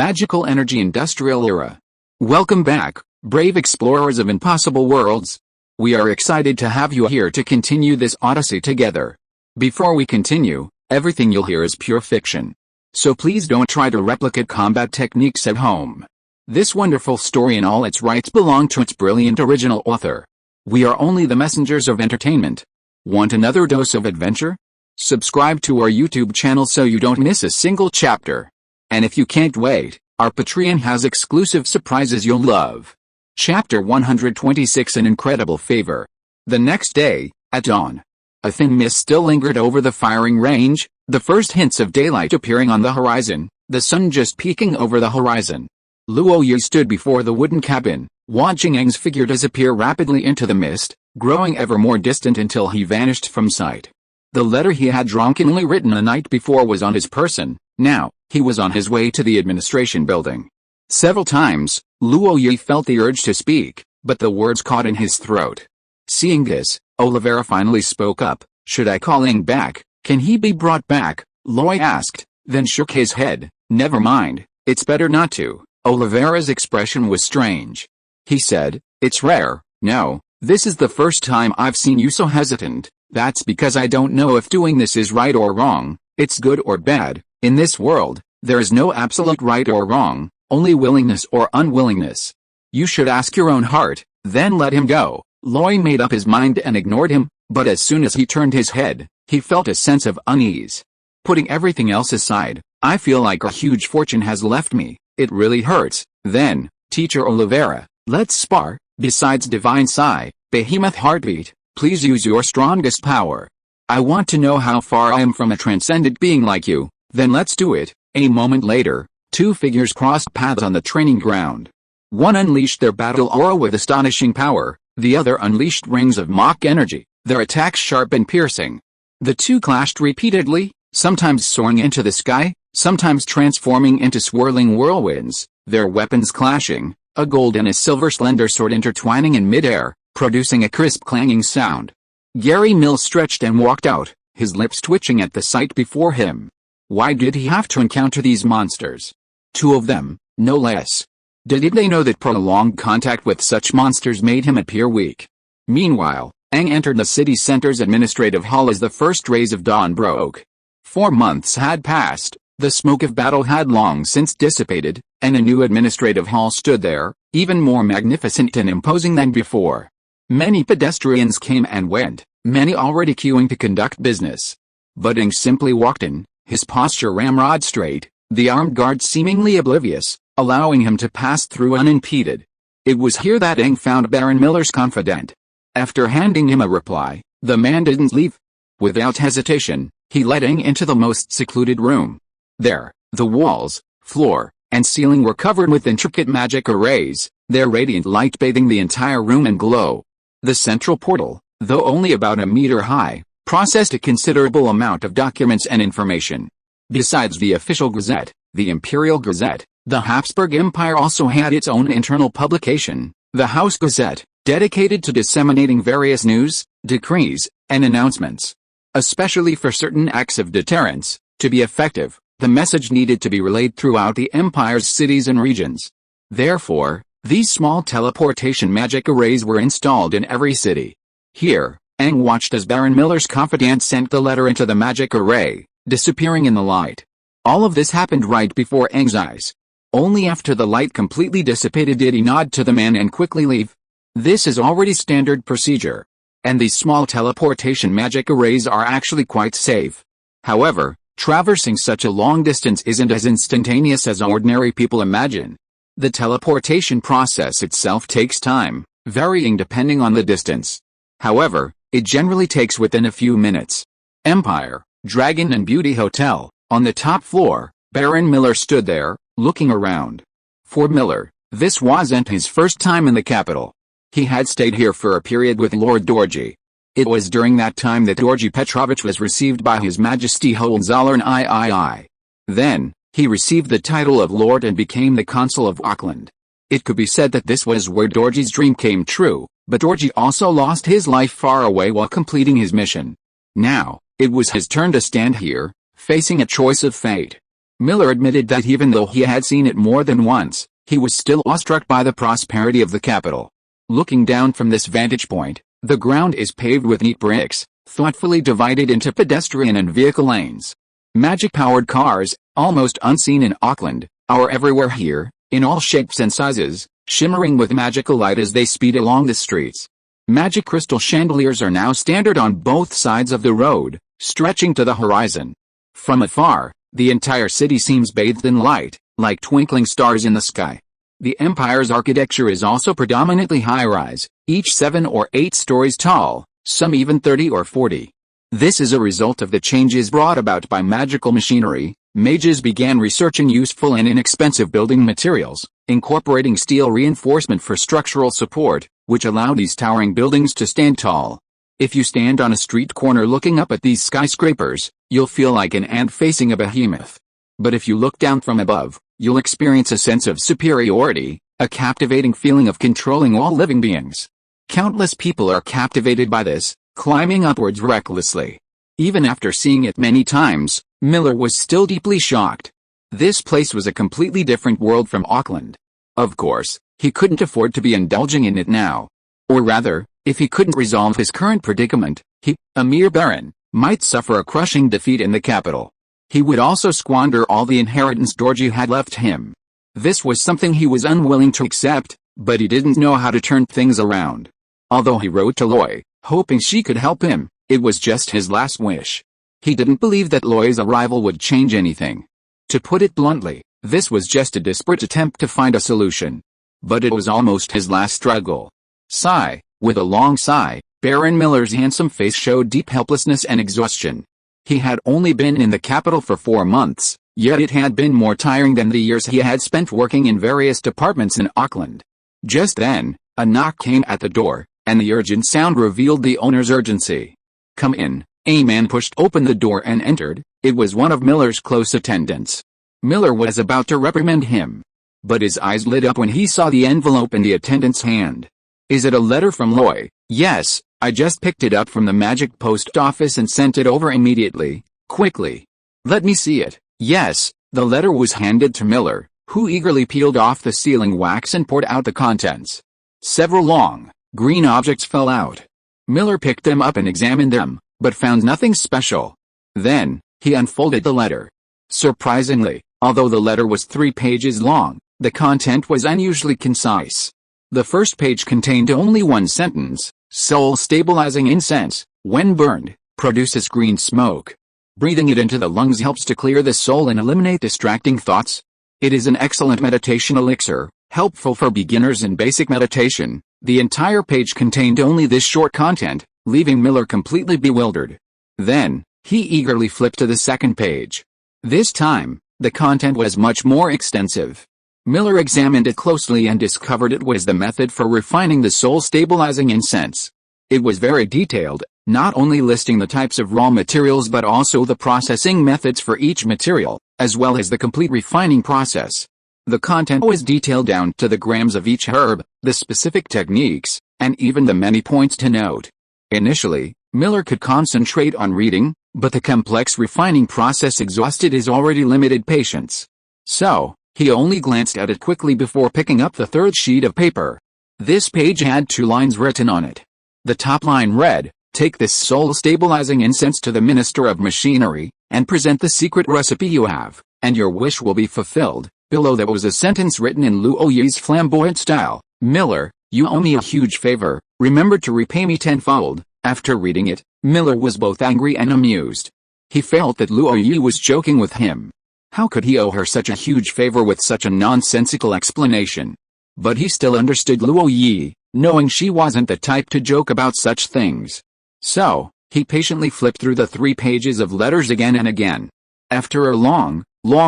Magical Energy Industrial Era. Welcome back, brave explorers of impossible worlds. We are excited to have you here to continue this odyssey together. Before we continue, everything you'll hear is pure fiction. So please don't try to replicate combat techniques at home. This wonderful story in all its rights belong to its brilliant original author. We are only the messengers of entertainment. Want another dose of adventure? Subscribe to our YouTube channel so you don't miss a single chapter. And if you can't wait, our Patreon has exclusive surprises you'll love. Chapter 126, An Incredible Favor. The next day, at dawn, a thin mist still lingered over the firing range, the first hints of daylight appearing on the horizon, the sun just peeking over the horizon. Luo Yu stood before the wooden cabin, watching Aang's figure disappear rapidly into the mist, growing ever more distant until he vanished from sight. The letter he had drunkenly written the night before was on his person. Now, he was on his way to the administration building. Several times, Luo Yu felt the urge to speak, but the words caught in his throat. Seeing this, Olivera finally spoke up. Should I call Aang back? Can he be brought back? Loy asked, then shook his head. Never mind, it's better not to. Olivera's expression was strange. He said, it's rare. No, this is the first time I've seen you so hesitant. That's because I don't know if doing this is right or wrong, it's good or bad. In this world, there is no absolute right or wrong, only willingness or unwillingness. You should ask your own heart, then let him go. Loy made up his mind and ignored him, but as soon as he turned his head, he felt a sense of unease. Putting everything else aside, I feel like a huge fortune has left me. It really hurts. Then, Teacher Olivera, let's spar. Besides divine sigh, behemoth heartbeat, please use your strongest power. I want to know how far I am from a transcendent being like you. Then let's do it. A moment later, two figures crossed paths on the training ground. One unleashed their battle aura with astonishing power, the other unleashed rings of mock energy, their attacks sharp and piercing. The two clashed repeatedly, sometimes soaring into the sky, sometimes transforming into swirling whirlwinds, their weapons clashing, a gold and a silver slender sword intertwining in midair, producing a crisp clanging sound. Gary Mills stretched and walked out, his lips twitching at the sight before him. Why did he have to encounter these monsters? Two of them, no less. Did they know that prolonged contact with such monsters made him appear weak? Meanwhile, Aang entered the city center's administrative hall as the first rays of dawn broke. 4 months had passed, the smoke of battle had long since dissipated, and a new administrative hall stood there, even more magnificent and imposing than before. Many pedestrians came and went, many already queuing to conduct business. But Aang simply walked in, his posture ramrod straight, the armed guard seemingly oblivious, allowing him to pass through unimpeded. It was here that Aang found Baron Miller's confidant. After handing him a reply, the man didn't leave. Without hesitation, he led Aang into the most secluded room. There, the walls, floor, and ceiling were covered with intricate magic arrays, their radiant light bathing the entire room in glow. The central portal, though only about a meter high, processed a considerable amount of documents and information. Besides the official Gazette, the Imperial Gazette, the Habsburg Empire also had its own internal publication, the House Gazette, dedicated to disseminating various news, decrees, and announcements. Especially for certain acts of deterrence, to be effective, the message needed to be relayed throughout the Empire's cities and regions. Therefore, these small teleportation magic arrays were installed in every city. Here, Aang watched as Baron Miller's confidant sent the letter into the magic array, disappearing in the light. All of this happened right before Aang's eyes. Only after the light completely dissipated did he nod to the man and quickly leave. This is already standard procedure. And these small teleportation magic arrays are actually quite safe. However, traversing such a long distance isn't as instantaneous as ordinary people imagine. The teleportation process itself takes time, varying depending on the distance. However, it generally takes within a few minutes. Empire, Dragon and Beauty Hotel. On the top floor, Baron Miller stood there, looking around. For Miller, this wasn't his first time in the capital. He had stayed here for a period with Lord Dorji. It was during that time that Dorji Petrovich was received by His Majesty Hohenzollern III. Then, he received the title of Lord and became the Consul of Auckland. It could be said that this was where Dorji's dream came true, but Dorji also lost his life far away while completing his mission. Now, it was his turn to stand here, facing a choice of fate. Miller admitted that even though he had seen it more than once, he was still awestruck by the prosperity of the capital. Looking down from this vantage point, the ground is paved with neat bricks, thoughtfully divided into pedestrian and vehicle lanes. Magic-powered cars, almost unseen in Auckland, are everywhere here, in all shapes and sizes, shimmering with magical light as they speed along the streets. Magic crystal chandeliers are now standard on both sides of the road, stretching to the horizon. From afar, the entire city seems bathed in light, like twinkling stars in the sky. The empire's architecture is also predominantly high-rise, each 7 or 8 stories tall, some even 30 or 40. This is a result of the changes brought about by magical machinery. Mages began researching useful and inexpensive building materials, incorporating steel reinforcement for structural support, which allowed these towering buildings to stand tall. If you stand on a street corner looking up at these skyscrapers, you'll feel like an ant facing a behemoth. But if you look down from above, you'll experience a sense of superiority, a captivating feeling of controlling all living beings. Countless people are captivated by this, climbing upwards recklessly. Even after seeing it many times, Miller was still deeply shocked. This place was a completely different world from Auckland. Of course, he couldn't afford to be indulging in it now. Or rather, if he couldn't resolve his current predicament, he, a mere baron, might suffer a crushing defeat in the capital. He would also squander all the inheritance Georgie had left him. This was something he was unwilling to accept, but he didn't know how to turn things around. Although he wrote to Loy, hoping she could help him, it was just his last wish. He didn't believe that Loy's arrival would change anything. To put it bluntly, this was just a desperate attempt to find a solution. But it was almost his last struggle. Sigh. With a long sigh, Baron Miller's handsome face showed deep helplessness and exhaustion. He had only been in the capital for 4 months, yet it had been more tiring than the years he had spent working in various departments in Auckland. Just then, a knock came at the door, and the urgent sound revealed the owner's urgency. "Come in." A man pushed open the door and entered. It was one of Miller's close attendants. Miller was about to reprimand him, but his eyes lit up when he saw the envelope in the attendant's hand. "Is it a letter from Loy?" "Yes, I just picked it up from the magic post office and sent it over immediately, quickly." "Let me see it." Yes, the letter was handed to Miller, who eagerly peeled off the sealing wax and poured out the contents. Several long, green objects fell out. Miller picked them up and examined them, but found nothing special. Then, he unfolded the letter. Surprisingly, although the letter was 3 pages long, the content was unusually concise. The first page contained only one sentence: soul-stabilizing incense, when burned, produces green smoke. Breathing it into the lungs helps to clear the soul and eliminate distracting thoughts. It is an excellent meditation elixir, helpful for beginners in basic meditation. The entire page contained only this short content, leaving Miller completely bewildered. Then, he eagerly flipped to the second page. This time, the content was much more extensive. Miller examined it closely and discovered it was the method for refining the soul-stabilizing incense. It was very detailed, not only listing the types of raw materials but also the processing methods for each material, as well as the complete refining process. The content was detailed down to the grams of each herb, the specific techniques, and even the many points to note. Initially, Miller could concentrate on reading, but the complex refining process exhausted his already limited patience. So, he only glanced at it quickly before picking up the third sheet of paper. This page had 2 lines written on it. The top line read, "Take this soul-stabilizing incense to the Minister of Machinery, and present the secret recipe you have, and your wish will be fulfilled." Below that was a sentence written in Luoyi's flamboyant style: "Miller, you owe me a huge favor, remember to repay me tenfold." After reading it, Miller was both angry and amused. He felt that Luoyi was joking with him. How could he owe her such a huge favor with such a nonsensical explanation? But he still understood Luoyi, knowing she wasn't the type to joke about such things. So, he patiently flipped through the 3 pages of letters again and again. After a long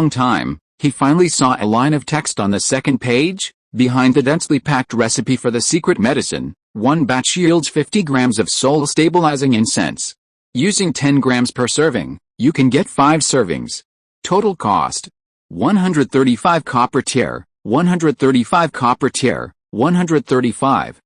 time, he finally saw a line of text on the second page. Behind the densely packed recipe for the secret medicine, 1 batch yields 50 grams of soul-stabilizing incense. Using 10 grams per serving, you can get 5 servings. Total cost: 135 copper tier, 135 copper tier, 135.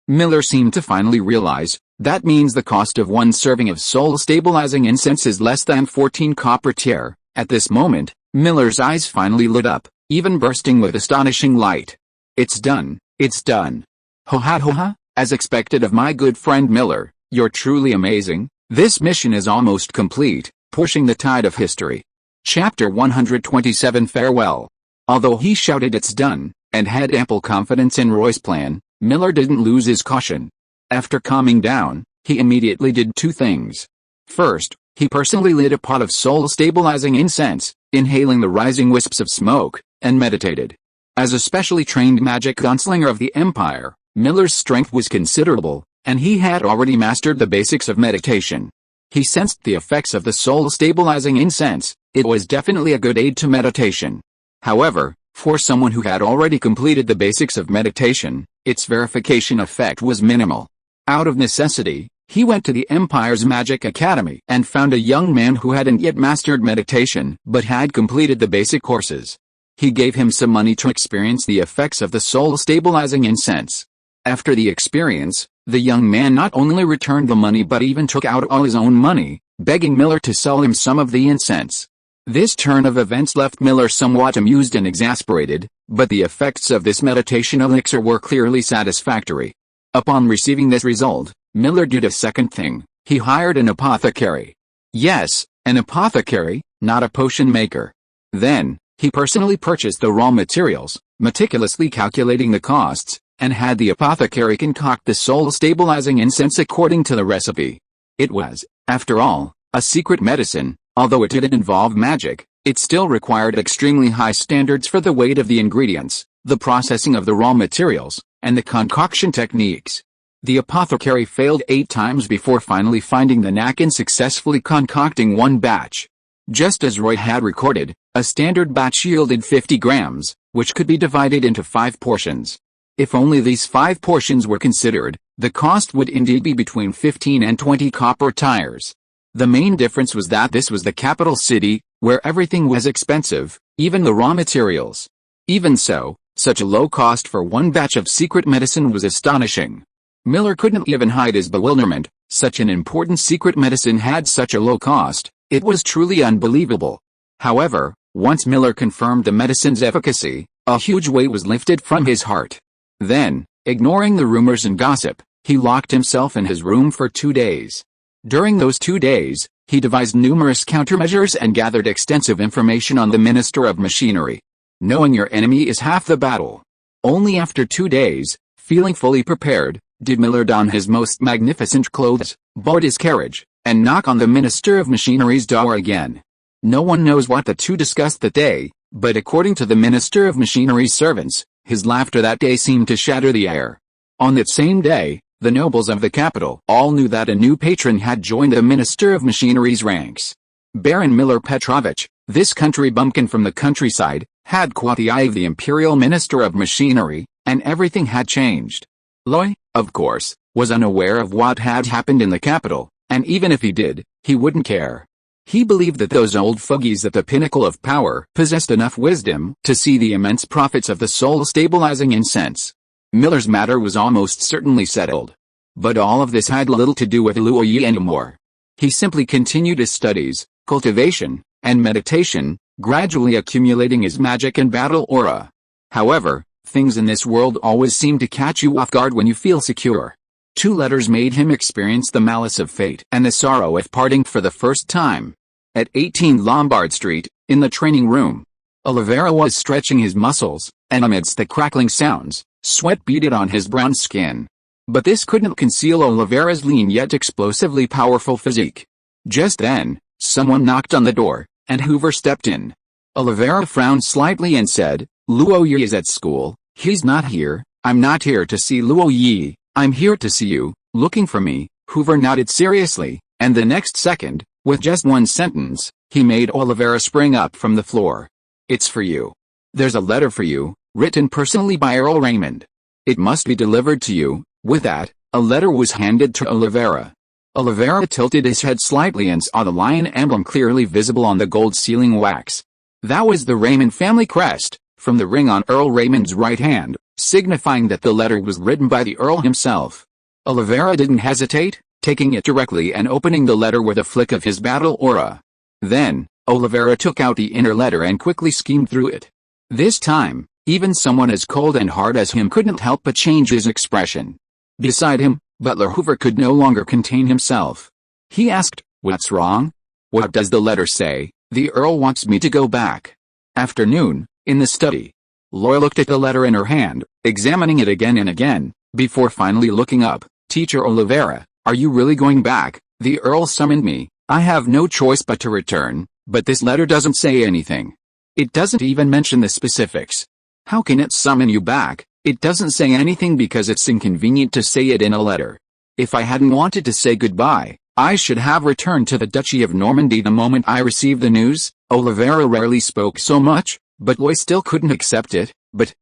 Miller seemed to finally realize, that means the cost of 1 serving of soul-stabilizing incense is less than 14 copper tier, At this moment, Miller's eyes finally lit up, even bursting with astonishing light. It's done, it's done. Ho ha ho ha, as expected of my good friend Miller, you're truly amazing. This mission is almost complete, pushing the tide of history. Chapter 127 Farewell. Although he shouted it's done, and had ample confidence in Roy's plan, Miller didn't lose his caution. After calming down, he immediately did two things. First, he personally lit a pot of soul-stabilizing incense, inhaling the rising wisps of smoke, and meditated. As a specially trained magic gunslinger of the Empire, Miller's strength was considerable, and he had already mastered the basics of meditation. He sensed the effects of the soul-stabilizing incense. It was definitely a good aid to meditation. However, for someone who had already completed the basics of meditation, its verification effect was minimal. Out of necessity, he went to the Empire's Magic Academy and found a young man who hadn't yet mastered meditation but had completed the basic courses. He gave him some money to experience the effects of the soul-stabilizing incense. After the experience, the young man not only returned the money but even took out all his own money, begging Miller to sell him some of the incense. This turn of events left Miller somewhat amused and exasperated, but the effects of this meditation elixir were clearly satisfactory. Upon receiving this result, Miller did a second thing. He hired an apothecary. Yes, an apothecary, not a potion maker. Then, he personally purchased the raw materials, meticulously calculating the costs, and had the apothecary concoct the soul-stabilizing incense according to the recipe. It was, after all, a secret medicine. Although it didn't involve magic, it still required extremely high standards for the weight of the ingredients, the processing of the raw materials, and the concoction techniques. The apothecary failed 8 times before finally finding the knack in successfully concocting one batch. Just as Roy had recorded, a standard batch yielded 50 grams, which could be divided into 5 portions. If only these 5 portions were considered, the cost would indeed be between 15 and 20 copper tires. The main difference was that this was the capital city, where everything was expensive, even the raw materials. Even so, such a low cost for one batch of secret medicine was astonishing. Miller couldn't even hide his bewilderment. Such an important secret medicine had such a low cost. It was truly unbelievable. However, once Miller confirmed the medicine's efficacy, a huge weight was lifted from his heart. Then, ignoring the rumors and gossip, he locked himself in his room for 2 days. During those 2 days, he devised numerous countermeasures and gathered extensive information on the Minister of Machinery. Knowing your enemy is half the battle. Only after 2 days, feeling fully prepared, did Miller don his most magnificent clothes, board his carriage, and knock on the Minister of Machinery's door again. No one knows what the two discussed that day, but according to the Minister of Machinery's servants, his laughter that day seemed to shatter the air. On that same day, the nobles of the capital all knew that a new patron had joined the Minister of Machinery's ranks. Baron Miller Petrovich, this country bumpkin from the countryside, had caught the eye of the Imperial Minister of Machinery, and everything had changed. Roy, of course, was unaware of what had happened in the capital, and even if he did, he wouldn't care. He believed that those old fogies at the pinnacle of power possessed enough wisdom to see the immense profits of the soul-stabilizing incense. Miller's matter was almost certainly settled. But all of this had little to do with Luo Yi anymore. He simply continued his studies, cultivation, and meditation, gradually accumulating his magic and battle aura. However, things in this world always seem to catch you off guard when you feel secure. 2 letters made him experience the malice of fate and the sorrow of parting for the first time. At 18 Lombard Street, in the training room, Oliveira was stretching his muscles, and amidst the crackling sounds, sweat beaded on his brown skin. But this couldn't conceal Oliveira's lean yet explosively powerful physique. Just then, someone knocked on the door, and Hoover stepped in. Oliveira frowned slightly and said, "Luo Yi is at school. He's not here." "I'm not here to see Luo Yi, I'm here to see you." "Looking for me?" Hoover nodded seriously, and the next second, with just one sentence, he made Oliveira spring up from the floor. "It's for you. There's a letter for you, written personally by Earl Raymond. It must be delivered to you." With that, a letter was handed to Oliveira. Oliveira tilted his head slightly and saw the lion emblem clearly visible on the gold sealing wax. That was the Raymond family crest, from the ring on Earl Raymond's right hand, signifying that the letter was written by the Earl himself. Oliveira didn't hesitate, taking it directly and opening the letter with a flick of his battle aura. Then, Olivera took out the inner letter and quickly skimmed through it. This time, even someone as cold and hard as him couldn't help but change his expression. Beside him, Butler Hoover could no longer contain himself. He asked, "What's wrong? What does the letter say?" "The Earl wants me to go back." Afternoon, in the study. Loy looked at the letter in her hand, examining it again and again, before finally looking up. "Teacher Olivera, are you really going back? The Earl summoned me. I have no choice but to return, but this letter doesn't say anything. It doesn't even mention the specifics. How can it summon you back? It doesn't say anything because it's inconvenient to say it in a letter. If I hadn't wanted to say goodbye, I should have returned to the Duchy of Normandy the moment I received the news." Olivera rarely spoke so much, but Loy still couldn't accept it. But,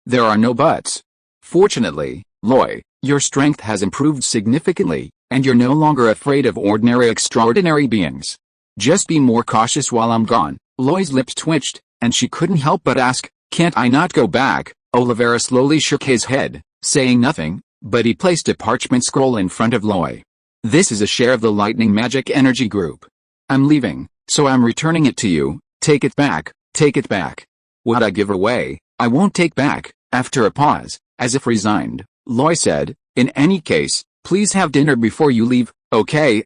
there are no buts. Fortunately, Loy, your strength has improved significantly, and you're no longer afraid of ordinary extraordinary beings. Just be more cautious while I'm gone." Loy's lips twitched, and she couldn't help but ask, "Can't I not go back?" Olivera slowly shook his head, saying nothing, but he placed a parchment scroll in front of Loy. "This is a share of the Lightning Magic Energy Group. I'm leaving, so I'm returning it to you. Take it back, take it back. What I give away, I won't take back." After a pause, as if resigned, Loy said, "In any case, please have dinner before you leave." Okay."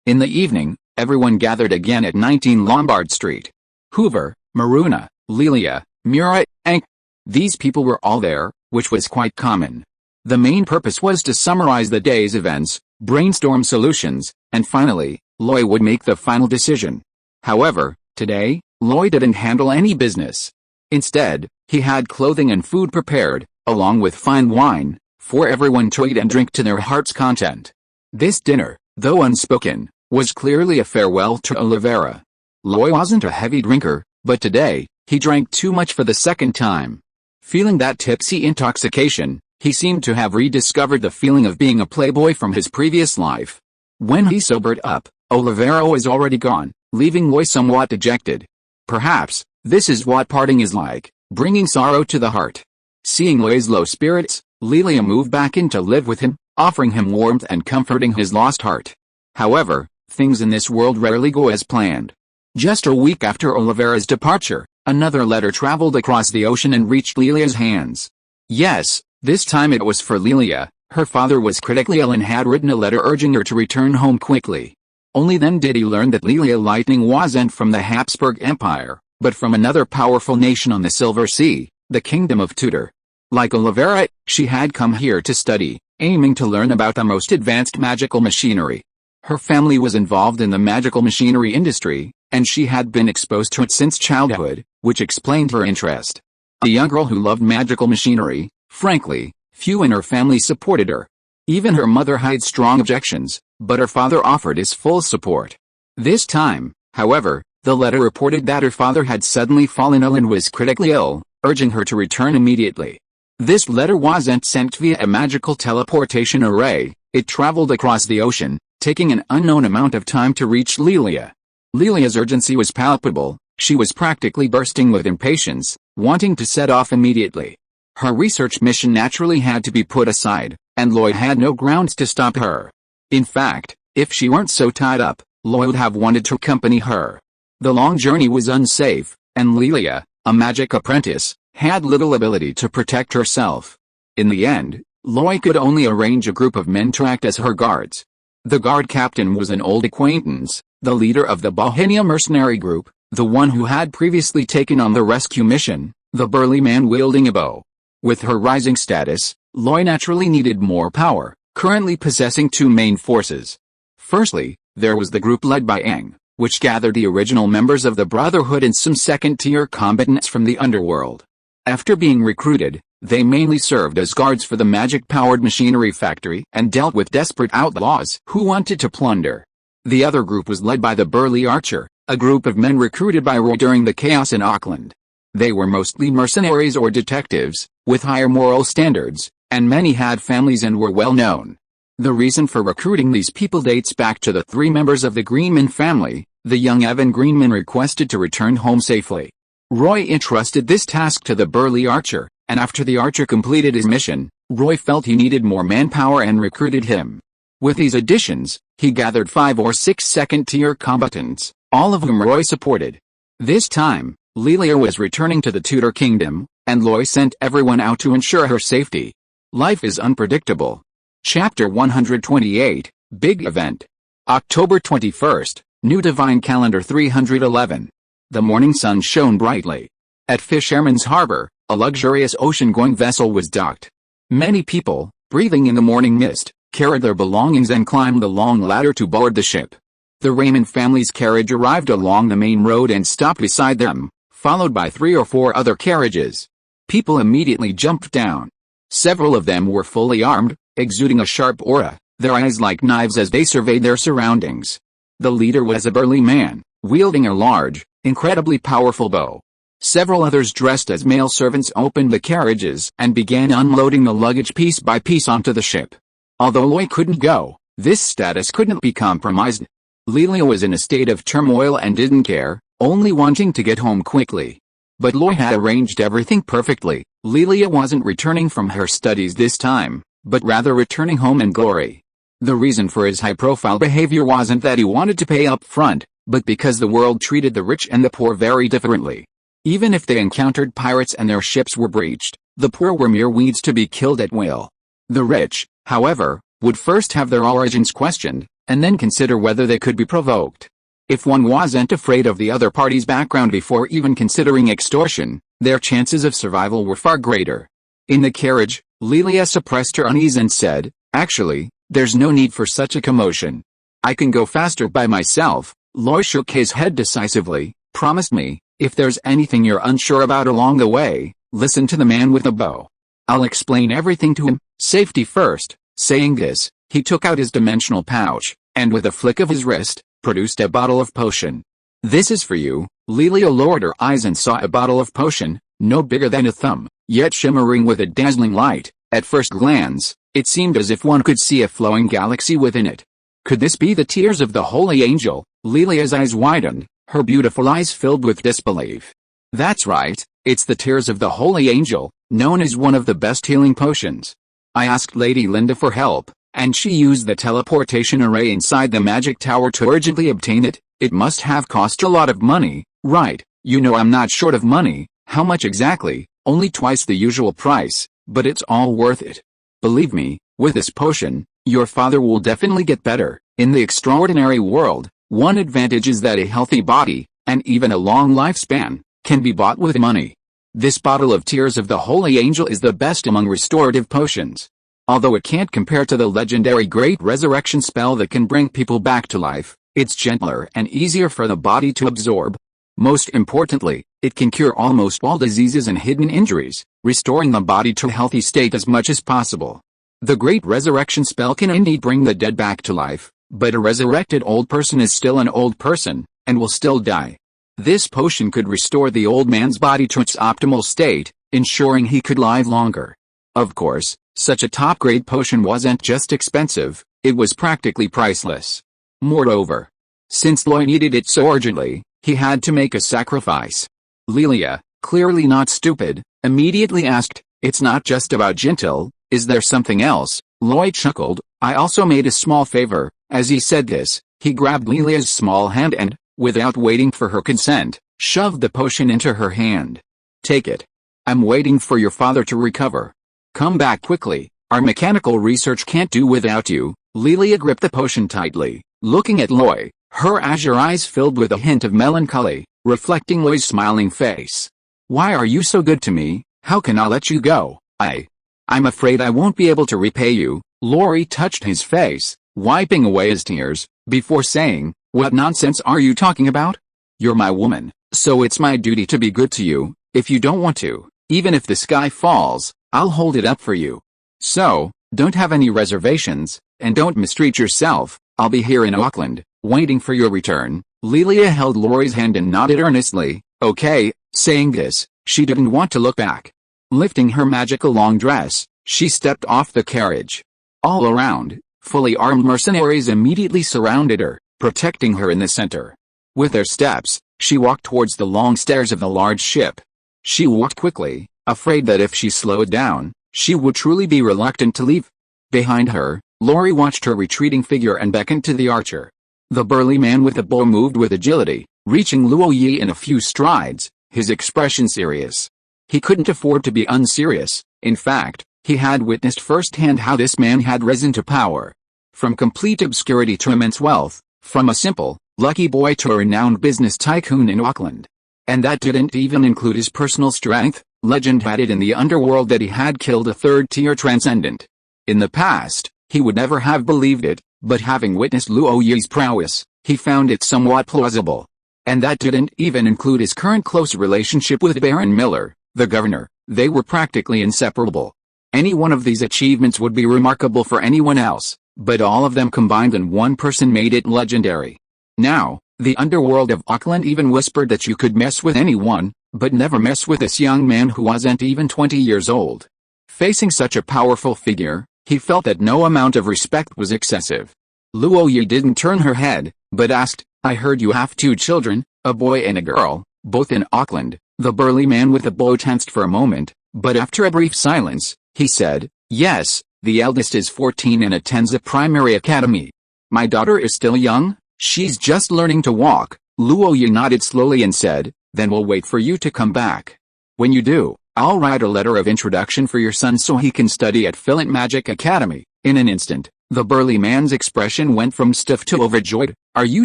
In the evening, everyone gathered again at 19 Lombard Street. Hoover, Maruna, Lilia, Mura, and these people were all there, which was quite common. The main purpose was to summarize the day's events, brainstorm solutions, and finally, Loy would make the final decision. However, today, Loy didn't handle any business. Instead, he had clothing and food prepared, along with fine wine, for everyone to eat and drink to their heart's content. This dinner, though unspoken, was clearly a farewell to Olivera. Loy wasn't a heavy drinker, but today, he drank too much for the second time. Feeling that tipsy intoxication, he seemed to have rediscovered the feeling of being a playboy from his previous life. When he sobered up, Olivera was already gone, leaving Loy somewhat dejected. Perhaps, this is what parting is like, bringing sorrow to the heart. Seeing Loy's low spirits, Lilia moved back in to live with him, offering him warmth and comforting his lost heart. However, things in this world rarely go as planned. Just a week after Olivera's departure, another letter traveled across the ocean and reached Lilia's hands. Yes, this time it was for Lilia. Her father was critically ill and had written a letter urging her to return home quickly. Only then did he learn that Lilia Lightning wasn't from the Habsburg Empire, but from another powerful nation on the Silver Sea, the Kingdom of Tudor. Like Olivera, she had come here to study, aiming to learn about the most advanced magical machinery. Her family was involved in the magical machinery industry, and she had been exposed to it since childhood, which explained her interest. A young girl who loved magical machinery, frankly, few in her family supported her. Even her mother had strong objections, but her father offered his full support. This time, however, the letter reported that her father had suddenly fallen ill and was critically ill, urging her to return immediately. This letter wasn't sent via a magical teleportation array. It traveled across the ocean, taking an unknown amount of time to reach Lilia. Lilia's urgency was palpable. She was practically bursting with impatience, wanting to set off immediately. Her research mission naturally had to be put aside, and Loy had no grounds to stop her. In fact, if she weren't so tied up, Loy would have wanted to accompany her. The long journey was unsafe, and Lilia, a magic apprentice, had little ability to protect herself. In the end, Loy could only arrange a group of men to act as her guards. The guard captain was an old acquaintance, the leader of the Bohemia mercenary group, the one who had previously taken on the rescue mission, the burly man wielding a bow. With her rising status, Loy naturally needed more power, currently possessing two main forces. Firstly, there was the group led by Aang, which gathered the original members of the Brotherhood and some second-tier combatants from the underworld. After being recruited, they mainly served as guards for the magic-powered machinery factory and dealt with desperate outlaws who wanted to plunder. The other group was led by the burly archer, a group of men recruited by Roy during the chaos in Auckland. They were mostly mercenaries or detectives, with higher moral standards, and many had families and were well known. The reason for recruiting these people dates back to the three members of the Greenman family. The young Evan Greenman requested to return home safely. Roy entrusted this task to the burly archer, and after the archer completed his mission, Roy felt he needed more manpower and recruited him. With these additions, he gathered 5 or 6 second-tier combatants, all of whom Roy supported. This time, Lelia was returning to the Tudor kingdom, and Roy sent everyone out to ensure her safety. Life is unpredictable. Chapter 128, Big Event. October 21st, New Divine Calendar 311. The morning sun shone brightly. At Fisherman's Harbor, a luxurious ocean-going vessel was docked. Many people, breathing in the morning mist, carried their belongings and climbed the long ladder to board the ship. The Raymond family's carriage arrived along the main road and stopped beside them, followed by 3 or 4 other carriages. People immediately jumped down. Several of them were fully armed, exuding a sharp aura, their eyes like knives as they surveyed their surroundings. The leader was a burly man, wielding a large, incredibly powerful bow. Several others dressed as male servants opened the carriages and began unloading the luggage piece by piece onto the ship. Although Loy couldn't go, this status couldn't be compromised. Lelia was in a state of turmoil and didn't care, only wanting to get home quickly. But Loy had arranged everything perfectly. Lelia wasn't returning from her studies this time, but rather returning home in glory. The reason for his high-profile behavior wasn't that he wanted to pay up front, but because the world treated the rich and the poor very differently. Even if they encountered pirates and their ships were breached, the poor were mere weeds to be killed at will. The rich, however, would first have their origins questioned, and then consider whether they could be provoked. If one wasn't afraid of the other party's background before even considering extortion, their chances of survival were far greater. In the carriage, Lelia suppressed her unease and said, "Actually, there's no need for such a commotion. I can go faster by myself." Loy shook his head decisively. "Promise me, if there's anything you're unsure about along the way, listen to the man with the bow. I'll explain everything to him, safety first." Saying this, he took out his dimensional pouch, and with a flick of his wrist, produced a bottle of potion. "This is for you." Lelia lowered her eyes and saw a bottle of potion, no bigger than a thumb, yet shimmering with a dazzling light. At first glance, it seemed as if one could see a flowing galaxy within it. Could this be the tears of the holy angel? Lelia's eyes widened, her beautiful eyes filled with disbelief. "That's right, it's the tears of the holy angel, known as one of the best healing potions. I asked Lady Linda for help, and she used the teleportation array inside the magic tower to urgently obtain it. It must have cost a lot of money, right? You know I'm not short of money." "How much exactly?" "Only twice the usual price, but it's all worth it. Believe me, with this potion, your father will definitely get better." In the extraordinary world, one advantage is that a healthy body, and even a long lifespan, can be bought with money. This bottle of Tears of the Holy Angel is the best among restorative potions. Although it can't compare to the legendary Great Resurrection spell that can bring people back to life, it's gentler and easier for the body to absorb. Most importantly, it can cure almost all diseases and hidden injuries, restoring the body to a healthy state as much as possible. The Great Resurrection spell can indeed bring the dead back to life, but a resurrected old person is still an old person, and will still die. This potion could restore the old man's body to its optimal state, ensuring he could live longer. Of course, such a top-grade potion wasn't just expensive, it was practically priceless. Moreover, since Loy needed it so urgently, he had to make a sacrifice. Lelia, clearly not stupid, immediately asked, "It's not just about gentle, is there something else?" Loy chuckled. "I also made a small favor." As he said this, he grabbed Lelia's small hand and, without waiting for her consent, shoved the potion into her hand. "Take it. I'm waiting for your father to recover. Come back quickly, our mechanical research can't do without you." Lelia gripped the potion tightly, looking at Loy, her azure eyes filled with a hint of melancholy, reflecting Loy's smiling face. "Why are you so good to me? How can I let you go? I'm afraid I won't be able to repay you." Loy touched his face, wiping away his tears, before saying, "What nonsense are you talking about? You're my woman, so it's my duty to be good to you. If you don't want to, even if the sky falls, I'll hold it up for you. So, don't have any reservations, and don't mistreat yourself. I'll be here in Auckland, waiting for your return." Lelia held Loy's hand and nodded earnestly. "Okay." Saying this, she didn't want to look back. Lifting her magical long dress, she stepped off the carriage. All around, fully armed mercenaries immediately surrounded her, protecting her in the center. With their steps, she walked towards the long stairs of the large ship. She walked quickly, afraid that if she slowed down, she would truly be reluctant to leave. Behind her, Loy watched her retreating figure and beckoned to the archer. The burly man with the bow moved with agility, reaching Luo Yi in a few strides, his expression serious. He couldn't afford to be unserious. In fact, he had witnessed firsthand how this man had risen to power. From complete obscurity to immense wealth, from a simple, lucky boy to a renowned business tycoon in Auckland. And that didn't even include his personal strength. Legend had it in the underworld that he had killed a third-tier transcendent. In the past, he would never have believed it, but having witnessed Luo Yi's prowess, he found it somewhat plausible. And that didn't even include his current close relationship with Baron Miller, the governor. They were practically inseparable. Any one of these achievements would be remarkable for anyone else, but all of them combined in one person made it legendary. Now, the underworld of Auckland even whispered that you could mess with anyone, but never mess with this young man who wasn't even 20 years old. Facing such a powerful figure, he felt that no amount of respect was excessive. Luo Yi didn't turn her head, but asked, "I heard you have 2 children, a boy and a girl, both in Auckland." The burly man with the bow tensed for a moment, but after a brief silence, he said, "Yes, the eldest is 14 and attends a primary academy. My daughter is still young, she's just learning to walk." Luo Yi nodded slowly and said, "Then we'll wait for you to come back. When you do, I'll write a letter of introduction for your son so he can study at Philint Magic Academy." In an instant, the burly man's expression went from stiff to overjoyed. "Are you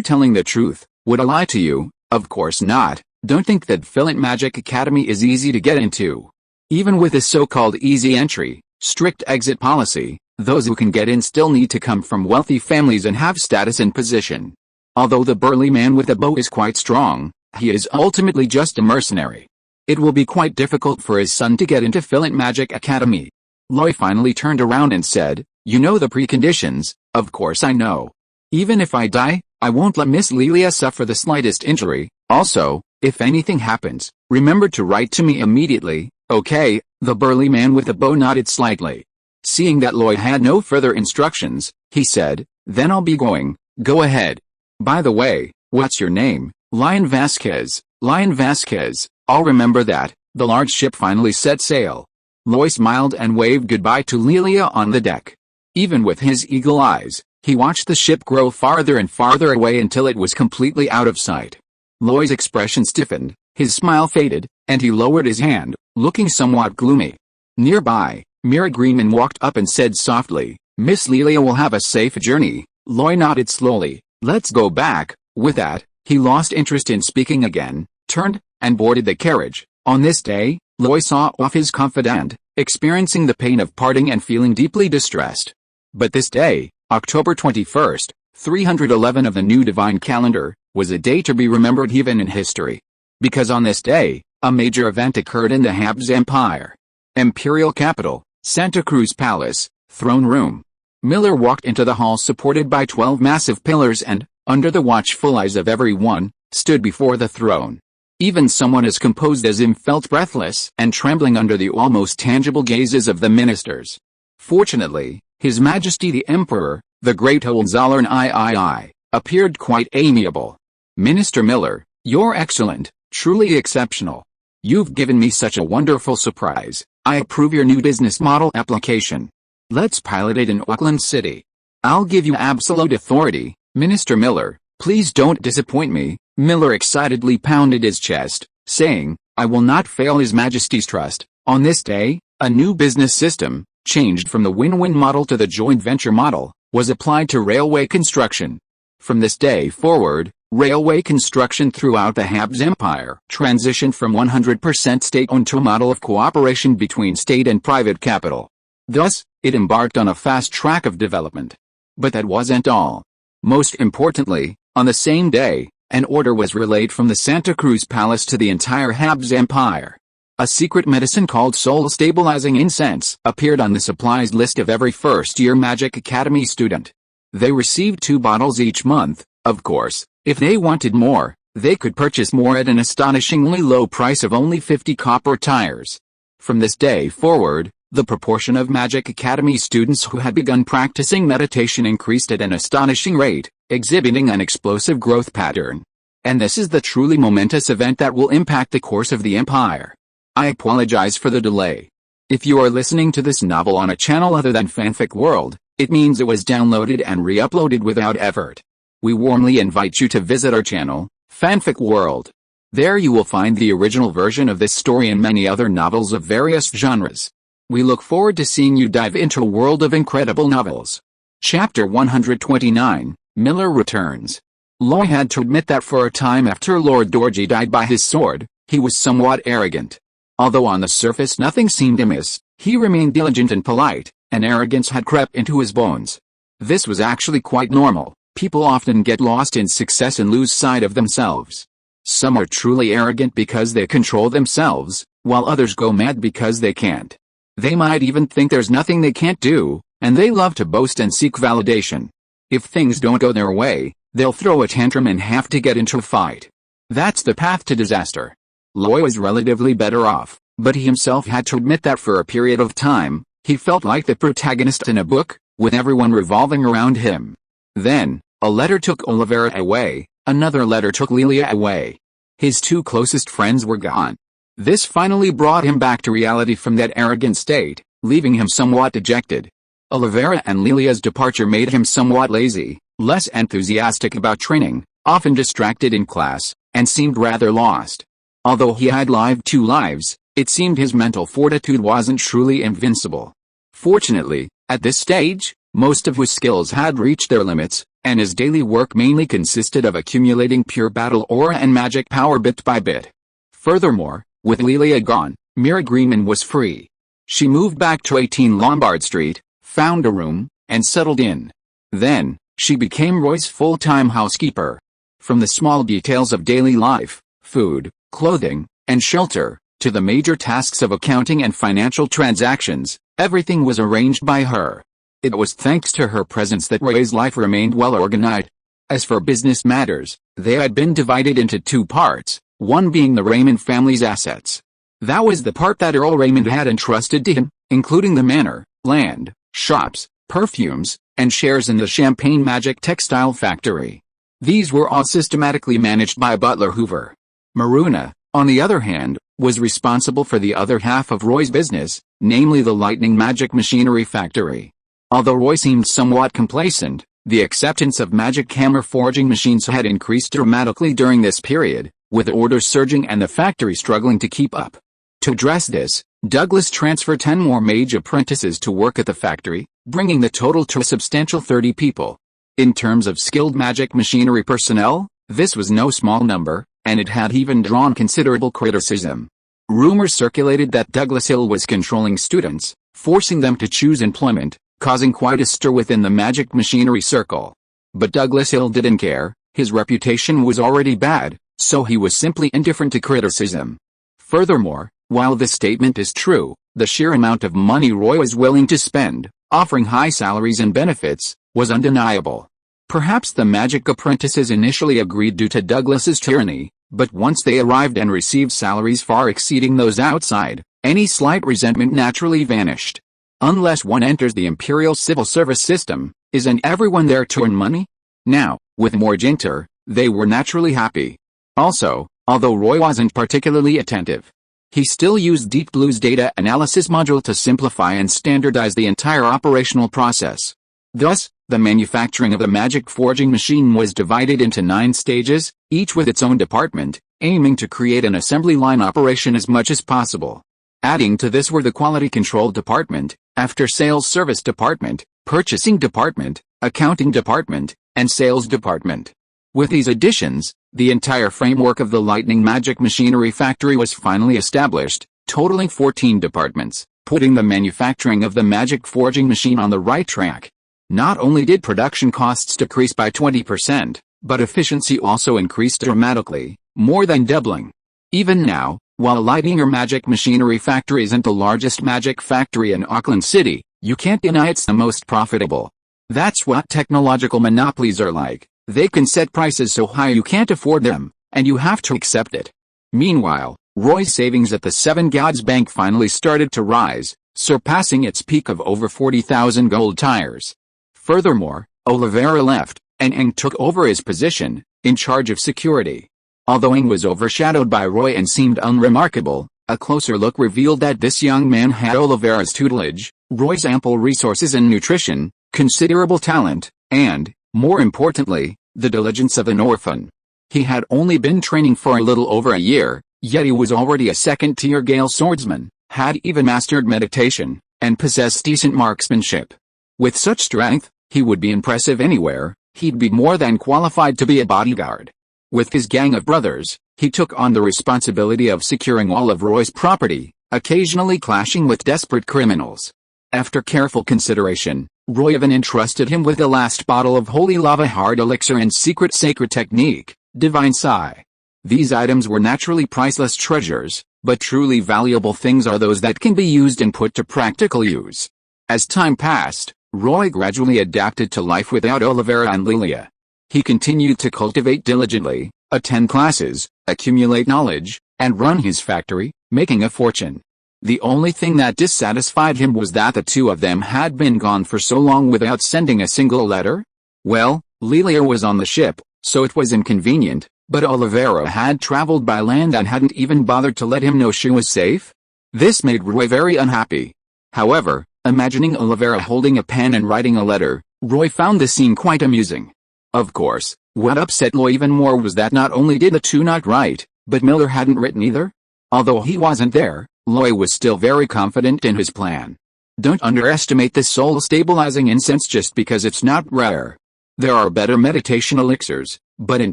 telling the truth? Would I lie to you? Of course not. Don't think that Philint Magic Academy is easy to get into. Even with a so-called easy entry, strict exit policy, those who can get in still need to come from wealthy families and have status and position. Although the burly man with the bow is quite strong, he is ultimately just a mercenary. It will be quite difficult for his son to get into Philint Magic Academy." Loy finally turned around and said, "You know the preconditions." "Of course I know. Even if I die, I won't let Miss Lilia suffer the slightest injury. Also, if anything happens, remember to write to me immediately, okay?" The burly man with the bow nodded slightly. Seeing that Loy had no further instructions, he said, "Then I'll be going. Go ahead. By the way, what's your name?" "Lion Vasquez." "Lion Vasquez, I'll remember that." The large ship finally set sail. Loy smiled and waved goodbye to Lilia on the deck. Even with his eagle eyes, he watched the ship grow farther and farther away until it was completely out of sight. Loy's expression stiffened, his smile faded, and he lowered his hand, looking somewhat gloomy. Nearby, Mira Greenman walked up and said softly, "Miss Lilia will have a safe journey." Loy nodded slowly. "Let's go back." With that, he lost interest in speaking again, turned, and boarded the carriage. On this day, Loy saw off his confidant, experiencing the pain of parting and feeling deeply distressed. But this day, October 21st, 311 of the new divine calendar, was a day to be remembered even in history. Because on this day, a major event occurred in the Habs Empire. Imperial capital, Santa Cruz Palace, throne room. Miller walked into the hall supported by 12 massive pillars and, under the watchful eyes of everyone, stood before the throne. Even someone as composed as him felt breathless and trembling under the almost tangible gazes of the ministers. Fortunately, His Majesty the Emperor, the Great Hohenzollern III, appeared quite amiable. "Minister Miller, you're excellent, truly exceptional. You've given me such a wonderful surprise. I approve your new business model application. Let's pilot it in Auckland City. I'll give you absolute authority, Minister Miller. Please don't disappoint me." Miller excitedly pounded his chest, saying, "I will not fail His Majesty's trust." On this day, a new business system, changed from the win-win model to the joint venture model, was applied to railway construction. From this day forward, railway construction throughout the Habs Empire transitioned from 100% state-owned to a model of cooperation between state and private capital. Thus, it embarked on a fast track of development. But that wasn't all. Most importantly, on the same day, an order was relayed from the Santa Cruz Palace to the entire Habs Empire. A secret medicine called soul-stabilizing incense appeared on the supplies list of every first-year Magic Academy student. They received 2 bottles each month. Of course, if they wanted more, they could purchase more at an astonishingly low price of only 50 copper tires. From this day forward, the proportion of Magic Academy students who had begun practicing meditation increased at an astonishing rate, exhibiting an explosive growth pattern. And this is the truly momentous event that will impact the course of the empire. I apologize for the delay. If you are listening to this novel on a channel other than Fanfic World, it means it was downloaded and re-uploaded without effort. we warmly invite you to visit our channel, Fanfic World. There you will find the original version of this story and many other novels of various genres. We look forward to seeing you dive into a world of incredible novels. Chapter 129, Miller Returns. Loy had to admit that for a time after Lord Dorji died by his sword, he was somewhat arrogant. Although on the surface nothing seemed amiss, he remained diligent and polite, and arrogance had crept into his bones. This was actually quite normal. People often get lost in success and lose sight of themselves. Some are truly arrogant because they control themselves, while others go mad because they can't. They might even think there's nothing they can't do, and they love to boast and seek validation. If things don't go their way, they'll throw a tantrum and have to get into a fight. That's the path to disaster. Loy was relatively better off, but he himself had to admit that for a period of time, he felt like the protagonist in a book, with everyone revolving around him. Then, a letter took Olivera away, another letter took Lilia away. His two closest friends were gone. This finally brought him back to reality from that arrogant state, leaving him somewhat dejected. Olivera and Lilia's departure made him somewhat lazy, less enthusiastic about training, often distracted in class, and seemed rather lost. Although he had lived 2 lives, it seemed his mental fortitude wasn't truly invincible. Fortunately, at this stage, most of his skills had reached their limits, and his daily work mainly consisted of accumulating pure battle aura and magic power bit by bit. Furthermore, with Lilia gone, Mira Greenman was free. She moved back to 18 Lombard Street, found a room, and settled in. Then, she became Roy's full-time housekeeper. From the small details of daily life, food, clothing, and shelter, to the major tasks of accounting and financial transactions, everything was arranged by her. It was thanks to her presence that Roy's life remained well organized. As for business matters, they had been divided into 2 parts, one being the Raymond family's assets. That was the part that Earl Raymond had entrusted to him, including the manor, land, shops, perfumes, and shares in the Champagne Magic Textile Factory. These were all systematically managed by Butler Hoover. Maruna, on the other hand, was responsible for the other half of Roy's business, namely the Lightning Magic Machinery Factory. Although Roy seemed somewhat complacent, the acceptance of magic hammer forging machines had increased dramatically during this period, with orders surging and the factory struggling to keep up. To address this, Douglas transferred 10 more mage apprentices to work at the factory, bringing the total to a substantial 30 people. In terms of skilled magic machinery personnel, this was no small number, and it had even drawn considerable criticism. Rumors circulated that Douglas Hill was controlling students, forcing them to choose employment, causing quite a stir within the magic machinery circle. But Douglas Hill didn't care. His reputation was already bad, so he was simply indifferent to criticism. Furthermore, while this statement is true, the sheer amount of money Roy was willing to spend, offering high salaries and benefits, was undeniable. Perhaps the magic apprentices initially agreed due to Douglas's tyranny, but once they arrived and received salaries far exceeding those outside, any slight resentment naturally vanished. Unless one enters the Imperial Civil Service system, isn't everyone there to earn money? Now, with Morginter, they were naturally happy. Also, although Roy wasn't particularly attentive, he still used Deep Blue's data analysis module to simplify and standardize the entire operational process. Thus, the manufacturing of the magic forging machine was divided into 9 stages, each with its own department, aiming to create an assembly line operation as much as possible. Adding to this were the Quality Control Department, After Sales Service Department, Purchasing Department, Accounting Department, and Sales Department. With these additions, the entire framework of the Lightning Magic Machinery Factory was finally established, totaling 14 departments, putting the manufacturing of the magic forging machine on the right track. Not only did production costs decrease by 20%, but efficiency also increased dramatically, more than doubling. Even now, while Lightning Magic Machinery Factory isn't the largest magic factory in Auckland City, you can't deny it's the most profitable. That's what technological monopolies are like. They can set prices so high you can't afford them, and you have to accept it. Meanwhile, Roy's savings at the Seven Gods Bank finally started to rise, surpassing its peak of over 40,000 gold tires. Furthermore, Olivera left, and Eng took over his position, in charge of security. Although Eng was overshadowed by Roy and seemed unremarkable, a closer look revealed that this young man had Olivera's tutelage, Roy's ample resources and nutrition, considerable talent, and, more importantly, the diligence of an orphan. He had only been training for a little over a year, yet he was already a second-tier Gale swordsman, had even mastered meditation, and possessed decent marksmanship. With such strength, he would be impressive anywhere. He'd be more than qualified to be a bodyguard. With his gang of brothers, he took on the responsibility of securing all of Roy's property, occasionally clashing with desperate criminals. After careful consideration, Roy even entrusted him with the last bottle of holy lava hard elixir and secret sacred technique, divine psi. These items were naturally priceless treasures, but truly valuable things are those that can be used and put to practical use. As time passed, Roy gradually adapted to life without Olivera and Lilia. He continued to cultivate diligently, attend classes, accumulate knowledge, and run his factory, making a fortune. The only thing that dissatisfied him was that the two of them had been gone for so long without sending a single letter. Well, Lilia was on the ship, so it was inconvenient, but Olivera had traveled by land and hadn't even bothered to let him know she was safe. This made Roy very unhappy. However, imagining Olivera holding a pen and writing a letter, Roy found the scene quite amusing. Of course, what upset Roy even more was that not only did the two not write, but Miller hadn't written either. Although he wasn't there, Roy was still very confident in his plan. Don't underestimate this soul-stabilizing incense just because it's not rare. There are better meditation elixirs, but in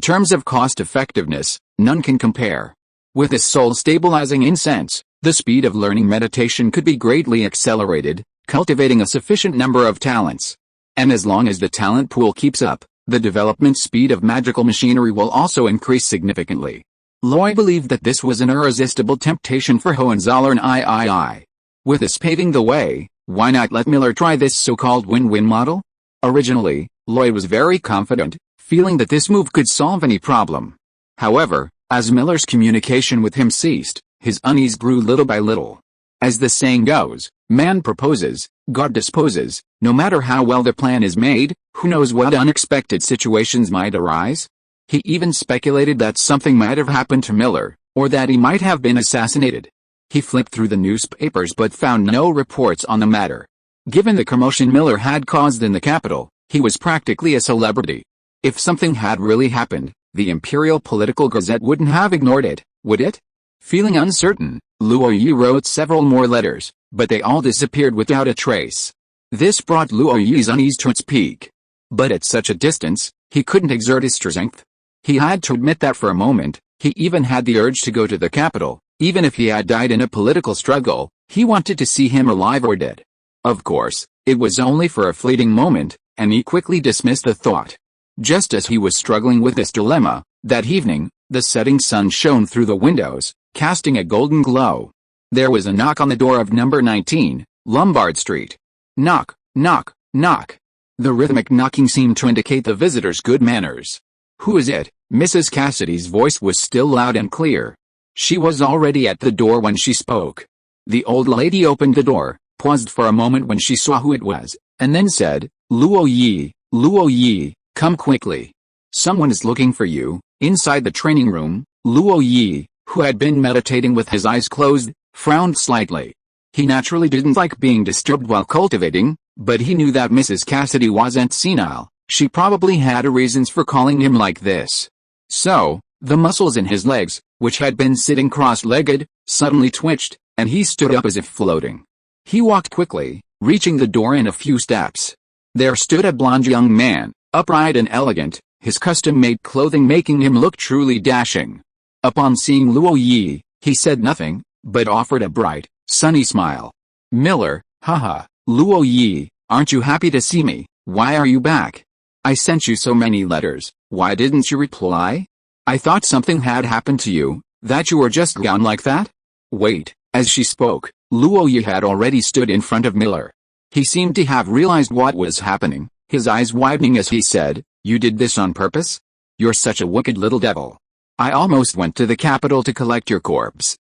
terms of cost-effectiveness, none can compare. With this soul-stabilizing incense, the speed of learning meditation could be greatly accelerated, cultivating a sufficient number of talents. And as long as the talent pool keeps up, the development speed of magical machinery will also increase significantly. Roy believed that this was an irresistible temptation for Hohenzollern III. With this paving the way, why not let Miller try this so-called win-win model? Originally, Roy was very confident, feeling that this move could solve any problem. However, as Miller's communication with him ceased, his unease grew little by little. As the saying goes, man proposes, God disposes. No matter how well the plan is made, who knows what unexpected situations might arise? He even speculated that something might have happened to Miller, or that he might have been assassinated. He flipped through the newspapers but found no reports on the matter. Given the commotion Miller had caused in the capital, he was practically a celebrity. If something had really happened, the Imperial Political Gazette wouldn't have ignored it, would it? Feeling uncertain, Luo Yi wrote several more letters, but they all disappeared without a trace. This brought Luo Yi's unease to its peak. But at such a distance, he couldn't exert his strength. He had to admit that for a moment, he even had the urge to go to the capital. Even if he had died in a political struggle, he wanted to see him alive or dead. Of course, it was only for a fleeting moment, and he quickly dismissed the thought. Just as he was struggling with this dilemma, that evening, the setting sun shone through the windows, casting a golden glow. There was a knock on the door of number 19, Lombard Street. Knock, knock, knock. The rhythmic knocking seemed to indicate the visitor's good manners. Who is it? Mrs. Cassidy's voice was still loud and clear. She was already at the door when she spoke. The old lady opened the door, paused for a moment when she saw who it was, and then said, Luo Yi, come quickly. Someone is looking for you. Inside the training room, Luo Yi, who had been meditating with his eyes closed, frowned slightly. He naturally didn't like being disturbed while cultivating, but he knew that Mrs. Cassidy wasn't senile. She probably had reasons for calling him like this. So, the muscles in his legs, which had been sitting cross-legged, suddenly twitched, and he stood up as if floating. He walked quickly, reaching the door in a few steps. There stood a blond young man, upright and elegant, his custom-made clothing making him look truly dashing. Upon seeing Luo Yi, he said nothing, but offered a bright, sunny smile. Miller, haha, Luo Yi, aren't you happy to see me? Why are you back? I sent you so many letters, why didn't you reply? I thought something had happened to you, that you were just gone like that? Wait, as she spoke, Luo Yi had already stood in front of Miller. He seemed to have realized what was happening, his eyes widening as he said, You did this on purpose? You're such a wicked little devil. I almost went to the capital to collect your corpse.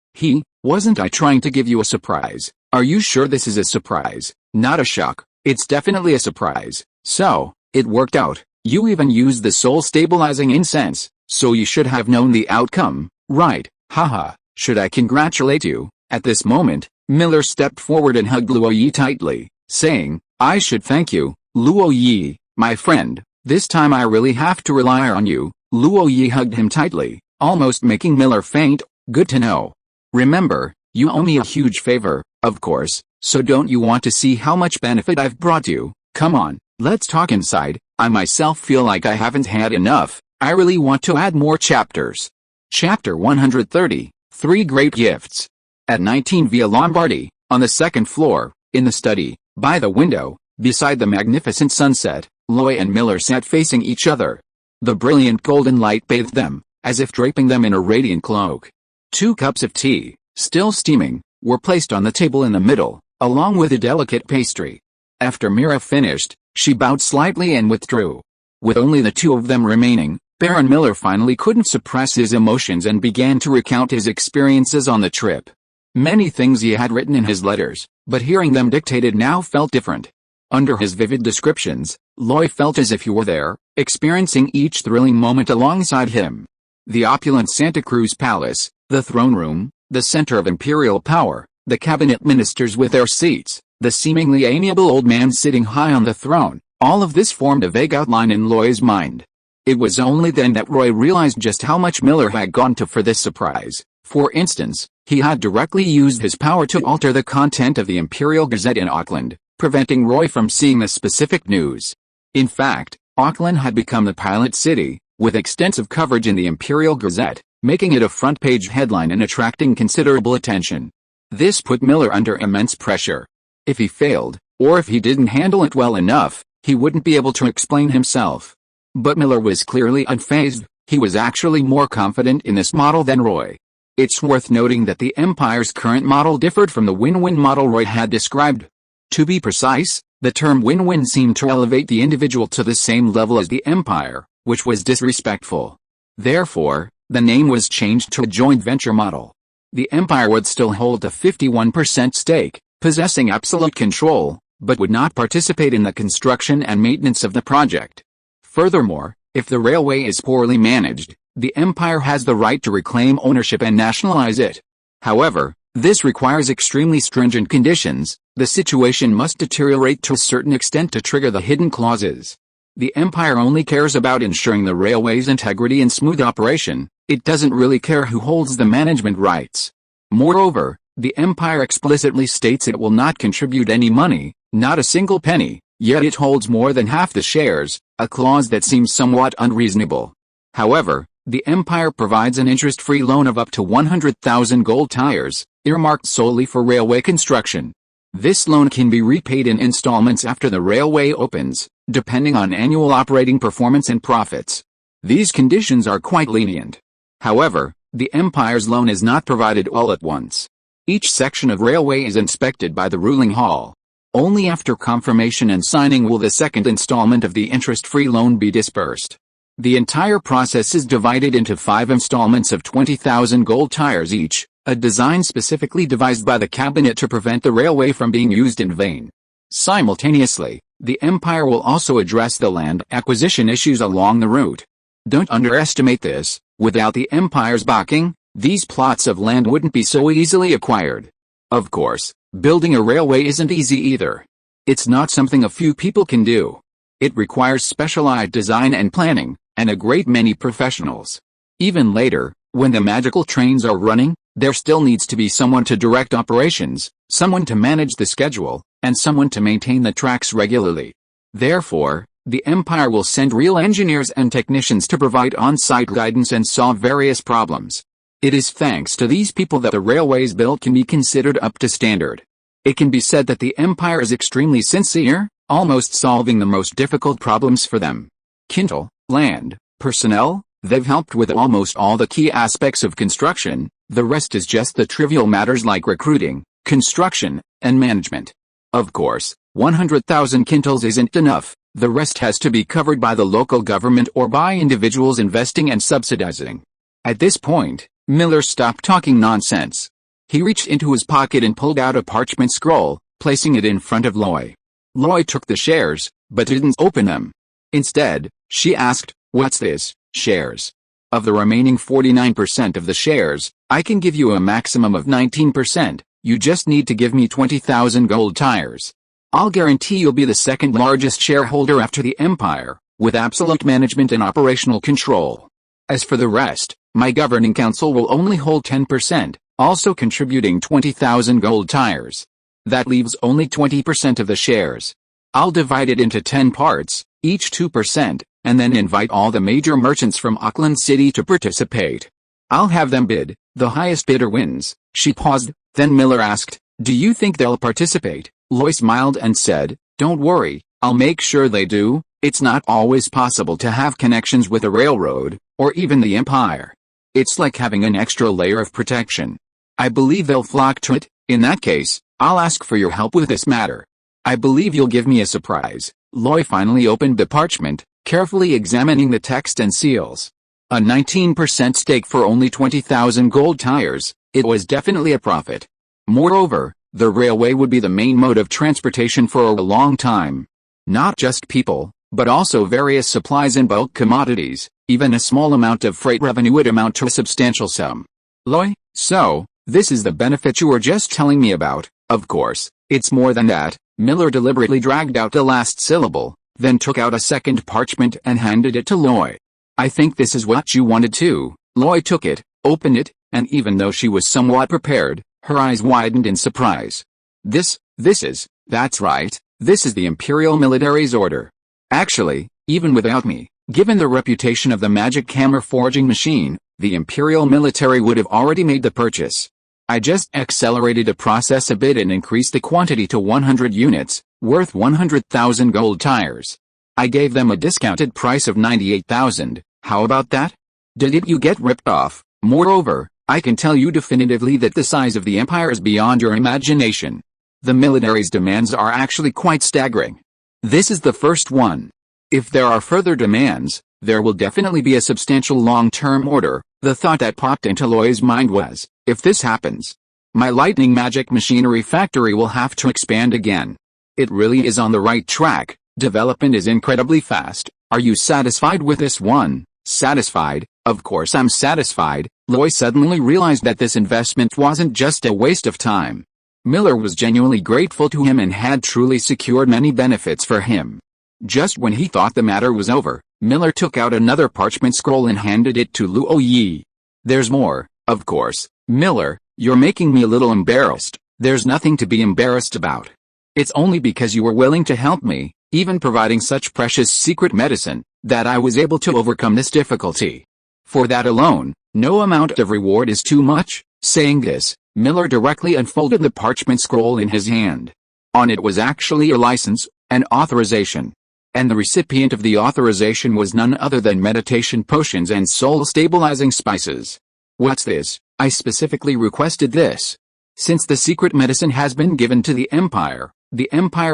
Wasn't I trying to give you a surprise? Are you sure this is a surprise, not a shock? It's definitely a surprise. So, it worked out. You even used the soul-stabilizing incense, so you should have known the outcome, right? Haha, should I congratulate you? At this moment, Miller stepped forward and hugged Luo Yi tightly, saying, I should thank you, Luo Yi, my friend. This time I really have to rely on you." Luoyi hugged him tightly, almost making Miller faint. "Good to know. Remember, you owe me a huge favor, of course, so don't you want to see how much benefit I've brought you? Come on, let's talk inside. I myself feel like I haven't had enough. I really want to add more chapters." Chapter 130, Three Great Gifts. At 19 Via Lombardi, on the second floor, in the study, by the window, beside the magnificent sunset, Loy and Miller sat facing each other. The brilliant golden light bathed them, as if draping them in a radiant cloak. 2 cups of tea, still steaming, were placed on the table in the middle, along with a delicate pastry. After Mira finished, she bowed slightly and withdrew. With only the 2 of them remaining, Baron Miller finally couldn't suppress his emotions and began to recount his experiences on the trip. Many things he had written in his letters, but hearing them dictated now felt different. Under his vivid descriptions, Loy felt as if he were there, experiencing each thrilling moment alongside him. The opulent Santa Cruz Palace, the throne room, the center of imperial power, the cabinet ministers with their seats, the seemingly amiable old man sitting high on the throne, all of this formed a vague outline in Loy's mind. It was only then that Roy realized just how much Miller had gone to for this surprise. For instance, he had directly used his power to alter the content of the Imperial Gazette in Auckland, preventing Roy from seeing the specific news. In fact, Auckland had become the pilot city, with extensive coverage in the Imperial Gazette, making it a front-page headline and attracting considerable attention. This put Miller under immense pressure. If he failed, or if he didn't handle it well enough, he wouldn't be able to explain himself. But Miller was clearly unfazed. He was actually more confident in this model than Roy. It's worth noting that the Empire's current model differed from the win-win model Roy had described. To be precise, the term win-win seemed to elevate the individual to the same level as the Empire, which was disrespectful. Therefore, the name was changed to a joint venture model. The Empire would still hold a 51% stake, possessing absolute control, but would not participate in the construction and maintenance of the project. Furthermore, if the railway is poorly managed, the Empire has the right to reclaim ownership and nationalize it. However, this requires extremely stringent conditions. The situation must deteriorate to a certain extent to trigger the hidden clauses. The Empire only cares about ensuring the railway's integrity and smooth operation. It doesn't really care who holds the management rights. Moreover, the Empire explicitly states it will not contribute any money, not a single penny, yet it holds more than half the shares, a clause that seems somewhat unreasonable. However, the Empire provides an interest-free loan of up to 100,000 gold tires, earmarked solely for railway construction. This loan can be repaid in installments after the railway opens, depending on annual operating performance and profits. These conditions are quite lenient. However, the Empire's loan is not provided all at once. Each section of railway is inspected by the ruling hall. Only after confirmation and signing will the second installment of the interest-free loan be disbursed. The entire process is divided into 5 installments of 20,000 gold tires each, a design specifically devised by the cabinet to prevent the railway from being used in vain. Simultaneously, the Empire will also address the land acquisition issues along the route. Don't underestimate this. Without the Empire's backing, these plots of land wouldn't be so easily acquired. Of course, building a railway isn't easy either. It's not something a few people can do. It requires specialized design and planning, and a great many professionals. Even later, when the magical trains are running, there still needs to be someone to direct operations, someone to manage the schedule, and someone to maintain the tracks regularly. Therefore, the Empire will send real engineers and technicians to provide on-site guidance and solve various problems. It is thanks to these people that the railways built can be considered up to standard. It can be said that the Empire is extremely sincere, almost solving the most difficult problems for them. Kintal, land, personnel, they've helped with almost all the key aspects of construction. The rest is just the trivial matters like recruiting, construction, and management. Of course, 100,000 quintals isn't enough. The rest has to be covered by the local government or by individuals investing and subsidizing. At this point, Miller stopped talking nonsense. He reached into his pocket and pulled out a parchment scroll, placing it in front of Loy. Loy took the shares, but didn't open them. Instead, she asked, "What's this, shares? Of the remaining 49% of the shares, I can give you a maximum of 19%, you just need to give me 20,000 gold tires. I'll guarantee you'll be the second largest shareholder after the Empire, with absolute management and operational control. As for the rest, my governing council will only hold 10%, also contributing 20,000 gold tires. That leaves only 20% of the shares. I'll divide it into 10 parts, each 2%, and then invite all the major merchants from Auckland City to participate. I'll have them bid, the highest bidder wins. She paused, then Miller asked, "Do you think they'll participate?" Loy smiled and said, "Don't worry, I'll make sure they do. It's not always possible to have connections with the railroad, or even the empire. It's like having an extra layer of protection. I believe they'll flock to it. In that case, I'll ask for your help with this matter. I believe you'll give me a surprise." Loy finally opened the parchment, carefully examining the text and seals. A 19% stake for only 20,000 gold tires, it was definitely a profit. Moreover, the railway would be the main mode of transportation for a long time. Not just people, but also various supplies and bulk commodities. Even a small amount of freight revenue would amount to a substantial sum. Loy, so, this is the benefit you were just telling me about. Of course, it's more than that. Miller deliberately dragged out the last syllable, then took out a second parchment and handed it to Loy. "I think this is what you wanted too." Loy took it, opened it, and even though she was somewhat prepared, her eyes widened in surprise. This is, that's right, this is the Imperial Military's order. Actually, even without me, given the reputation of the magic hammer forging machine, the Imperial Military would have already made the purchase. I just accelerated the process a bit and increased the quantity to 100 units, worth 100,000 gold tires. I gave them a discounted price of 98,000, how about that? Didn't you get ripped off? Moreover, I can tell you definitively that the size of the empire is beyond your imagination. The military's demands are actually quite staggering. This is the first one. If there are further demands, there will definitely be a substantial long-term order. The thought that popped into Loy's mind was, if this happens, my lightning magic machinery factory will have to expand again. It really is on the right track. Development is incredibly fast. Are you satisfied with this one? Satisfied? Of course I'm satisfied. Loy suddenly realized that this investment wasn't just a waste of time. Miller was genuinely grateful to him and had truly secured many benefits for him. Just when he thought the matter was over, Miller took out another parchment scroll and handed it to Luo Yi. "There's more, of course. Miller, you're making me a little embarrassed." "There's nothing to be embarrassed about. It's only because you were willing to help me, even providing such precious secret medicine, that I was able to overcome this difficulty. For that alone, no amount of reward is too much." Saying this, Miller directly unfolded the parchment scroll in his hand. On it was actually a license, an authorization. And the recipient of the authorization was none other than meditation potions and soul-stabilizing spices. "What's this? I specifically requested this. Since the secret medicine has been given to the Empire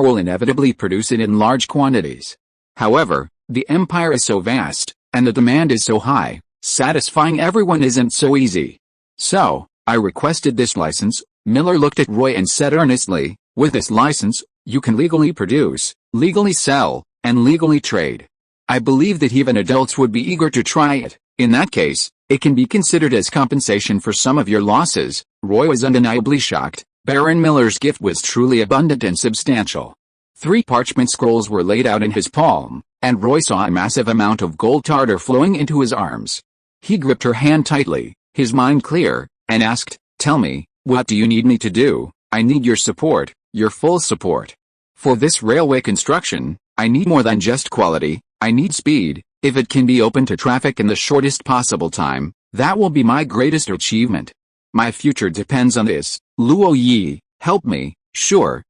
will inevitably produce it in large quantities. However, the Empire is so vast, and the demand is so high, satisfying everyone isn't so easy. So, I requested this license." Miller looked at Roy and said earnestly, "With this license, you can legally produce, legally sell, and legally trade. I believe that even adults would be eager to try it. In that case, it can be considered as compensation for some of your losses." Roy was undeniably shocked. Baron Miller's gift was truly abundant and substantial. 3 parchment scrolls were laid out in his palm, and Roy saw a massive amount of gold tartar flowing into his arms. He gripped her hand tightly, his mind clear, and asked, "Tell me, what do you need me to do?" "I need your support, your full support. For this railway construction, I need more than just quality, I need speed. If it can be open to traffic in the shortest possible time, that will be my greatest achievement. My future depends on this. Luo Yi, help me." Sure.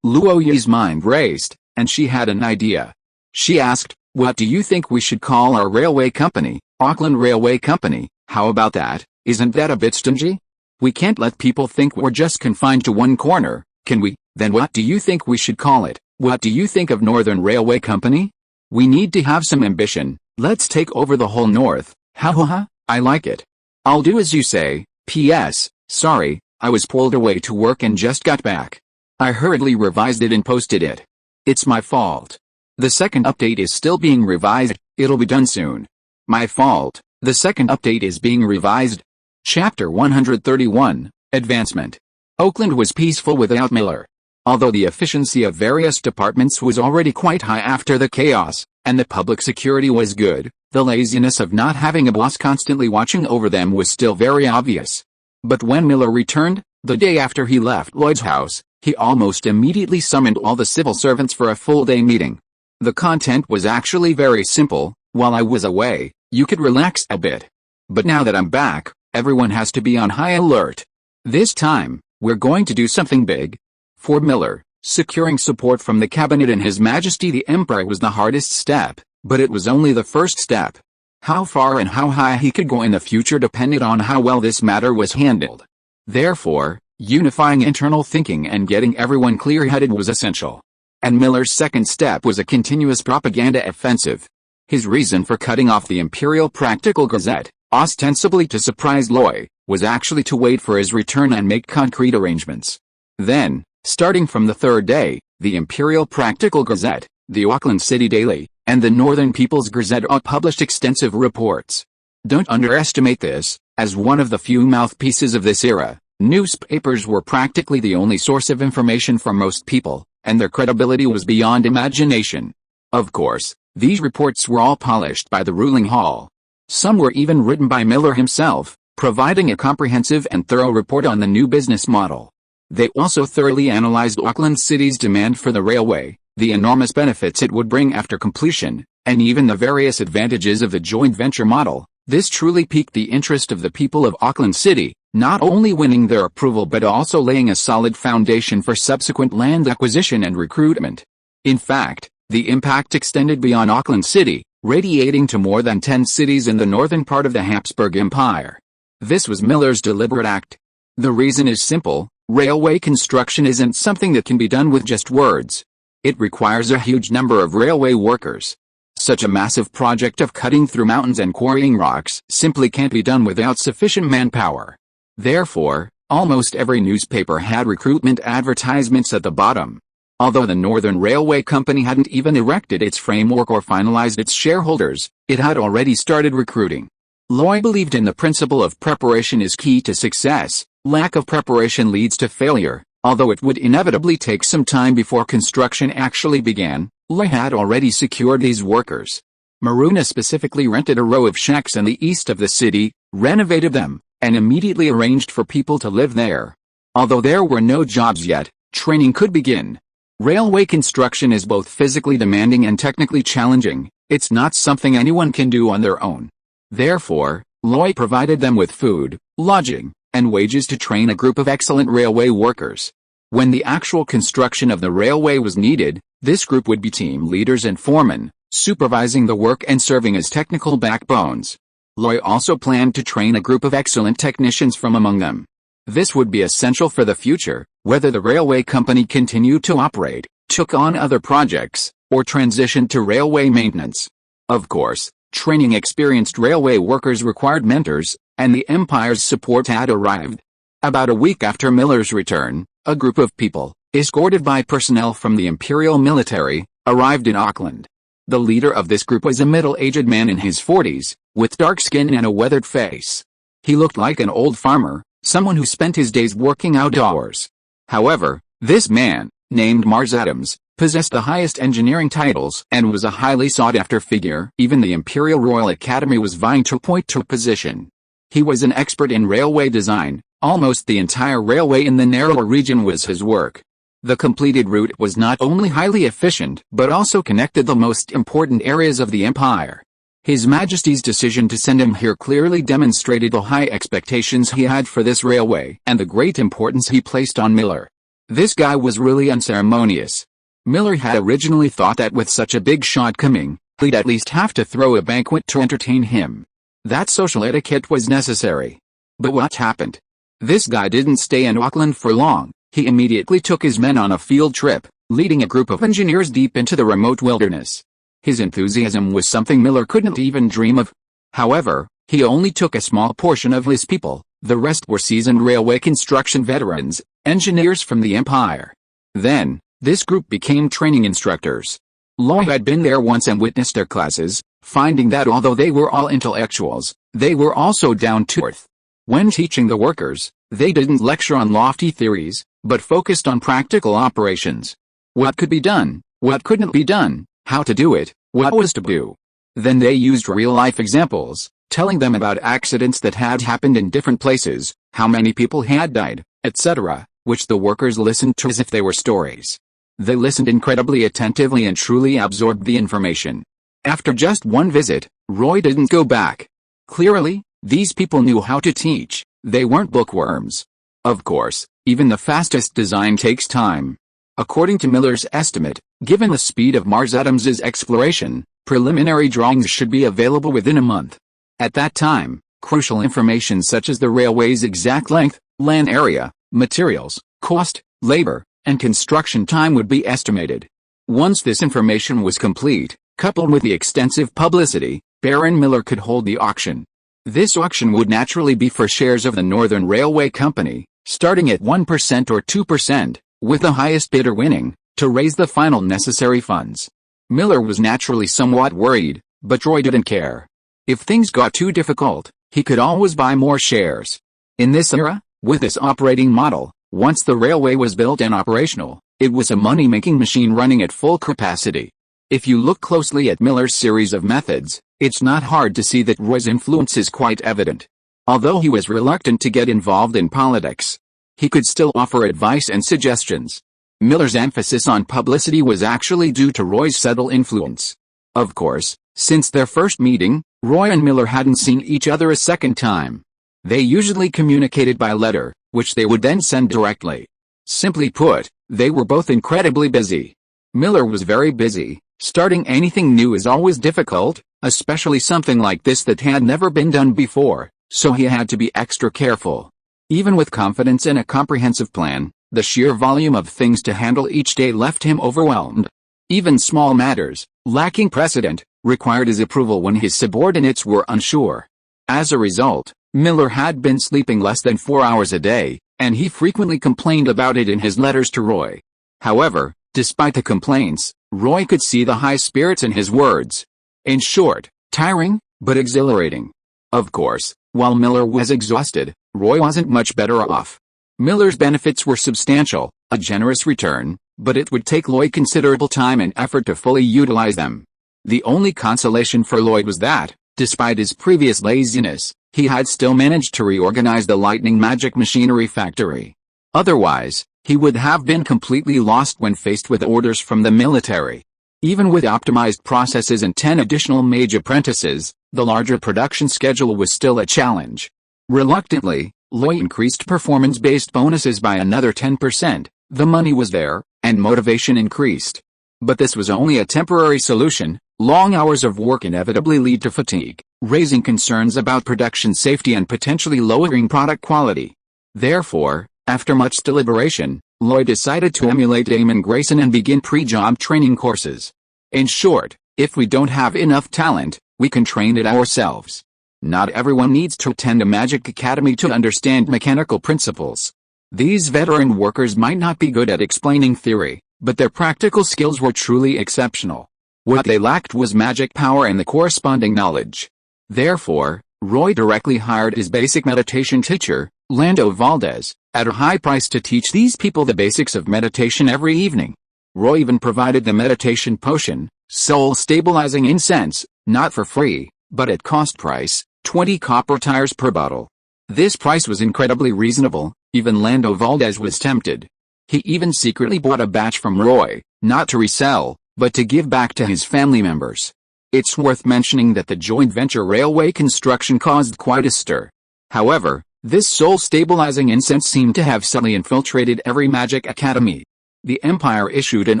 Luo Yi's mind raced, and she had an idea. She asked, "What do you think we should call our railway company?" "Auckland Railway Company, how about that? Isn't that a bit stingy? We can't let people think we're just confined to one corner, can we?" "Then what do you think we should call it?" "What do you think of Northern Railway Company? We need to have some ambition. Let's take over the whole north." Ha, I like it. I'll do as you say. P.S. Sorry, I was pulled away to work and just got back. I hurriedly revised it and posted it. It's my fault. The second update is still being revised. It'll be done soon. My fault. The second update is being revised. Chapter 131, Advancement. Auckland was peaceful without Miller. Although the efficiency of various departments was already quite high after the chaos, and the public security was good, the laziness of not having a boss constantly watching over them was still very obvious. But when Miller returned, the day after he left Lloyd's house, he almost immediately summoned all the civil servants for a full-day meeting. The content was actually very simple: while I was away, you could relax a bit. But now that I'm back, everyone has to be on high alert. This time, we're going to do something big. For Miller, securing support from the cabinet and His Majesty the Emperor was the hardest step, but it was only the first step. How far and how high he could go in the future depended on how well this matter was handled. Therefore, unifying internal thinking and getting everyone clear-headed was essential. And Miller's second step was a continuous propaganda offensive. His reason for cutting off the Imperial Practical Gazette, ostensibly to surprise Loy, was actually to wait for his return and make concrete arrangements. Then, starting from the third day, the Imperial Practical Gazette, the Auckland City Daily, and the Northern People's Gazette all published extensive reports. Don't underestimate this, as one of the few mouthpieces of this era, newspapers were practically the only source of information for most people, and their credibility was beyond imagination. Of course, these reports were all polished by the ruling hall. Some were even written by Miller himself, providing a comprehensive and thorough report on the new business model. They also thoroughly analyzed Auckland City's demand for the railway, the enormous benefits it would bring after completion, and even the various advantages of the joint venture model. This truly piqued the interest of the people of Auckland City, not only winning their approval but also laying a solid foundation for subsequent land acquisition and recruitment. In fact, the impact extended beyond Auckland City, radiating to more than 10 cities in the northern part of the Habsburg Empire. This was Miller's deliberate act. The reason is simple: railway construction isn't something that can be done with just words. It requires a huge number of railway workers. Such a massive project of cutting through mountains and quarrying rocks simply can't be done without sufficient manpower. Therefore, almost every newspaper had recruitment advertisements at the bottom. Although the Northern Railway Company hadn't even erected its framework or finalized its shareholders, it had already started recruiting. Loy believed in the principle of preparation is key to success. Lack of preparation leads to failure. Although it would inevitably take some time before construction actually began, Loy had already secured these workers. Maruna specifically rented a row of shacks in the east of the city, renovated them, and immediately arranged for people to live there. Although there were no jobs yet, training could begin. Railway construction is both physically demanding and technically challenging. It's not something anyone can do on their own. Therefore, Loy provided them with food, lodging, and wages to train a group of excellent railway workers. When the actual construction of the railway was needed, this group would be team leaders and foremen, supervising the work and serving as technical backbones. Loy also planned to train a group of excellent technicians from among them. This would be essential for the future, whether the railway company continued to operate, took on other projects, or transitioned to railway maintenance. Of course, training experienced railway workers required mentors, and the Empire's support had arrived. About a week after Miller's return, a group of people, escorted by personnel from the Imperial military, arrived in Auckland. The leader of this group was a middle-aged man in his 40s, with dark skin and a weathered face. He looked like an old farmer, someone who spent his days working outdoors. However, this man, named Mars Adams, possessed the highest engineering titles and was a highly sought-after figure. Even the Imperial Royal Academy was vying to appoint to a position. He was an expert in railway design. Almost the entire railway in the narrower region was his work. The completed route was not only highly efficient but also connected the most important areas of the empire. His Majesty's decision to send him here clearly demonstrated the high expectations he had for this railway and the great importance he placed on Miller. This guy was really unceremonious. Miller had originally thought that with such a big shot coming, he'd at least have to throw a banquet to entertain him. That social etiquette was necessary. But what happened? This guy didn't stay in Auckland for long. He immediately took his men on a field trip, leading a group of engineers deep into the remote wilderness. His enthusiasm was something Miller couldn't even dream of. However, he only took a small portion of his people. The rest were seasoned railway construction veterans, engineers from the Empire. Then, this group became training instructors. Loy had been there once and witnessed their classes, finding that although they were all intellectuals, they were also down to earth. When teaching the workers, they didn't lecture on lofty theories, but focused on practical operations. What could be done, what couldn't be done, how to do it, What was taboo? Then they used real-life examples, telling them about accidents that had happened in different places, how many people had died, etc., which the workers listened to as if they were stories. They listened incredibly attentively and truly absorbed the information. After just one visit, Roy didn't go back. Clearly, these people knew how to teach. They weren't bookworms. Of course, even the fastest design takes time. According to Miller's estimate, given the speed of Mars Adams's exploration, preliminary drawings should be available within a month. At that time, crucial information such as the railway's exact length, land area, materials, cost, labor, and construction time would be estimated. Once this information was complete, coupled with the extensive publicity, Baron Miller could hold the auction. This auction would naturally be for shares of the Northern Railway Company, starting at 1% or 2%, with the highest bidder winning, to raise the final necessary funds. Miller was naturally somewhat worried, but Roy didn't care. If things got too difficult, he could always buy more shares. In this era, with this operating model, once the railway was built and operational, it was a money-making machine running at full capacity. If you look closely at Miller's series of methods, it's not hard to see that Roy's influence is quite evident. Although he was reluctant to get involved in politics, he could still offer advice and suggestions. Miller's emphasis on publicity was actually due to Roy's subtle influence. Of course, since their first meeting, Roy and Miller hadn't seen each other a second time. They usually communicated by letter, which they would then send directly. Simply put, they were both incredibly busy. Miller was very busy. Starting anything new is always difficult, especially something like this that had never been done before, so he had to be extra careful. Even with confidence in a comprehensive plan, the sheer volume of things to handle each day left him overwhelmed. Even small matters, lacking precedent, required his approval when his subordinates were unsure. As a result, Miller had been sleeping less than 4 hours a day, and he frequently complained about it in his letters to Roy. However, despite the complaints, Roy could see the high spirits in his words. In short, tiring, but exhilarating. Of course, while Miller was exhausted, Roy wasn't much better off. Miller's benefits were substantial, a generous return, but it would take Lloyd considerable time and effort to fully utilize them. The only consolation for Lloyd was that, despite his previous laziness, he had still managed to reorganize the lightning magic machinery factory. Otherwise, he would have been completely lost when faced with orders from the military. Even with optimized processes and 10 additional mage apprentices, the larger production schedule was still a challenge. Reluctantly, Lloyd increased performance-based bonuses by another 10%, the money was there, and motivation increased. But this was only a temporary solution. Long hours of work inevitably lead to fatigue, raising concerns about production safety and potentially lowering product quality. Therefore, after much deliberation, Lloyd decided to emulate Damon Grayson and begin pre-job training courses. In short, if we don't have enough talent, we can train it ourselves. Not everyone needs to attend a magic academy to understand mechanical principles. These veteran workers might not be good at explaining theory, but their practical skills were truly exceptional. What they lacked was magic power and the corresponding knowledge. Therefore, Roy directly hired his basic meditation teacher, Lando Valdez, at a high price to teach these people the basics of meditation every evening. Roy even provided the meditation potion, soul-stabilizing incense, not for free, but at cost price, 20 copper tires per bottle. This price was incredibly reasonable, even Lando Valdez was tempted. He even secretly bought a batch from Roy, not to resell, but to give back to his family members. It's worth mentioning that the joint venture railway construction caused quite a stir. However, this soul-stabilizing incense seemed to have subtly infiltrated every magic academy. The Empire issued an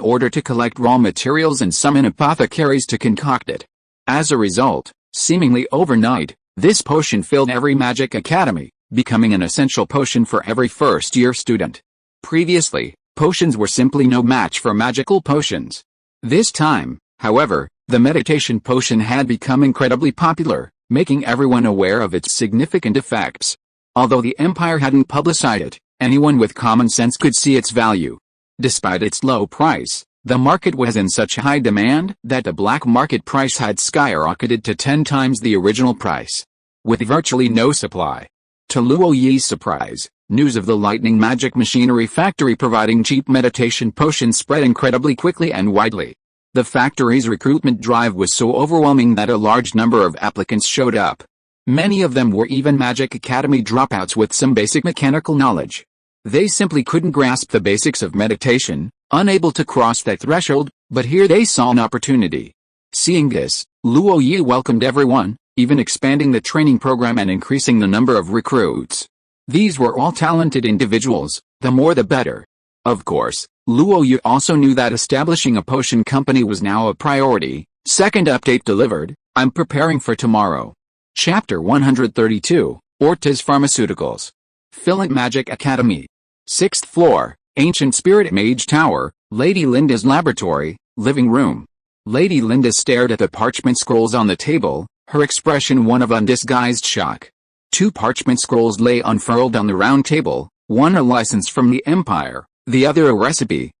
order to collect raw materials and summon apothecaries to concoct it. As a result, seemingly overnight, this potion filled every magic academy, becoming an essential potion for every first-year student. Previously, potions were simply no match for magical potions. This time, however, the meditation potion had become incredibly popular, making everyone aware of its significant effects. Although the Empire hadn't publicized it, anyone with common sense could see its value. Despite its low price, the market was in such high demand that the black market price had skyrocketed to 10 times the original price. With virtually no supply. To Luo Yi's surprise, news of the lightning magic machinery factory providing cheap meditation potions spread incredibly quickly and widely. The factory's recruitment drive was so overwhelming that a large number of applicants showed up. Many of them were even Magic Academy dropouts with some basic mechanical knowledge. They simply couldn't grasp the basics of meditation, unable to cross that threshold, but here they saw an opportunity. Seeing this, Luo Yi welcomed everyone, even expanding the training program and increasing the number of recruits. These were all talented individuals, the more the better. Of course, Luo Yi also knew that establishing a potion company was now a priority. Second update delivered, I'm preparing for tomorrow. Chapter 132, Ortiz Pharmaceuticals. Fillant Magic Academy. 6th floor, Ancient Spirit Mage Tower, Lady Linda's laboratory, living room. Lady Linda stared at the parchment scrolls on the table, her expression one of undisguised shock. 2 parchment scrolls lay unfurled on the round table, one a license from the Empire, the other a recipe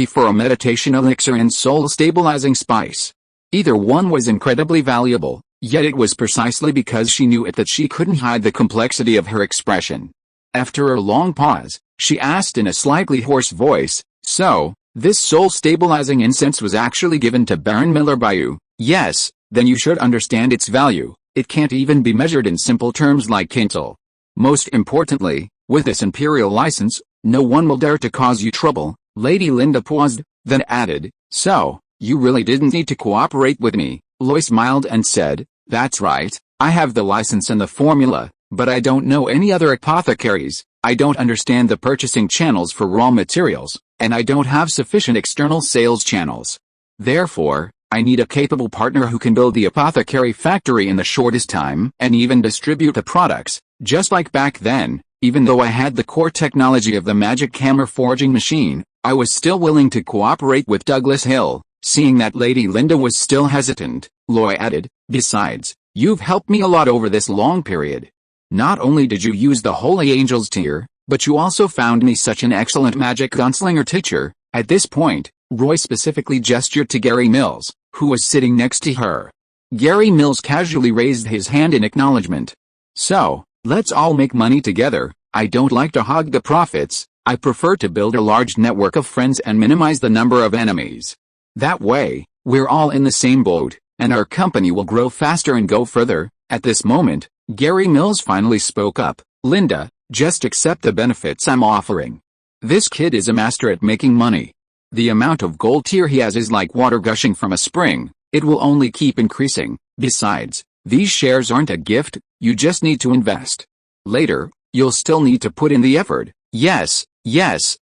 for a meditation elixir and soul-stabilizing spice. Either one was incredibly valuable, yet it was precisely because she knew it that she couldn't hide the complexity of her expression. After a long pause, she asked in a slightly hoarse voice, "So, this soul-stabilizing incense was actually given to Baron Miller by you?" "Yes, then you should understand its value. It can't even be measured in simple terms like quintal. Most importantly, with this imperial license, no one will dare to cause you trouble." Lady Linda paused, then added, "So, you really didn't need to cooperate with me." Loy smiled and said, "That's right, I have the license and the formula, but I don't know any other apothecaries, I don't understand the purchasing channels for raw materials, and I don't have sufficient external sales channels. Therefore, I need a capable partner who can build the apothecary factory in the shortest time and even distribute the products." Just like back then, even though I had the core technology of the magic hammer forging machine, I was still willing to cooperate with Douglas Hill. Seeing that Lady Linda was still hesitant, Loy added, "Besides, you've helped me a lot over this long period. Not only did you use the Holy Angels tier, but you also found me such an excellent magic gunslinger teacher." At this point, Roy specifically gestured to Gary Mills, who was sitting next to her. Gary Mills casually raised his hand in acknowledgement. "So, let's all make money together. I don't like to hog the profits, I prefer to build a large network of friends and minimize the number of enemies. That way, we're all in the same boat, and our company will grow faster and go further." At this moment, Gary Mills finally spoke up, "Linda, just accept the benefits I'm offering. This kid is a master at making money. The amount of gold tier he has is like water gushing from a spring, it will only keep increasing. Besides, these shares aren't a gift, you just need to invest. Later, you'll still need to put in the effort." Yes,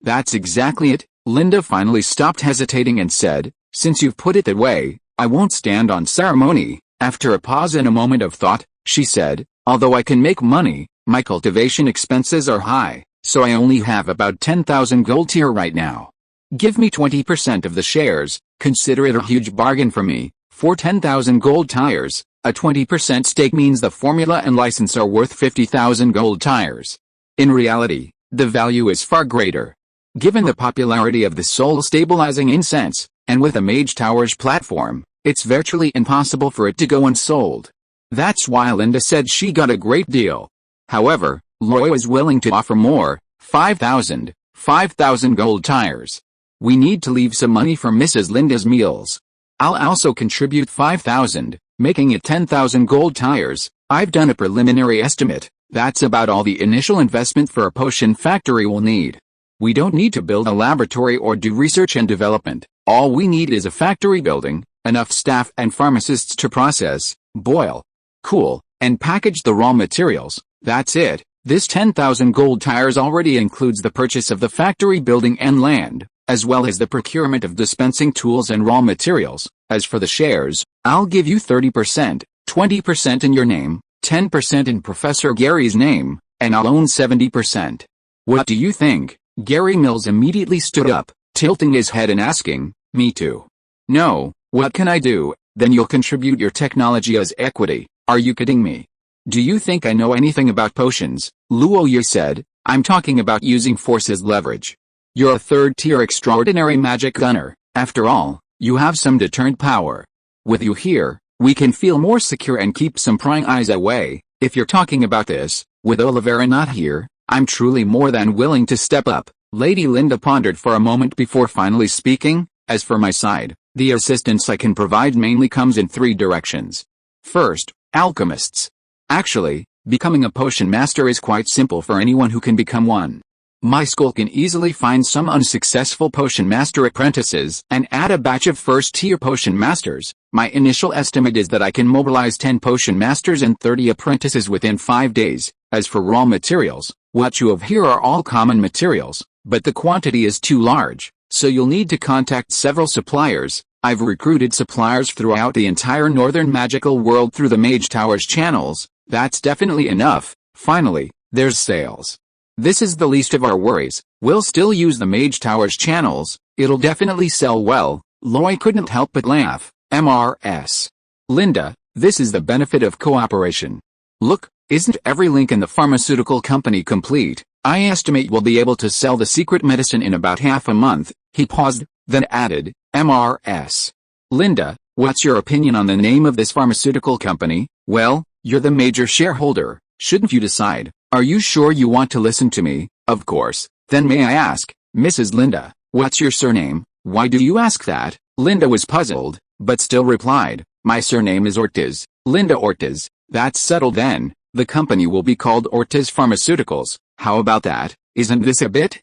that's exactly it." Linda finally stopped hesitating and said, "Since you've put it that way, I won't stand on ceremony." After a pause and a moment of thought, she said, "Although I can make money, my cultivation expenses are high, so I only have about 10,000 gold tier right now. Give me 20% of the shares, consider it a huge bargain for me. For 10,000 gold tires, a 20% stake means the formula and license are worth 50,000 gold tires. In reality, the value is far greater. Given the popularity of the soul-stabilizing incense, and with a Mage Tower's platform, it's virtually impossible for it to go unsold. That's why Linda said she got a great deal. However, Loy was willing to offer more, 5,000 gold tires. We need to leave some money for Mrs. Linda's meals. I'll also contribute 5,000, making it 10,000 gold tires. I've done a preliminary estimate, that's about all the initial investment for a potion factory will need. We don't need to build a laboratory or do research and development, all we need is a factory building, enough staff and pharmacists to process, boil, cool, and package the raw materials. That's it. This 10,000 gold tires already includes the purchase of the factory building and land, as well as the procurement of dispensing tools and raw materials. As for the shares, I'll give you 30%, 20% in your name, 10% in Professor Gary's name, and I'll own 70%. What do you think?" Gary Mills immediately stood up, tilting his head and asking, "Me too." "No, what can I do?" "Then you'll contribute your technology as equity. Are you kidding me? Do you think I know anything about potions?" Luo Yi said, "I'm talking about using force as leverage. You're a third-tier extraordinary magic gunner. After all, you have some deterrent power. With you here, we can feel more secure and keep some prying eyes away. If you're talking about this, with Olivera not here, I'm truly more than willing to step up." Lady Linda pondered for a moment before finally speaking, "As for my side, The assistance I can provide mainly comes in three directions. First, alchemists. Actually, becoming a potion master is quite simple for anyone who can become one. My school can easily find some unsuccessful potion master apprentices and add a batch of first-tier potion masters. My initial estimate is that I can mobilize 10 potion masters and 30 apprentices within 5 days. As for raw materials, what you have here are all common materials, but the quantity is too large, so you'll need to contact several suppliers. I've recruited suppliers throughout the entire northern magical world through the Mage Tower's channels. That's definitely enough. Finally, there's sales. This is the least of our worries. We'll still use the Mage Tower's channels. It'll definitely sell well. Loy couldn't help but laugh. MRS. Linda, this is the benefit of cooperation. Look, isn't every link in the pharmaceutical company complete? I estimate we'll be able to sell the secret medicine in about half a month. He paused, then added, MRS. Linda, what's your opinion on the name of this pharmaceutical company? Well, you're the major shareholder. Shouldn't you decide? Are you sure you want to listen to me? Of course. Then may I ask, Mrs. Linda, what's your surname? Why do you ask that? Linda was puzzled, but still replied, my surname is Ortiz, Linda Ortiz. That's settled then. The company will be called Ortiz Pharmaceuticals. How about that? Isn't this a bit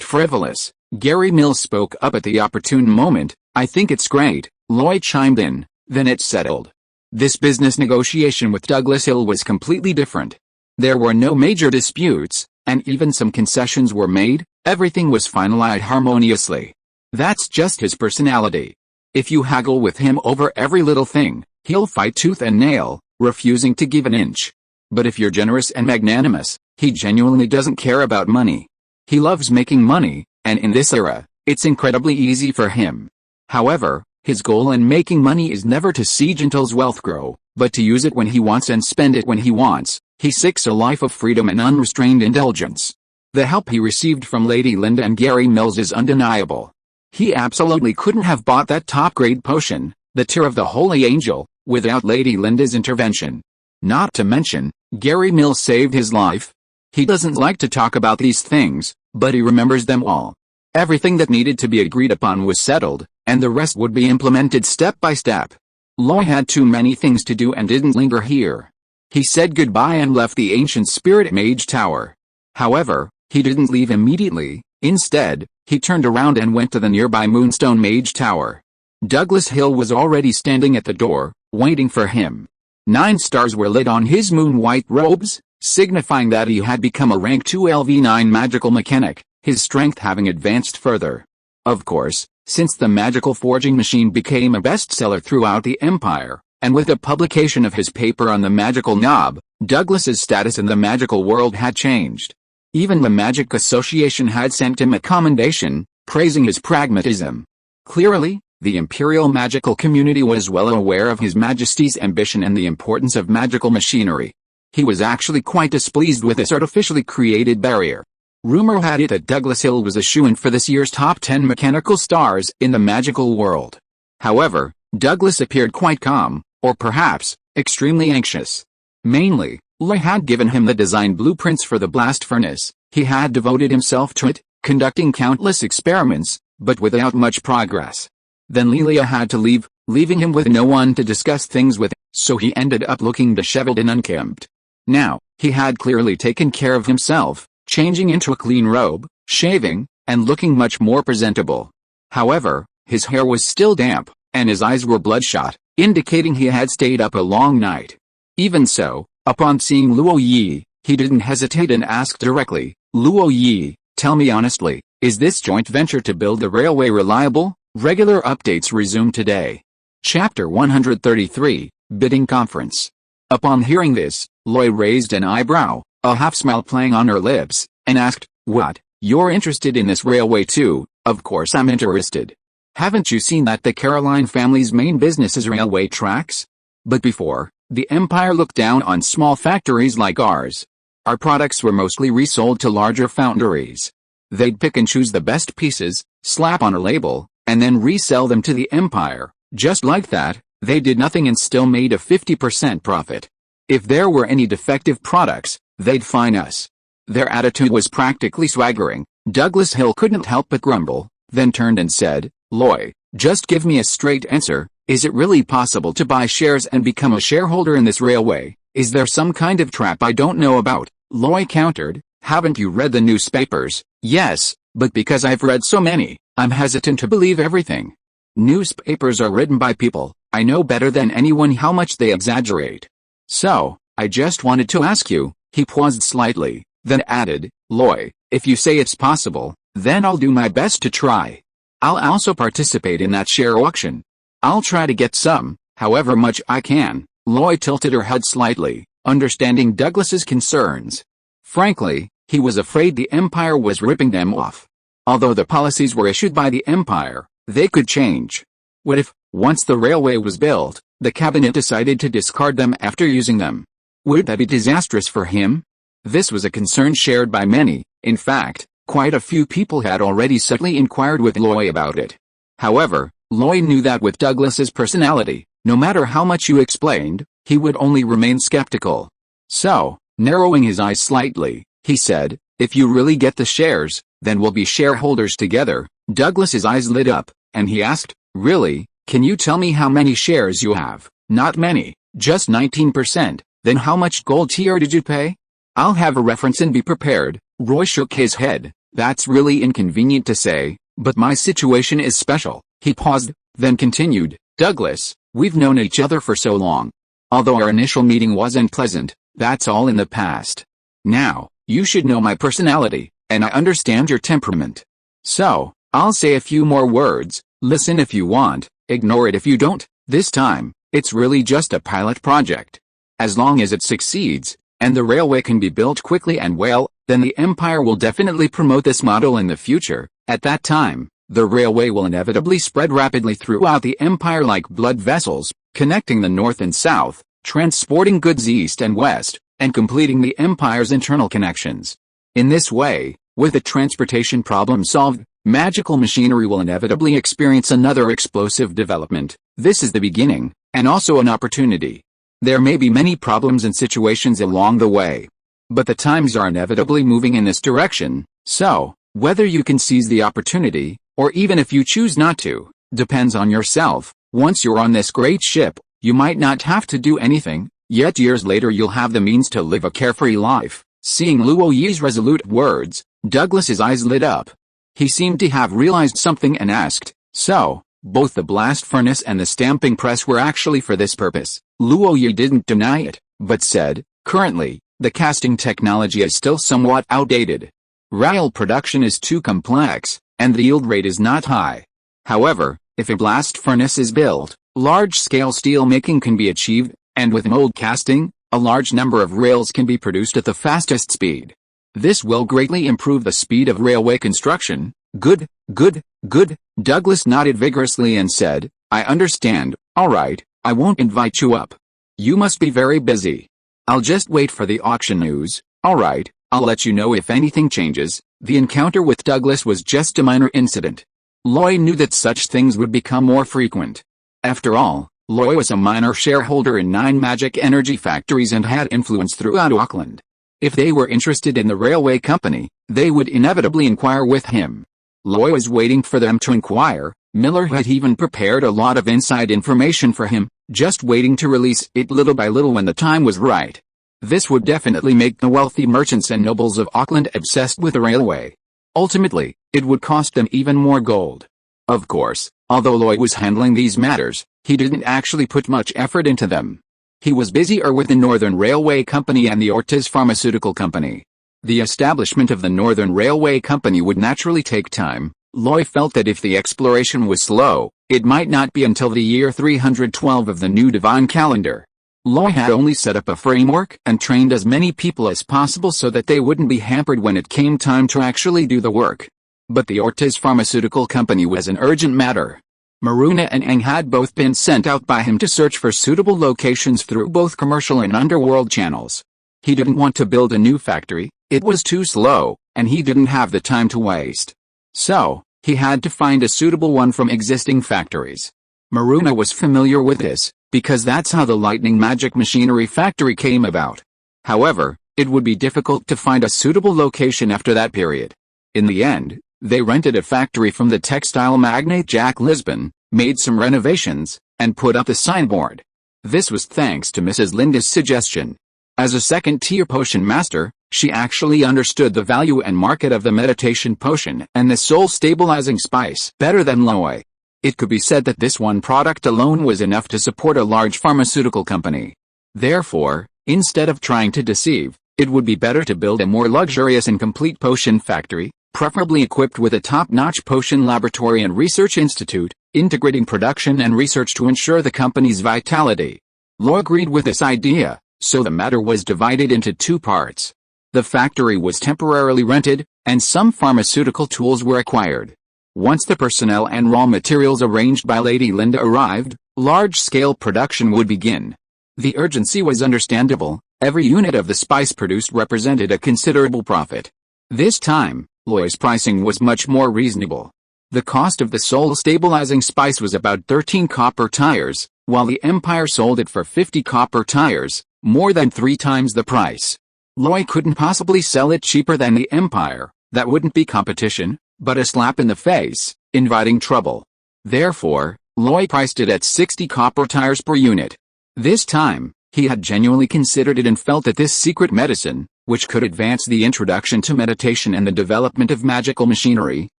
frivolous? Gary Mills spoke up at the opportune moment. I think it's great. Lloyd chimed in. Then it's settled. This business negotiation with Douglas Hill was completely different. There were no major disputes, and even some concessions were made. Everything was finalized harmoniously. That's just his personality. If you haggle with him over every little thing, he'll fight tooth and nail, refusing to give an inch. But if you're generous and magnanimous, he genuinely doesn't care about money. He loves making money, and in this era, it's incredibly easy for him. However, his goal in making money is never to see Gentle's wealth grow, but to use it when he wants and spend it when he wants. He seeks a life of freedom and unrestrained indulgence. The help he received from Lady Linda and Gary Mills is undeniable. He absolutely couldn't have bought that top-grade potion, the Tear of the Holy Angel, without Lady Linda's intervention. Not to mention, Gary Mills saved his life. He doesn't like to talk about these things, but he remembers them all. Everything that needed to be agreed upon was settled, and the rest would be implemented step by step. Loy had too many things to do and didn't linger here. He said goodbye and left the ancient spirit Mage Tower. However, he didn't leave immediately. Instead, he turned around and went to the nearby Moonstone Mage Tower. Douglas Hill was already standing at the door, waiting for him. 9 stars were lit on his moon-white robes, signifying that he had become a rank 2 LV9 magical mechanic, his strength having advanced further. Of course, since the magical forging machine became a bestseller throughout the Empire, and with the publication of his paper on the magical knob, Douglas's status in the magical world had changed. Even the Magic Association had sent him a commendation, praising his pragmatism. Clearly, the Imperial magical community was well aware of His Majesty's ambition and the importance of magical machinery. He was actually quite displeased with this artificially created barrier. Rumor had it that Douglas Hill was a shoo-in for this year's top 10 mechanical stars in the magical world. However, Douglas appeared quite calm, or perhaps, extremely anxious. Mainly, Loy had given him the design blueprints for the blast furnace. He had devoted himself to it, conducting countless experiments, but without much progress. Then Lelia had to leave, leaving him with no one to discuss things with, so he ended up looking disheveled and unkempt. Now, he had clearly taken care of himself, changing into a clean robe, shaving, and looking much more presentable. However, his hair was still damp, and his eyes were bloodshot, indicating he had stayed up a long night. Even so, upon seeing Luo Yi, he didn't hesitate and asked directly, Luo Yi, tell me honestly, is this joint venture to build the railway reliable? Regular updates resume today. Chapter 133, Bidding Conference. Upon hearing this, Loy raised an eyebrow, a half-smile playing on her lips, and asked, what, you're interested in this railway too? Of course I'm interested. Haven't you seen that the Caroline family's main business is railway tracks? But before, the Empire looked down on small factories like ours. Our products were mostly resold to larger foundries. They'd pick and choose the best pieces, slap on a label, and then resell them to the Empire. Just like that, they did nothing and still made a 50% profit. If there were any defective products, they'd fine us. Their attitude was practically swaggering. Douglas Hill couldn't help but grumble, then turned and said, Loy, Just give me a straight answer. Is it really possible to buy shares and become a shareholder in this railway? Is there some kind of trap I don't know about? Loy countered. Haven't you read the newspapers? Yes, but because I've read so many, I'm hesitant to believe everything. Newspapers are written by people. I know better than anyone how much they exaggerate. So, I just wanted to ask you. He paused slightly, then added, Loy, if you say it's possible, then I'll do my best to try. I'll also participate in that share auction. I'll try to get some, however much I can. Loy tilted her head slightly, understanding Douglas's concerns. Frankly, he was afraid the Empire was ripping them off. Although the policies were issued by the Empire, they could change. What if, once the railway was built, the cabinet decided to discard them after using them? Would that be disastrous for him? This was a concern shared by many. In fact, quite a few people had already subtly inquired with Loy about it. However, Loy knew that with Douglas's personality, no matter how much you explained, he would only remain skeptical. So, narrowing his eyes slightly, he said, if you really get the shares, then we'll be shareholders together. Douglas's eyes lit up, and he asked, really, can you tell me how many shares you have? Not many, just 19%. Then how much gold tier did you pay? I'll have a reference and be prepared. Roy shook his head. That's really inconvenient to say, but my situation is special. He paused, then continued, Douglas, we've known each other for so long. Although our initial meeting wasn't pleasant, that's all in the past. Now, you should know my personality, and I understand your temperament. So, I'll say a few more words. Listen if you want, ignore it if you don't. This time, it's really just a pilot project. As long as it succeeds, and the railway can be built quickly and well, then the Empire will definitely promote this model in the future. At that time, the railway will inevitably spread rapidly throughout the Empire like blood vessels, connecting the north and south, transporting goods east and west, and completing the Empire's internal connections. In this way, with the transportation problem solved, magical machinery will inevitably experience another explosive development. This is the beginning, and also an opportunity. There may be many problems and situations along the way, but the times are inevitably moving in this direction, so, whether you can seize the opportunity, or even if you choose not to, depends on yourself. Once you're on this great ship, you might not have to do anything, yet years later you'll have the means to live a carefree life. Seeing Luo Yi's resolute words, Douglas's eyes lit up. He seemed to have realized something and asked, so, both the blast furnace and the stamping press were actually for this purpose? Luo Yi didn't deny it, but said, currently, the casting technology is still somewhat outdated. Rail production is too complex, and the yield rate is not high. However, if a blast furnace is built, large-scale steel making can be achieved, and with mold casting, a large number of rails can be produced at the fastest speed. This will greatly improve the speed of railway construction. Good, good, good. Douglas nodded vigorously and said, I understand. All right, I won't invite you up. You must be very busy. I'll just wait for the auction news. All right, I'll let you know if anything changes. The encounter with Douglas was just a minor incident. Loy knew that such things would become more frequent. After all, Loy was a minor shareholder in 9 magic energy factories and had influence throughout Auckland. If they were interested in the railway company, they would inevitably inquire with him. Loy was waiting for them to inquire. Miller had even prepared a lot of inside information for him, just waiting to release it little by little when the time was right. This would definitely make the wealthy merchants and nobles of Auckland obsessed with the railway. Ultimately, it would cost them even more gold. Of course, although Loy was handling these matters, he didn't actually put much effort into them. He was busier with the Northern Railway Company and the Ortiz Pharmaceutical Company. The establishment of the Northern Railway Company would naturally take time. Loy felt that if the exploration was slow, it might not be until the year 312 of the new divine calendar. Loy had only set up a framework and trained as many people as possible so that they wouldn't be hampered when it came time to actually do the work. But the Ortiz Pharmaceutical Company was an urgent matter. Maruna and Aang had both been sent out by him to search for suitable locations through both commercial and underworld channels. He didn't want to build a new factory, it was too slow, and he didn't have the time to waste. So, he had to find a suitable one from existing factories. Maruna was familiar with this, because that's how the lightning magic machinery factory came about. However, it would be difficult to find a suitable location after that period. In the end, they rented a factory from the textile magnate Jack Lisbon, made some renovations, and put up the signboard. This was thanks to Mrs. Linda's suggestion. As a second-tier potion master, she actually understood the value and market of the meditation potion and the soul-stabilizing spice better than Loy. It could be said that this one product alone was enough to support a large pharmaceutical company. Therefore, instead of trying to deceive, it would be better to build a more luxurious and complete potion factory, preferably equipped with a top-notch potion laboratory and research institute, integrating production and research to ensure the company's vitality. Loy agreed with this idea, so the matter was divided into two parts. The factory was temporarily rented, and some pharmaceutical tools were acquired. Once the personnel and raw materials arranged by Lady Linda arrived, large-scale production would begin. The urgency was understandable. Every unit of the spice produced represented a considerable profit. This time, Loy's pricing was much more reasonable. The cost of the soul-stabilizing spice was about 13 copper tires, while the Empire sold it for 50 copper tires, more than 3 times the price. Loy couldn't possibly sell it cheaper than the Empire. That wouldn't be competition, but a slap in the face, inviting trouble. Therefore, Loy priced it at 60 copper tires per unit. This time, he had genuinely considered it and felt that this secret medicine, which could advance the introduction to meditation and the development of magical machinery,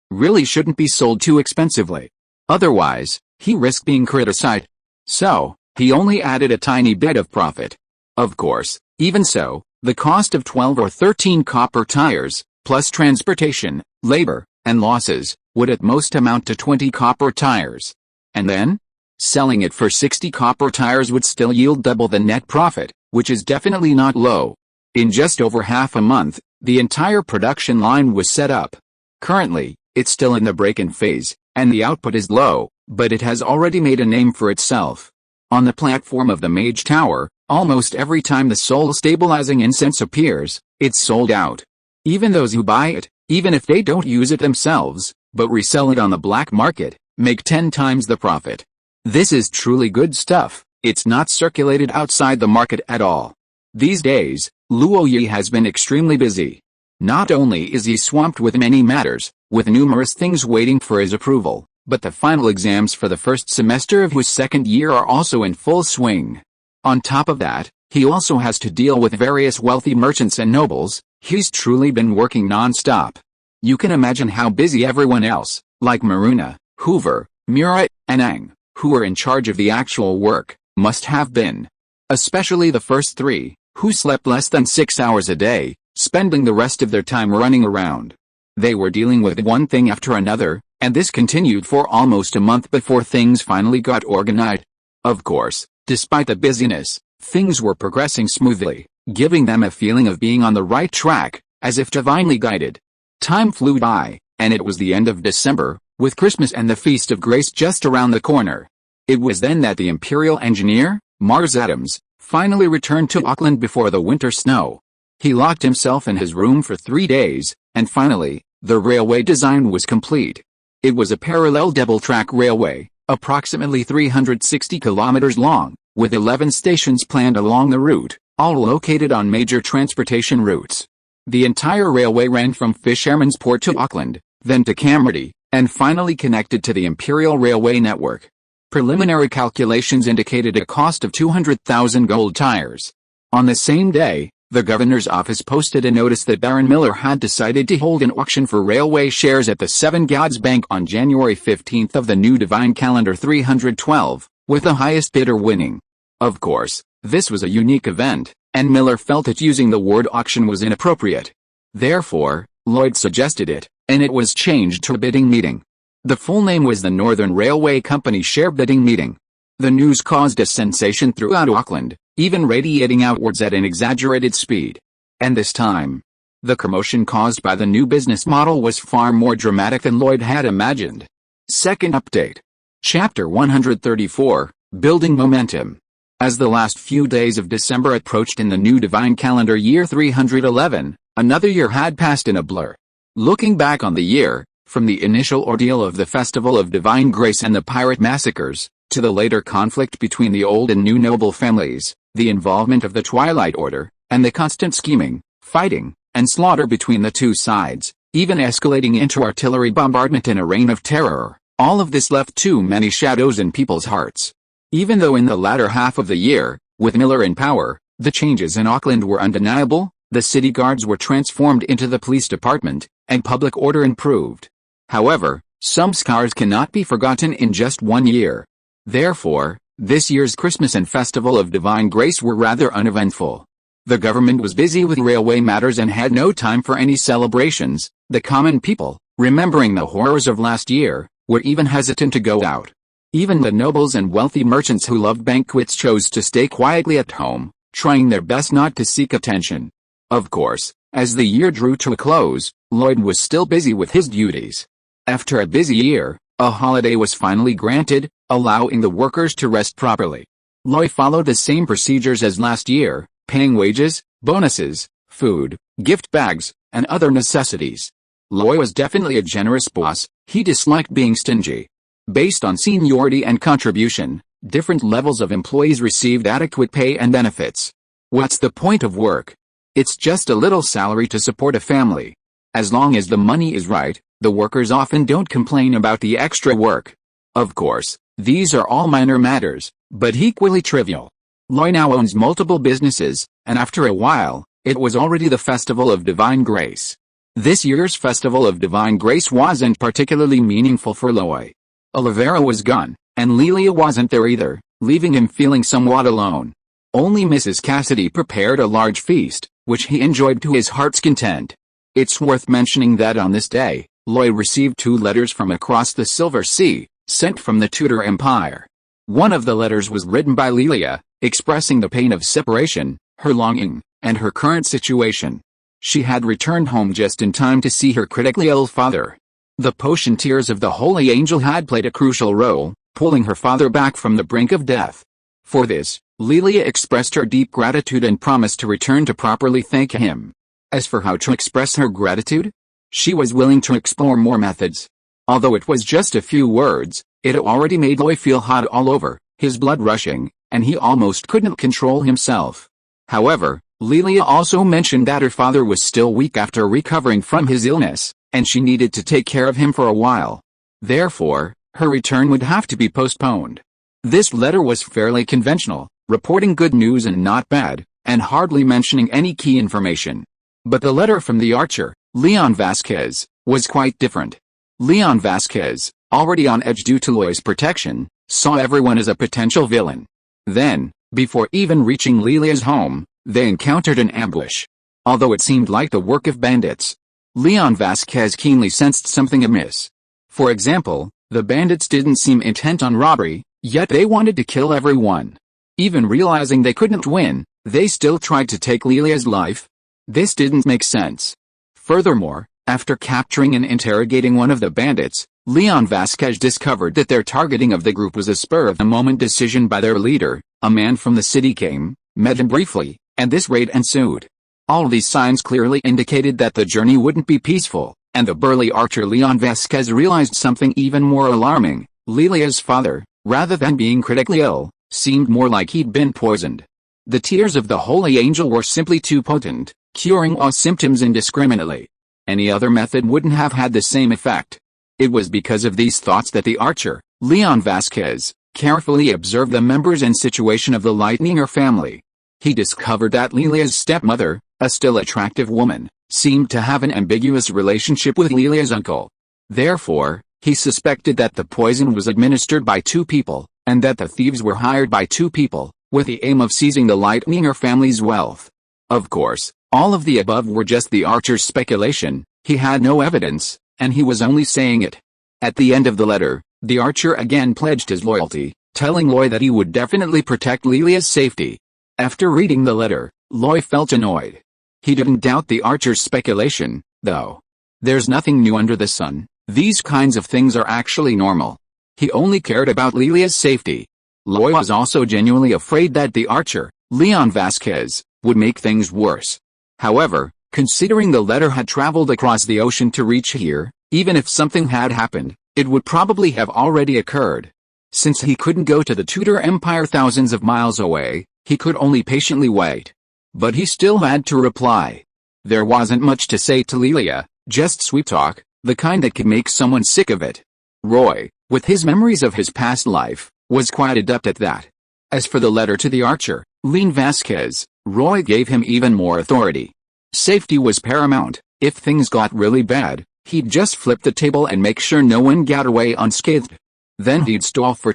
really shouldn't be sold too expensively. Otherwise, he risked being criticized. So, he only added a tiny bit of profit. Of course, even so, the cost of 12 or 13 copper tires, plus transportation, labor, and losses, would at most amount to 20 copper tires. And then? Selling it for 60 copper tires would still yield double the net profit, which is definitely not low. In just over half a month, the entire production line was set up. Currently, it's still in the break-in phase, and the output is low, but it has already made a name for itself. On the platform of the Mage Tower, almost every time the soul-stabilizing incense appears, it's sold out. Even those who buy it, even if they don't use it themselves, but resell it on the black market, make 10 times the profit. This is truly good stuff. It's not circulated outside the market at all. These days, Luo Yi has been extremely busy. Not only is he swamped with many matters, with numerous things waiting for his approval, but the final exams for the first semester of his second year are also in full swing. On top of that, he also has to deal with various wealthy merchants and nobles. He's truly been working non-stop. You can imagine how busy everyone else, like Maruna, Hoover, Mura, and Ang, who were in charge of the actual work, must have been. Especially the first 3, who slept less than 6 hours a day, spending the rest of their time running around. They were dealing with one thing after another, and this continued for almost a month before things finally got organized. Of course, despite the busyness, things were progressing smoothly, giving them a feeling of being on the right track, as if divinely guided. Time flew by, and it was the end of December, with Christmas and the Feast of Grace just around the corner. It was then that the Imperial Engineer, Mars Adams, finally returned to Auckland before the winter snow. He locked himself in his room for 3 days, and finally, the railway design was complete. It was a parallel double-track railway, approximately 360 kilometers long, with 11 stations planned along the route, all located on major transportation routes. The entire railway ran from Fisherman's Port to Auckland, then to Camrady, and finally connected to the Imperial Railway network. Preliminary calculations indicated a cost of 200,000 gold tires. On the same day, the governor's office posted a notice that Baron Miller had decided to hold an auction for railway shares at the Seven Gods Bank on January 15 of the new divine calendar 312, with the highest bidder winning. Of course, this was a unique event, and Miller felt that using the word auction was inappropriate. Therefore, Lloyd suggested it, and it was changed to a bidding meeting. The full name was the Northern Railway Company Share Bidding Meeting. The news caused a sensation throughout Auckland, even radiating outwards at an exaggerated speed. And this time, the commotion caused by the new business model was far more dramatic than Lloyd had imagined. Second update. Chapter 134, Building Momentum. As the last few days of December approached in the new divine calendar year 311, another year had passed in a blur. Looking back on the year, from the initial ordeal of the Festival of Divine Grace and the pirate massacres, to the later conflict between the old and new noble families, the involvement of the Twilight Order, and the constant scheming, fighting, and slaughter between the two sides, even escalating into artillery bombardment and a reign of terror, All of this left too many shadows in people's hearts. Even though in the latter half of the year, with Miller in power, the changes in Auckland were undeniable, the city guards were transformed into the police department, and public order improved. However, some scars cannot be forgotten in just 1 year. Therefore, this year's Christmas and Festival of Divine Grace were rather uneventful. The government was busy with railway matters and had no time for any celebrations. The common people, remembering the horrors of last year, were even hesitant to go out. Even the nobles and wealthy merchants who loved banquets chose to stay quietly at home, trying their best not to seek attention. Of course, as the year drew to a close, Lloyd was still busy with his duties. After a busy year, a holiday was finally granted, allowing the workers to rest properly. Lloyd followed the same procedures as last year, paying wages, bonuses, food, gift bags, and other necessities. Lloyd was definitely a generous boss. He disliked being stingy. Based on seniority and contribution, different levels of employees received adequate pay and benefits. What's the point of work? It's just a little salary to support a family. As long as the money is right, the workers often don't complain about the extra work. Of course, these are all minor matters, but equally trivial. Lloyd now owns multiple businesses, and after a while, it was already the Festival of Divine Grace. This year's Festival of Divine Grace wasn't particularly meaningful for Lloyd. Olivera was gone, and Lelia wasn't there either, leaving him feeling somewhat alone. Only Mrs. Cassidy prepared a large feast, which he enjoyed to his heart's content. It's worth mentioning that on this day, Lloyd received 2 letters from across the Silver Sea, sent from the Tudor Empire. One of the letters was written by Lelia, expressing the pain of separation, her longing, and her current situation. She had returned home just in time to see her critically ill father. The potion tears of the Holy Angel had played a crucial role, pulling her father back from the brink of death. For this, Lelia expressed her deep gratitude and promised to return to properly thank him. As for how to express her gratitude, she was willing to explore more methods. Although it was just a few words, it already made Lloyd feel hot all over, his blood rushing, and he almost couldn't control himself. However, Lelia also mentioned that her father was still weak after recovering from his illness, and she needed to take care of him for a while. Therefore, her return would have to be postponed. This letter was fairly conventional, reporting good news and not bad, and hardly mentioning any key information. But the letter from the archer, Leon Vasquez, was quite different. Leon Vasquez, already on edge due to Lloyd's protection, saw everyone as a potential villain. Then, before even reaching Lelia's home, they encountered an ambush. Although it seemed like the work of bandits, Leon Vasquez keenly sensed something amiss. For example, the bandits didn't seem intent on robbery, yet they wanted to kill everyone. Even realizing they couldn't win, they still tried to take Lelia's life. This didn't make sense. Furthermore, after capturing and interrogating one of the bandits, Leon Vasquez discovered that their targeting of the group was a spur-of-the-moment decision by their leader. A man from the city came, met him briefly, and this raid ensued. All these signs clearly indicated that the journey wouldn't be peaceful, and the burly archer Leon Vasquez realized something even more alarming. Lelia's father, rather than being critically ill, seemed more like he'd been poisoned. The tears of the Holy Angel were simply too potent, curing all symptoms indiscriminately. Any other method wouldn't have had the same effect. It was because of these thoughts that the archer, Leon Vasquez, carefully observed the members and situation of the Lightninger family. He discovered that Lelia's stepmother, a still attractive woman, seemed to have an ambiguous relationship with Lelia's uncle. Therefore, he suspected that the poison was administered by 2 people, and that the thieves were hired by 2 people, with the aim of seizing the Lightninger family's wealth. Of course, all of the above were just the archer's speculation. He had no evidence, and he was only saying it. At the end of the letter, the archer again pledged his loyalty, telling Lloyd that he would definitely protect Lelia's safety. After reading the letter, Lloyd felt annoyed. He didn't doubt the archer's speculation, though. There's nothing new under the sun. These kinds of things are actually normal. He only cared about Lelia's safety. Lloyd was also genuinely afraid that the archer, Leon Vasquez, would make things worse. However, considering the letter had traveled across the ocean to reach here, even if something had happened, it would probably have already occurred. Since he couldn't go to the Tudor Empire thousands of miles away, he could only patiently wait. But he still had to reply. There wasn't much to say to Lelia, just sweet talk, the kind that could make someone sick of it. Roy, with his memories of his past life, was quite adept at that. As for the letter to the archer, Lean Vasquez, Roy gave him even more authority. Safety was paramount. If things got really bad, he'd just flip the table and make sure no one got away unscathed. Then he'd stall for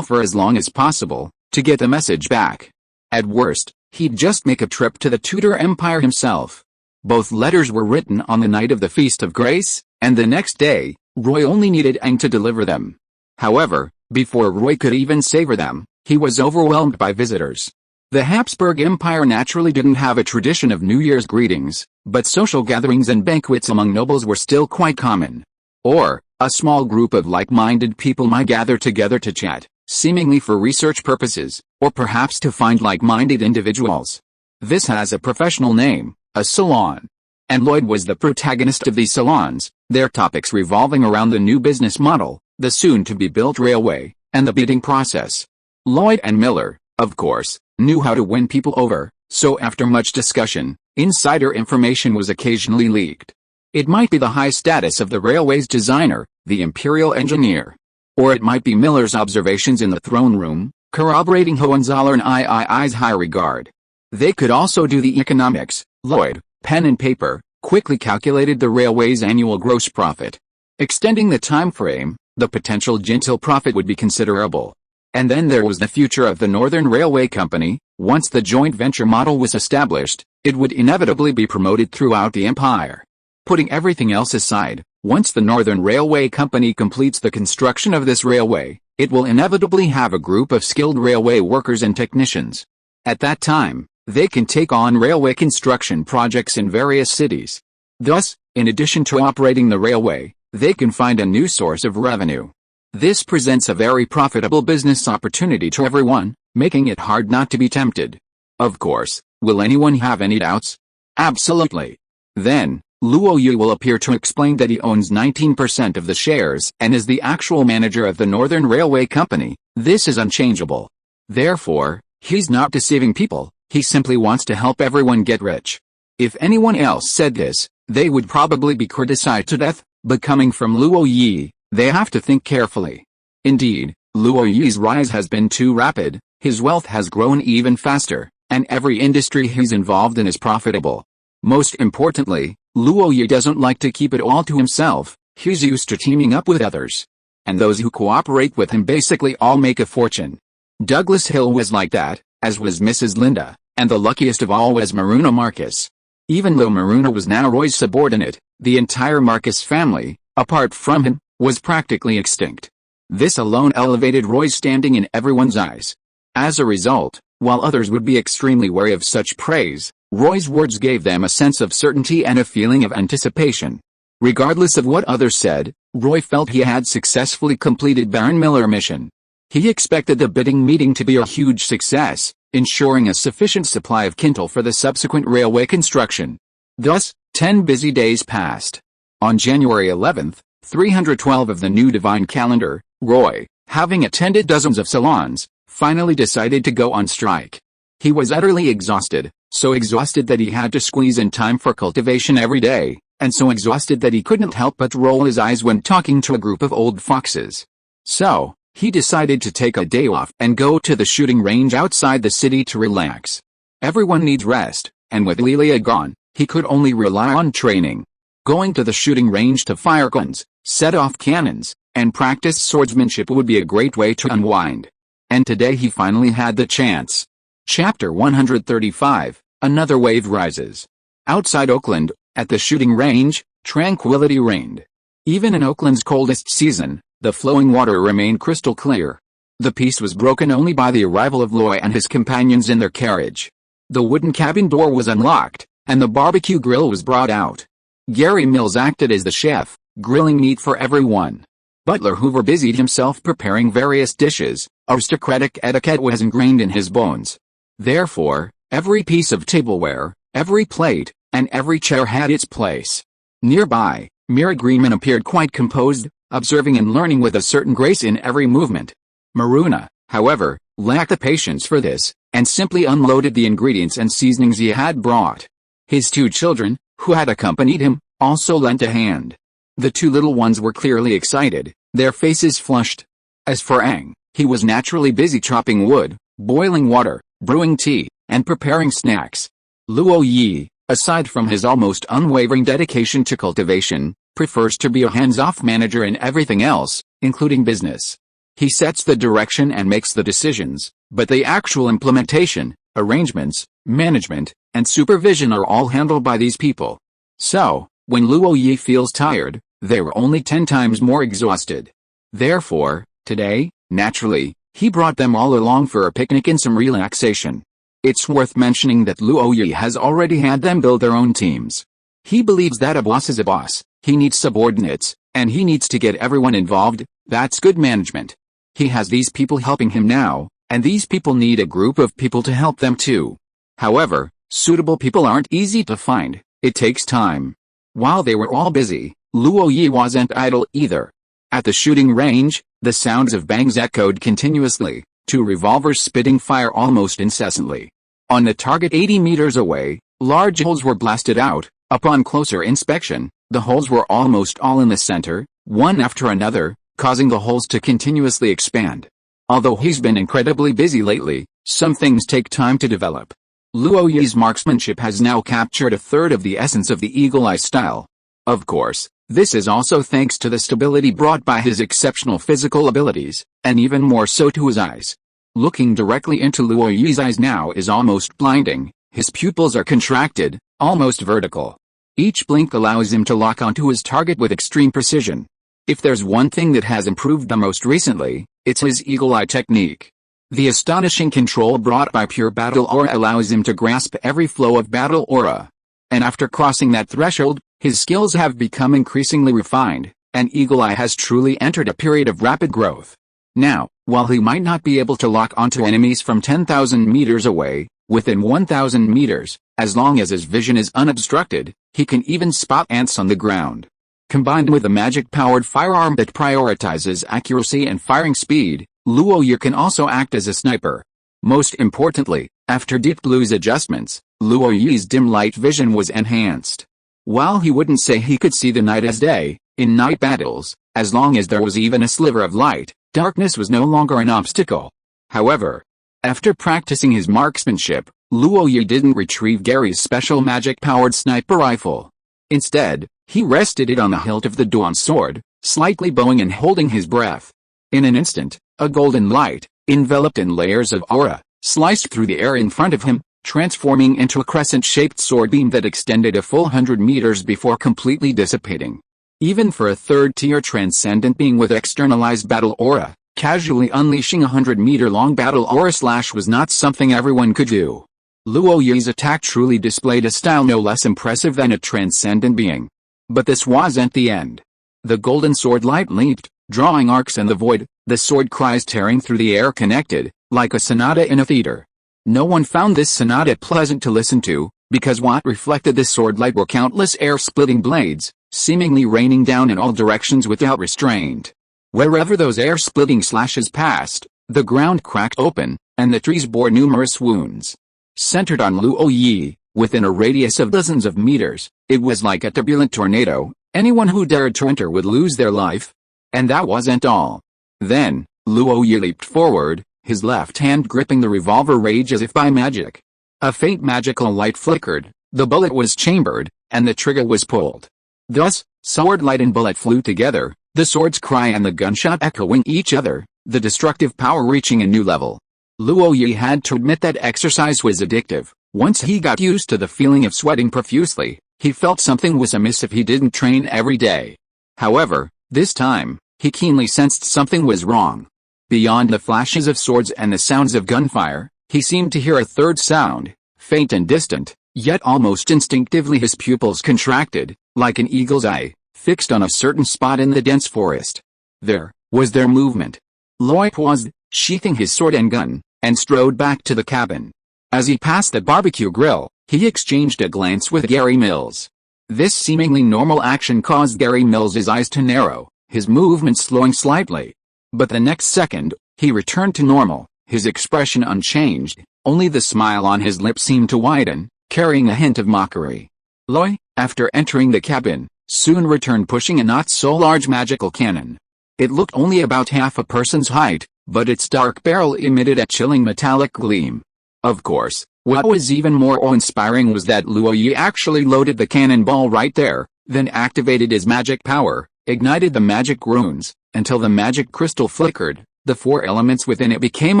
as long as possible, to get the message back. At worst, he'd just make a trip to the Tudor Empire himself. Both letters were written on the night of the Feast of Grace, and the next day, Roy only needed Ang to deliver them. However, before Roy could even savor them, he was overwhelmed by visitors. The Habsburg Empire naturally didn't have a tradition of New Year's greetings, but social gatherings and banquets among nobles were still quite common. Or, a small group of like-minded people might gather together to chat, seemingly for research purposes, or perhaps to find like-minded individuals. This has a professional name, a salon. And Lloyd was the protagonist of these salons, their topics revolving around the new business model, the soon-to-be-built railway, and the bidding process. Lloyd and Miller, of course, knew how to win people over, so after much discussion, insider information was occasionally leaked. It might be the high status of the railway's designer, the imperial engineer. Or it might be Miller's observations in the throne room, corroborating Hohenzollern III's high regard. They could also do the economics. Lloyd, pen and paper, quickly calculated the railway's annual gross profit. Extending the time frame, the potential gentile profit would be considerable. And then there was the future of the Northern Railway Company. Once the joint venture model was established, it would inevitably be promoted throughout the empire. Putting everything else aside, once the Northern Railway Company completes the construction of this railway, it will inevitably have a group of skilled railway workers and technicians. At that time, they can take on railway construction projects in various cities. Thus, in addition to operating the railway, they can find a new source of revenue. This presents a very profitable business opportunity to everyone, making it hard not to be tempted. Of course, will anyone have any doubts? Absolutely. Then, Luo Yu will appear to explain that he owns 19% of the shares and is the actual manager of the Northern Railway Company. This is unchangeable. Therefore, he's not deceiving people, he simply wants to help everyone get rich. If anyone else said this, they would probably be criticized to death, but coming from Luo Yi, they have to think carefully. Indeed, Luo Yi's rise has been too rapid, his wealth has grown even faster, and every industry he's involved in is profitable. Most importantly, Luo Yi doesn't like to keep it all to himself, he's used to teaming up with others. And those who cooperate with him basically all make a fortune. Douglas Hill was like that, as was Mrs. Linda, and the luckiest of all was Maruna Marcus. Even though Maruna was now Roy's subordinate, the entire Marcus family, apart from him, was practically extinct. This alone elevated Roy's standing in everyone's eyes. As a result, while others would be extremely wary of such praise, Roy's words gave them a sense of certainty and a feeling of anticipation. Regardless of what others said, Roy felt he had successfully completed Baron Miller's mission. He expected the bidding meeting to be a huge success, ensuring a sufficient supply of kintal for the subsequent railway construction. Thus, 10 busy days passed. On January 11th, 312 of the new divine calendar, Roy, having attended dozens of salons, finally decided to go on strike. He was utterly exhausted, so exhausted that he had to squeeze in time for cultivation every day, and so exhausted that he couldn't help but roll his eyes when talking to a group of old foxes. So, he decided to take a day off and go to the shooting range outside the city to relax. Everyone needs rest, and with Lelia gone, he could only rely on training. Going to the shooting range to fire guns, set off cannons, and practice swordsmanship would be a great way to unwind. And today he finally had the chance. Chapter 135, Another Wave Rises. Outside Auckland, at the shooting range, tranquility reigned. Even in Auckland's coldest season, the flowing water remained crystal clear. The peace was broken only by the arrival of Loy and his companions in their carriage. The wooden cabin door was unlocked, and the barbecue grill was brought out. Gary Mills acted as the chef, grilling meat for everyone. Butler Hoover busied himself preparing various dishes. Aristocratic etiquette was ingrained in his bones. Therefore, every piece of tableware, every plate, and every chair had its place. Nearby, Mira Greenman appeared quite composed, observing and learning with a certain grace in every movement. Maruna, however, lacked the patience for this, and simply unloaded the ingredients and seasonings he had brought. His two children, who had accompanied him, also lent a hand. The two little ones were clearly excited, their faces flushed. As for Aang, he was naturally busy chopping wood, boiling water, brewing tea, and preparing snacks. Luo Yi, aside from his almost unwavering dedication to cultivation, prefers to be a hands-off manager in everything else, including business. He sets the direction and makes the decisions, but the actual implementation, arrangements, management, and supervision are all handled by these people. So, when Luo Yi feels tired, they were only 10 times more exhausted. Therefore, today, naturally, he brought them all along for a picnic and some relaxation. It's worth mentioning that Luo Yi has already had them build their own teams. He believes that a boss is a boss, he needs subordinates, and he needs to get everyone involved. That's good management. He has these people helping him now, and these people need a group of people to help them too. However, suitable people aren't easy to find, it takes time. While they were all busy, Luo Yi wasn't idle either. At the shooting range, the sounds of bangs echoed continuously, 2 revolvers spitting fire almost incessantly. On the target 80 meters away, large holes were blasted out. Upon closer inspection, the holes were almost all in the center, one after another, causing the holes to continuously expand. Although he's been incredibly busy lately, some things take time to develop. Luo Yi's marksmanship has now captured a third of the essence of the eagle eye style. Of course, this is also thanks to the stability brought by his exceptional physical abilities, and even more so to his eyes. Looking directly into Luo Yi's eyes now is almost blinding. His pupils are contracted, almost vertical. Each blink allows him to lock onto his target with extreme precision. If there's one thing that has improved the most recently, it's his eagle eye technique. The astonishing control brought by pure battle aura allows him to grasp every flow of battle aura. And after crossing that threshold, his skills have become increasingly refined, and eagle eye has truly entered a period of rapid growth. Now, while he might not be able to lock onto enemies from 10,000 meters away, within 1,000 meters, as long as his vision is unobstructed, he can even spot ants on the ground. Combined with a magic-powered firearm that prioritizes accuracy and firing speed, Luo Yi can also act as a sniper. Most importantly, after Deep Blue's adjustments, Luo Yi's dim light vision was enhanced. While he wouldn't say he could see the night as day, in night battles, as long as there was even a sliver of light, darkness was no longer an obstacle. However, after practicing his marksmanship, Luo Yi didn't retrieve Gary's special magic-powered sniper rifle. Instead, he rested it on the hilt of the Dawn sword, slightly bowing and holding his breath. In an instant, a golden light, enveloped in layers of aura, sliced through the air in front of him, transforming into a crescent-shaped sword beam that extended a full 100 meters before completely dissipating. Even for a third-tier transcendent being with externalized battle aura, casually unleashing a 100-meter-long battle aura slash was not something everyone could do. Luo Yi's attack truly displayed a style no less impressive than a transcendent being. But this wasn't the end. The golden sword light leaped, drawing arcs in the void, the sword cries tearing through the air connected, like a sonata in a theater. No one found this sonata pleasant to listen to, because what reflected the sword light were countless air-splitting blades, seemingly raining down in all directions without restraint. Wherever those air-splitting slashes passed, the ground cracked open, and the trees bore numerous wounds. Centered on Luo Yi, within a radius of dozens of meters, it was like a turbulent tornado. Anyone who dared to enter would lose their life. And that wasn't all. Then, Luo Yi leaped forward, his left hand gripping the revolver rage as if by magic. A faint magical light flickered, the bullet was chambered, and the trigger was pulled. Thus, sword light and bullet flew together, the sword's cry and the gunshot echoing each other, the destructive power reaching a new level. Luo Yi had to admit that exercise was addictive. Once he got used to the feeling of sweating profusely, he felt something was amiss if he didn't train every day. However, this time, he keenly sensed something was wrong. Beyond the flashes of swords and the sounds of gunfire, he seemed to hear a third sound, faint and distant, yet almost instinctively his pupils contracted, like an eagle's eye, fixed on a certain spot in the dense forest. There was their movement. Luo paused, sheathing his sword and gun, and strode back to the cabin. As he passed the barbecue grill, he exchanged a glance with Gary Mills. This seemingly normal action caused Gary Mills's eyes to narrow, his movements slowing slightly. But the next second, he returned to normal, his expression unchanged, only the smile on his lips seemed to widen, carrying a hint of mockery. Luo, after entering the cabin, soon returned pushing a not-so-large magical cannon. It looked only about half a person's height, but its dark barrel emitted a chilling metallic gleam. Of course, what was even more awe-inspiring was that Luo Yi actually loaded the cannonball right there, then activated his magic power, ignited the magic runes, until the magic crystal flickered, the four elements within it became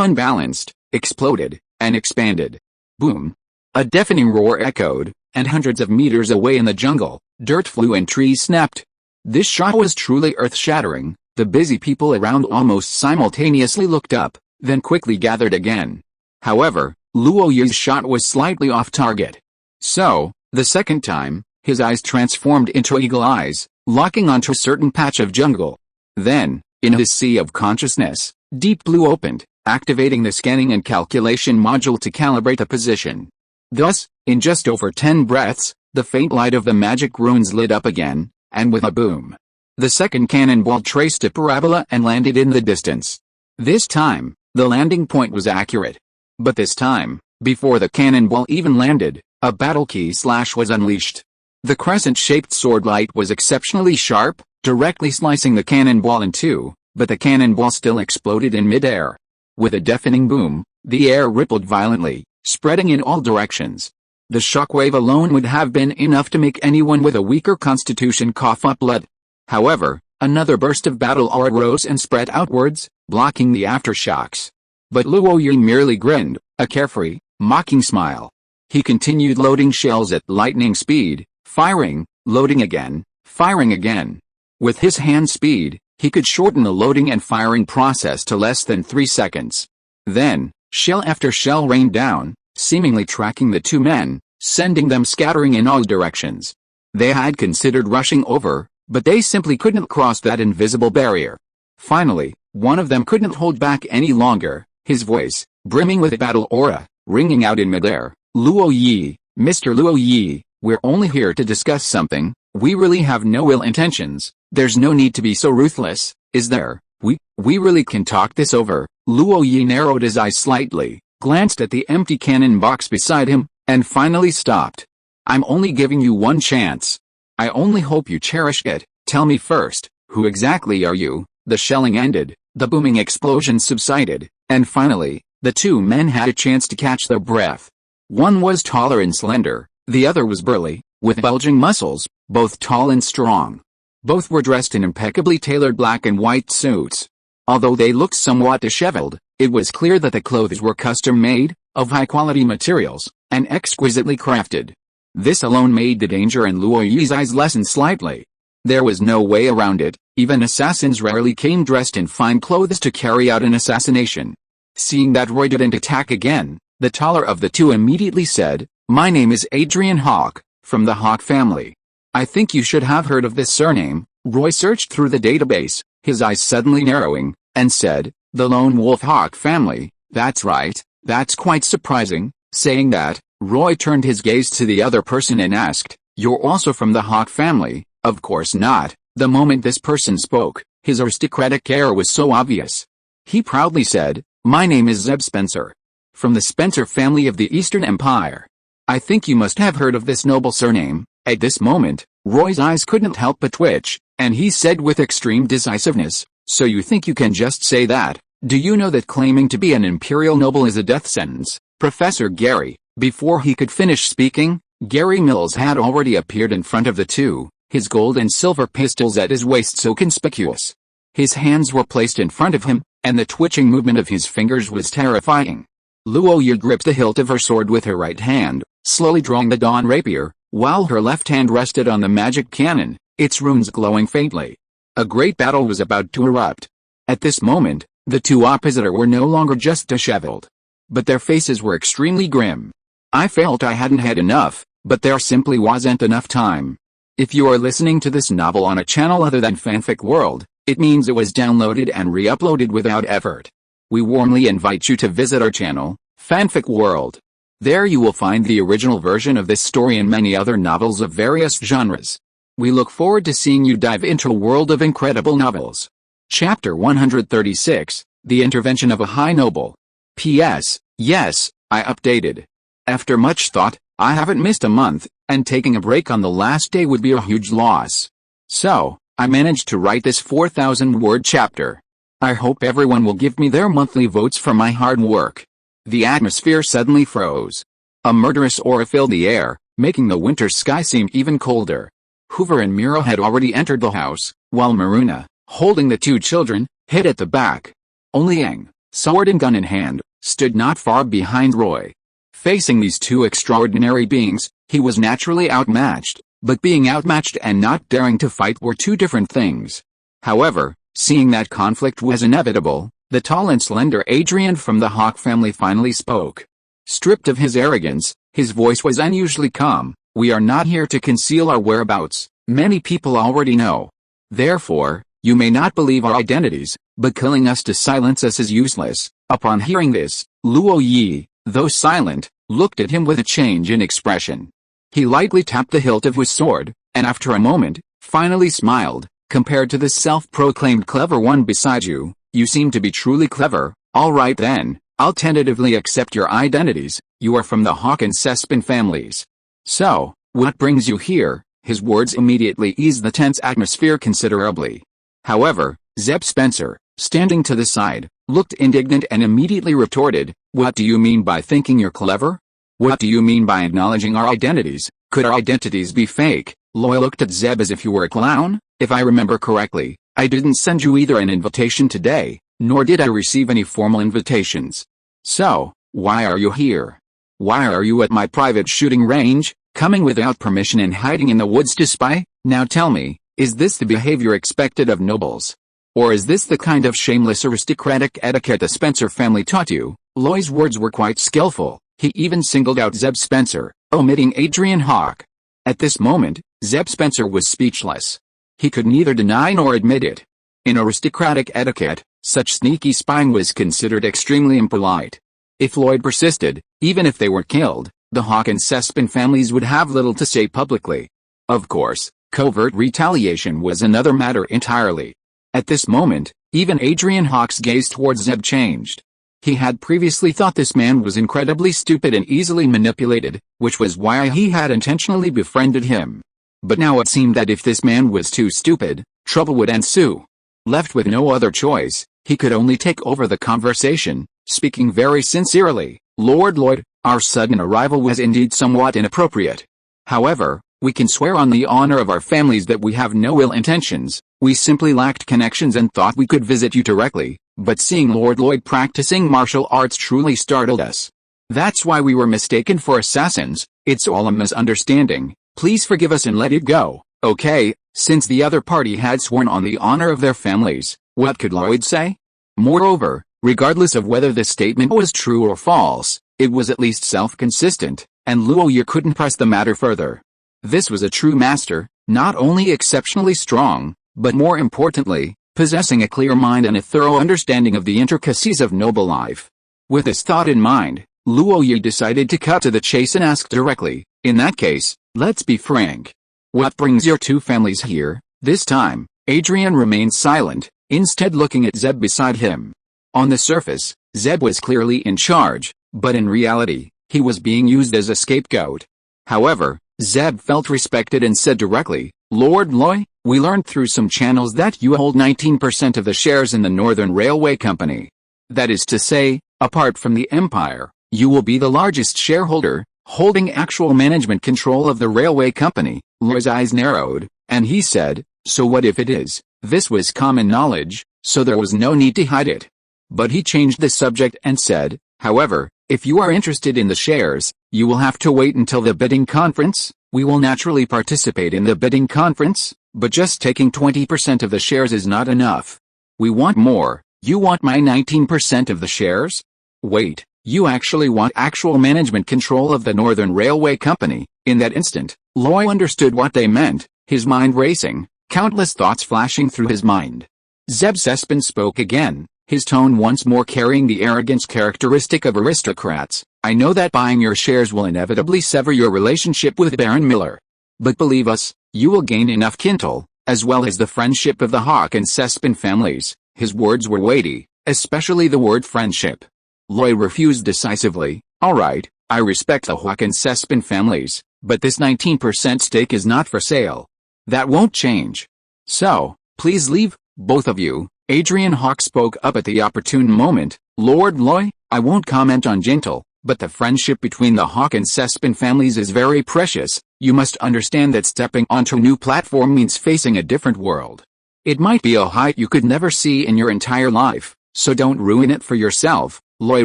unbalanced, exploded, and expanded. Boom! A deafening roar echoed, and hundreds of meters away in the jungle, dirt flew and trees snapped. This shot was truly earth-shattering. The busy people around almost simultaneously looked up, then quickly gathered again. However, Luo Yi's shot was slightly off target. So, the second time, his eyes transformed into eagle eyes, locking onto a certain patch of jungle. Then, in his sea of consciousness, Deep Blue opened, activating the scanning and calculation module to calibrate the position. Thus, in just over 10 breaths, the faint light of the magic runes lit up again, and with a boom, the second cannonball traced a parabola and landed in the distance. This time, the landing point was accurate. But this time, before the cannonball even landed, a battle key slash was unleashed. The crescent-shaped sword light was exceptionally sharp, directly slicing the cannonball in two, but the cannonball still exploded in midair. With a deafening boom, the air rippled violently, spreading in all directions. The shockwave alone would have been enough to make anyone with a weaker constitution cough up blood. However, another burst of battle aura rose and spread outwards, blocking the aftershocks. But Luo Yi merely grinned, a carefree, mocking smile. He continued loading shells at lightning speed, firing, loading again, firing again. With his hand speed, he could shorten the loading and firing process to less than 3 seconds. Then, shell after shell rained down, seemingly tracking the two men, sending them scattering in all directions. They had considered rushing over, but they simply couldn't cross that invisible barrier. Finally, one of them couldn't hold back any longer, his voice, brimming with battle aura, ringing out in midair. Luo Yi, Mr. Luo Yi, we're only here to discuss something. We really have no ill intentions. There's no need to be so ruthless, is there? We really can talk this over. Luo Yi narrowed his eyes slightly, glanced at the empty cannon box beside him, and finally stopped. I'm only giving you one chance. I only hope you cherish it. Tell me first, who exactly are you? The shelling ended, the booming explosion subsided, and finally, the two men had a chance to catch their breath. One was taller and slender, the other was burly, with bulging muscles, both tall and strong. Both were dressed in impeccably tailored black and white suits. Although they looked somewhat disheveled, it was clear that the clothes were custom-made, of high-quality materials, and exquisitely crafted. This alone made the danger in Luo Yi's eyes lessen slightly. There was no way around it, even assassins rarely came dressed in fine clothes to carry out an assassination. Seeing that Roy didn't attack again, the taller of the two immediately said, "My name is Adrian Hawk, from the Hawk family. I think you should have heard of this surname." Roy searched through the database, his eyes suddenly narrowing, and said, "The Lone Wolf Hawk family, that's right, that's quite surprising." Saying that, Roy turned his gaze to the other person and asked, "You're also from the Hawk family?" "Of course not." The moment this person spoke, his aristocratic air was so obvious. He proudly said, "My name is Zeb Spencer. From the Spencer family of the Eastern Empire. I think you must have heard of this noble surname." At this moment, Roy's eyes couldn't help but twitch, and he said with extreme decisiveness, "So you think you can just say that? Do you know that claiming to be an imperial noble is a death sentence?" Professor Gary. Before he could finish speaking, Gary Mills had already appeared in front of the two, his gold and silver pistols at his waist so conspicuous. His hands were placed in front of him, and the twitching movement of his fingers was terrifying. Luo Yi gripped the hilt of her sword with her right hand, slowly drawing the dawn rapier, while her left hand rested on the magic cannon, its runes glowing faintly. A great battle was about to erupt. At this moment, the two opposite were no longer just disheveled, but their faces were extremely grim. I felt I hadn't had enough, but there simply wasn't enough time. If you are listening to this novel on a channel other than Fanfic World, it means it was downloaded and re-uploaded without effort. We warmly invite you to visit our channel, Fanfic World. There you will find the original version of this story and many other novels of various genres. We look forward to seeing you dive into a world of incredible novels. Chapter 136, The Intervention of a High Noble. P.S. Yes, I updated. After much thought, I haven't missed a month, and taking a break on the last day would be a huge loss. So, I managed to write this 4,000-word chapter. I hope everyone will give me their monthly votes for my hard work." The atmosphere suddenly froze. A murderous aura filled the air, making the winter sky seem even colder. Hoover and Miro had already entered the house, while Maruna, holding the two children, hid at the back. Only Aang, sword and gun in hand, stood not far behind Roy. Facing these two extraordinary beings, he was naturally outmatched, but being outmatched and not daring to fight were two different things. However, seeing that conflict was inevitable, the tall and slender Adrian from the Hawk family finally spoke. Stripped of his arrogance, his voice was unusually calm. "We are not here to conceal our whereabouts. Many people already know. Therefore, you may not believe our identities, but killing us to silence us is useless." Upon hearing this, Luo Yi, though silent, looked at him with a change in expression. He lightly tapped the hilt of his sword, and after a moment, finally smiled. "Compared to the self-proclaimed clever one beside you, you seem to be truly clever. All right then, I'll tentatively accept your identities. You are from the Hawk and Sespin families. So, what brings you here?" His words immediately eased the tense atmosphere considerably. However, Zeb Spencer, standing to the side, looked indignant and immediately retorted, "What do you mean by thinking you're clever? What do you mean by acknowledging our identities? Could our identities be fake?" Loy looked at Zeb as if you were a clown. "If I remember correctly, I didn't send you either an invitation today, nor did I receive any formal invitations. So, why are you here? Why are you at my private shooting range, coming without permission and hiding in the woods to spy? Now tell me, is this the behavior expected of nobles? Or is this the kind of shameless aristocratic etiquette the Spencer family taught you?" Loy's words were quite skillful. He even singled out Zeb Spencer, omitting Adrian Hawk. At this moment, Zeb Spencer was speechless. He could neither deny nor admit it. In aristocratic etiquette, such sneaky spying was considered extremely impolite. If Lloyd persisted, even if they were killed, the Hawk and Sespin families would have little to say publicly. Of course, covert retaliation was another matter entirely. At this moment, even Adrian Hawk's gaze towards Zeb changed. He had previously thought this man was incredibly stupid and easily manipulated, which was why he had intentionally befriended him. But now it seemed that if this man was too stupid, trouble would ensue. Left with no other choice, he could only take over the conversation, speaking very sincerely. "Lord Lloyd, our sudden arrival was indeed somewhat inappropriate. However, we can swear on the honor of our families that we have no ill intentions. We simply lacked connections and thought we could visit you directly, but seeing Lord Lloyd practicing martial arts truly startled us. That's why we were mistaken for assassins. It's all a misunderstanding. Please forgive us and let it go." Okay, since the other party had sworn on the honor of their families, what could Lloyd say? Moreover, regardless of whether this statement was true or false, it was at least self-consistent, and Luo Yi couldn't press the matter further. This was a true master, not only exceptionally strong, but more importantly, possessing a clear mind and a thorough understanding of the intricacies of noble life. With this thought in mind, Luo Yi decided to cut to the chase and ask directly, "In that case, let's be frank. What brings your two families here?" This time, Adrian remained silent, instead looking at Zeb beside him. On the surface, Zeb was clearly in charge, but in reality, he was being used as a scapegoat. However, Zeb felt respected and said directly, "Lord Loy, we learned through some channels that you hold 19% of the shares in the Northern Railway Company. That is to say, apart from the Empire, you will be the largest shareholder, holding actual management control of the railway company." Loy's eyes narrowed, and he said, "So what if it is?" This was common knowledge, so there was no need to hide it. But he changed the subject and said, "However, if you are interested in the shares, you will have to wait until the bidding conference. We will naturally participate in the bidding conference, but just taking 20% of the shares is not enough. We want more. You want my 19% of the shares? Wait, you actually want actual management control of the Northern Railway Company?" In that instant, Loy understood what they meant, his mind racing, countless thoughts flashing through his mind. Zeb Sespin spoke again, his tone once more carrying the arrogance characteristic of aristocrats. "I know that buying your shares will inevitably sever your relationship with Baron Miller. But believe us, you will gain enough kintal, as well as the friendship of the Hawk and Sespin families." His words were weighty, especially the word friendship. Loy refused decisively. "All right, I respect the Hawk and Sespin families, but this 19% stake is not for sale. That won't change." So, please leave, both of you. Adrian Hawke spoke up at the opportune moment. Lord Loy, I won't comment on Gentle, but the friendship between the Hawke and Sespin families is very precious. You must understand that stepping onto a new platform means facing a different world. It might be a height you could never see in your entire life, so don't ruin it for yourself, Loy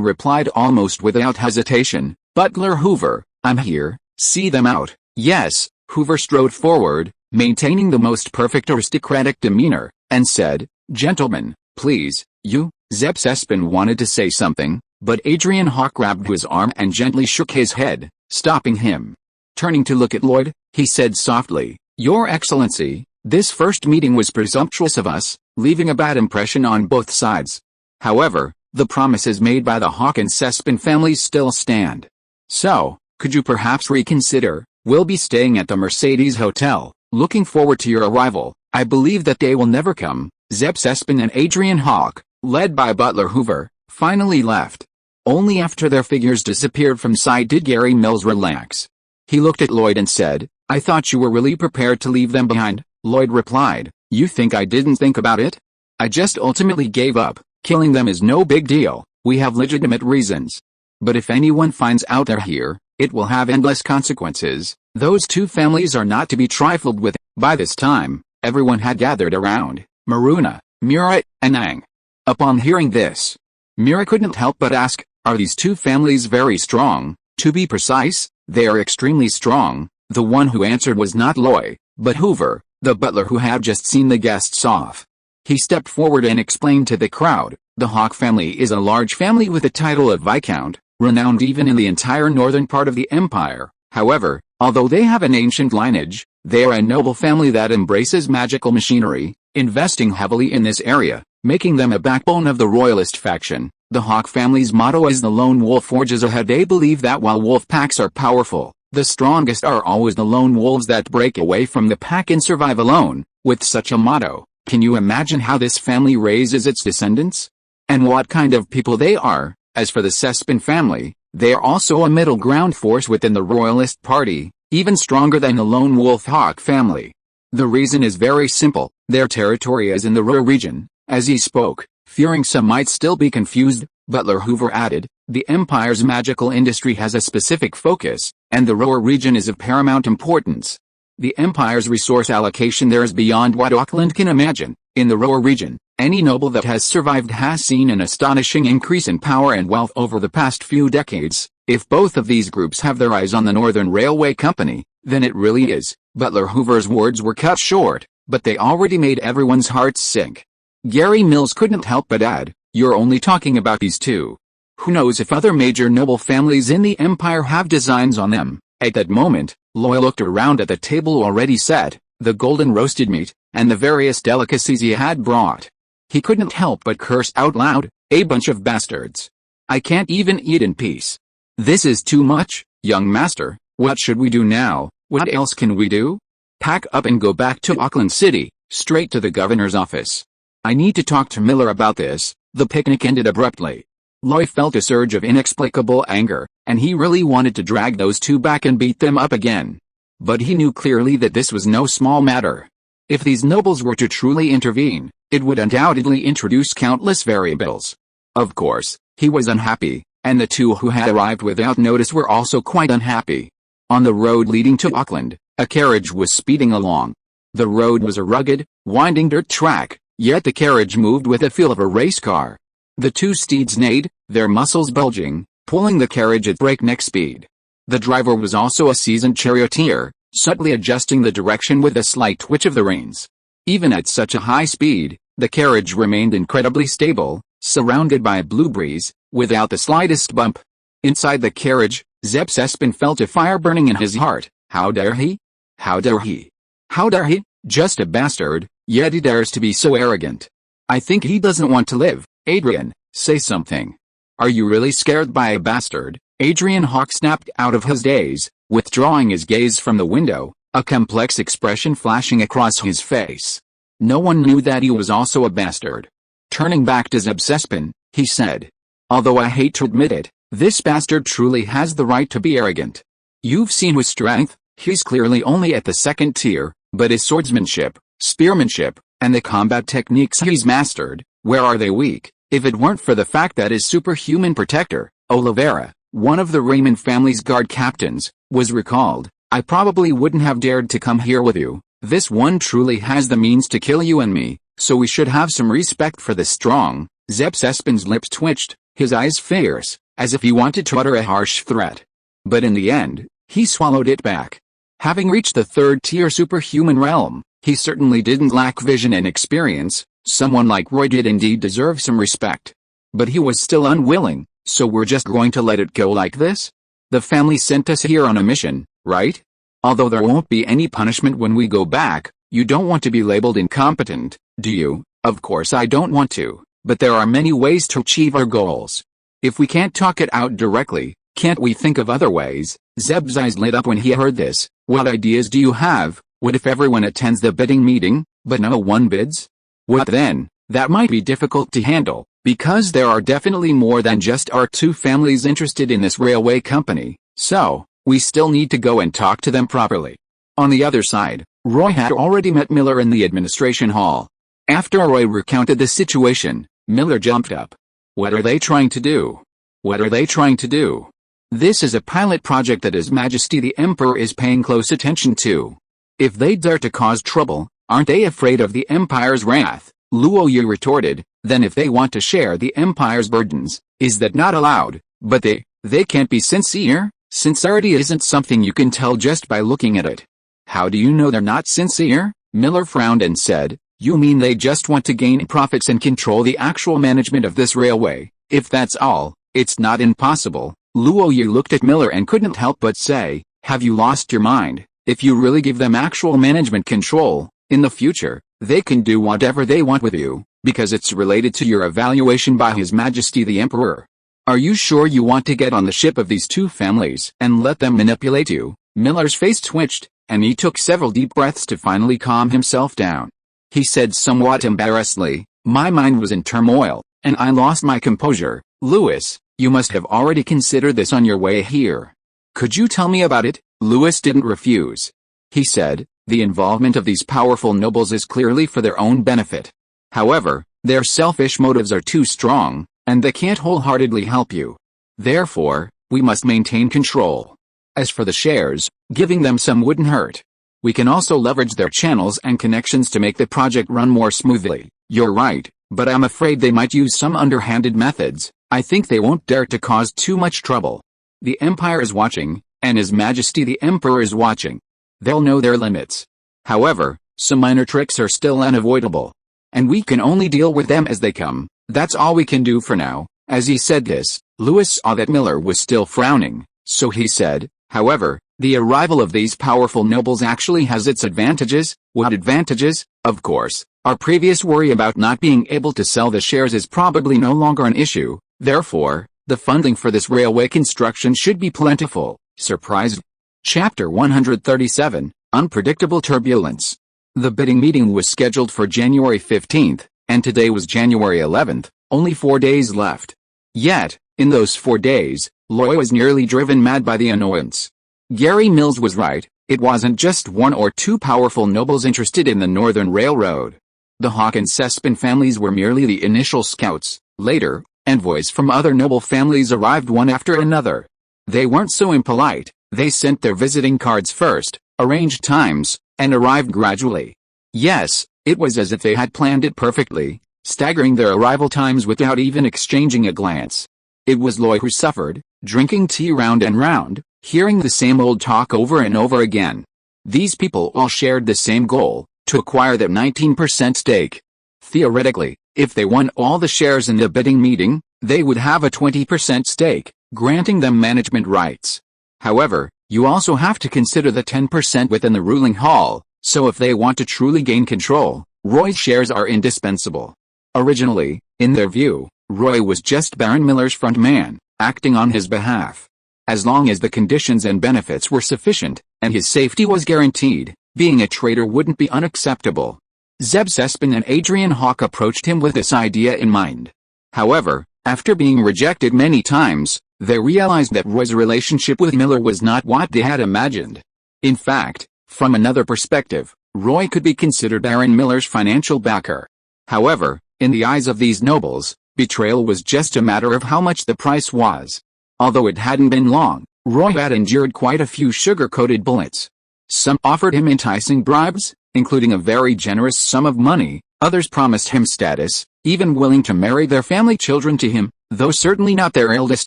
replied almost without hesitation. Butler Hoover, I'm here, see them out. Yes, Hoover strode forward, maintaining the most perfect aristocratic demeanor, and said, Gentlemen, please, you. Zeb Sespin wanted to say something, but Adrian Hawke grabbed his arm and gently shook his head, stopping him. Turning to look at Lloyd, he said softly, Your Excellency, this first meeting was presumptuous of us, leaving a bad impression on both sides. However, the promises made by the Hawke and Sespin families still stand. So, could you perhaps reconsider? We'll be staying at the Mercedes Hotel, looking forward to your arrival. I believe that day will never come. Zeb Sespin and Adrian Hawke, led by Butler Hoover, finally left. Only after their figures disappeared from sight did Gary Mills relax. He looked at Lloyd and said, I thought you were really prepared to leave them behind. Lloyd replied, You think I didn't think about it? I just ultimately gave up. Killing them is no big deal. We have legitimate reasons. But if anyone finds out they're here, it will have endless consequences. Those two families are not to be trifled with. By this time, everyone had gathered around Maruna, Mira, and Ang. Upon hearing this, Mira couldn't help but ask, Are these two families very strong? To be precise, they are extremely strong. The one who answered was not Loy, but Hoover, the butler who had just seen the guests off. He stepped forward and explained to the crowd, The Hawke family is a large family with the title of Viscount, renowned even in the entire northern part of the empire. However, although they have an ancient lineage, they are a noble family that embraces magical machinery, investing heavily in this area, making them a backbone of the royalist faction. The Hawke family's motto is The Lone Wolf Forges Ahead. They believe that while wolf packs are powerful, the strongest are always the lone wolves that break away from the pack and survive alone. With such a motto, can you imagine how this family raises its descendants? And what kind of people they are? As for the Sespin family, they are also a middle ground force within the royalist party, even stronger than the lone wolf Hawke family. The reason is very simple, their territory is in the Ruhr region. As he spoke, fearing some might still be confused, Butler Hoover added, The empire's magical industry has a specific focus, and the Ruhr region is of paramount importance. The empire's resource allocation there is beyond what Auckland can imagine. In the Ruhr region, any noble that has survived has seen an astonishing increase in power and wealth over the past few decades. If both of these groups have their eyes on the Northern Railway Company, then it really is. Butler Hoover's words were cut short, but they already made everyone's hearts sink. Gary Mills couldn't help but add, You're only talking about these two. Who knows if other major noble families in the empire have designs on them? At that moment, Loy looked around at the table already set, the golden roasted meat, and the various delicacies he had brought. He couldn't help but curse out loud, A bunch of bastards. I can't even eat in peace. This is too much, young master. What should we do now? What else can we do? Pack up and go back to Auckland City, straight to the governor's office. I need to talk to Miller about this. The picnic ended abruptly. Loy felt a surge of inexplicable anger, and he really wanted to drag those two back and beat them up again. But he knew clearly that this was no small matter. If these nobles were to truly intervene, it would undoubtedly introduce countless variables. Of course, he was unhappy, and the two who had arrived without notice were also quite unhappy. On the road leading to Auckland, a carriage was speeding along. The road was a rugged, winding dirt track, yet the carriage moved with the feel of a race car. The two steeds neighed, their muscles bulging, pulling the carriage at breakneck speed. The driver was also a seasoned charioteer, subtly adjusting the direction with a slight twitch of the reins. Even at such a high speed, the carriage remained incredibly stable, surrounded by a blue breeze, without the slightest bump. Inside the carriage, Zeb Sespin felt a fire burning in his heart. How dare he? How dare he? How dare he? Just a bastard, yet he dares to be so arrogant. I think he doesn't want to live. Adrian, say something. Are you really scared by a bastard? Adrian Hawke snapped out of his daze, withdrawing his gaze from the window, a complex expression flashing across his face. No one knew that he was also a bastard. Turning back to Zeb Sespin, he said, Although I hate to admit it, this bastard truly has the right to be arrogant. You've seen his strength, he's clearly only at the second tier, but his swordsmanship, spearmanship, and the combat techniques he's mastered. Where are they weak? If it weren't for the fact that his superhuman protector, Oliveira, one of the Raymond family's guard captains, was recalled, I probably wouldn't have dared to come here with you. This one truly has the means to kill you and me, so we should have some respect for the strong. Zebsespin's lips twitched, his eyes fierce, as if he wanted to utter a harsh threat. But in the end, he swallowed it back. Having reached the third-tier superhuman realm, he certainly didn't lack vision and experience. Someone like Roy did indeed deserve some respect. But he was still unwilling, so we're just going to let it go like this? The family sent us here on a mission, right? Although there won't be any punishment when we go back, you don't want to be labeled incompetent, do you? Of course I don't want to, but there are many ways to achieve our goals. If we can't talk it out directly, can't we think of other ways? Zeb's eyes lit up when he heard this. What ideas do you have? What if everyone attends the bidding meeting, but no one bids? What then? That might be difficult to handle, because there are definitely more than just our two families interested in this railway company, so we still need to go and talk to them properly. On the other side, Roy had already met Miller in the administration hall. After Roy recounted the situation, Miller jumped up. What are they trying to do? What are they trying to do? This is a pilot project that His Majesty the Emperor is paying close attention to. If they dare to cause trouble, aren't they afraid of the Empire's wrath? Luo Yu retorted. Then if they want to share the Empire's burdens, is that not allowed? But they can't be sincere? Sincerity isn't something you can tell just by looking at it. How do you know they're not sincere? Miller frowned and said, you mean they just want to gain profits and control the actual management of this railway? If that's all, it's not impossible. Luo Yu looked at Miller and couldn't help but say, have you lost your mind? If you really give them actual management control, in the future, they can do whatever they want with you, because it's related to your evaluation by His Majesty the Emperor. Are you sure you want to get on the ship of these two families and let them manipulate you? Miller's face twitched, and he took several deep breaths to finally calm himself down. He said somewhat embarrassedly, my mind was in turmoil, and I lost my composure. Lewis, you must have already considered this on your way here. Could you tell me about it? Lewis didn't refuse. He said, the involvement of these powerful nobles is clearly for their own benefit. However, their selfish motives are too strong, and they can't wholeheartedly help you. Therefore, we must maintain control. As for the shares, giving them some wouldn't hurt. We can also leverage their channels and connections to make the project run more smoothly. You're right, but I'm afraid they might use some underhanded methods. I think they won't dare to cause too much trouble. The Empire is watching, and His Majesty the Emperor is watching. They'll know their limits. However, some minor tricks are still unavoidable. And we can only deal with them as they come. That's all we can do for now. As he said this, Lewis saw that Miller was still frowning, so he said, however, the arrival of these powerful nobles actually has its advantages. What advantages? Of course, our previous worry about not being able to sell the shares is probably no longer an issue. Therefore, the funding for this railway construction should be plentiful. Surprised? Chapter 137, Unpredictable Turbulence. The bidding meeting was scheduled for January 15th, and today was January 11th, only 4 days left. Yet, in those 4 days, Loy was nearly driven mad by the annoyance. Gary Mills was right, it wasn't just one or two powerful nobles interested in the Northern Railroad. The Hawk and Sespin families were merely the initial scouts. Later, envoys from other noble families arrived one after another. They weren't so impolite, they sent their visiting cards first, arranged times, and arrived gradually. Yes, it was as if they had planned it perfectly, staggering their arrival times without even exchanging a glance. It was Loy who suffered, drinking tea round and round, hearing the same old talk over and over again. These people all shared the same goal, to acquire that 19% stake. Theoretically, if they won all the shares in the bidding meeting, they would have a 20% stake, granting them management rights. However, you also have to consider the 10% within the ruling hall, so if they want to truly gain control, Roy's shares are indispensable. Originally, in their view, Roy was just Baron Miller's front man, acting on his behalf. As long as the conditions and benefits were sufficient, and his safety was guaranteed, being a traitor wouldn't be unacceptable. Zeb Sespin and Adrian Hawk approached him with this idea in mind. However, after being rejected many times, they realized that Roy's relationship with Miller was not what they had imagined. In fact, from another perspective, Roy could be considered Baron Miller's financial backer. However, in the eyes of these nobles, betrayal was just a matter of how much the price was. Although it hadn't been long, Roy had endured quite a few sugar-coated bullets. Some offered him enticing bribes, including a very generous sum of money. Others promised him status, even willing to marry their family children to him, though certainly not their eldest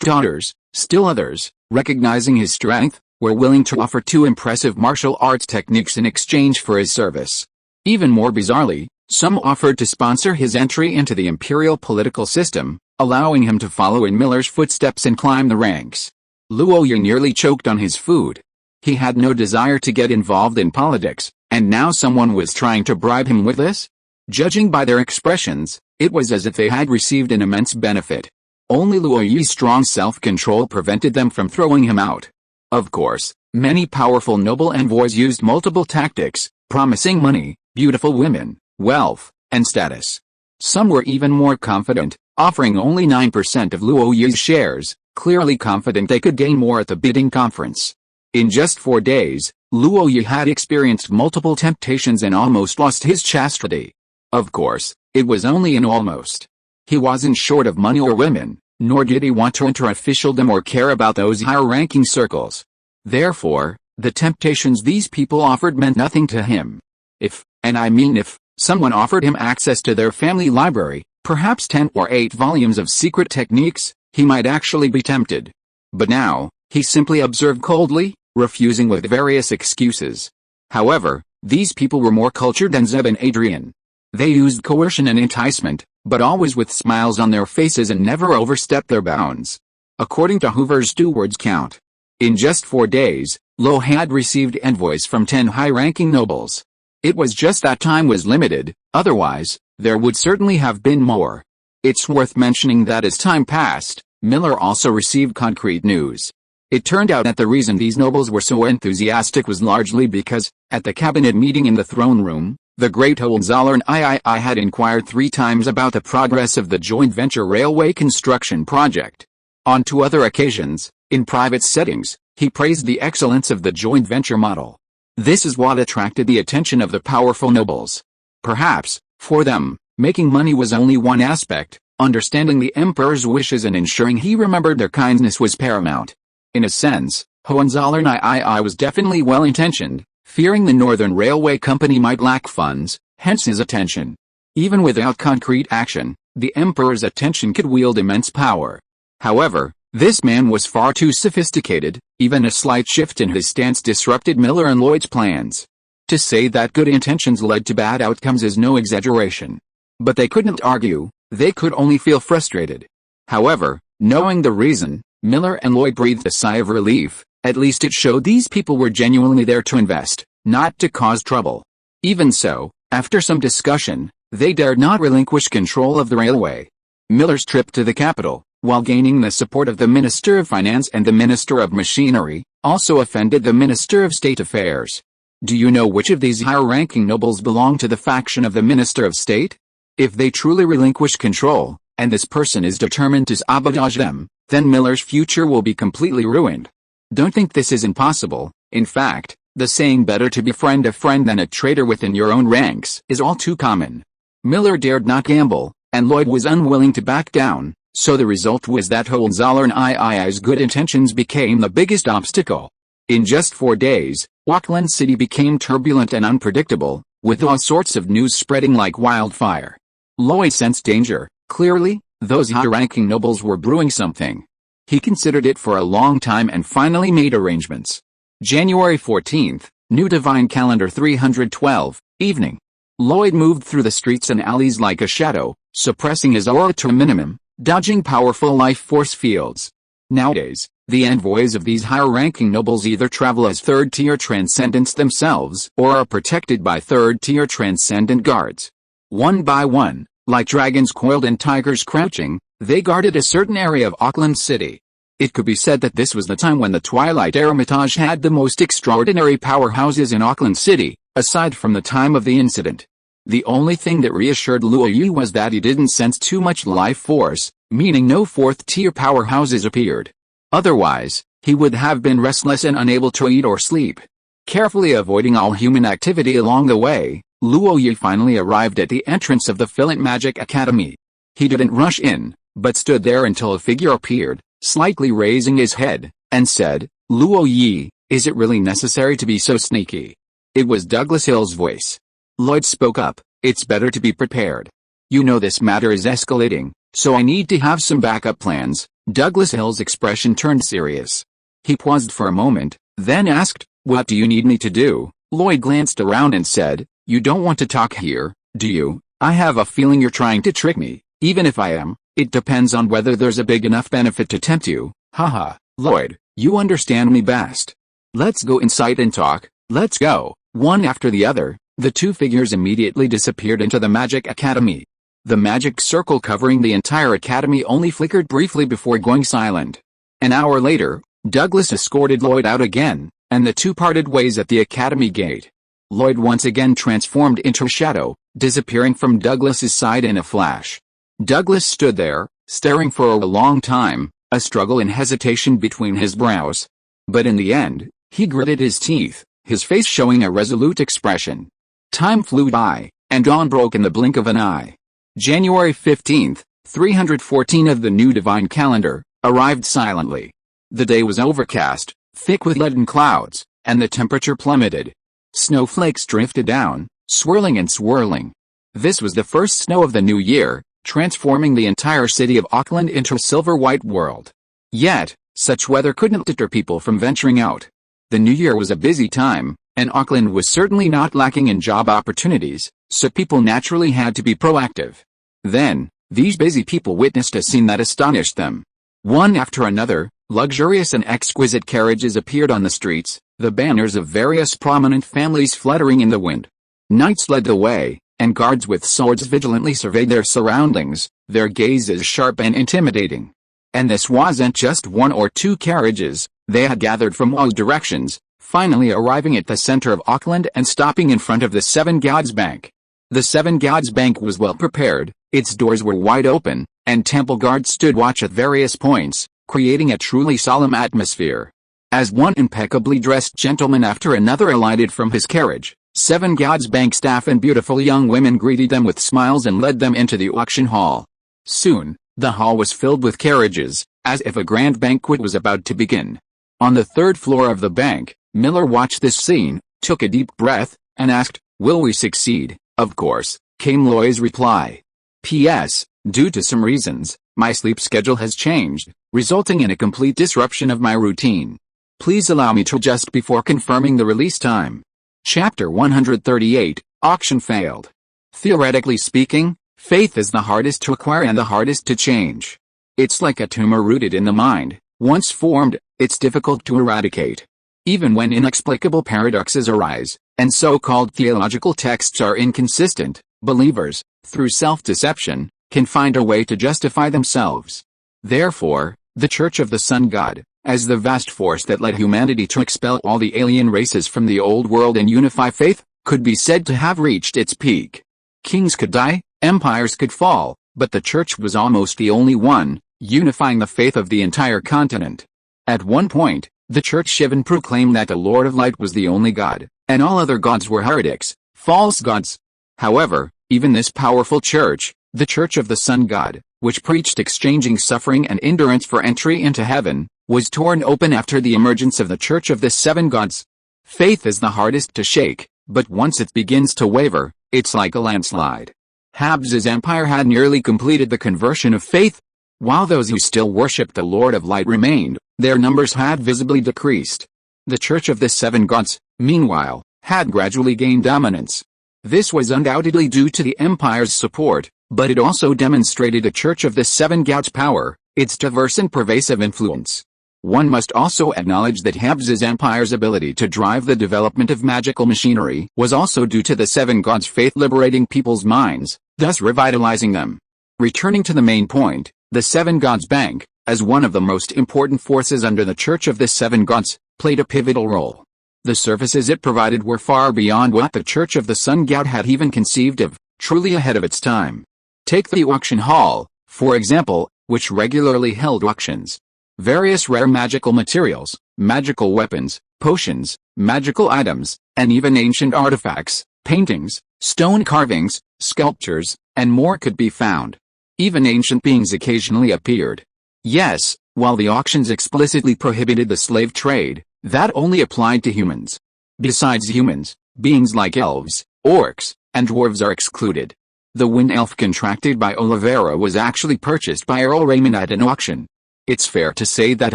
daughters. Still others, recognizing his strength, were willing to offer 2 impressive martial arts techniques in exchange for his service. Even more bizarrely, some offered to sponsor his entry into the imperial political system, allowing him to follow in Miller's footsteps and climb the ranks. Luo Yu nearly choked on his food. He had no desire to get involved in politics, and now someone was trying to bribe him with this? Judging by their expressions, it was as if they had received an immense benefit. Only Luo Yu's strong self-control prevented them from throwing him out. Of course, many powerful noble envoys used multiple tactics, promising money, beautiful women, wealth, and status. Some were even more confident, offering only 9% of Luo Yu's shares, clearly confident they could gain more at the bidding conference. In just 4 days, Luo Yu had experienced multiple temptations and almost lost his chastity. Of course, it was only an almost. He wasn't short of money or women, nor did he want to enter officialdom or care about those higher-ranking circles. Therefore, the temptations these people offered meant nothing to him. If, and I mean if, someone offered him access to their family library, perhaps 10 or 8 volumes of secret techniques, he might actually be tempted. But now, he simply observed coldly, refusing with various excuses. However, these people were more cultured than Zeb and Adrian. They used coercion and enticement, but always with smiles on their faces and never overstepped their bounds. According to Hoover's steward's count, in just 4 days, Lo had received envoys from 10 high-ranking nobles. It was just that time was limited, otherwise, there would certainly have been more. It's worth mentioning that as time passed, Miller also received concrete news. It turned out that the reason these nobles were so enthusiastic was largely because, at the cabinet meeting in the throne room, the great Hohenzollern III had inquired 3 times about the progress of the joint venture railway construction project. On 2 other occasions, in private settings, he praised the excellence of the joint venture model. This is what attracted the attention of the powerful nobles. Perhaps, for them, making money was only one aspect, understanding the emperor's wishes and ensuring he remembered their kindness was paramount. In a sense, Hohenzollern III was definitely well-intentioned, fearing the Northern Railway Company might lack funds, hence his attention. Even without concrete action, the emperor's attention could wield immense power. However, this man was far too sophisticated. Even a slight shift in his stance disrupted Miller and Lloyd's plans. To say that good intentions led to bad outcomes is no exaggeration. But they couldn't argue, they could only feel frustrated. However, knowing the reason, Miller and Lloyd breathed a sigh of relief. At least it showed these people were genuinely there to invest, not to cause trouble. Even so, after some discussion, they dared not relinquish control of the railway. Miller's trip to the capital, while gaining the support of the Minister of Finance and the Minister of Machinery, also offended the Minister of State Affairs. Do you know which of these higher-ranking nobles belong to the faction of the Minister of State? If they truly relinquish control, and this person is determined to sabotage them, then Miller's future will be completely ruined. Don't think this is impossible. In fact, the saying better to befriend a friend than a traitor within your own ranks is all too common. Miller dared not gamble, and Lloyd was unwilling to back down, so the result was that Hohenzollern II's good intentions became the biggest obstacle. In just 4 days, Auckland City became turbulent and unpredictable, with all sorts of news spreading like wildfire. Lloyd sensed danger. Clearly, those high-ranking nobles were brewing something. He considered it for a long time and finally made arrangements. January 14th, New Divine Calendar 312, evening. Lloyd moved through the streets and alleys like a shadow, suppressing his aura to a minimum, dodging powerful life force fields. Nowadays, the envoys of these higher-ranking nobles either travel as third-tier transcendents themselves or are protected by third-tier transcendent guards. One by one, like dragons coiled and tigers crouching, they guarded a certain area of Auckland City. It could be said that this was the time when the Twilight Hermitage had the most extraordinary powerhouses in Auckland City, aside from the time of the incident. The only thing that reassured Luo Yu was that he didn't sense too much life force, meaning no fourth-tier powerhouses appeared. Otherwise, he would have been restless and unable to eat or sleep. Carefully avoiding all human activity along the way, Luo Yi finally arrived at the entrance of the Filament Magic Academy. He didn't rush in, but stood there until a figure appeared, slightly raising his head, and said, "Luo Yi, is it really necessary to be so sneaky?" It was Douglas Hill's voice. Lloyd spoke up, "It's better to be prepared. You know this matter is escalating, so I need to have some backup plans." Douglas Hill's expression turned serious. He paused for a moment, then asked, "What do you need me to do?" Lloyd glanced around and said, "You don't want to talk here, do you? I have a feeling you're trying to trick me. Even if I am, it depends on whether there's a big enough benefit to tempt you." "Haha, Lloyd, you understand me best. Let's go inside and talk, let's go." One after the other, the two figures immediately disappeared into the Magic Academy. The magic circle covering the entire academy only flickered briefly before going silent. An hour later, Douglas escorted Lloyd out again, and the two parted ways at the academy gate. Lloyd once again transformed into a shadow, disappearing from Douglas's side in a flash. Douglas stood there, staring for a long time, a struggle and hesitation between his brows. But in the end, he gritted his teeth, his face showing a resolute expression. Time flew by, and dawn broke in the blink of an eye. January 15th, 314 of the new divine calendar, arrived silently. The day was overcast, thick with leaden clouds, and the temperature plummeted. Snowflakes drifted down, swirling and swirling. This was the first snow of the new year, transforming the entire city of Auckland into a silver-white world. Yet, such weather couldn't deter people from venturing out. The new year was a busy time, and Auckland was certainly not lacking in job opportunities, so people naturally had to be proactive. Then, these busy people witnessed a scene that astonished them. One after another, luxurious and exquisite carriages appeared on the streets, the banners of various prominent families fluttering in the wind. Knights led the way, and guards with swords vigilantly surveyed their surroundings, their gazes sharp and intimidating. And this wasn't just one or two carriages, they had gathered from all directions, finally arriving at the center of Auckland and stopping in front of the Seven Gods Bank. The Seven Gods Bank was well prepared, its doors were wide open, and temple guards stood watch at various points, creating a truly solemn atmosphere. As one impeccably dressed gentleman after another alighted from his carriage, Seven Gods Bank staff and beautiful young women greeted them with smiles and led them into the auction hall. Soon, the hall was filled with carriages, as if a grand banquet was about to begin. On the third floor of the bank, Miller watched this scene, took a deep breath, and asked, "Will we succeed?" "Of course," came Loy's reply. "P.S. Due to some reasons, my sleep schedule has changed, resulting in a complete disruption of my routine. Please allow me to adjust before confirming the release time." Chapter 138, Auction Failed. Theoretically speaking, faith is the hardest to acquire and the hardest to change. It's like a tumor rooted in the mind. Once formed, it's difficult to eradicate. Even when inexplicable paradoxes arise, and so-called theological texts are inconsistent, believers, through self-deception, can find a way to justify themselves. Therefore, the Church of the Sun God, as the vast force that led humanity to expel all the alien races from the old world and unify faith, could be said to have reached its peak. Kings could die, empires could fall, but the Church was almost the only one, unifying the faith of the entire continent. At one point, the Church even proclaimed that the Lord of Light was the only God, and all other gods were heretics, false gods. However, even this powerful Church, the Church of the Sun God, which preached exchanging suffering and endurance for entry into heaven, was torn open after the emergence of the Church of the Seven Gods. Faith is the hardest to shake, but once it begins to waver, it's like a landslide. Habs's empire had nearly completed the conversion of faith. While those who still worshipped the Lord of Light remained, their numbers had visibly decreased. The Church of the Seven Gods, meanwhile, had gradually gained dominance. This was undoubtedly due to the empire's support, but it also demonstrated the Church of the Seven Gods' power, its diverse and pervasive influence. One must also acknowledge that Habs's empire's ability to drive the development of magical machinery was also due to the Seven Gods' faith liberating people's minds, thus revitalizing them. Returning to the main point, the Seven Gods Bank, as one of the most important forces under the Church of the Seven Gods, played a pivotal role. The services it provided were far beyond what the Church of the Sun God had even conceived of, truly ahead of its time. Take the auction hall, for example, which regularly held auctions. Various rare magical materials, magical weapons, potions, magical items, and even ancient artifacts, paintings, stone carvings, sculptures, and more could be found. Even ancient beings occasionally appeared. Yes, while the auctions explicitly prohibited the slave trade, that only applied to humans. Besides humans, beings like elves, orcs, and dwarves are excluded. The wind elf contracted by Olivera was actually purchased by Earl Raymond at an auction. It's fair to say that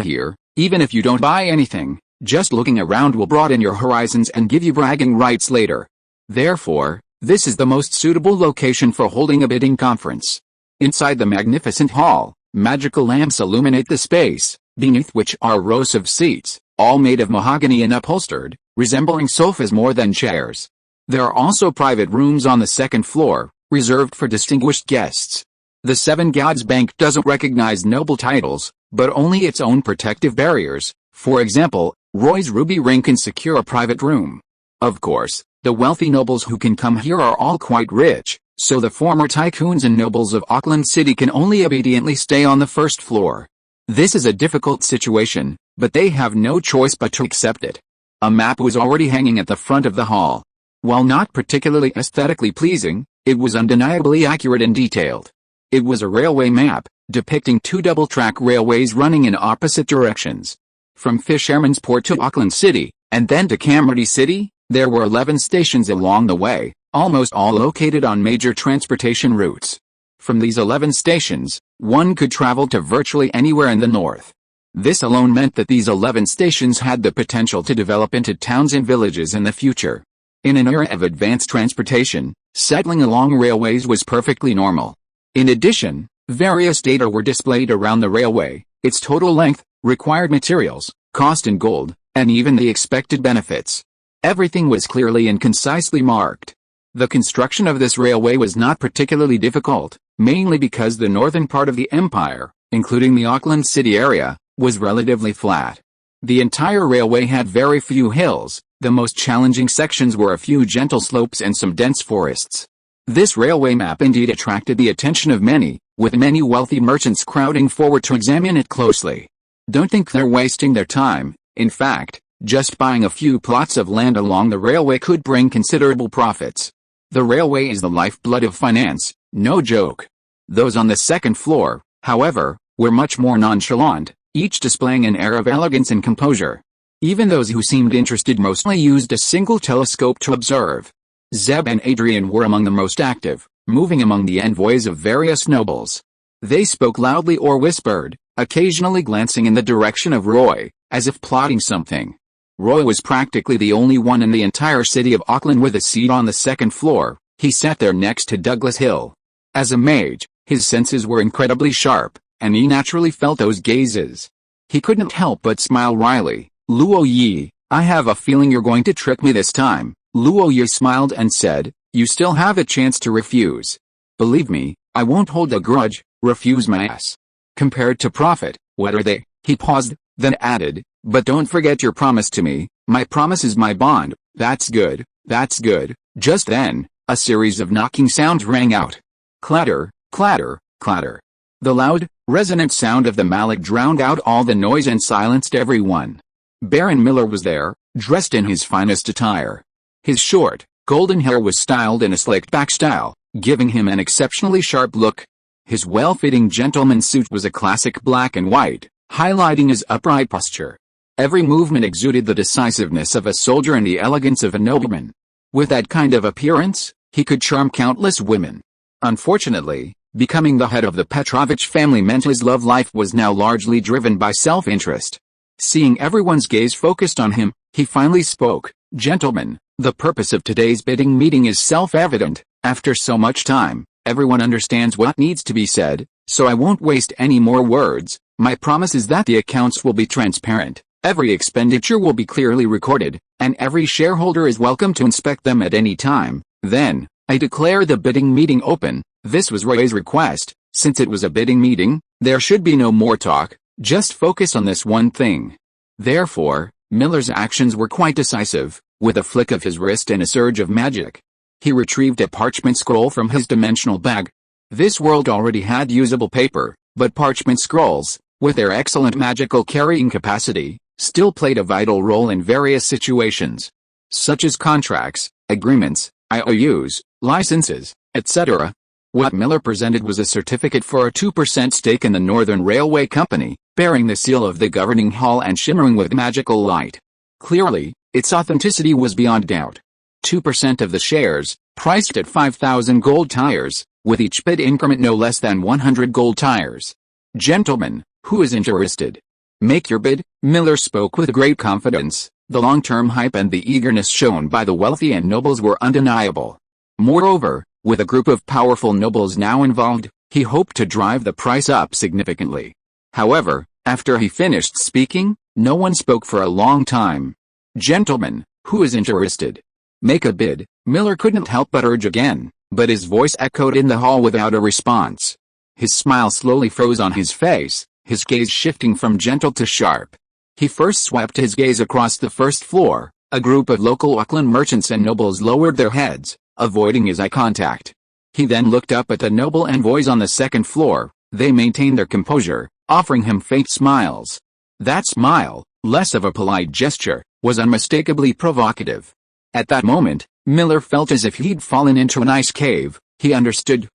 here, even if you don't buy anything, just looking around will broaden your horizons and give you bragging rights later. Therefore, this is the most suitable location for holding a bidding conference. Inside the magnificent hall, magical lamps illuminate the space, beneath which are rows of seats, all made of mahogany and upholstered, resembling sofas more than chairs. There are also private rooms on the second floor, reserved for distinguished guests. The Seven Gods Bank doesn't recognize noble titles, but only its own protective barriers. For example, Roy's ruby ring can secure a private room. Of course, the wealthy nobles who can come here are all quite rich, so the former tycoons and nobles of Auckland City can only obediently stay on the first floor. This is a difficult situation, but they have no choice but to accept it. A map was already hanging at the front of the hall. While not particularly aesthetically pleasing, it was undeniably accurate and detailed. It was a railway map, depicting two double-track railways running in opposite directions. From Fisherman's Port to Auckland City, and then to Camberley City, there were 11 stations along the way, almost all located on major transportation routes. From these 11 stations, one could travel to virtually anywhere in the north. This alone meant that these 11 stations had the potential to develop into towns and villages in the future. In an era of advanced transportation, settling along railways was perfectly normal. In addition, various data were displayed around the railway, its total length, required materials, cost in gold, and even the expected benefits. Everything was clearly and concisely marked. The construction of this railway was not particularly difficult, mainly because the northern part of the empire, including the Auckland City area, was relatively flat. The entire railway had very few hills. The most challenging sections were a few gentle slopes and some dense forests. This railway map indeed attracted the attention of many, with many wealthy merchants crowding forward to examine it closely. Don't think they're wasting their time. In fact, just buying a few plots of land along the railway could bring considerable profits. The railway is the lifeblood of finance, no joke. Those on the second floor, however, were much more nonchalant, each displaying an air of elegance and composure. Even those who seemed interested mostly used a single telescope to observe. Zeb and Adrian were among the most active, moving among the envoys of various nobles. They spoke loudly or whispered, occasionally glancing in the direction of Roy, as if plotting something. Roy was practically the only one in the entire city of Auckland with a seat on the second floor. He sat there next to Douglas Hill. As a mage, his senses were incredibly sharp, and he naturally felt those gazes. He couldn't help but smile wryly. "Luo Yi, I have a feeling you're going to trick me this time." Luo Yi smiled and said, "You still have a chance to refuse. Believe me, I won't hold a grudge. Refuse my ass. Compared to profit, what are they?" He paused, then added, "But don't forget your promise to me. My promise is my bond." "That's good, that's good." Just then, a series of knocking sounds rang out. Clatter, clatter, clatter. The loud, resonant sound of the mallet drowned out all the noise and silenced everyone. Baron Miller was there, dressed in his finest attire. His short, golden hair was styled in a slicked-back style, giving him an exceptionally sharp look. His well-fitting gentleman's suit was a classic black and white, highlighting his upright posture. Every movement exuded the decisiveness of a soldier and the elegance of a nobleman. With that kind of appearance, he could charm countless women. Unfortunately, becoming the head of the Petrovich family meant his love life was now largely driven by self-interest. Seeing everyone's gaze focused on him, he finally spoke. "Gentlemen, the purpose of today's bidding meeting is self-evident. After so much time, everyone understands what needs to be said, so I won't waste any more words. My promise is that the accounts will be transparent, every expenditure will be clearly recorded, and every shareholder is welcome to inspect them at any time. Then, I declare the bidding meeting open." This was Roy's request. Since it was a bidding meeting, there should be no more talk, just focus on this one thing. Therefore, Miller's actions were quite decisive. With a flick of his wrist and a surge of magic, he retrieved a parchment scroll from his dimensional bag. This world already had usable paper, but parchment scrolls, with their excellent magical carrying capacity, still played a vital role in various situations, such as contracts, agreements, IOUs, licenses, etc. What Miller presented was a certificate for a 2% stake in the Northern Railway Company, bearing the seal of the governing hall and shimmering with magical light. Clearly, its authenticity was beyond doubt. 2% of the shares, priced at 5,000 gold tires, with each bid increment no less than 100 gold tires. Gentlemen, who is interested? Make your bid. Miller spoke with great confidence. The long-term hype and the eagerness shown by the wealthy and nobles were undeniable. Moreover, with a group of powerful nobles now involved, he hoped to drive the price up significantly. However, after he finished speaking, no one spoke for a long time. Gentlemen, who is interested? Make a bid. Miller couldn't help but urge again, but his voice echoed in the hall without a response. His smile slowly froze on his face, his gaze shifting from gentle to sharp. He first swept his gaze across the first floor. A group of local Auckland merchants and nobles lowered their heads, avoiding his eye contact. He then looked up at the noble envoys on the second floor. They maintained their composure, offering him faint smiles. That smile, less of a polite gesture, was unmistakably provocative. At that moment, Miller felt as if he'd fallen into an ice cave. He understood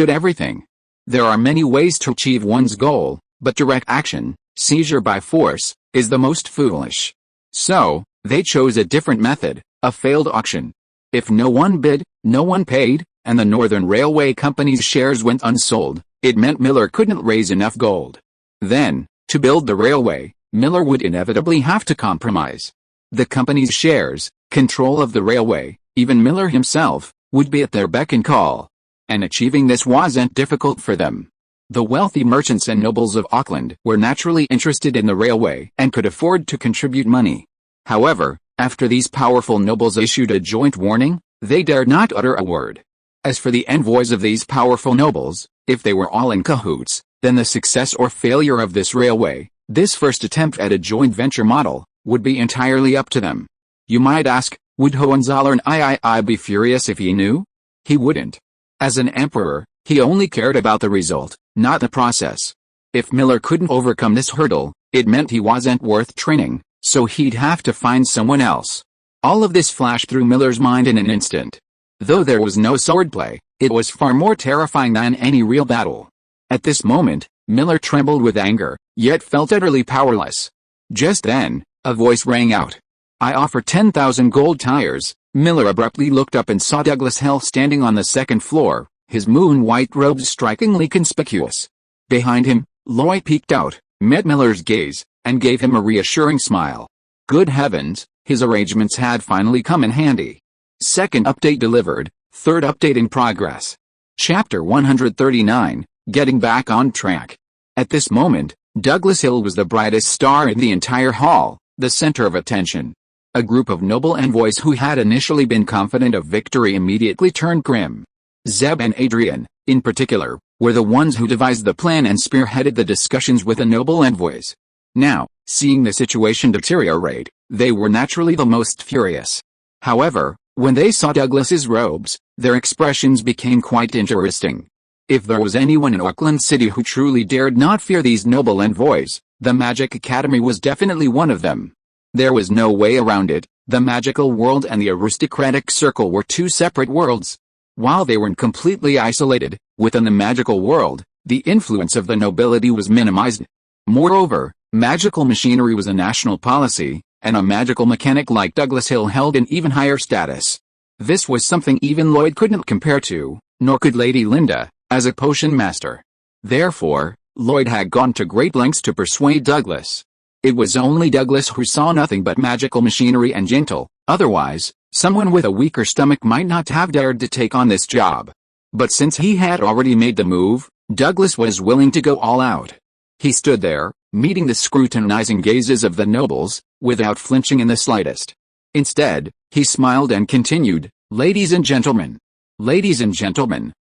everything. There are many ways to achieve one's goal, but direct action, seizure by force, is the most foolish. So, they chose a different method, a failed auction. If no one bid, no one paid, and the Northern Railway Company's shares went unsold, it meant Miller couldn't raise enough gold. Then, to build the railway, Miller would inevitably have to compromise. The company's shares, control of the railway, even Miller himself, would be at their beck and call. And achieving this wasn't difficult for them. The wealthy merchants and nobles of Auckland were naturally interested in the railway and could afford to contribute money. However, after these powerful nobles issued a joint warning, they dared not utter a word. As for the envoys of these powerful nobles, if they were all in cahoots, then the success or failure of this railway, this first attempt at a joint venture model, would be entirely up to them. You might ask, would Hohenzollern III be furious if he knew? He wouldn't. As an emperor, he only cared about the result, not the process. If Miller couldn't overcome this hurdle, it meant he wasn't worth training, so he'd have to find someone else. All of this flashed through Miller's mind in an instant. Though there was no swordplay, it was far more terrifying than any real battle. At this moment, Miller trembled with anger, yet felt utterly powerless. Just then, a voice rang out. I offer 10,000 gold tires. Miller abruptly looked up and saw Douglas Hill standing on the second floor, his moon-white robes strikingly conspicuous. Behind him, Lloyd peeked out, met Miller's gaze, and gave him a reassuring smile. Good heavens, his arrangements had finally come in handy. Second update delivered, third update in progress. Chapter 139, Getting Back on Track. At this moment, Douglas Hill was the brightest star in the entire hall, the center of attention. A group of noble envoys who had initially been confident of victory immediately turned grim. Zeb and Adrian, in particular, were the ones who devised the plan and spearheaded the discussions with the noble envoys. Now, seeing the situation deteriorate, they were naturally the most furious. However, when they saw Douglas's robes, their expressions became quite interesting. If there was anyone in Auckland City who truly dared not fear these noble envoys, the Magic Academy was definitely one of them. There was no way around it. The magical world and the aristocratic circle were two separate worlds. While they weren't completely isolated, within the magical world, the influence of the nobility was minimized. Moreover, magical machinery was a national policy, and a magical mechanic like Douglas Hill held an even higher status. This was something even Lloyd couldn't compare to, nor could Lady Linda, as a potion master. Therefore, Lloyd had gone to great lengths to persuade Douglas. It was only Douglas who saw nothing but magical machinery and gentle. Otherwise, someone with a weaker stomach might not have dared to take on this job. But since he had already made the move, Douglas was willing to go all out. He stood there, meeting the scrutinizing gazes of the nobles, without flinching in the slightest. Instead, he smiled and continued, Ladies and gentlemen,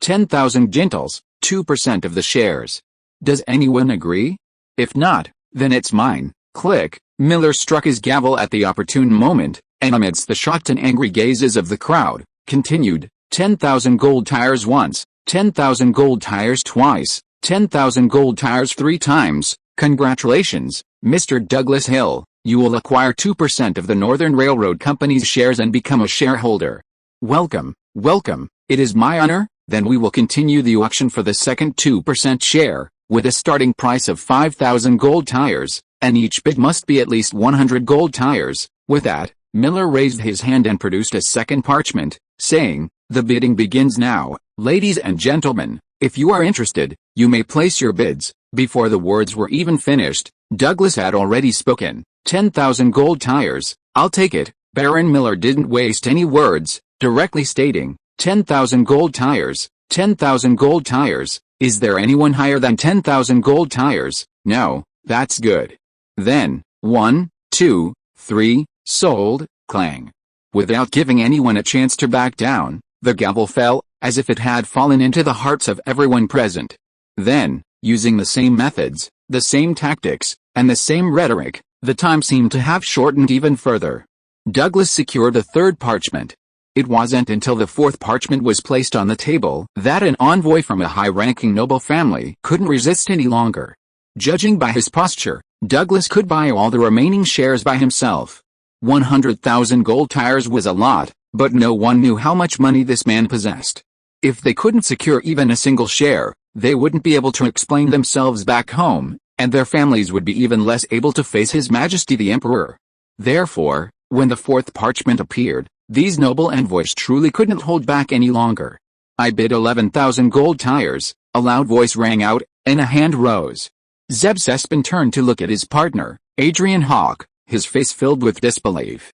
10,000 gentles, 2% of the shares. Does anyone agree? If not, then it's mine. Click. Miller struck his gavel at the opportune moment, and amidst the shocked and angry gazes of the crowd, continued, 10,000 gold tires once, 10,000 gold tires twice, 10,000 gold tires 3 times. Congratulations, Mr. Douglas Hill, you will acquire 2% of the Northern Railroad Company's shares and become a shareholder. Welcome, welcome, it is my honor. Then we will continue the auction for the second 2% share, with a starting price of 5,000 gold tires, and each bid must be at least 100 gold tires. With that, Miller raised his hand and produced a second parchment, saying, "The bidding begins now, ladies and gentlemen. If you are interested, you may place your bids." Before the words were even finished, Douglas had already spoken. 10,000 gold tires, I'll take it. Baron Miller didn't waste any words, directly stating, 10,000 gold tires, 10,000 gold tires. Is there anyone higher than 10,000 gold tires? No, that's good. Then, 1, 2, 3, sold, clang. Without giving anyone a chance to back down, the gavel fell, as if it had fallen into the hearts of everyone present. Then, using the same methods, the same tactics, and the same rhetoric, the time seemed to have shortened even further. Douglas secured a third parchment. It wasn't until the fourth parchment was placed on the table that an envoy from a high-ranking noble family couldn't resist any longer. Judging by his posture, Douglas could buy all the remaining shares by himself. 100,000 gold tires was a lot, but no one knew how much money this man possessed. If they couldn't secure even a single share, they wouldn't be able to explain themselves back home, and their families would be even less able to face His Majesty the Emperor. Therefore, when the fourth parchment appeared, these noble envoys truly couldn't hold back any longer. "I bid 11,000 gold tires," a loud voice rang out, and a hand rose. Zeb Sespin turned to look at his partner, Adrian Hawke, his face filled with disbelief.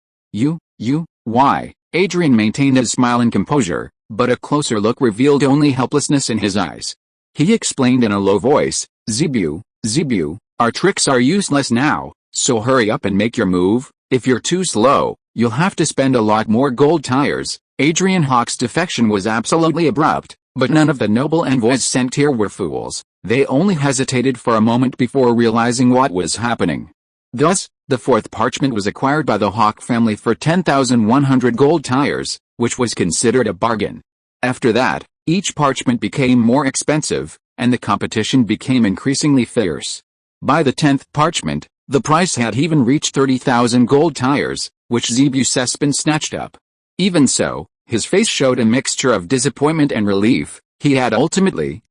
Why?" Adrian maintained his smile and composure, but a closer look revealed only helplessness in his eyes. He explained in a low voice, Zebu, our tricks are useless now, so hurry up and make your move. If you're too slow, you'll have to spend a lot more gold tires." Adrian Hawke's defection was absolutely abrupt, but none of the noble envoys sent here were fools. They only hesitated for a moment before realizing what was happening. Thus, the fourth parchment was acquired by the Hawke family for 10,100 gold tires, which was considered a bargain. After that, each parchment became more expensive, and the competition became increasingly fierce. By the 10th parchment, the price had even reached 30,000 gold tires, which Zebu Sespin snatched up. Even so, his face showed a mixture of disappointment and relief. He had ultimately,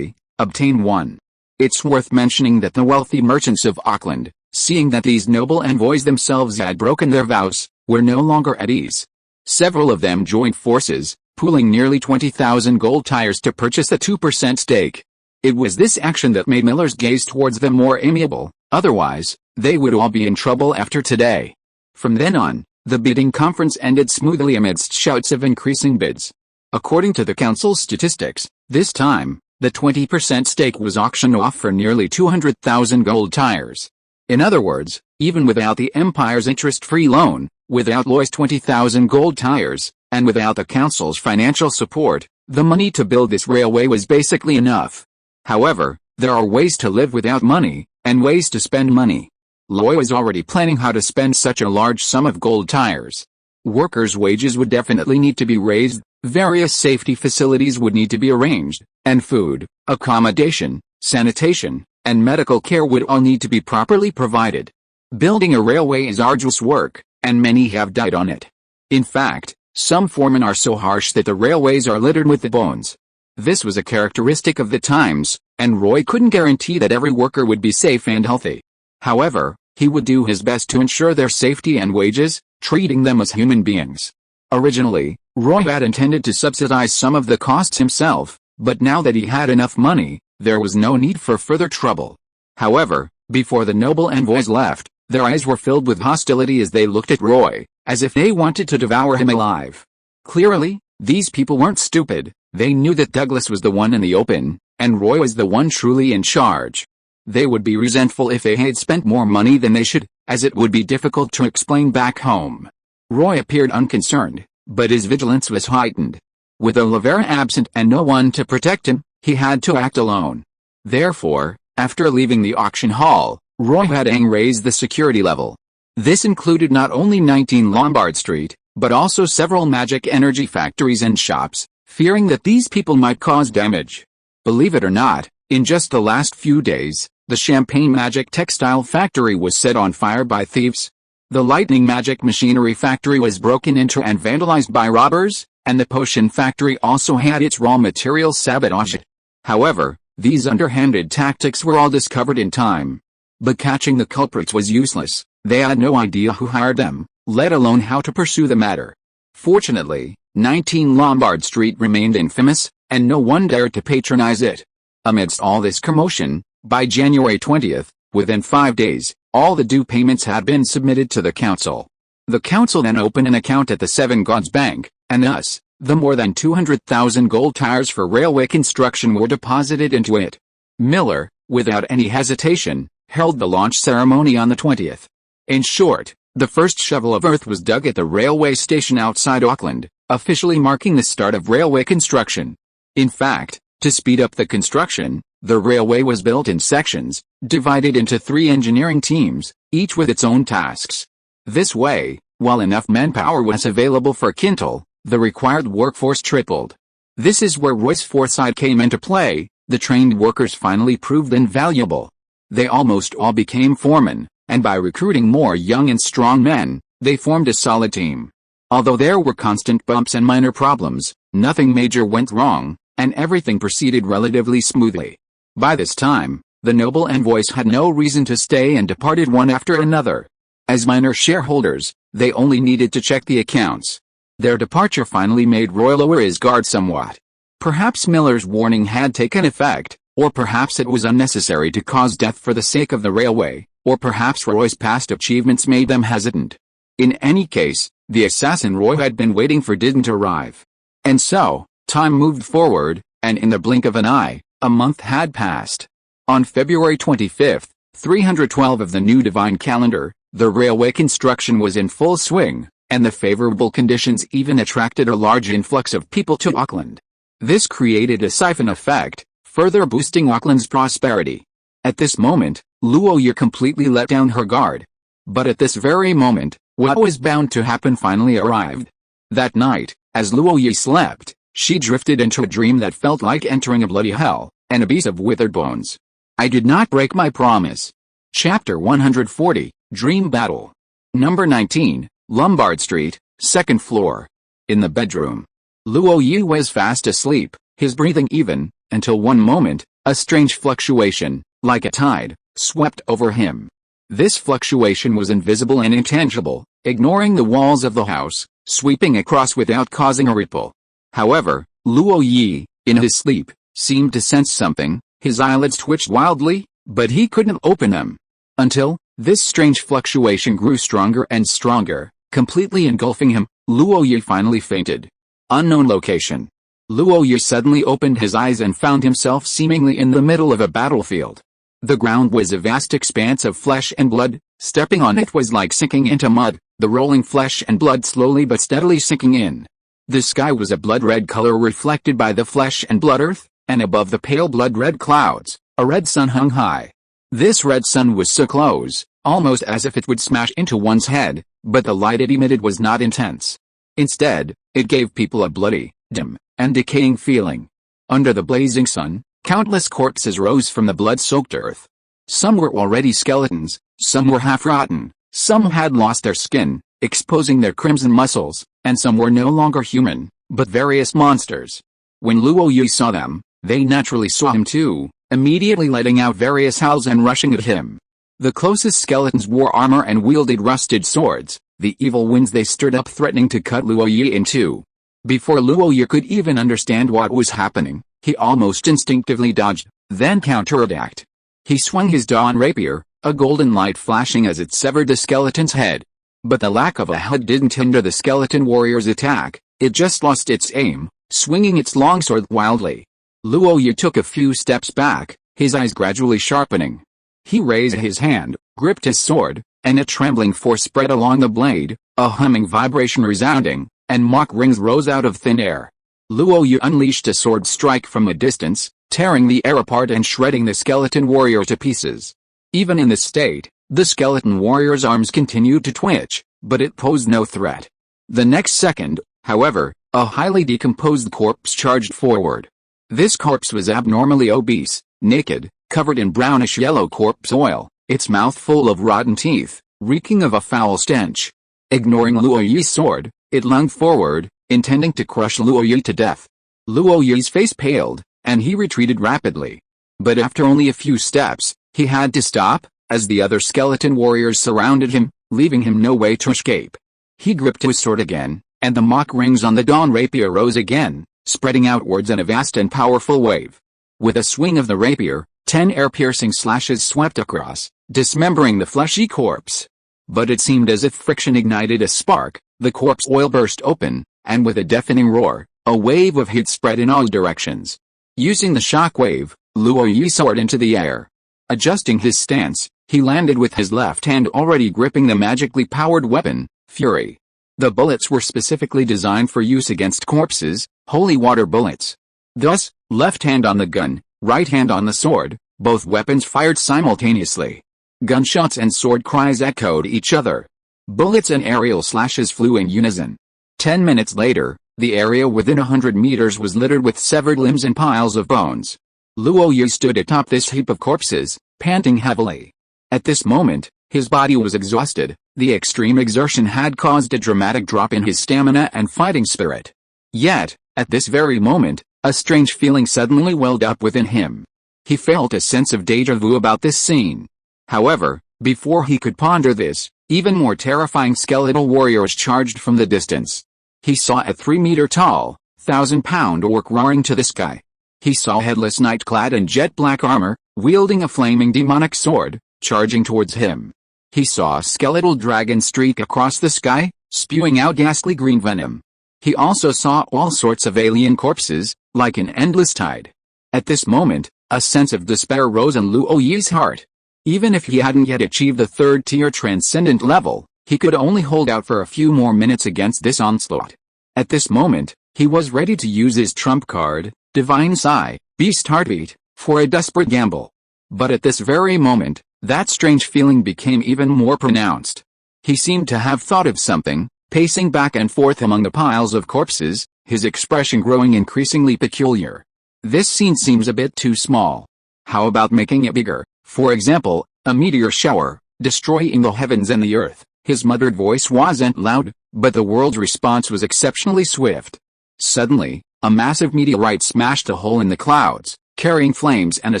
obtained one. It's worth mentioning that the wealthy merchants of Auckland, seeing that these noble envoys themselves had broken their vows, were no longer at ease. Several of them joined forces, pooling nearly 20,000 gold tires to purchase a 2% stake. It was this action that made Miller's gaze towards them more amiable, otherwise, they would all be in trouble after today. From then on, the bidding conference ended smoothly amidst shouts of increasing bids. According to the council's statistics, this time, the 20% stake was auctioned off for nearly 200,000 gold tires. In other words, even without the Empire's interest-free loan, without Loy's 20,000 gold tires, and without the council's financial support, the money to build this railway was basically enough. However, there are ways to live without money, and ways to spend money. Loy was already planning how to spend such a large sum of gold tires. Workers' wages would definitely need to be raised, various safety facilities would need to be arranged, and food, accommodation, sanitation, and medical care would all need to be properly provided. Building a railway is arduous work, and many have died on it. In fact, some foremen are so harsh that the railways are littered with the bones. This was a characteristic of the times, and Roy couldn't guarantee that every worker would be safe and healthy. However, he would do his best to ensure their safety and wages, treating them as human beings. Originally, Roy had intended to subsidize some of the costs himself, but now that he had enough money, there was no need for further trouble. However, before the noble envoys left, their eyes were filled with hostility as they looked at Roy, as if they wanted to devour him alive. Clearly, these people weren't stupid. They knew that Douglas was the one in the open, and Roy was the one truly in charge. They would be resentful if they had spent more money than they should, as it would be difficult to explain back home. Roy appeared unconcerned, but his vigilance was heightened. With Olivera absent and no one to protect him, he had to act alone. Therefore, after leaving the auction hall, Roy had raised the security level. This included not only 19 Lombard Street, but also several magic energy factories and shops, fearing that these people might cause damage. Believe it or not, in just the last few days, The champagne magic textile factory was set on fire by thieves. The lightning magic machinery factory was broken into and vandalized by robbers, and the potion factory also had its raw materials sabotaged. However, these underhanded tactics were all discovered in time. But catching the culprits was useless. They had no idea who hired them, let alone how to pursue the matter. Fortunately, 19 Lombard Street remained infamous, and no one dared to patronize it. Amidst all this commotion, by January 20th, within 5 days, all the due payments had been submitted to the council. The council then opened an account at the Seven Gods Bank, and thus, the more than 200,000 gold tires for railway construction were deposited into it. Miller, without any hesitation, held the launch ceremony on the 20th. In short, the first shovel of earth was dug at the railway station outside Auckland, officially marking the start of railway construction. In fact, to speed up the construction, the railway was built in sections, divided into 3 engineering teams, each with its own tasks. This way, while enough manpower was available for Kintel, the required workforce tripled. This is where Roy's foresight came into play. The trained workers finally proved invaluable. They almost all became foremen, and by recruiting more young and strong men, they formed a solid team. Although there were constant bumps and minor problems, nothing major went wrong, and everything proceeded relatively smoothly. By this time, the noble envoys had no reason to stay and departed one after another. As minor shareholders, they only needed to check the accounts. Their departure finally made Roy lower his guard somewhat. Perhaps Miller's warning had taken effect, or perhaps it was unnecessary to cause death for the sake of the railway, or perhaps Roy's past achievements made them hesitant. In any case, the assassin Roy had been waiting for didn't arrive. And so, time moved forward, and in the blink of an eye, a month had passed. On February 25th, 312 of the new divine calendar, the railway construction was in full swing, and the favorable conditions even attracted a large influx of people to Auckland. This created a siphon effect, further boosting Auckland's prosperity. At this moment, Luoyi completely let down her guard. But at this very moment, what was bound to happen finally arrived. That night, as Luoyi slept, she drifted into a dream that felt like entering a bloody hell, an abyss of withered bones. I did not break my promise. Chapter 140, Dream Battle. Number 19, Lombard Street, 2nd floor. In the bedroom. Luoyi was fast asleep, his breathing even, until one moment, a strange fluctuation, like a tide, swept over him. This fluctuation was invisible and intangible, ignoring the walls of the house, sweeping across without causing a ripple. However, Luoyi, in his sleep, seemed to sense something. His eyelids twitched wildly, but he couldn't open them. Until, this strange fluctuation grew stronger and stronger, completely engulfing him. Luoyi finally fainted. Unknown location. Luoyi suddenly opened his eyes and found himself seemingly in the middle of a battlefield. The ground was a vast expanse of flesh and blood. Stepping on it was like sinking into mud, the rolling flesh and blood slowly but steadily sinking in. The sky was a blood-red color reflected by the flesh and blood earth, and above the pale blood-red clouds, a red sun hung high. This red sun was so close, almost as if it would smash into one's head, but the light it emitted was not intense. Instead, it gave people a bloody, dim, and decaying feeling. Under the blazing sun, countless corpses rose from the blood-soaked earth. Some were already skeletons, some were half-rotten, some had lost their skin, exposing their crimson muscles, and some were no longer human, but various monsters. When Luoyi saw them, they naturally saw him too, immediately letting out various howls and rushing at him. The closest skeletons wore armor and wielded rusted swords, the evil winds they stirred up threatening to cut Luoyi in two. Before Luoyi could even understand what was happening, he almost instinctively dodged, then counterattacked. He swung his dawn rapier, a golden light flashing as it severed the skeleton's head. But the lack of a head didn't hinder the skeleton warrior's attack, it just lost its aim, swinging its longsword wildly. Luoyi took a few steps back, his eyes gradually sharpening. He raised his hand, gripped his sword, and a trembling force spread along the blade, a humming vibration resounding, and mock rings rose out of thin air. Luoyi unleashed a sword strike from a distance, tearing the air apart and shredding the skeleton warrior to pieces. Even in this state, the skeleton warrior's arms continued to twitch, but it posed no threat. The next second, however, a highly decomposed corpse charged forward. This corpse was abnormally obese, naked, covered in brownish-yellow corpse oil, its mouth full of rotten teeth, reeking of a foul stench. Ignoring Luo Yi's sword, it lunged forward, intending to crush Luo Yi to death. Luo Yi's face paled, and he retreated rapidly. But after only a few steps, he had to stop, as the other skeleton warriors surrounded him, leaving him no way to escape. He gripped his sword again, and the mock rings on the dawn rapier rose again, spreading outwards in a vast and powerful wave. With a swing of the rapier, 10 air-piercing slashes swept across, dismembering the fleshy corpse. But it seemed as if friction ignited a spark, the corpse oil burst open, and with a deafening roar, a wave of heat spread in all directions. Using the shock wave, Luo Yi soared into the air. Adjusting his stance, he landed with his left hand already gripping the magically powered weapon, Fury. The bullets were specifically designed for use against corpses, holy water bullets. Thus, left hand on the gun, right hand on the sword, both weapons fired simultaneously. Gunshots and sword cries echoed each other. Bullets and aerial slashes flew in unison. 10 minutes later, the area within 100 meters was littered with severed limbs and piles of bones. Luo Yi stood atop this heap of corpses, panting heavily. At this moment, his body was exhausted. The extreme exertion had caused a dramatic drop in his stamina and fighting spirit. Yet, at this very moment, a strange feeling suddenly welled up within him. He felt a sense of déjà vu about this scene. However, before he could ponder this, even more terrifying skeletal warriors charged from the distance. He saw a 3-meter-tall, 1,000-pound orc roaring to the sky. He saw a headless knight clad in jet-black armor, wielding a flaming demonic sword, charging towards him. He saw a skeletal dragon streak across the sky, spewing out ghastly green venom. He also saw all sorts of alien corpses, like an endless tide. At this moment, a sense of despair rose in Luo Yi's heart. Even if he hadn't yet achieved the 3rd-tier transcendent level, he could only hold out for a few more minutes against this onslaught. At this moment, he was ready to use his trump card, Divine Sigh, Beast Heartbeat, for a desperate gamble. But at this very moment, that strange feeling became even more pronounced. He seemed to have thought of something, pacing back and forth among the piles of corpses, his expression growing increasingly peculiar. This scene seems a bit too small. How about making it bigger? For example, a meteor shower, destroying the heavens and the earth. His muttered voice wasn't loud, but the world's response was exceptionally swift. Suddenly, a massive meteorite smashed a hole in the clouds, carrying flames and a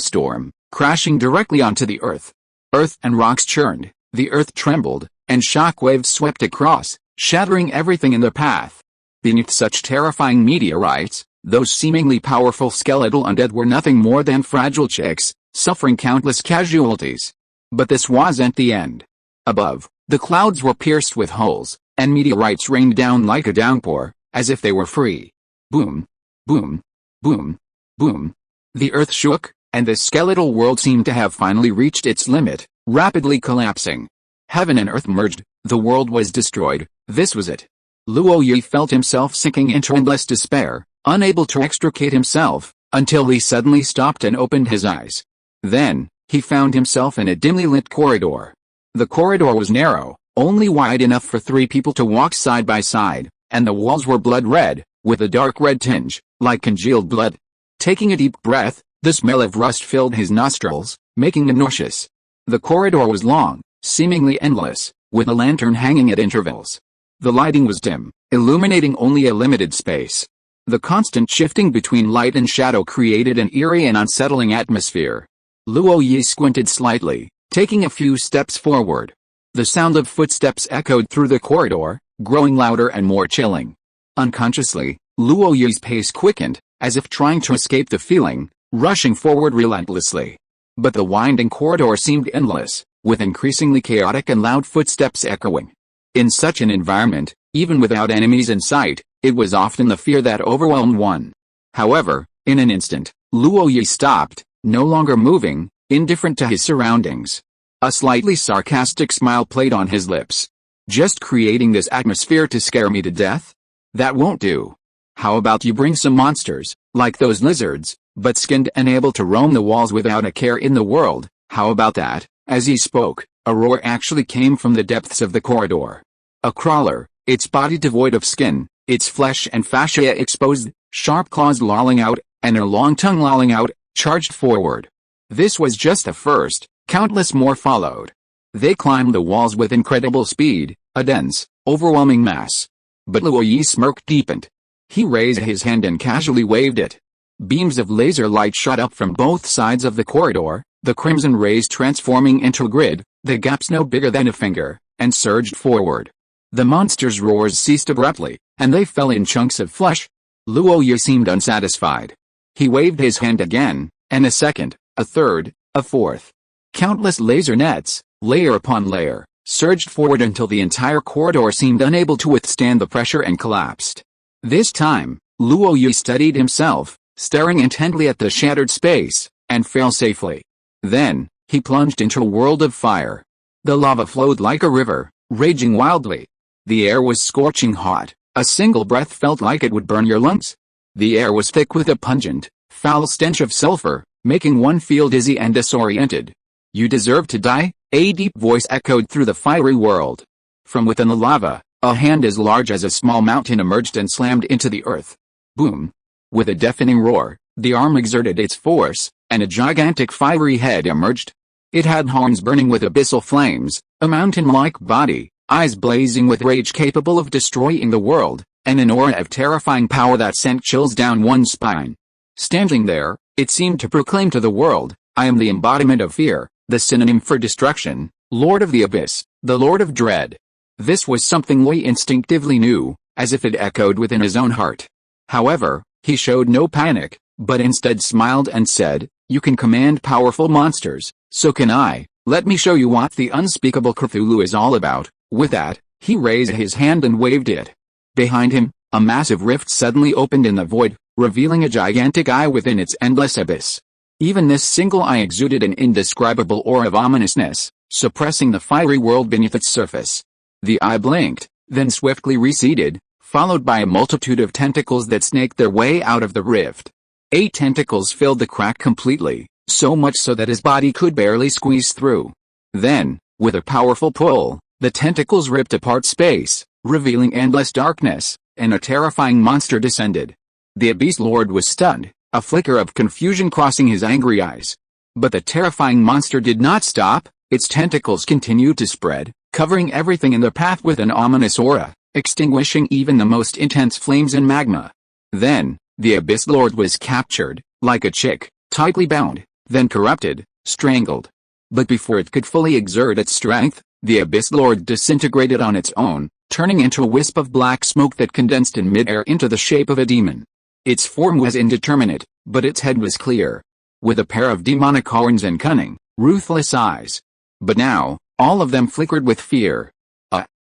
storm, crashing directly onto the earth. Earth and rocks churned, the earth trembled, and shock waves swept across, shattering everything in their path. Beneath such terrifying meteorites, those seemingly powerful skeletal undead were nothing more than fragile chicks, suffering countless casualties. But this wasn't the end. Above, the clouds were pierced with holes, and meteorites rained down like a downpour, as if they were free. Boom, boom, boom, boom. The earth shook, and the skeletal world seemed to have finally reached its limit, rapidly collapsing. Heaven and earth merged, the world was destroyed, this was it. Luo Yi felt himself sinking into endless despair, unable to extricate himself, until he suddenly stopped and opened his eyes. Then, he found himself in a dimly lit corridor. The corridor was narrow, only wide enough for 3 people to walk side by side, and the walls were blood red, with a dark red tinge, like congealed blood. Taking a deep breath, the smell of rust filled his nostrils, making him nauseous. The corridor was long, seemingly endless, with a lantern hanging at intervals. The lighting was dim, illuminating only a limited space. The constant shifting between light and shadow created an eerie and unsettling atmosphere. Luo Yi squinted slightly, taking a few steps forward. The sound of footsteps echoed through the corridor, growing louder and more chilling. Unconsciously, Luo Yi's pace quickened, as if trying to escape the feeling, rushing forward relentlessly. But the winding corridor seemed endless, with increasingly chaotic and loud footsteps echoing. In such an environment, even without enemies in sight, it was often the fear that overwhelmed one. However, in an instant, Luo Yi stopped, no longer moving, indifferent to his surroundings. A slightly sarcastic smile played on his lips. Just creating this atmosphere to scare me to death? That won't do. How about you bring some monsters, like those lizards, but skinned and able to roam the walls without a care in the world? How about that? As he spoke, a roar actually came from the depths of the corridor. A crawler, its body devoid of skin, its flesh and fascia exposed, sharp claws lolling out, and a long tongue lolling out, charged forward. This was just the first, countless more followed. They climbed the walls with incredible speed, a dense, overwhelming mass. But Luo Yi's smirk deepened. He raised his hand and casually waved it. Beams of laser light shot up from both sides of the corridor, the crimson rays transforming into a grid, the gaps no bigger than a finger, and surged forward. The monster's roars ceased abruptly, and they fell in chunks of flesh. Luo Yi seemed unsatisfied. He waved his hand again, and a second, a third, a fourth. Countless laser nets, layer upon layer, surged forward until the entire corridor seemed unable to withstand the pressure and collapsed. This time, Luo Yi steadied himself, staring intently at the shattered space, and fell safely. Then, he plunged into a world of fire. The lava flowed like a river, raging wildly. The air was scorching hot, a single breath felt like it would burn your lungs. The air was thick with a pungent, foul stench of sulfur, making one feel dizzy and disoriented. You deserve to die, a deep voice echoed through the fiery world. From within the lava, a hand as large as a small mountain emerged and slammed into the earth. Boom! With a deafening roar, the arm exerted its force, and a gigantic fiery head emerged. It had horns burning with abyssal flames, a mountain-like body, eyes blazing with rage capable of destroying the world, and an aura of terrifying power that sent chills down one's spine. Standing there, it seemed to proclaim to the world, I am the embodiment of fear, the synonym for destruction, Lord of the Abyss, the Lord of Dread. This was something Lui instinctively knew, as if it echoed within his own heart. However, he showed no panic, but instead smiled and said, you can command powerful monsters, so can I. Let me show you what the unspeakable Cthulhu is all about. With that, he raised his hand and waved it. Behind him, a massive rift suddenly opened in the void, revealing a gigantic eye within its endless abyss. Even this single eye exuded an indescribable aura of ominousness, suppressing the fiery world beneath its surface. The eye blinked, then swiftly receded, followed by a multitude of tentacles that snaked their way out of the rift. 8 tentacles filled the crack completely, so much so that his body could barely squeeze through. Then, with a powerful pull, the tentacles ripped apart space, revealing endless darkness, and a terrifying monster descended. The Abyss Lord was stunned, a flicker of confusion crossing his angry eyes. But the terrifying monster did not stop, its tentacles continued to spread, covering everything in their path with an ominous aura, extinguishing even the most intense flames and magma. Then, the Abyss Lord was captured, like a chick, tightly bound, then corrupted, strangled. But before it could fully exert its strength, the Abyss Lord disintegrated on its own, turning into a wisp of black smoke that condensed in midair into the shape of a demon. Its form was indeterminate, but its head was clear, with a pair of demonic horns and cunning, ruthless eyes. But now, all of them flickered with fear.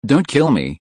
Don't kill me,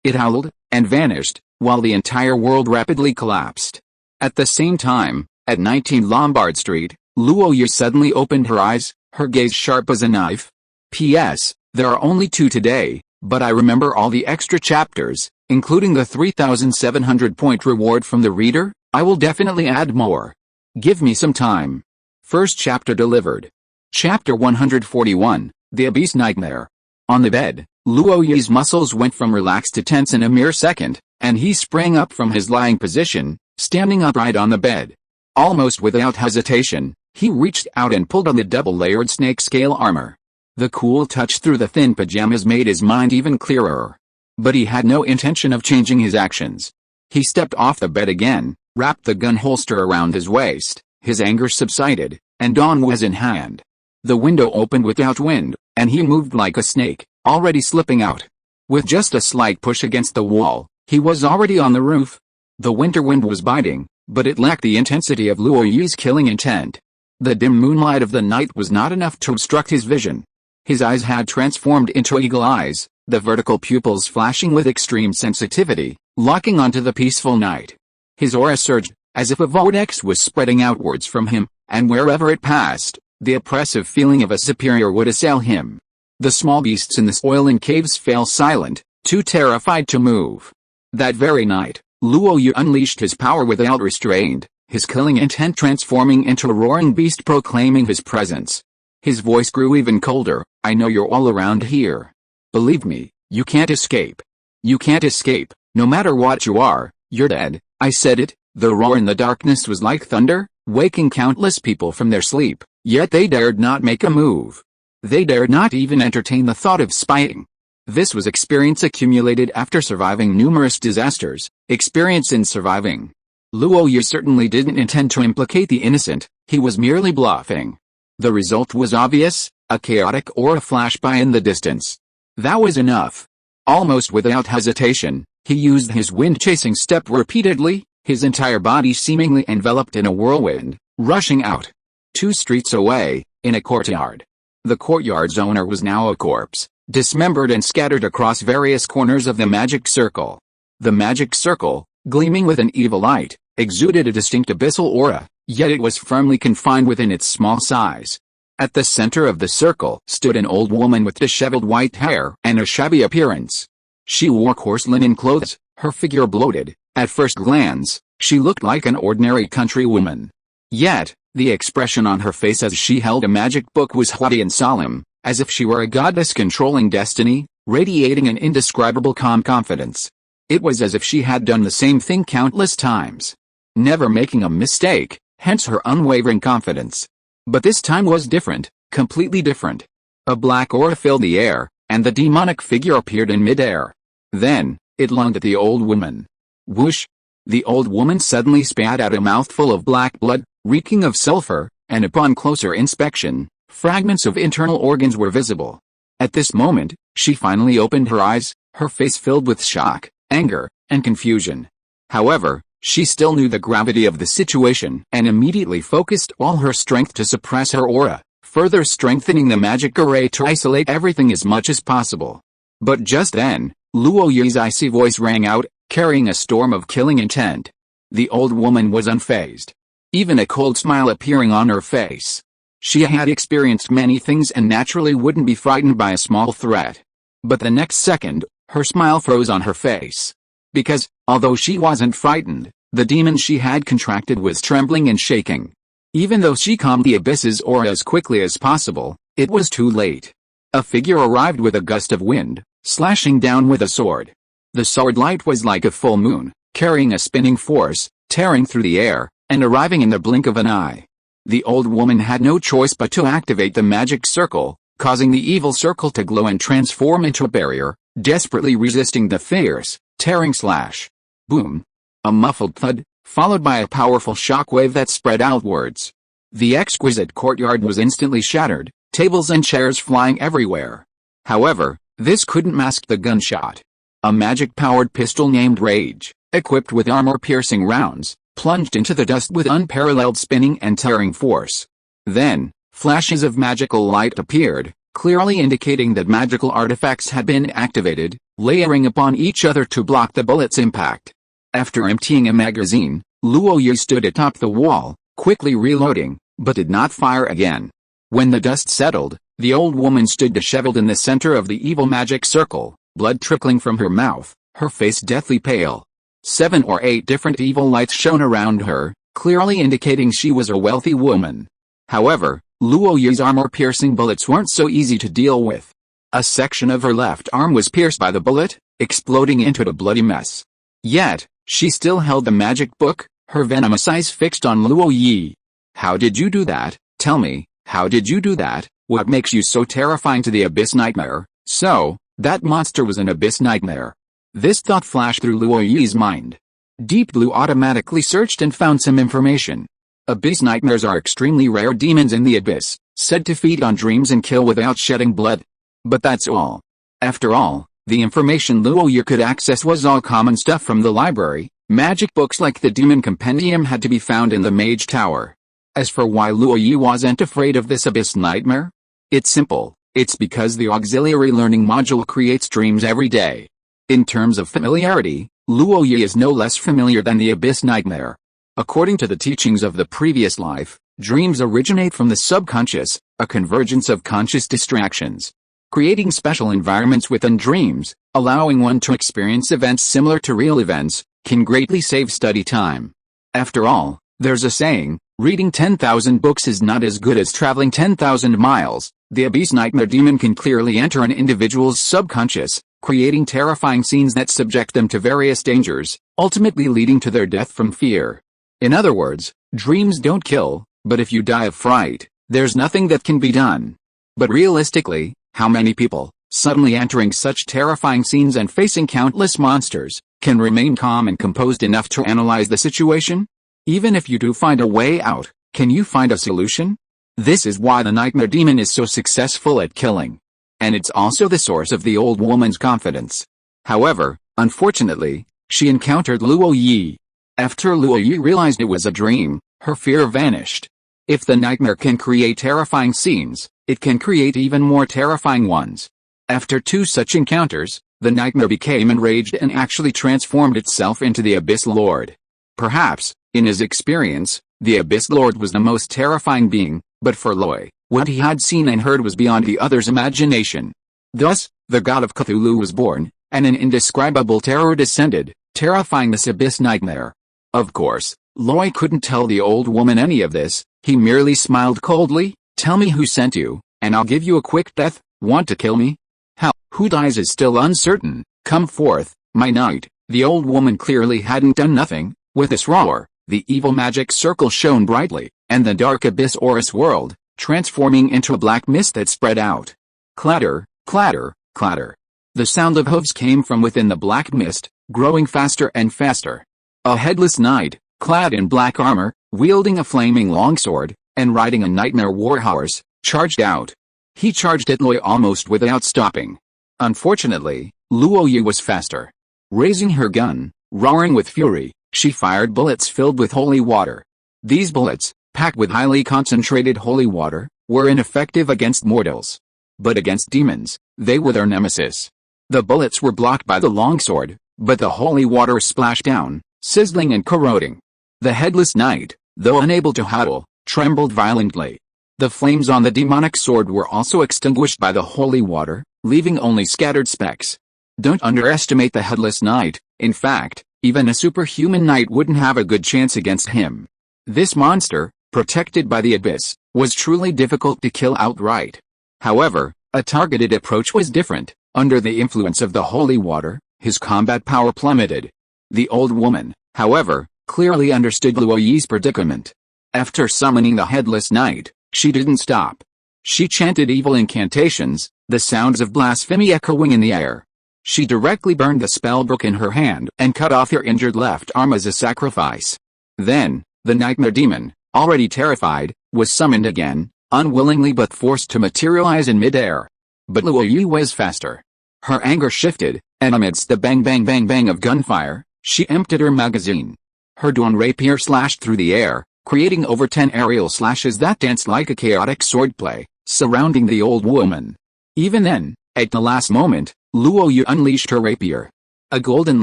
it howled, and vanished, while the entire world rapidly collapsed. At the same time, at 19 Lombard Street, Luo Yi suddenly opened her eyes, her gaze sharp as a knife. P.S. There are only 2 today, but I remember all the extra chapters, including the 3,700-point reward from the reader. I will definitely add more. Give me some time. First chapter delivered. Chapter 141, The Abyss Nightmare. On the bed, Luo Yi's muscles went from relaxed to tense in a mere second, and he sprang up from his lying position, standing upright on the bed. Almost without hesitation, he reached out and pulled on the double-layered snake-scale armor. The cool touch through the thin pajamas made his mind even clearer. But he had no intention of changing his actions. He stepped off the bed again, wrapped the gun holster around his waist, his anger subsided, and dawn was in hand. The window opened without wind, and he moved like a snake, already slipping out. With just a slight push against the wall, he was already on the roof. The winter wind was biting, but it lacked the intensity of Luo Yi's killing intent. The dim moonlight of the night was not enough to obstruct his vision. His eyes had transformed into eagle eyes, the vertical pupils flashing with extreme sensitivity, locking onto the peaceful night. His aura surged, as if a vortex was spreading outwards from him, and wherever it passed, the oppressive feeling of a superior would assail him. The small beasts in the soil and caves fell silent, too terrified to move. That very night, Luo Yi unleashed his power without restraint, his killing intent transforming into a roaring beast proclaiming his presence. His voice grew even colder. I know you're all around here. Believe me, you can't escape. You can't escape, no matter what you are, you're dead. I said it. The roar in the darkness was like thunder, waking countless people from their sleep. Yet they dared not make a move. They dared not even entertain the thought of spying. This was experience accumulated after surviving numerous disasters, experience in surviving. Luo Yi certainly didn't intend to implicate the innocent, he was merely bluffing. The result was obvious, a chaotic aura flash by in the distance. That was enough. Almost without hesitation, he used his wind-chasing step repeatedly, his entire body seemingly enveloped in a whirlwind, rushing out. 2 streets away, in a courtyard. The courtyard's owner was now a corpse, dismembered and scattered across various corners of the magic circle. The magic circle, gleaming with an evil light, exuded a distinct abyssal aura, yet it was firmly confined within its small size. At the center of the circle stood an old woman with disheveled white hair and a shabby appearance. She wore coarse linen clothes, her figure bloated. At first glance, she looked like an ordinary country woman. Yet, the expression on her face as she held a magic book was haughty and solemn, as if she were a goddess controlling destiny, radiating an indescribable calm confidence. It was as if she had done the same thing countless times, never making a mistake, hence her unwavering confidence. But this time was different, completely different. A black aura filled the air, and the demonic figure appeared in midair. Then, it lunged at the old woman. Whoosh! The old woman suddenly spat out a mouthful of black blood, reeking of sulfur, and upon closer inspection, fragments of internal organs were visible. At this moment, she finally opened her eyes, her face filled with shock, anger, and confusion. However, she still knew the gravity of the situation and immediately focused all her strength to suppress her aura, further strengthening the magic array to isolate everything as much as possible. But just then, Luo Yi's icy voice rang out, carrying a storm of killing intent. The old woman was unfazed, even a cold smile appearing on her face. She had experienced many things and naturally wouldn't be frightened by a small threat. But the next second, her smile froze on her face. Because, although she wasn't frightened, the demon she had contracted was trembling and shaking. Even though she calmed the abyss's aura as quickly as possible, it was too late. A figure arrived with a gust of wind, slashing down with a sword. The sword light was like a full moon, carrying a spinning force, tearing through the air, and arriving in the blink of an eye. The old woman had no choice but to activate the magic circle, causing the evil circle to glow and transform into a barrier, desperately resisting the fierce, tearing slash. Boom! A muffled thud, followed by a powerful shockwave that spread outwards. The exquisite courtyard was instantly shattered, tables and chairs flying everywhere. However, this couldn't mask the gunshot. A magic-powered pistol named Rage, equipped with armor-piercing rounds, plunged into the dust with unparalleled spinning and tearing force. Then, flashes of magical light appeared, clearly indicating that magical artifacts had been activated, layering upon each other to block the bullet's impact. After emptying a magazine, Luo Yi stood atop the wall, quickly reloading, but did not fire again. When the dust settled, the old woman stood disheveled in the center of the evil magic circle, blood trickling from her mouth, her face deathly pale. 7 or 8 different evil lights shone around her, clearly indicating she was a wealthy woman. However, Luo Yi's armor-piercing bullets weren't so easy to deal with. A section of her left arm was pierced by the bullet, exploding into a bloody mess. Yet, she still held the magic book, her venomous eyes fixed on Luo Yi. "How did you do that? Tell me, how did you do that? What makes you so terrifying to the Abyss Nightmare?" So, that monster was an Abyss Nightmare. This thought flashed through Luo Yi's mind. Deep Blue automatically searched and found some information. Abyss Nightmares are extremely rare demons in the Abyss, said to feed on dreams and kill without shedding blood. But that's all. After all, the information Luo Yi could access was all common stuff from the library. Magic books like the Demon Compendium had to be found in the Mage Tower. As for why Luo Yi wasn't afraid of this Abyss Nightmare? It's simple. It's because the auxiliary learning module creates dreams every day. In terms of familiarity, Luo Yi is no less familiar than the Abyss Nightmare. According to the teachings of the previous life, dreams originate from the subconscious, a convergence of conscious distractions. Creating special environments within dreams, allowing one to experience events similar to real events, can greatly save study time. After all, there's a saying, reading 10,000 books is not as good as traveling 10,000 miles. The Abyss Nightmare demon can clearly enter an individual's subconscious, creating terrifying scenes that subject them to various dangers, ultimately leading to their death from fear. In other words, dreams don't kill, but if you die of fright, There's nothing that can be done. But realistically, how many people, suddenly entering such terrifying scenes and facing countless monsters, can remain calm and composed enough to analyze the situation? Even if you do find a way out, can you find a solution? This is why the nightmare demon is so successful at killing. And it's also the source of the old woman's confidence. However, unfortunately, she encountered Luo Yi. After Luo Yi realized it was a dream, her fear vanished. If the nightmare can create terrifying scenes, it can create even more terrifying ones. After 2 such encounters, the nightmare became enraged and actually transformed itself into the Abyss Lord. Perhaps, in his experience, the Abyss Lord was the most terrifying being, but for Loy, what he had seen and heard was beyond the other's imagination. Thus, the god of Cthulhu was born, and an indescribable terror descended, terrifying this Abyss nightmare. Of course, Loy couldn't tell the old woman any of this. He merely smiled coldly. "Tell me who sent you, and I'll give you a quick death. Want to kill me? How? Who dies is still uncertain. Come forth, my knight." The old woman clearly hadn't done nothing. With this roar, the evil magic circle shone brightly, and the dark abyss Orus whirled, transforming into a black mist that spread out. Clatter, clatter, clatter. The sound of hooves came from within the black mist, growing faster and faster. A headless knight, clad in black armor, wielding a flaming longsword, and riding a nightmare warhorse, charged out. He charged at Loy almost without stopping. Unfortunately, Luo Yi was faster. Raising her gun, roaring with fury, she fired bullets filled with holy water. These bullets, packed with highly concentrated holy water, were ineffective against mortals. But against demons, they were their nemesis. The bullets were blocked by the longsword, but the holy water splashed down, sizzling and corroding. The headless knight, though unable to howl, trembled violently. The flames on the demonic sword were also extinguished by the holy water, leaving only scattered specks. Don't underestimate the headless knight. In fact, even a superhuman knight wouldn't have a good chance against him. This monster, protected by the abyss, was truly difficult to kill outright. However, a targeted approach was different. Under the influence of the holy water, his combat power plummeted. The old woman, however, clearly understood Luo Yi's predicament. After summoning the headless knight, she didn't stop. She chanted evil incantations, the sounds of blasphemy echoing in the air. She directly burned the spellbook in her hand and cut off her injured left arm as a sacrifice. Then, the nightmare demon, already terrified, was summoned again, unwillingly but forced to materialize in midair. But Luo Yi was faster. Her anger shifted, and amidst the bang bang bang bang of gunfire, she emptied her magazine. Her dawn rapier slashed through the air, creating over 10 aerial slashes that danced like a chaotic swordplay, surrounding the old woman. Even then, at the last moment, Luo Yi unleashed her rapier. A golden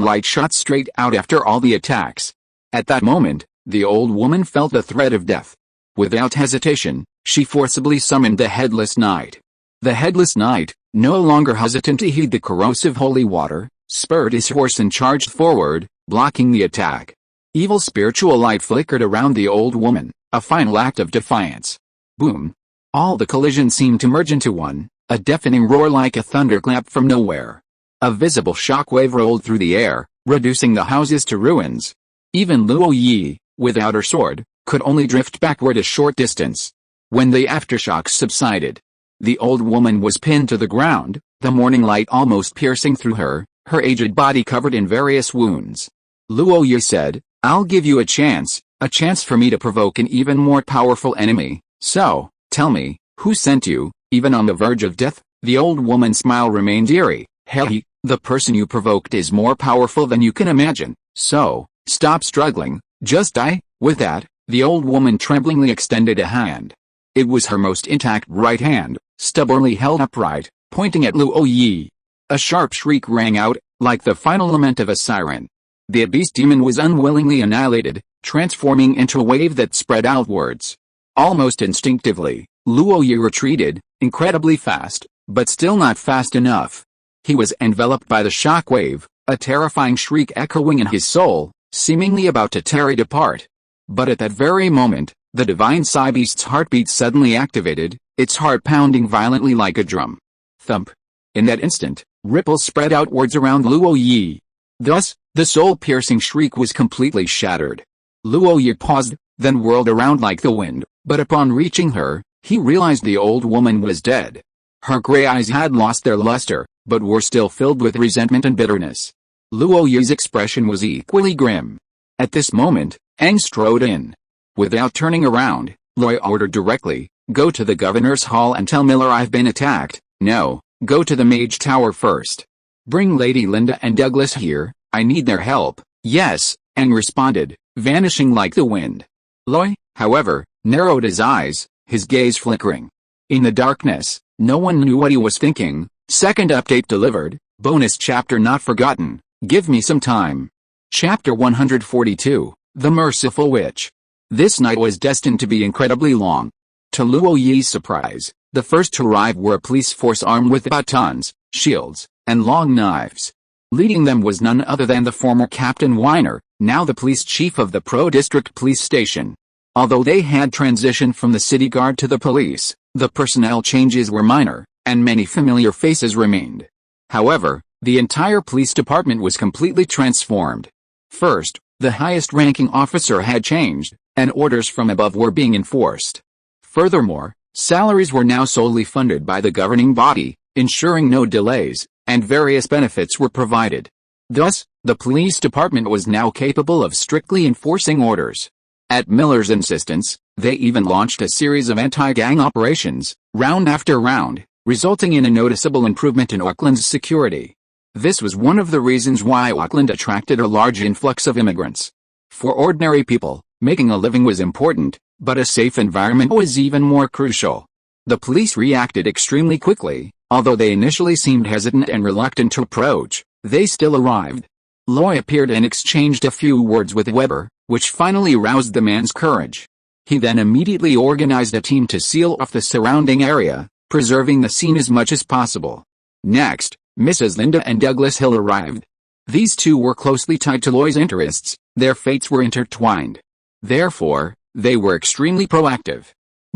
light shot straight out after all the attacks. At that moment, the old woman felt the threat of death. Without hesitation, she forcibly summoned the headless knight. The headless knight, no longer hesitant to heed the corrosive holy water, spurred his horse and charged forward, blocking the attack. Evil spiritual light flickered around the old woman, a final act of defiance. Boom! All the collisions seemed to merge into one, a deafening roar like a thunderclap from nowhere. A visible shockwave rolled through the air, reducing the houses to ruins. Even Luo Yi, without her sword, could only drift backward a short distance. When the aftershocks subsided, the old woman was pinned to the ground, the morning light almost piercing through her, her aged body covered in various wounds. Luo Yi said, "I'll give you a chance for me to provoke an even more powerful enemy. So, tell me, who sent you?" Even on the verge of death, the old woman's smile remained eerie. "Hey, the person you provoked is more powerful than you can imagine, so, stop struggling, just die." With that, the old woman tremblingly extended a hand. It was her most intact right hand, stubbornly held upright, pointing at Luo Yi. A sharp shriek rang out, like the final lament of a siren. The beast demon was unwillingly annihilated, transforming into a wave that spread outwards. Almost instinctively, Luo Yi retreated, incredibly fast, but still not fast enough. He was enveloped by the shock wave, a terrifying shriek echoing in his soul, seemingly about to tear it apart. But at that very moment, the divine Psy beast's heartbeat suddenly activated, its heart pounding violently like a drum. Thump! In that instant, ripples spread outwards around Luo Yi. Thus, the soul-piercing shriek was completely shattered. Luo Yi paused, then whirled around like the wind, but upon reaching her, He realized the old woman was dead. Her gray eyes had lost their luster, but were still filled with resentment and bitterness. Luo Yi's expression was equally grim. At this moment, Aang strode in. Without turning around, Roy ordered directly, "Go to the governor's hall and tell Miller I've been attacked." "No, go to the mage tower first. Bring Lady Linda and Douglas here, I need their help." "Yes," Aang responded, vanishing like the wind. Roy, however, narrowed his eyes, his gaze flickering. In the darkness, no one knew what he was thinking. Second update delivered, bonus chapter not forgotten, give me some time. Chapter 142, The Merciful Witch. This night was destined to be incredibly long. To Luo Yi's surprise, the first to arrive were a police force armed with batons, shields, and long knives. Leading them was none other than the former Captain Weiner, now the police chief of the Pro-District Police Station. Although they had transitioned from the city guard to the police, the personnel changes were minor, and many familiar faces remained. However, the entire police department was completely transformed. First, the highest-ranking officer had changed, and orders from above were being enforced. Furthermore, salaries were now solely funded by the governing body, ensuring no delays, and various benefits were provided. Thus, the police department was now capable of strictly enforcing orders. At Miller's insistence, they even launched a series of anti-gang operations, round after round, resulting in a noticeable improvement in Auckland's security. This was one of the reasons why Auckland attracted a large influx of immigrants. For ordinary people, making a living was important, but a safe environment was even more crucial. The police reacted extremely quickly, although they initially seemed hesitant and reluctant to approach, they still arrived. Loy appeared and exchanged a few words with Weber, which finally roused the man's courage. He then immediately organized a team to seal off the surrounding area, preserving the scene as much as possible. Next, Mrs. Linda and Douglas Hill arrived. These two were closely tied to Loy's interests, their fates were intertwined. Therefore, they were extremely proactive.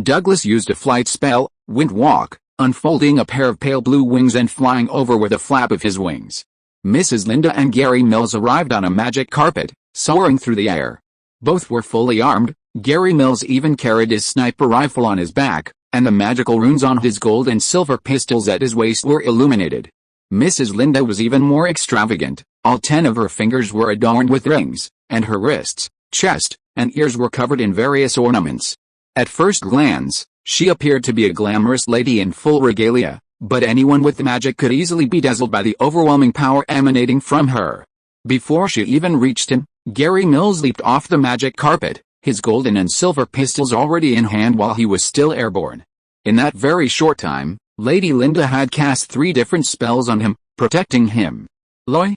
Douglas used a flight spell, wind walk, unfolding a pair of pale blue wings and flying over with a flap of his wings. Mrs. Linda and Gary Mills arrived on a magic carpet, soaring through the air. Both were fully armed, Gary Mills even carried his sniper rifle on his back, and the magical runes on his gold and silver pistols at his waist were illuminated. Mrs. Linda was even more extravagant, all 10 of her fingers were adorned with rings, and her wrists, chest, and ears were covered in various ornaments. At first glance, she appeared to be a glamorous lady in full regalia, but anyone with magic could easily be dazzled by the overwhelming power emanating from her. Before she even reached him, Gary Mills leaped off the magic carpet, his golden and silver pistols already in hand while he was still airborne. In that very short time, Lady Linda had cast 3 different spells on him, protecting him. Loy,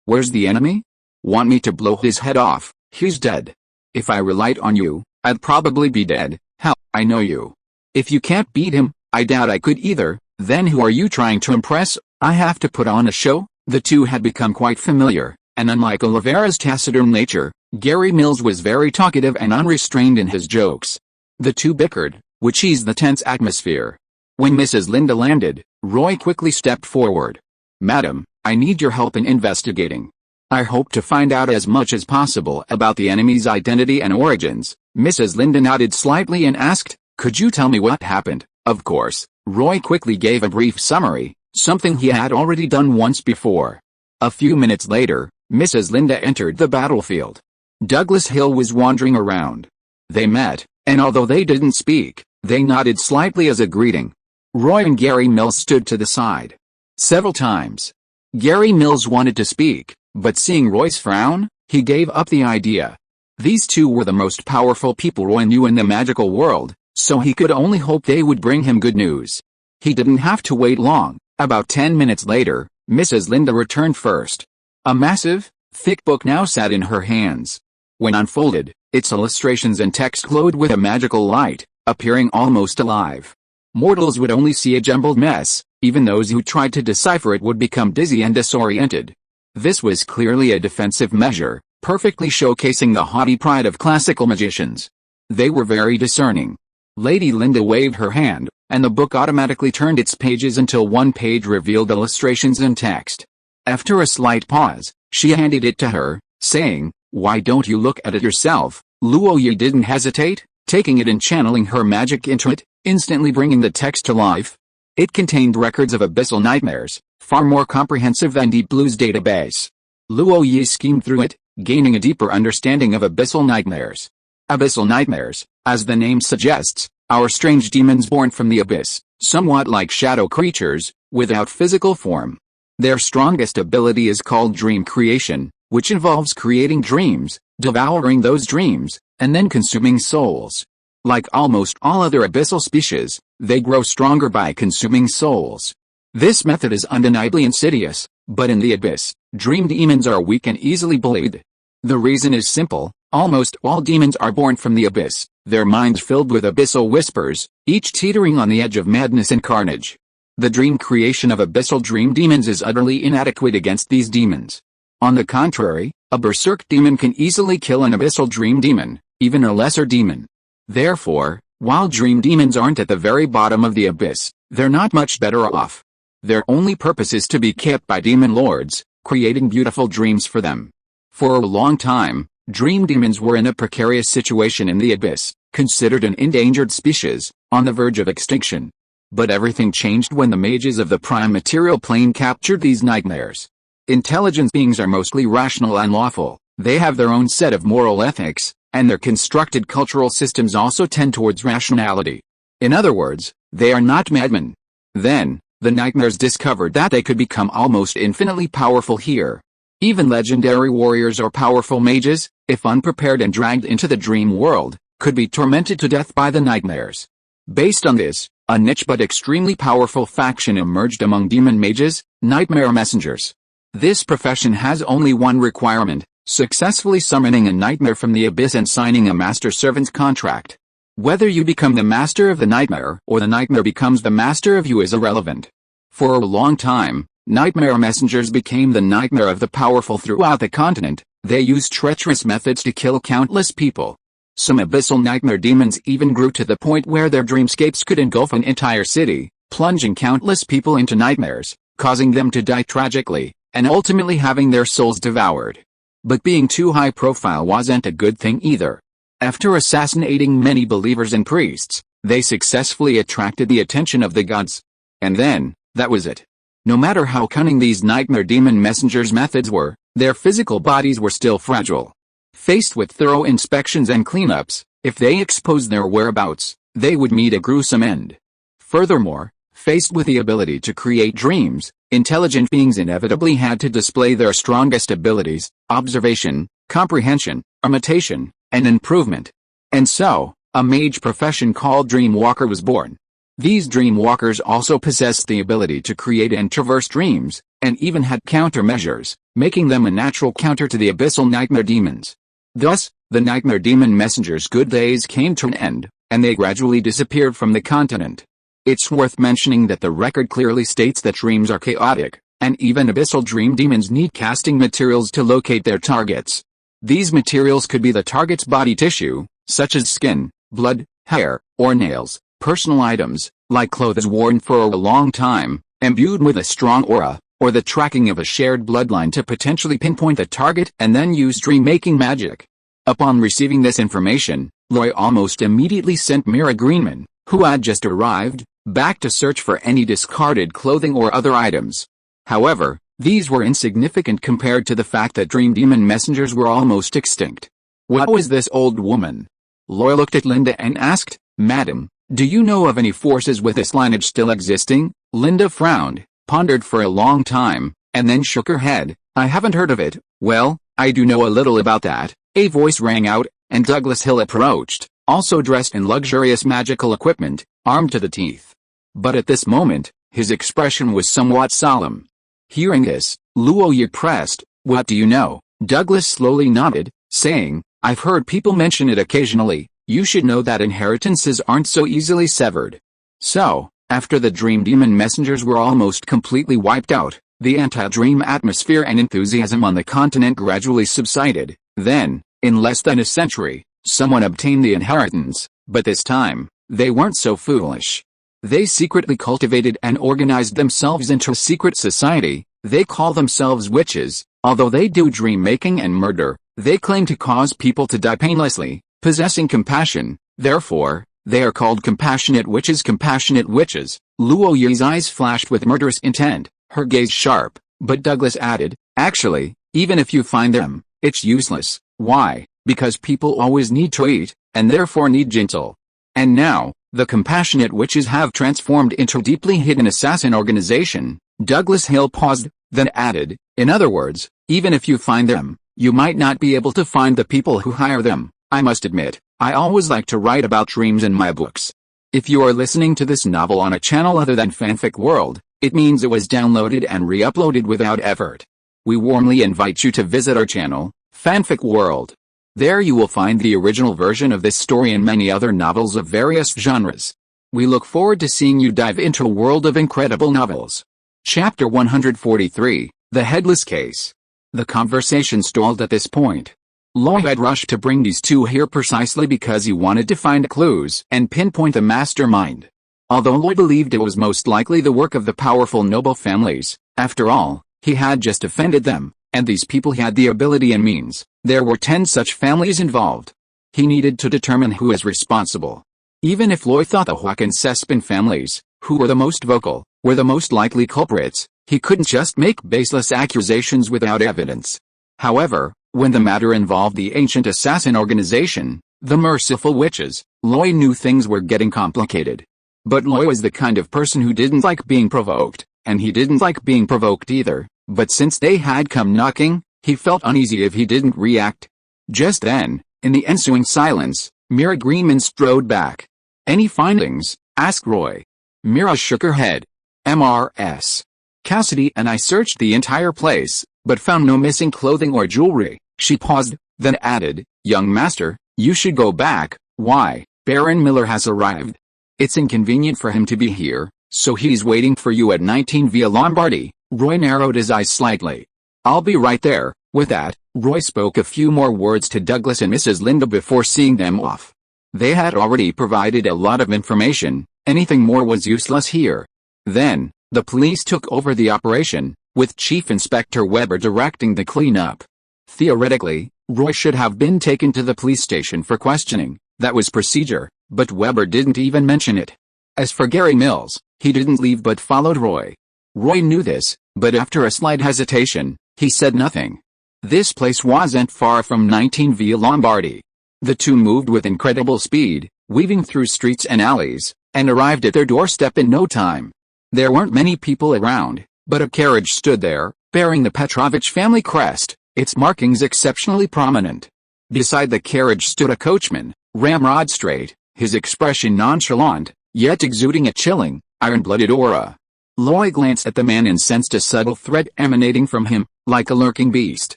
where's the enemy? Want me to blow his head off? He's dead. If I relied on you, I'd probably be dead. Hell, I know you. If you can't beat him, I doubt I could either. Then who are you trying to impress? I have to put on a show? The two had become quite familiar, and unlike Oliveira's taciturn nature, Gary Mills was very talkative and unrestrained in his jokes. The two bickered, which eased the tense atmosphere. When Mrs. Linda landed, Roy quickly stepped forward. "Madam, I need your help in investigating. I hope to find out as much as possible about the enemy's identity and origins." Mrs. Linda nodded slightly and asked, "Could you tell me what happened?" Of course, Roy quickly gave a brief summary, something he had already done once before. A few minutes later, Mrs. Linda entered the battlefield. Douglas Hill was wandering around. They met, and although they didn't speak, they nodded slightly as a greeting. Roy and Gary Mills stood to the side. Several times, Gary Mills wanted to speak, but seeing Roy's frown, he gave up the idea. These two were the most powerful people Roy knew in the magical world, so he could only hope they would bring him good news. He didn't have to wait long. About 10 minutes later, Mrs. Linda returned first. A massive, thick book now sat in her hands. When unfolded, its illustrations and text glowed with a magical light, appearing almost alive. Mortals would only see a jumbled mess, even those who tried to decipher it would become dizzy and disoriented. This was clearly a defensive measure, perfectly showcasing the haughty pride of classical magicians. They were very discerning. Lady Linda waved her hand, and the book automatically turned its pages until one page revealed illustrations and text. After a slight pause, she handed it to her, saying, "Why don't you look at it yourself?" Luo Yi didn't hesitate, taking it and channeling her magic into it. instantly bringing the text to life. It contained records of abyssal nightmares, far more comprehensive than Deep Blue's database. Luo Yi schemed through it, gaining a deeper understanding of abyssal nightmares. Abyssal nightmares, as the name suggests, are strange demons born from the abyss, somewhat like shadow creatures, without physical form. Their strongest ability is called dream creation, which involves creating dreams, devouring those dreams, and then consuming souls. Like almost all other abyssal species, they grow stronger by consuming souls. This method is undeniably insidious, but in the abyss, dream demons are weak and easily bullied. The reason is simple: almost all demons are born from the abyss, their minds filled with abyssal whispers, each teetering on the edge of madness and carnage. The dream creation of abyssal dream demons is utterly inadequate against these demons. On the contrary, a berserk demon can easily kill an abyssal dream demon, even a lesser demon. Therefore, while dream demons aren't at the very bottom of the abyss, they're not much better off. Their only purpose is to be kept by demon lords, creating beautiful dreams for them. For a long time, dream demons were in a precarious situation in the abyss, considered an endangered species, on the verge of extinction. But everything changed when the mages of the prime material plane captured these nightmares. Intelligent beings are mostly rational and lawful, they have their own set of moral ethics, and their constructed cultural systems also tend towards rationality. In other words, they are not madmen. Then, the nightmares discovered that they could become almost infinitely powerful here. Even legendary warriors or powerful mages, if unprepared and dragged into the dream world, could be tormented to death by the nightmares. Based on this, a niche but extremely powerful faction emerged among demon mages, nightmare messengers. This profession has only one requirement: successfully summoning a nightmare from the abyss and signing a master-servant's contract. Whether you become the master of the nightmare or the nightmare becomes the master of you is irrelevant. For a long time, nightmare messengers became the nightmare of the powerful throughout the continent. They used treacherous methods to kill countless people. Some abyssal nightmare demons even grew to the point where their dreamscapes could engulf an entire city, plunging countless people into nightmares, causing them to die tragically, and ultimately having their souls devoured. But being too high profile wasn't a good thing either. After assassinating many believers and priests, they successfully attracted the attention of the gods. And then, that was it. No matter how cunning these nightmare demon messengers' methods were, their physical bodies were still fragile. Faced with thorough inspections and cleanups, if they exposed their whereabouts, they would meet a gruesome end. Furthermore, faced with the ability to create dreams, intelligent beings inevitably had to display their strongest abilities: observation, comprehension, imitation, and improvement. And so, a mage profession called Dreamwalker was born. These Dreamwalkers also possessed the ability to create and traverse dreams, and even had countermeasures, making them a natural counter to the abyssal nightmare demons. Thus, the nightmare demon messengers' good days came to an end, and they gradually disappeared from the continent. It's worth mentioning that the record clearly states that dreams are chaotic, and even abyssal dream demons need casting materials to locate their targets. These materials could be the target's body tissue, such as skin, blood, hair, or nails, personal items, like clothes worn for a long time, imbued with a strong aura, or the tracking of a shared bloodline to potentially pinpoint the target and then use dream-making magic. Upon receiving this information, Roy almost immediately sent Mira Greenman, who had just arrived, back to search for any discarded clothing or other items. However, these were insignificant compared to the fact that dream demon messengers were almost extinct. What was this old woman? Roy looked at Linda and asked, "Madam, do you know of any forces with this lineage still existing?" Linda frowned, pondered for a long time, and then shook her head. "I haven't heard of it." "Well, I do know a little about that," a voice rang out, and Douglas Hill approached, also dressed in luxurious magical equipment, armed to the teeth. But at this moment, his expression was somewhat solemn. Hearing this, Luo Yi pressed, "What do you know?" Douglas slowly nodded, saying, "I've heard people mention it occasionally. You should know that inheritances aren't so easily severed." So, after the dream demon messengers were almost completely wiped out, the anti-dream atmosphere and enthusiasm on the continent gradually subsided. Then, in less than a century, someone obtained the inheritance, but this time, they weren't so foolish. They secretly cultivated and organized themselves into a secret society. They call themselves witches. Although they do dream making and murder, they claim to cause people to die painlessly, possessing compassion. Therefore, They are called compassionate witches. Compassionate witches. Luo Yi's eyes flashed with murderous intent, her gaze sharp, but Douglas added, actually, even if you find them, it's useless. Why? Because people always need to eat, and therefore need gentle. And now, the compassionate witches have transformed into a deeply hidden assassin organization. Douglas Hill paused, then added, in other words, even if you find them, you might not be able to find the people who hire them. I must admit, I always like to write about dreams in my books. If you are listening to this novel on a channel other than Fanfic World, it means it was downloaded and re-uploaded without effort. We warmly invite you to visit our channel, Fanfic World. There you will find the original version of this story and many other novels of various genres. We look forward to seeing you dive into a world of incredible novels. Chapter 143, The Headless Case. The conversation stalled at this point. Loy had rushed to bring these two here precisely because he wanted to find clues and pinpoint the mastermind. Although Loy believed it was most likely the work of the powerful noble families, after all, he had just offended them, and these people had the ability and means. There were 10 such families involved. He needed to determine who is responsible. Even if Loy thought the Hawk and Sespin families, who were the most vocal, were the most likely culprits, he couldn't just make baseless accusations without evidence. However, when the matter involved the ancient assassin organization, the merciful witches, Loy knew things were getting complicated. But Loy was the kind of person who didn't like being provoked, and he didn't like being provoked either, but since they had come knocking, he felt uneasy if he didn't react. Just then, in the ensuing silence, Mira Greenman strode back. Any findings? Asked Roy. Mira shook her head. MRS. Cassidy and I searched the entire place, but found no missing clothing or jewelry. She paused, then added, Young master, you should go back. Why? Baron Miller has arrived. It's inconvenient for him to be here, so he's waiting for you at 19 Via Lombardy. Roy narrowed his eyes slightly. I'll be right there. With that, Roy spoke a few more words to Douglas and Mrs. Linda before seeing them off. They had already provided a lot of information, anything more was useless here. Then, the police took over the operation, with Chief Inspector Weber directing the cleanup. Theoretically, Roy should have been taken to the police station for questioning, that was procedure, but Weber didn't even mention it. As for Gary Mills, he didn't leave but followed Roy. Roy knew this, but after a slight hesitation, he said nothing. This place wasn't far from 19 Via Lombardy. The two moved with incredible speed, weaving through streets and alleys, and arrived at their doorstep in no time. There weren't many people around, but a carriage stood there, bearing the Petrovich family crest, its markings exceptionally prominent. Beside the carriage stood a coachman, ramrod straight, his expression nonchalant, yet exuding a chilling, iron-blooded aura. Loy glanced at the man and sensed a subtle threat emanating from him, like a lurking beast.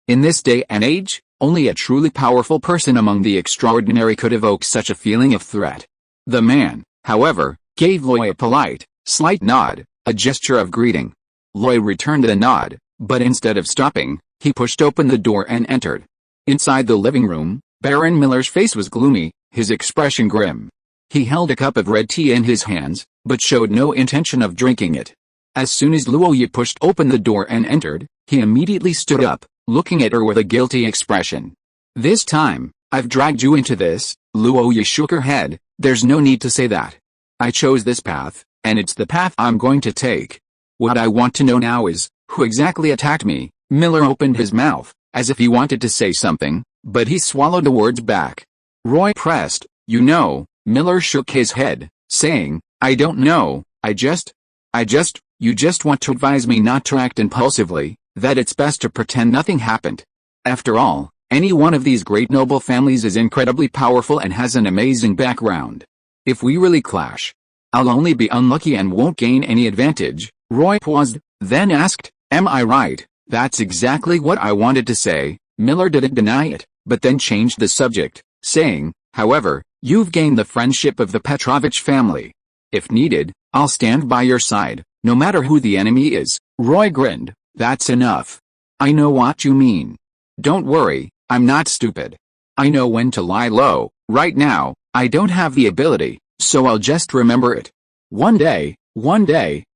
In this day and age, only a truly powerful person among the extraordinary could evoke such a feeling of threat. The man, however, gave Loy a polite, slight nod, a gesture of greeting. Loy returned the nod, but instead of stopping, he pushed open the door and entered. Inside the living room, Baron Miller's face was gloomy, his expression grim. He held a cup of red tea in his hands, but showed no intention of drinking it. As soon as Luo Yi pushed open the door and entered, he immediately stood up, looking at her with a guilty expression. This time, I've dragged you into this. Luo Yi shook her head. There's no need to say that. I chose this path, and it's the path I'm going to take. What I want to know now is, who exactly attacked me? Miller opened his mouth, as if he wanted to say something, but he swallowed the words back. Roy pressed, You know. Miller shook his head, saying, I don't know, you just want to advise me not to act impulsively, that it's best to pretend nothing happened. After all, any one of these great noble families is incredibly powerful and has an amazing background. If we really clash, I'll only be unlucky and won't gain any advantage. Roy paused, then asked, Am I right? That's exactly what I wanted to say. Miller didn't deny it, but then changed the subject, saying, However, you've gained the friendship of the Petrovich family. If needed, I'll stand by your side, no matter who the enemy is. Roy grinned. That's enough. I know what you mean. Don't worry, I'm not stupid. I know when to lie low. Right now, I don't have the ability, so I'll just remember it. One day,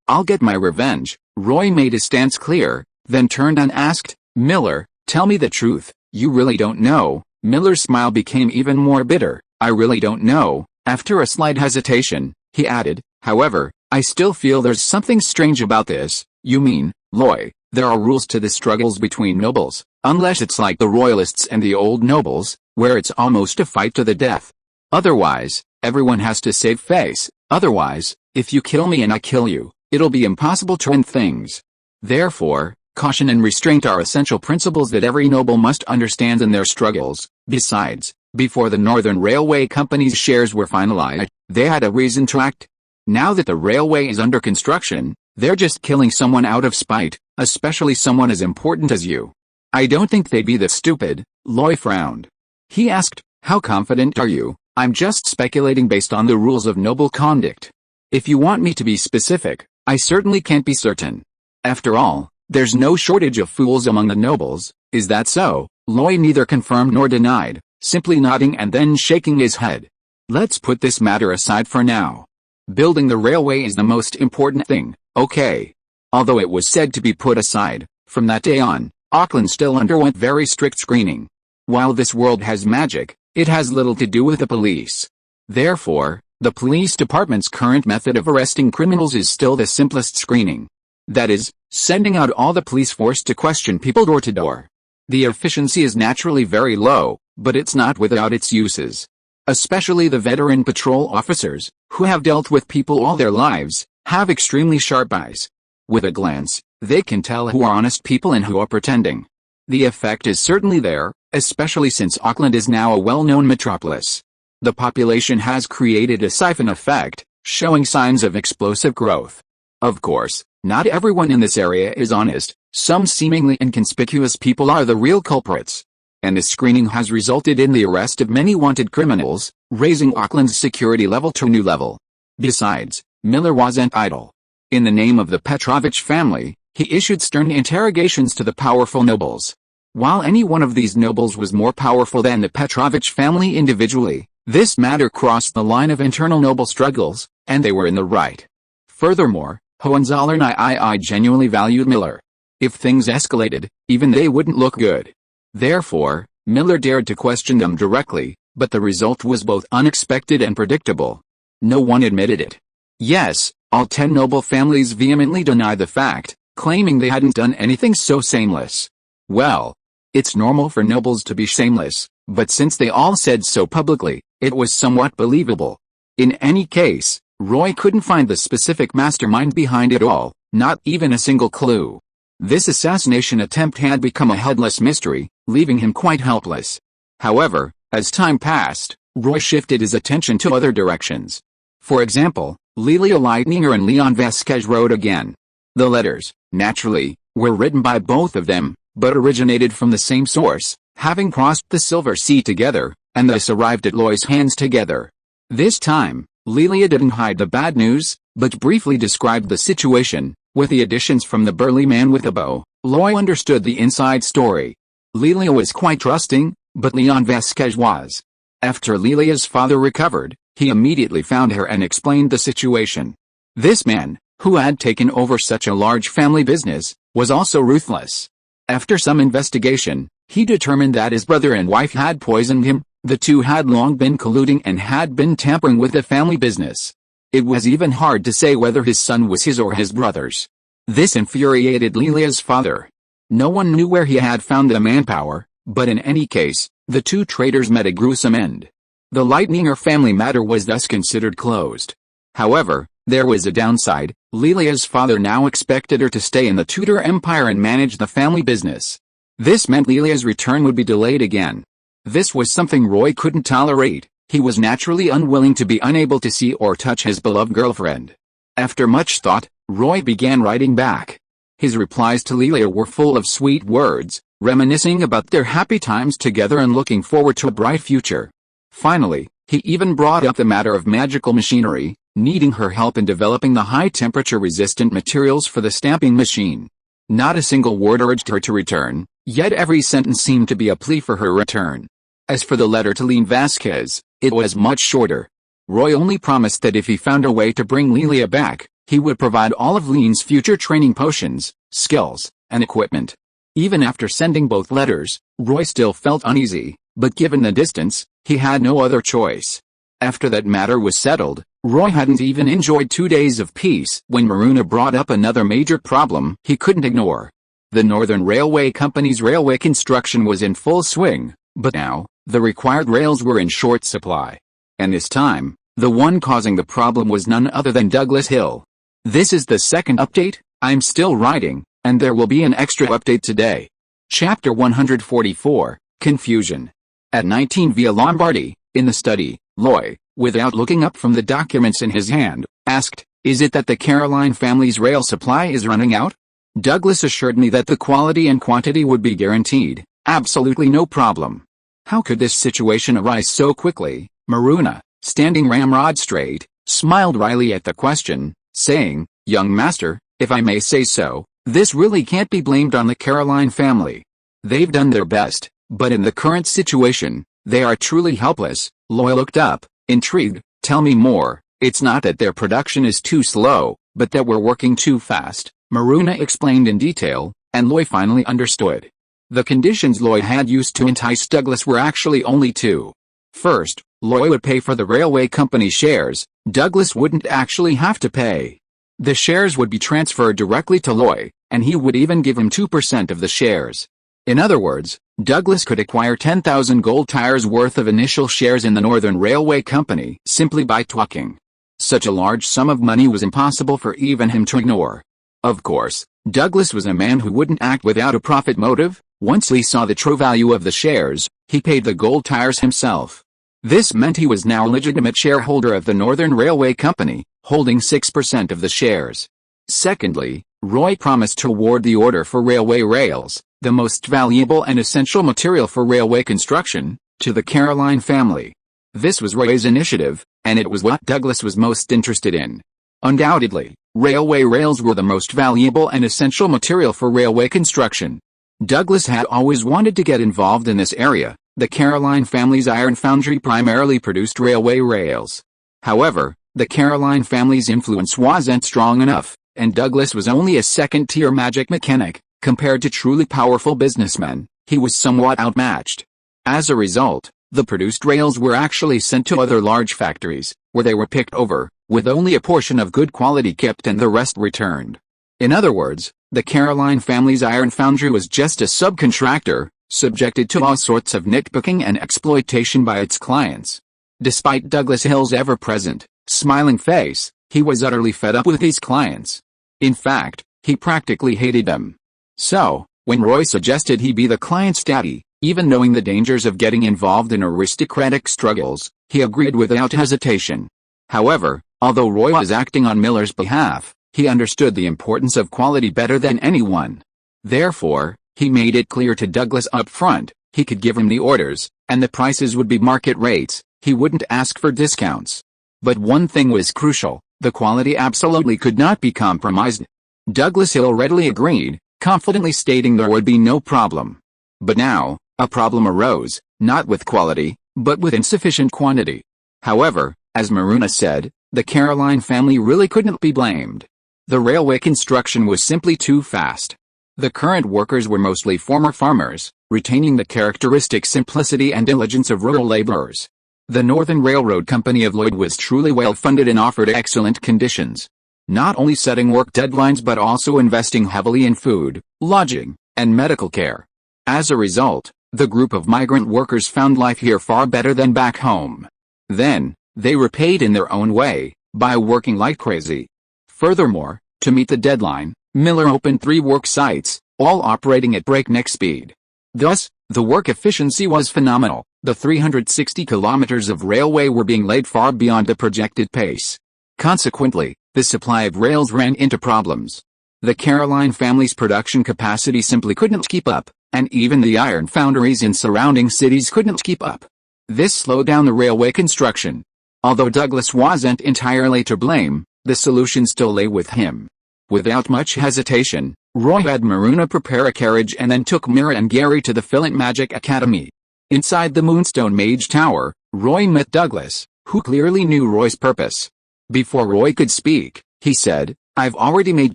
I'll get my revenge. Roy made his stance clear, then turned and asked, Miller, tell me the truth, you really don't know? Miller's smile became even more bitter. I really don't know. After a slight hesitation, he added, "However, I still feel there's something strange about this." "You mean, Loy, there are rules to the struggles between nobles, unless it's like the royalists and the old nobles, where it's almost a fight to the death. Otherwise, everyone has to save face. Otherwise, if you kill me and I kill you, it'll be impossible to end things. Therefore, caution and restraint are essential principles that every noble must understand in their struggles." Besides, before the Northern Railway Company's shares were finalized, they had a reason to act. Now that the railway is under construction, they're just killing someone out of spite, especially someone as important as you. "I don't think they'd be that stupid." Loy frowned. He asked, "How confident are you?" "I'm just speculating based on the rules of noble conduct. If you want me to be specific, I certainly can't be certain. After all, there's no shortage of fools among the nobles." "Is that so?" Loy neither confirmed nor denied, simply nodding and then shaking his head. "Let's put this matter aside for now. Building the railway is the most important thing, okay?" Although it was said to be put aside, from that day on, Auckland still underwent very strict screening. While this world has magic, it has little to do with the police. Therefore, the police department's current method of arresting criminals is still the simplest screening. That is, sending out all the police force to question people door to door. The efficiency is naturally very low, but it's not without its uses. Especially the veteran patrol officers, who have dealt with people all their lives, have extremely sharp eyes. With a glance, they can tell who are honest people and who are pretending. The effect is certainly there, especially since Auckland is now a well-known metropolis. The population has created a siphon effect, showing signs of explosive growth. Of course, not everyone in this area is honest. Some seemingly inconspicuous people are the real culprits. And the screening has resulted in the arrest of many wanted criminals, raising Auckland's security level to a new level. Besides, Miller wasn't idle. In the name of the Petrovich family, he issued stern interrogations to the powerful nobles. While any one of these nobles was more powerful than the Petrovich family individually, this matter crossed the line of internal noble struggles, and they were in the right. Furthermore, Hohenzollern III genuinely valued Miller. If things escalated, even they wouldn't look good. Therefore, Miller dared to question them directly, but the result was both unexpected and predictable. No one admitted it. Yes, all 10 noble families vehemently denied the fact, claiming they hadn't done anything so shameless. Well, it's normal for nobles to be shameless, but since they all said so publicly, it was somewhat believable. In any case, Roy couldn't find the specific mastermind behind it all, not even a single clue. This assassination attempt had become a headless mystery, leaving him quite helpless. However, as time passed, Roy shifted his attention to other directions. For example, Lilia Leitninger and Leon Vasquez wrote again. The letters, naturally, were written by both of them, but originated from the same source, having crossed the Silver Sea together, and thus arrived at Loy's hands together. This time, Lilia didn't hide the bad news, but briefly described the situation. With the additions from the burly man with a bow, Loy understood the inside story. Lilia was quite trusting, but Leon Vasquez was. After Lilia's father recovered, he immediately found her and explained the situation. This man, who had taken over such a large family business, was also ruthless. After some investigation, he determined that his brother and wife had poisoned him. The two had long been colluding and had been tampering with the family business. It was even hard to say whether his son was his or his brother's. This infuriated Lilia's father. No one knew where he had found the manpower, but in any case, the two traitors met a gruesome end. The Leitninger family matter was thus considered closed. However, there was a downside. Lilia's father now expected her to stay in the Tudor Empire and manage the family business. This meant Lilia's return would be delayed again. This was something Roy couldn't tolerate. He was naturally unwilling to be unable to see or touch his beloved girlfriend. After much thought, Roy began writing back. His replies to Lilia were full of sweet words, reminiscing about their happy times together and looking forward to a bright future. Finally, he even brought up the matter of magical machinery, needing her help in developing the high-temperature resistant materials for the stamping machine. Not a single word urged her to return, yet every sentence seemed to be a plea for her return. As for the letter to Leon Vasquez, it was much shorter. Roy only promised that if he found a way to bring Lilia back, he would provide all of Leon's future training potions, skills, and equipment. Even after sending both letters, Roy still felt uneasy, but given the distance, he had no other choice. After that matter was settled, Roy hadn't even enjoyed 2 days of peace when Maruna brought up another major problem he couldn't ignore. The Northern Railway Company's railway construction was in full swing, but now, the required rails were in short supply. And this time, the one causing the problem was none other than Douglas Hill. This is the second update. I'm still writing, and there will be an extra update today. Chapter 144, Confusion. At 19 Via Lombardi, in the study, Loy, without looking up from the documents in his hand, asked, "Is it that the Caroline family's rail supply is running out?" Douglas assured me that the quality and quantity would be guaranteed, absolutely no problem. How could this situation arise so quickly? Maruna, standing ramrod straight, smiled wryly at the question, saying, "Young master, if I may say so, this really can't be blamed on the Caroline family. They've done their best, but in the current situation, they are truly helpless." Loy looked up, intrigued. "Tell me more." "It's not that their production is too slow, but that we're working too fast," Maruna explained in detail, and Loy finally understood. The conditions Loy had used to entice Douglas were actually only two. First, Loy would pay for the railway company shares. Douglas wouldn't actually have to pay. The shares would be transferred directly to Loy, and he would even give him 2% of the shares. In other words, Douglas could acquire 10,000 gold tires worth of initial shares in the Northern Railway Company simply by talking. Such a large sum of money was impossible for even him to ignore. Of course, Douglas was a man who wouldn't act without a profit motive. Once he saw the true value of the shares, he paid the gold tires himself. This meant he was now a legitimate shareholder of the Northern Railway Company, holding 6% of the shares. Secondly, Roy promised to award the order for railway rails, the most valuable and essential material for railway construction, to the Caroline family. This was Roy's initiative, and it was what Douglas was most interested in. Undoubtedly, railway rails were the most valuable and essential material for railway construction. Douglas had always wanted to get involved in this area. The Caroline family's iron foundry primarily produced railway rails. However, the Caroline family's influence wasn't strong enough, and Douglas was only a second-tier magic mechanic. Compared to truly powerful businessmen, he was somewhat outmatched. As a result, the produced rails were actually sent to other large factories, where they were picked over, with only a portion of good quality kept and the rest returned. In other words, the Caroline family's iron foundry was just a subcontractor, subjected to all sorts of nitpicking and exploitation by its clients. Despite Douglas Hill's ever-present, smiling face, he was utterly fed up with these clients. In fact, he practically hated them. So, when Roy suggested he be the client's daddy, even knowing the dangers of getting involved in aristocratic struggles, he agreed without hesitation. However, although Roy was acting on Miller's behalf, he understood the importance of quality better than anyone. Therefore, he made it clear to Douglas up front, he could give him the orders, and the prices would be market rates. He wouldn't ask for discounts. But one thing was crucial, the quality absolutely could not be compromised. Douglas Hill readily agreed, confidently stating there would be no problem. But now, a problem arose, not with quality, but with insufficient quantity. However, as Maruna said, the Caroline family really couldn't be blamed. The railway construction was simply too fast. The current workers were mostly former farmers, retaining the characteristic simplicity and diligence of rural laborers. The Northern Railroad Company of Lloyd was truly well-funded and offered excellent conditions. Not only setting work deadlines but also investing heavily in food, lodging, and medical care. As a result, the group of migrant workers found life here far better than back home. Then, they repaid in their own way, by working like crazy. Furthermore, to meet the deadline, Miller opened 3 work sites, all operating at breakneck speed. Thus, the work efficiency was phenomenal. The 360 kilometers of railway were being laid far beyond the projected pace. Consequently, the supply of rails ran into problems. The Caroline family's production capacity simply couldn't keep up, and even the iron foundries in surrounding cities couldn't keep up. This slowed down the railway construction. Although Douglas wasn't entirely to blame, the solution still lay with him. Without much hesitation, Roy had Maruna prepare a carriage and then took Mira and Gary to the Fillant Magic Academy. Inside the Moonstone Mage Tower, Roy met Douglas, who clearly knew Roy's purpose. Before Roy could speak, he said, "I've already made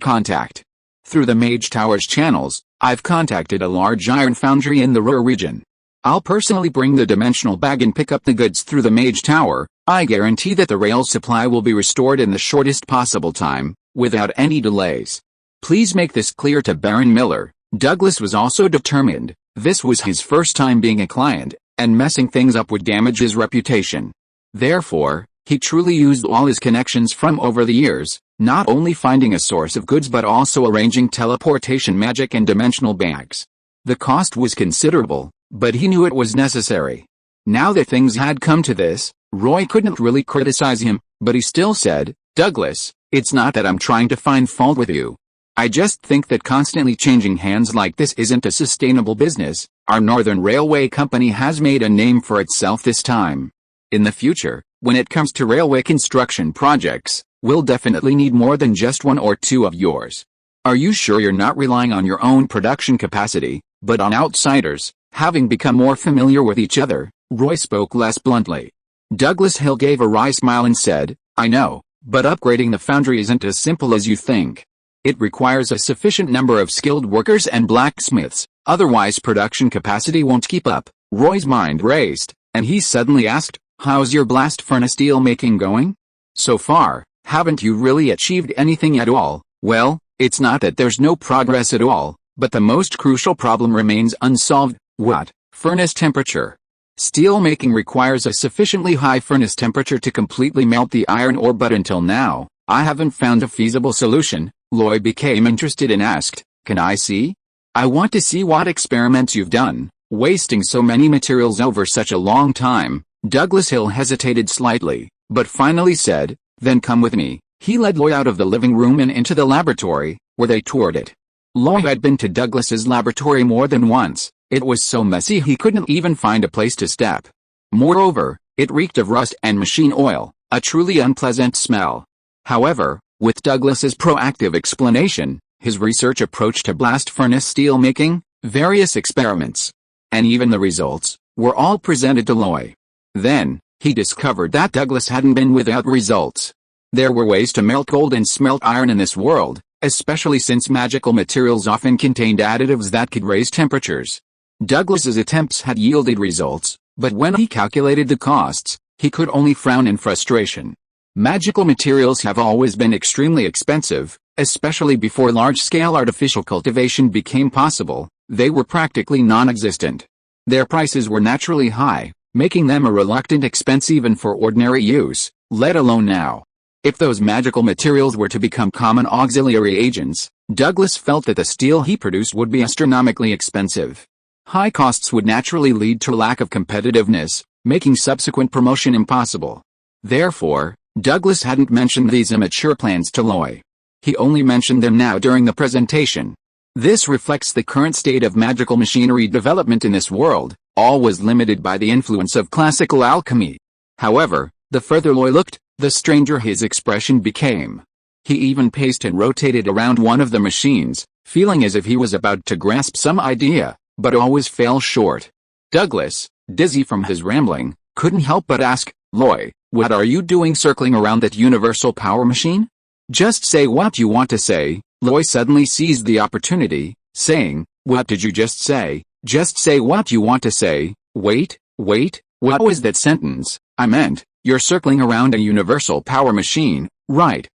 contact. Through the Mage Tower's channels, I've contacted a large iron foundry in the Ruhr region. I'll personally bring the dimensional bag and pick up the goods through the Mage Tower, I guarantee that the rail supply will be restored in the shortest possible time, without any delays. Please make this clear to Baron Miller. Douglas was also determined. This was his first time being a client, and messing things up would damage his reputation. Therefore, he truly used all his connections from over the years, not only finding a source of goods but also arranging teleportation magic and dimensional bags. The cost was considerable, but he knew it was necessary. Now that things had come to this, Roy couldn't really criticize him, but he still said, "Douglas, it's not that I'm trying to find fault with you. I just think that constantly changing hands like this isn't a sustainable business. Our Northern Railway Company has made a name for itself this time. In the future, when it comes to railway construction projects, we'll definitely need more than just one or two of yours. Are you sure you're not relying on your own production capacity, but on outsiders?" Having become more familiar with each other, Roy spoke less bluntly. Douglas Hill gave a wry smile and said, "I know, but upgrading the foundry isn't as simple as you think. It requires a sufficient number of skilled workers and blacksmiths, otherwise production capacity won't keep up." Roy's mind raced, and he suddenly asked, "How's your blast furnace steel making going? So far, haven't you really achieved anything at all?" "Well, it's not that there's no progress at all, but the most crucial problem remains unsolved." "What?" "Furnace temperature. Steel making requires a sufficiently high furnace temperature to completely melt the iron ore, but until now, I haven't found a feasible solution." Roy became interested and asked, "Can I see? I want to see what experiments you've done, wasting so many materials over such a long time." Douglas Hill hesitated slightly, but finally said, "Then come with me." He led Roy out of the living room and into the laboratory, where they toured it. Roy had been to Douglas's laboratory more than once. It was so messy he couldn't even find a place to step. Moreover, it reeked of rust and machine oil, a truly unpleasant smell. However, with Douglas's proactive explanation, his research approach to blast furnace steel making, various experiments, and even the results, were all presented to Roy. Then, he discovered that Douglas hadn't been without results. There were ways to melt gold and smelt iron in this world, especially since magical materials often contained additives that could raise temperatures. Douglas's attempts had yielded results, but when he calculated the costs, he could only frown in frustration. Magical materials have always been extremely expensive, especially before large-scale artificial cultivation became possible. They were practically non-existent. Their prices were naturally high, making them a reluctant expense even for ordinary use, let alone now. If those magical materials were to become common auxiliary agents, Douglas felt that the steel he produced would be astronomically expensive. High costs would naturally lead to a lack of competitiveness, making subsequent promotion impossible. Therefore, Douglas hadn't mentioned these immature plans to Roy. He only mentioned them now during the presentation. This reflects the current state of magical machinery development in this world, all was limited by the influence of classical alchemy. However, the further Roy looked, the stranger his expression became. He even paced and rotated around one of the machines, feeling as if he was about to grasp some idea, but always fell short. Douglas, dizzy from his rambling, couldn't help but ask, "Roy, what are you doing circling around that universal power machine? Just say what you want to say." Roy suddenly seized the opportunity, saying, "What did you just say?" "Just say what you want to say." Wait, what was that sentence?" "I meant, you're circling around a universal power machine." Right,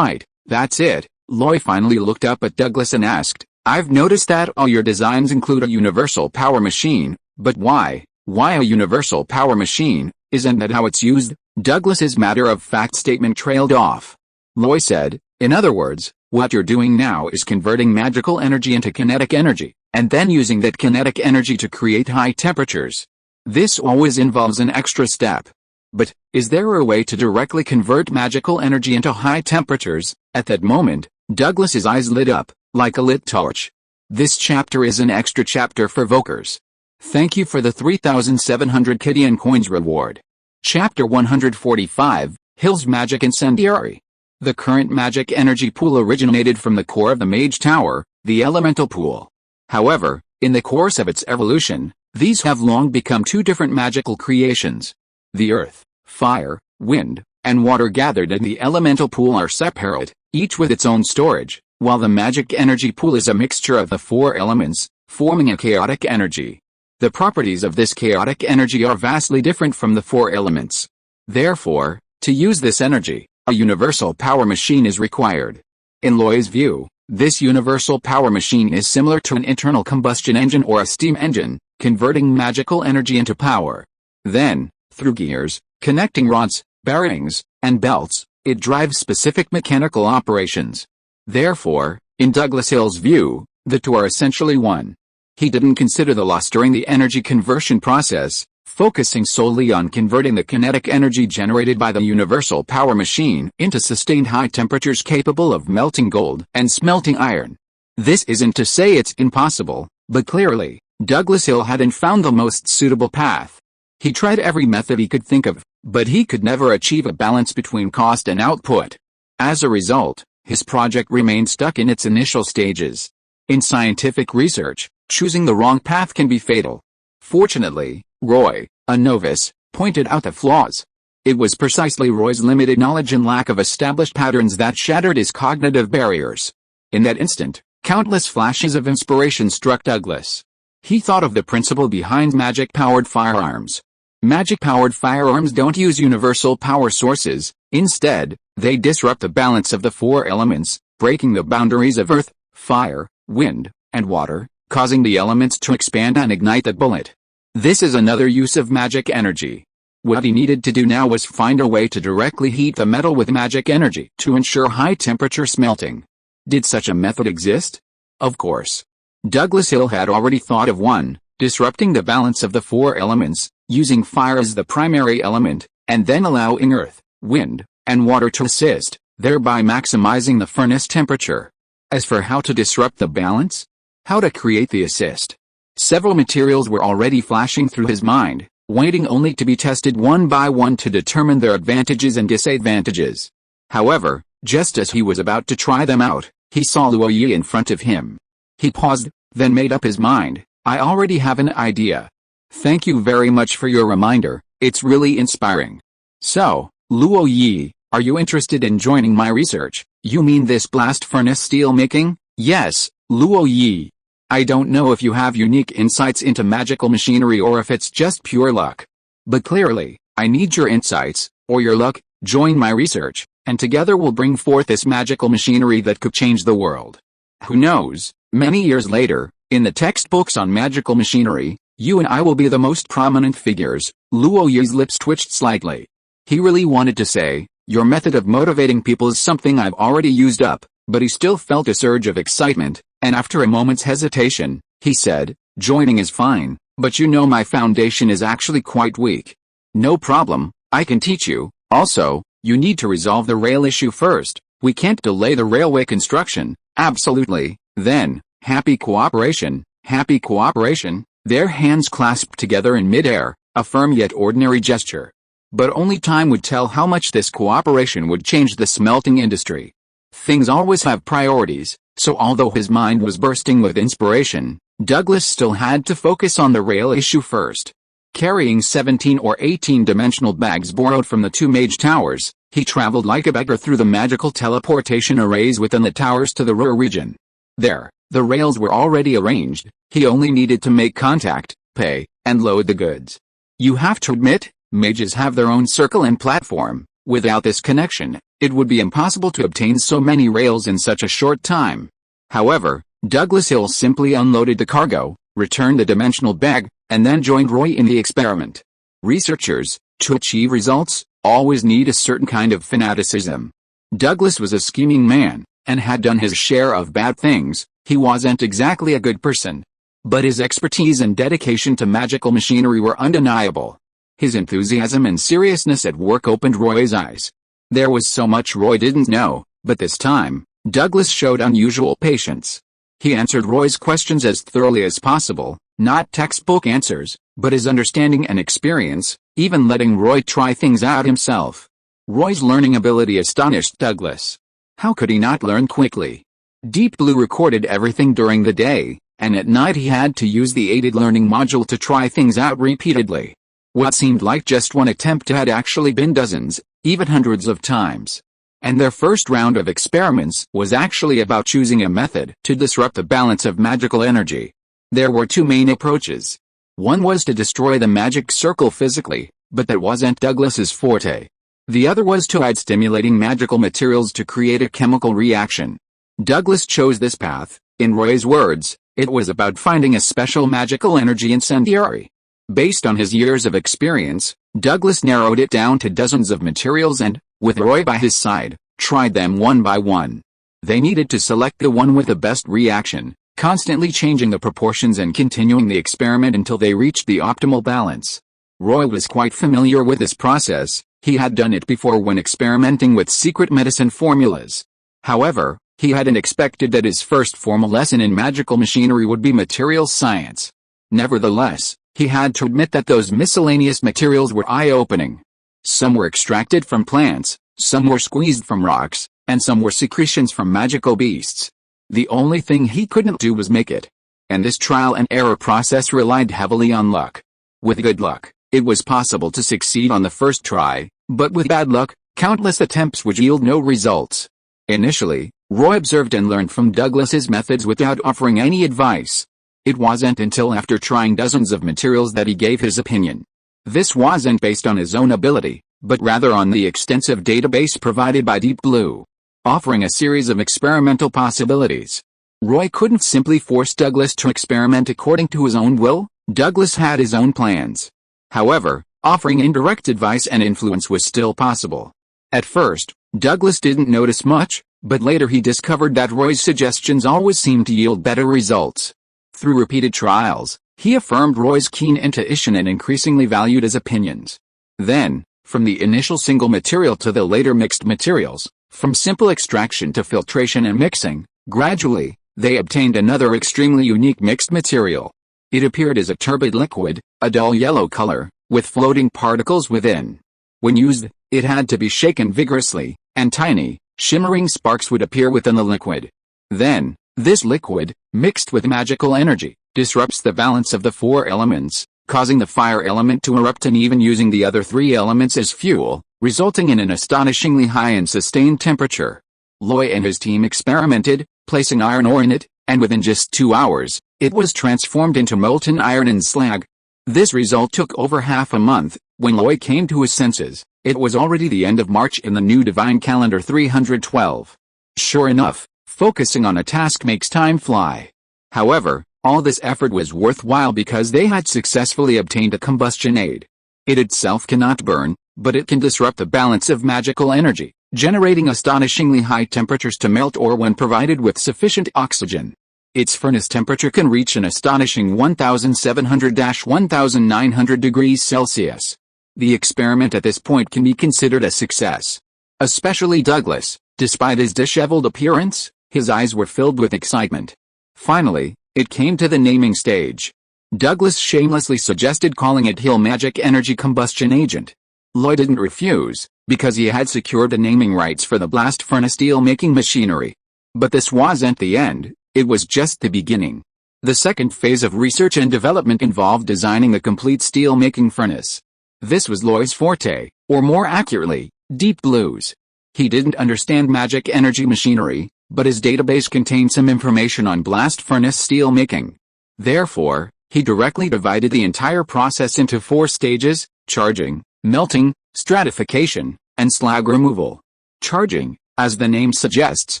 that's it." Roy finally looked up at Douglas and asked, "I've noticed that all your designs include a universal power machine, but why? Why a universal power machine? Isn't that how it's used?" Douglas's matter-of-fact statement trailed off. Roy said, "In other words, what you're doing now is converting magical energy into kinetic energy, and then using that kinetic energy to create high temperatures. This always involves an extra step. But, is there a way to directly convert magical energy into high temperatures?" At that moment, Douglas's eyes lit up, like a lit torch. This chapter is an extra chapter for Vokers. Thank you for the 3,700 Kidian coins reward. Chapter 145, Hill's Magic Incendiary. The current magic energy pool originated from the core of the Mage Tower, the elemental pool. However, in the course of its evolution, these have long become two different magical creations. The earth, fire, wind, and water gathered in the elemental pool are separate, each with its own storage, while the magic energy pool is a mixture of the four elements, forming a chaotic energy. The properties of this chaotic energy are vastly different from the four elements. Therefore, to use this energy, a universal power machine is required. In Roy's view, this universal power machine is similar to an internal combustion engine or a steam engine, converting magical energy into power. Then, through gears, connecting rods, bearings, and belts, it drives specific mechanical operations. Therefore, in Douglas Hill's view, the two are essentially one. He didn't consider the loss during the energy conversion process, focusing solely on converting the kinetic energy generated by the universal power machine into sustained high temperatures capable of melting gold and smelting iron. This isn't to say it's impossible, but clearly, Douglas Hill hadn't found the most suitable path. He tried every method he could think of, but he could never achieve a balance between cost and output. As a result, his project remained stuck in its initial stages. In scientific research, choosing the wrong path can be fatal. Fortunately, Roy, a novice, pointed out the flaws. It was precisely Roy's limited knowledge and lack of established patterns that shattered his cognitive barriers. In that instant, countless flashes of inspiration struck Douglas. He thought of the principle behind magic-powered firearms. Magic-powered firearms don't use universal power sources. Instead, they disrupt the balance of the four elements, breaking the boundaries of earth, fire, wind, and water, causing the elements to expand and ignite the bullet. This is another use of magic energy. What he needed to do now was find a way to directly heat the metal with magic energy to ensure high-temperature smelting. Did such a method exist? Of course. Douglas Hill had already thought of one, disrupting the balance of the four elements, using fire as the primary element, and then allowing earth, wind, and water to assist, thereby maximizing the furnace temperature. As for how to disrupt the balance? How to create the assist? Several materials were already flashing through his mind, waiting only to be tested one by one to determine their advantages and disadvantages. However, just as he was about to try them out, he saw Luo Yi in front of him. He paused, then made up his mind. I already have an idea. Thank you very much for your reminder, it's really inspiring. So, Luo Yi, are you interested in joining my research? You mean this blast furnace steel making? Yes, Luo Yi. I don't know if you have unique insights into magical machinery or if it's just pure luck. But clearly, I need your insights, or your luck. Join my research, and together we'll bring forth this magical machinery that could change the world. Who knows, many years later, in the textbooks on magical machinery, you and I will be the most prominent figures. Luo Yi's lips twitched slightly. He really wanted to say, your method of motivating people is something I've already used up, but he still felt a surge of excitement, and after a moment's hesitation, he said, joining is fine, but you know my foundation is actually quite weak. No problem, I can teach you. Also, you need to resolve the rail issue first. We can't delay the railway construction. Absolutely. Then, happy cooperation, happy cooperation. Their hands clasped together in midair, a firm yet ordinary gesture. But only time would tell how much this cooperation would change the smelting industry. Things always have priorities, so although his mind was bursting with inspiration, Douglas still had to focus on the rail issue first. Carrying 17 or 18-dimensional bags borrowed from the two mage towers, he traveled like a beggar through the magical teleportation arrays within the towers to the Ruhr region. There, the rails were already arranged, he only needed to make contact, pay, and load the goods. You have to admit, mages have their own circle and platform. Without this connection, it would be impossible to obtain so many rails in such a short time. However, Douglas Hill simply unloaded the cargo, returned the dimensional bag, and then joined Roy in the experiment. Researchers, to achieve results, always need a certain kind of fanaticism. Douglas was a scheming man, and had done his share of bad things. He wasn't exactly a good person. But his expertise and dedication to magical machinery were undeniable. His enthusiasm and seriousness at work opened Roy's eyes. There was so much Roy didn't know, but this time, Douglas showed unusual patience. He answered Roy's questions as thoroughly as possible, not textbook answers, but his understanding and experience, even letting Roy try things out himself. Roy's learning ability astonished Douglas. How could he not learn quickly? Deep Blue recorded everything during the day, and at night he had to use the aided learning module to try things out repeatedly. What seemed like just one attempt had actually been dozens, even hundreds of times. And their first round of experiments was actually about choosing a method to disrupt the balance of magical energy. There were two main approaches. One was to destroy the magic circle physically, but that wasn't Douglas's forte. The other was to add stimulating magical materials to create a chemical reaction. Douglas chose this path. In Roy's words, it was about finding a special magical energy incendiary. Based on his years of experience, Douglas narrowed it down to dozens of materials and, with Roy by his side, tried them one by one. They needed to select the one with the best reaction, constantly changing the proportions and continuing the experiment until they reached the optimal balance. Roy was quite familiar with this process. He had done it before when experimenting with secret medicine formulas. However, he hadn't expected that his first formal lesson in magical machinery would be materials science. Nevertheless, he had to admit that those miscellaneous materials were eye-opening. Some were extracted from plants, some were squeezed from rocks, and some were secretions from magical beasts. The only thing he couldn't do was make it. And this trial and error process relied heavily on luck. With good luck, it was possible to succeed on the first try, but with bad luck, countless attempts would yield no results. Initially, Roy observed and learned from Douglas's methods without offering any advice. It wasn't until after trying dozens of materials that he gave his opinion. This wasn't based on his own ability, but rather on the extensive database provided by Deep Blue, offering a series of experimental possibilities. Roy couldn't simply force Douglas to experiment according to his own will. Douglas had his own plans. However, offering indirect advice and influence was still possible. At first, Douglas didn't notice much, but later he discovered that Roy's suggestions always seemed to yield better results. Through repeated trials, he affirmed Roy's keen intuition and increasingly valued his opinions. Then, from the initial single material to the later mixed materials, from simple extraction to filtration and mixing, gradually, they obtained another extremely unique mixed material. It appeared as a turbid liquid, a dull yellow color, with floating particles within. When used, it had to be shaken vigorously, and tiny, shimmering sparks would appear within the liquid. Then, this liquid, mixed with magical energy, disrupts the balance of the four elements, causing the fire element to erupt and even using the other three elements as fuel, resulting in an astonishingly high and sustained temperature. Roy and his team experimented, placing iron ore in it, and within just 2 hours, it was transformed into molten iron and slag. This result took over half a month. When Roy came to his senses, it was already the end of March in the new divine calendar 312. Sure enough, focusing on a task makes time fly. However, all this effort was worthwhile because they had successfully obtained a combustion aid. It itself cannot burn, but it can disrupt the balance of magical energy, generating astonishingly high temperatures to melt ore when provided with sufficient oxygen. Its furnace temperature can reach an astonishing 1700-1900 degrees Celsius. The experiment at this point can be considered a success. Especially Douglas, despite his disheveled appearance, his eyes were filled with excitement. Finally, it came to the naming stage. Douglas shamelessly suggested calling it Hill Magic Energy Combustion Agent. Roy didn't refuse, because he had secured the naming rights for the blast furnace steel-making machinery. But this wasn't the end, it was just the beginning. The second phase of research and development involved designing a complete steel-making furnace. This was Roy's forte, or more accurately, Deep Blue's. He didn't understand magic energy machinery, but his database contained some information on blast furnace steel making. Therefore, he directly divided the entire process into 4 stages: charging, melting, stratification, and slag removal. Charging, as the name suggests,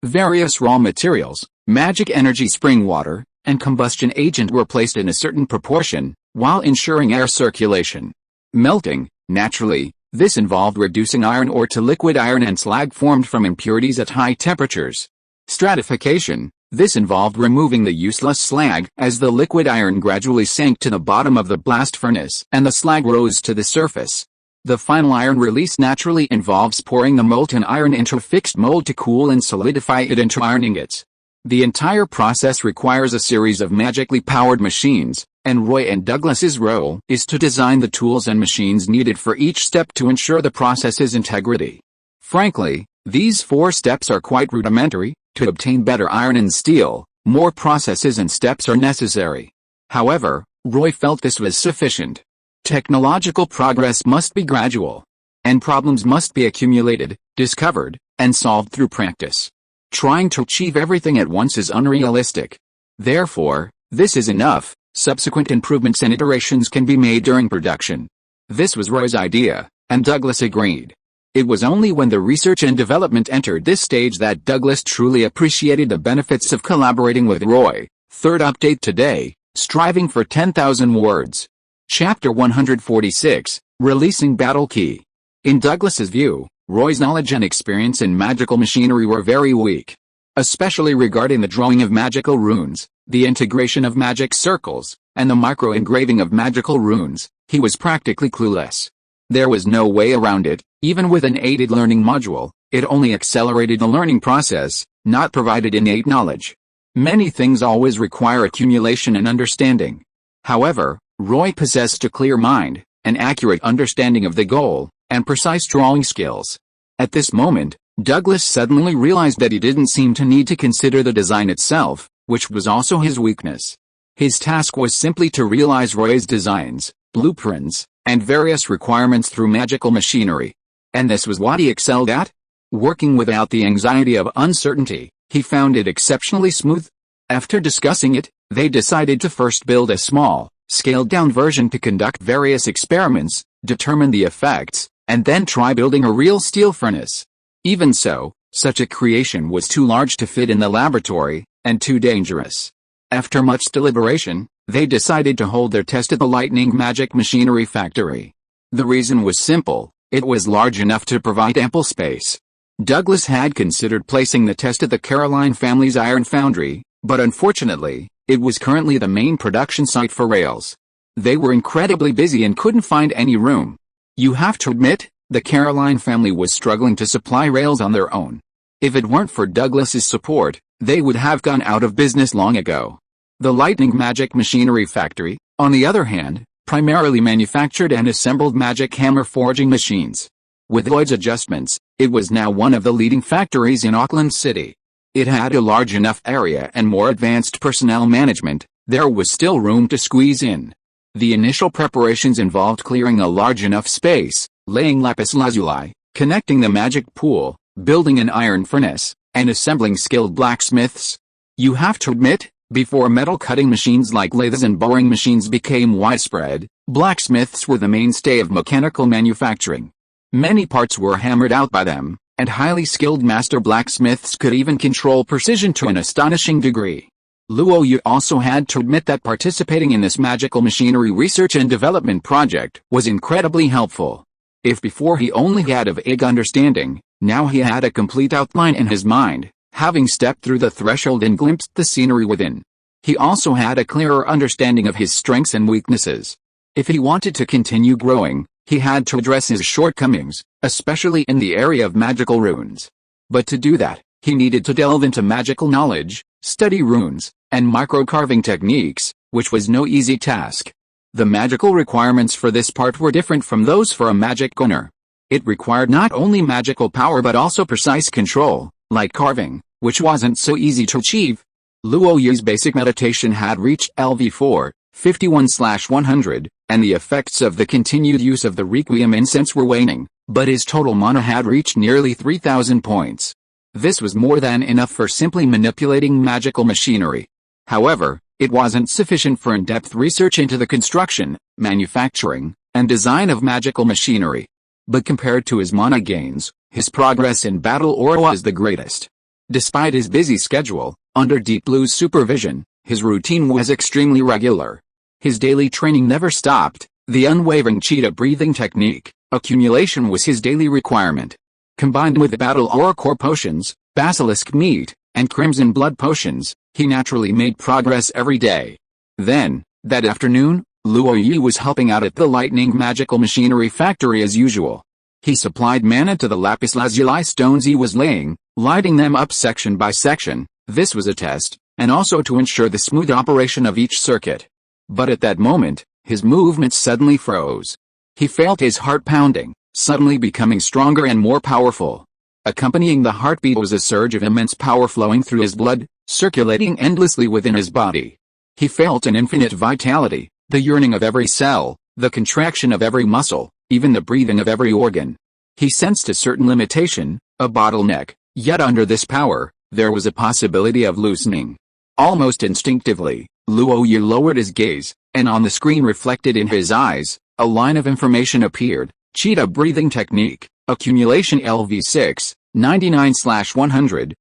various raw materials, magic energy spring water, and combustion agent were placed in a certain proportion, while ensuring air circulation. Melting, naturally, this involved reducing iron ore to liquid iron and slag formed from impurities at high temperatures. Stratification, this involved removing the useless slag as the liquid iron gradually sank to the bottom of the blast furnace and the slag rose to the surface. The final iron release naturally involves pouring the molten iron into a fixed mold to cool and solidify it into iron ingots. The entire process requires a series of magically powered machines, and Roy and Douglas's role is to design the tools and machines needed for each step to ensure the process's integrity. Frankly, these 4 steps are quite rudimentary. To obtain better iron and steel, more processes and steps are necessary. However, Roy felt this was sufficient. Technological progress must be gradual, and problems must be accumulated, discovered, and solved through practice. Trying to achieve everything at once is unrealistic. Therefore, this is enough. Subsequent improvements and iterations can be made during production. This was Roy's idea, and Douglas agreed. It was only when the research and development entered this stage that Douglas truly appreciated the benefits of collaborating with Roy. Third update today, striving for 10,000 words. Chapter 146, Releasing Battle Key. In Douglas's view, Roy's knowledge and experience in magical machinery were very weak. Especially regarding the drawing of magical runes, the integration of magic circles, and the micro-engraving of magical runes, he was practically clueless. There was no way around it. Even with an aided learning module, it only accelerated the learning process, not provided innate knowledge. Many things always require accumulation and understanding. However, Roy possessed a clear mind, an accurate understanding of the goal, and precise drawing skills. At this moment, Douglas suddenly realized that he didn't seem to need to consider the design itself, which was also his weakness. His task was simply to realize Roy's designs, blueprints, and various requirements through magical machinery. And this was what he excelled at? Working without the anxiety of uncertainty, he found it exceptionally smooth. After discussing it, they decided to first build a small, scaled-down version to conduct various experiments, determine the effects, and then try building a real steel furnace. Even so, such a creation was too large to fit in the laboratory, and too dangerous. After much deliberation, they decided to hold their test at the Lightning Magic Machinery Factory. The reason was simple. It was large enough to provide ample space. Douglas had considered placing the test at the Caroline family's iron foundry, but unfortunately, it was currently the main production site for rails. They were incredibly busy and couldn't find any room. You have to admit, the Caroline family was struggling to supply rails on their own. If it weren't for Douglas's support, they would have gone out of business long ago. The Lightning Magic Machinery Factory, on the other hand, primarily manufactured and assembled magic hammer forging machines. With Lloyd's adjustments, it was now one of the leading factories in Auckland City. It had a large enough area and more advanced personnel management. There was still room to squeeze in. The initial preparations involved clearing a large enough space, laying lapis lazuli, connecting the magic pool, building an iron furnace, and assembling skilled blacksmiths. You have to admit, before metal cutting machines like lathes and boring machines became widespread, blacksmiths were the mainstay of mechanical manufacturing. Many parts were hammered out by them, and highly skilled master blacksmiths could even control precision to an astonishing degree. Luoyu also had to admit that participating in this magical machinery research and development project was incredibly helpful. If before he only had a vague understanding, now he had a complete outline in his mind, having stepped through the threshold and glimpsed the scenery within. He also had a clearer understanding of his strengths and weaknesses. If he wanted to continue growing, he had to address his shortcomings, especially in the area of magical runes. But to do that, he needed to delve into magical knowledge, study runes, and micro-carving techniques, which was no easy task. The magical requirements for this part were different from those for a magic gunner. It required not only magical power but also precise control, like carving, which wasn't so easy to achieve. Luoyu's basic meditation had reached LV4, 51/100, and the effects of the continued use of the Requiem incense were waning, but his total mana had reached nearly 3,000 points. This was more than enough for simply manipulating magical machinery. However, it wasn't sufficient for in-depth research into the construction, manufacturing, and design of magical machinery. But compared to his mana gains, his progress in battle was the greatest. Despite his busy schedule, under Deep Blue's supervision, his routine was extremely regular. His daily training never stopped. The unwavering cheetah breathing technique, accumulation was his daily requirement. Combined with battle aura core potions, basilisk meat, and crimson blood potions, he naturally made progress every day. Then, that afternoon, Luoyu was helping out at the Lightning Magical Machinery Factory as usual. He supplied mana to the lapis lazuli stones he was laying, lighting them up section by section. This was a test, and also to ensure the smooth operation of each circuit. But at that moment, his movements suddenly froze. He felt his heart pounding, suddenly becoming stronger and more powerful. Accompanying the heartbeat was a surge of immense power flowing through his blood, circulating endlessly within his body. He felt an infinite vitality, the yearning of every cell, the contraction of every muscle, even the breathing of every organ. He sensed a certain limitation, a bottleneck, yet under this power, there was a possibility of loosening. Almost instinctively, Luoyu lowered his gaze, and on the screen reflected in his eyes, A line of information appeared: cheetah breathing technique, accumulation LV6, 99/100.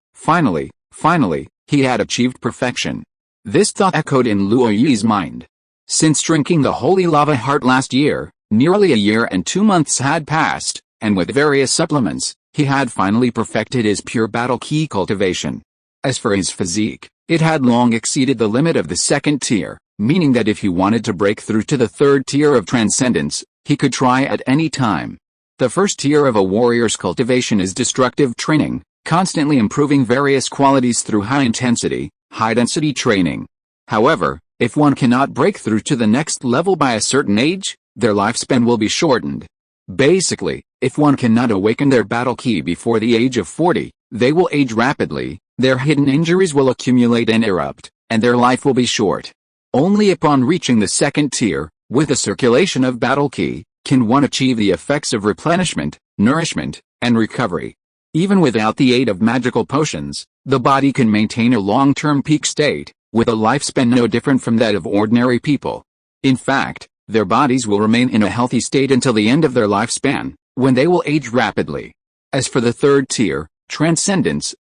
Finally, he had achieved perfection. This thought echoed in Luo Yi's mind. Since drinking the holy lava heart last year, nearly a year and 2 months had passed, and with various supplements, he had finally perfected his pure battle ki cultivation. As for his physique, it had long exceeded the limit of the second tier, meaning that if he wanted to break through to the third tier of transcendence, he could try at any time. The first tier of a warrior's cultivation is destructive training, constantly improving various qualities through high-intensity, high-density training. However, if one cannot break through to the next level by a certain age, their lifespan will be shortened. Basically, if one cannot awaken their battle ki before the age of 40, they will age rapidly, their hidden injuries will accumulate and erupt, and their life will be short. Only upon reaching the second tier, with the circulation of battle ki, can one achieve the effects of replenishment, nourishment, and recovery. Even without the aid of magical potions, the body can maintain a long-term peak state, with a lifespan no different from that of ordinary people. In fact, their bodies will remain in a healthy state until the end of their lifespan, when they will age rapidly. As for the third tier, transcendence,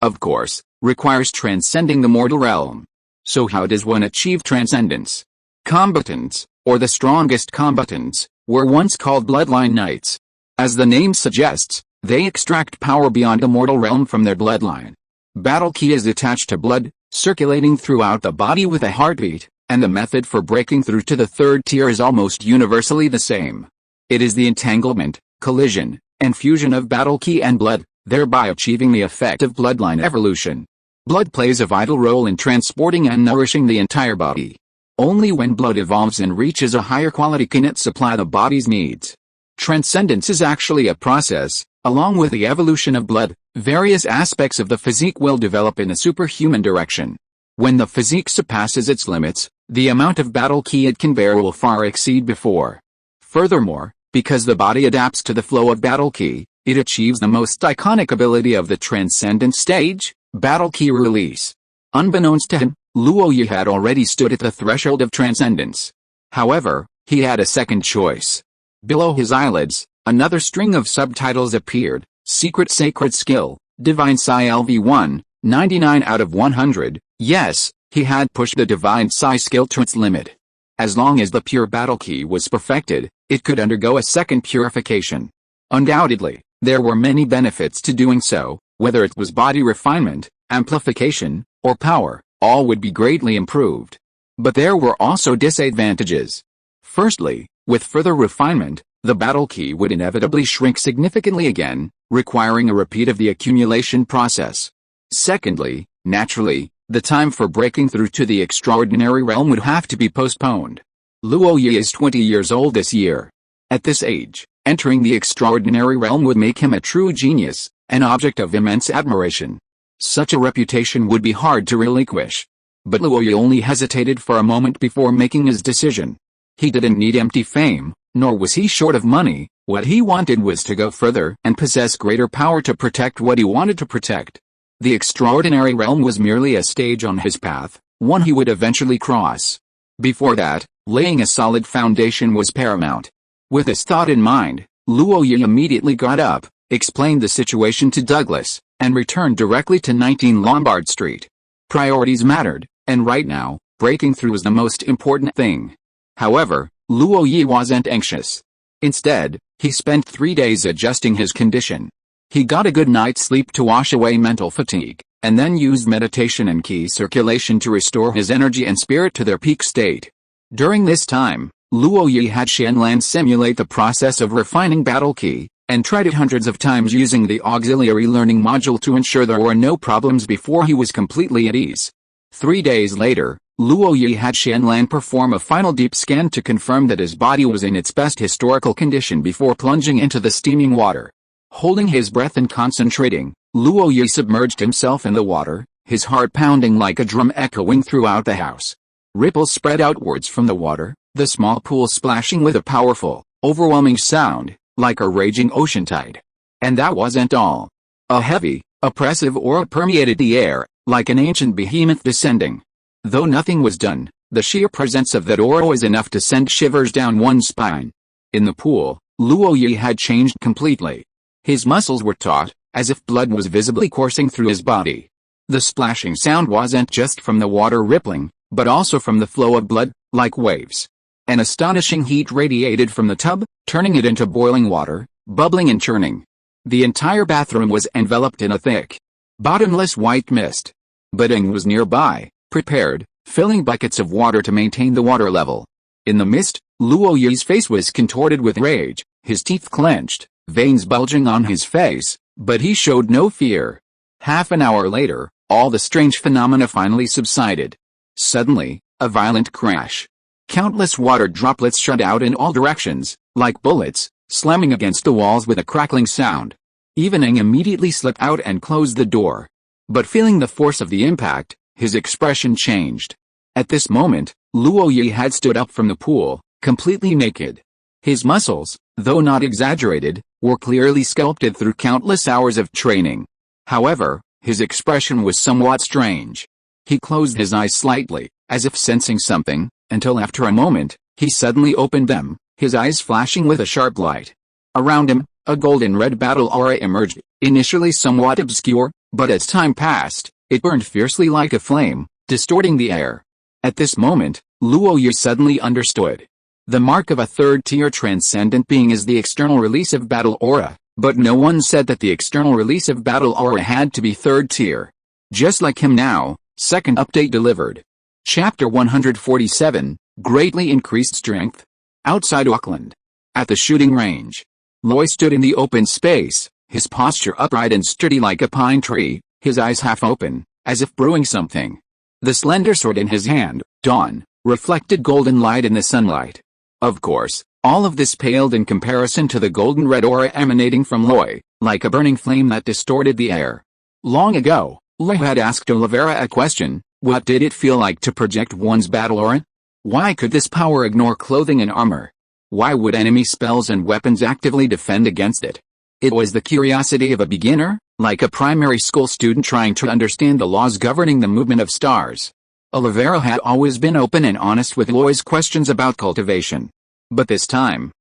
of course, requires transcending the mortal realm. So how does one achieve transcendence? Combatants, or the strongest combatants, were once called bloodline knights. As the name suggests, they extract power beyond the mortal realm from their bloodline. Battle ki is attached to blood, circulating throughout the body with a heartbeat, and the method for breaking through to the third tier is almost universally the same. It is the entanglement, collision, and fusion of battle ki and blood, thereby achieving the effect of bloodline evolution. Blood plays a vital role in transporting and nourishing the entire body. Only when blood evolves and reaches a higher quality can it supply the body's needs. Transcendence is actually a process. Along with the evolution of blood, various aspects of the physique will develop in a superhuman direction. When the physique surpasses its limits, the amount of battle ki it can bear will far exceed before. Furthermore, because the body adapts to the flow of battle ki, it achieves the most iconic ability of the transcendent stage, battle ki release. Unbeknownst to him, Luo Yi had already stood at the threshold of transcendence. However, he had a second choice. Below his eyelids, another string of subtitles appeared: Secret Sacred Skill, Divine Psi LV1, 99 out of 100. Yes, he had pushed the Divine Psi skill to its limit. As long as the pure battle ki was perfected, it could undergo a second purification. Undoubtedly, there were many benefits to doing so, whether it was body refinement, amplification, or power, all would be greatly improved. But there were also disadvantages. Firstly, with further refinement, the battle ki would inevitably shrink significantly again, requiring a repeat of the accumulation process. Secondly, naturally, the time for breaking through to the extraordinary realm would have to be postponed. Luo Yi is 20 years old this year. At this age, entering the extraordinary realm would make him a true genius, an object of immense admiration. Such a reputation would be hard to relinquish. But Luo Yi only hesitated for a moment before making his decision. He didn't need empty fame, nor was he short of money. What he wanted was to go further and possess greater power to protect what he wanted to protect. The extraordinary realm was merely a stage on his path, one he would eventually cross. Before that, laying a solid foundation was paramount. With this thought in mind, Luo Yi immediately got up, explained the situation to Douglas, and returned directly to 19 Lombard Street. Priorities mattered, and right now, breaking through was the most important thing. However, Luo Yi wasn't anxious. Instead, he spent 3 days adjusting his condition. He got a good night's sleep to wash away mental fatigue, and then used meditation and ki circulation to restore his energy and spirit to their peak state. During this time, Luo Yi had Shenlan simulate the process of refining battle ki, and tried it hundreds of times using the auxiliary learning module to ensure there were no problems before he was completely at ease. 3 days later, Luo Yi had Shenlan perform a final deep scan to confirm that his body was in its best historical condition before plunging into the steaming water. Holding his breath and concentrating, Luo Yi submerged himself in the water, his heart pounding like a drum echoing throughout the house. Ripples spread outwards from the water, the small pool splashing with a powerful, overwhelming sound, like a raging ocean tide. And that wasn't all. A heavy, oppressive aura permeated the air, like an ancient behemoth descending. Though nothing was done, The sheer presence of that aura was enough to send shivers down one's spine. In the pool, Luo Yi had changed completely. His muscles were taut, as if blood was visibly coursing through his body. The splashing sound wasn't just from the water rippling, but also from the flow of blood, like waves. An astonishing heat radiated from the tub, turning it into boiling water, bubbling and churning. The entire bathroom was enveloped in a thick, bottomless white mist. Buding was nearby, prepared, filling buckets of water to maintain the water level. In the mist, Luo Yi's face was contorted with rage, his teeth clenched, veins bulging on his face, but he showed no fear. Half an hour later, all the strange phenomena finally subsided. Suddenly, a violent crash. Countless water droplets shot out in all directions, like bullets, slamming against the walls with a crackling sound. Evening immediately slipped out and closed the door. But feeling the force of the impact, his expression changed. At this moment, Luo Yi had stood up from the pool, completely naked. His muscles, though not exaggerated, were clearly sculpted through countless hours of training. However, his expression was somewhat strange. He closed his eyes slightly, as if sensing something, until after a moment, he suddenly opened them, his eyes flashing with a sharp light. Around him, a golden-red battle aura emerged, initially somewhat obscure, but as time passed, it burned fiercely like a flame, distorting the air. At this moment, Luo Yi suddenly understood. The mark of a third-tier transcendent being is the external release of battle aura, but no one said that the external release of battle aura had to be third-tier. Just like him now, second update delivered. Chapter 147, Greatly Increased Strength. Outside Auckland. At the shooting range. Loy stood in the open space, his posture upright and sturdy like a pine tree, his eyes half open, as if brewing something. The slender sword in his hand, Dawn, reflected golden light in the sunlight. Of course, all of this paled in comparison to the golden-red aura emanating from Loy, like a burning flame that distorted the air. Long ago, Loy had asked Olivera a question: what did it feel like to project one's battle aura? Why could this power ignore clothing and armor? Why would enemy spells and weapons actively defend against it? It was the curiosity of a beginner, like a primary school student trying to understand the laws governing the movement of stars. Olivera had always been open and honest with Loy's questions about cultivation. But this time,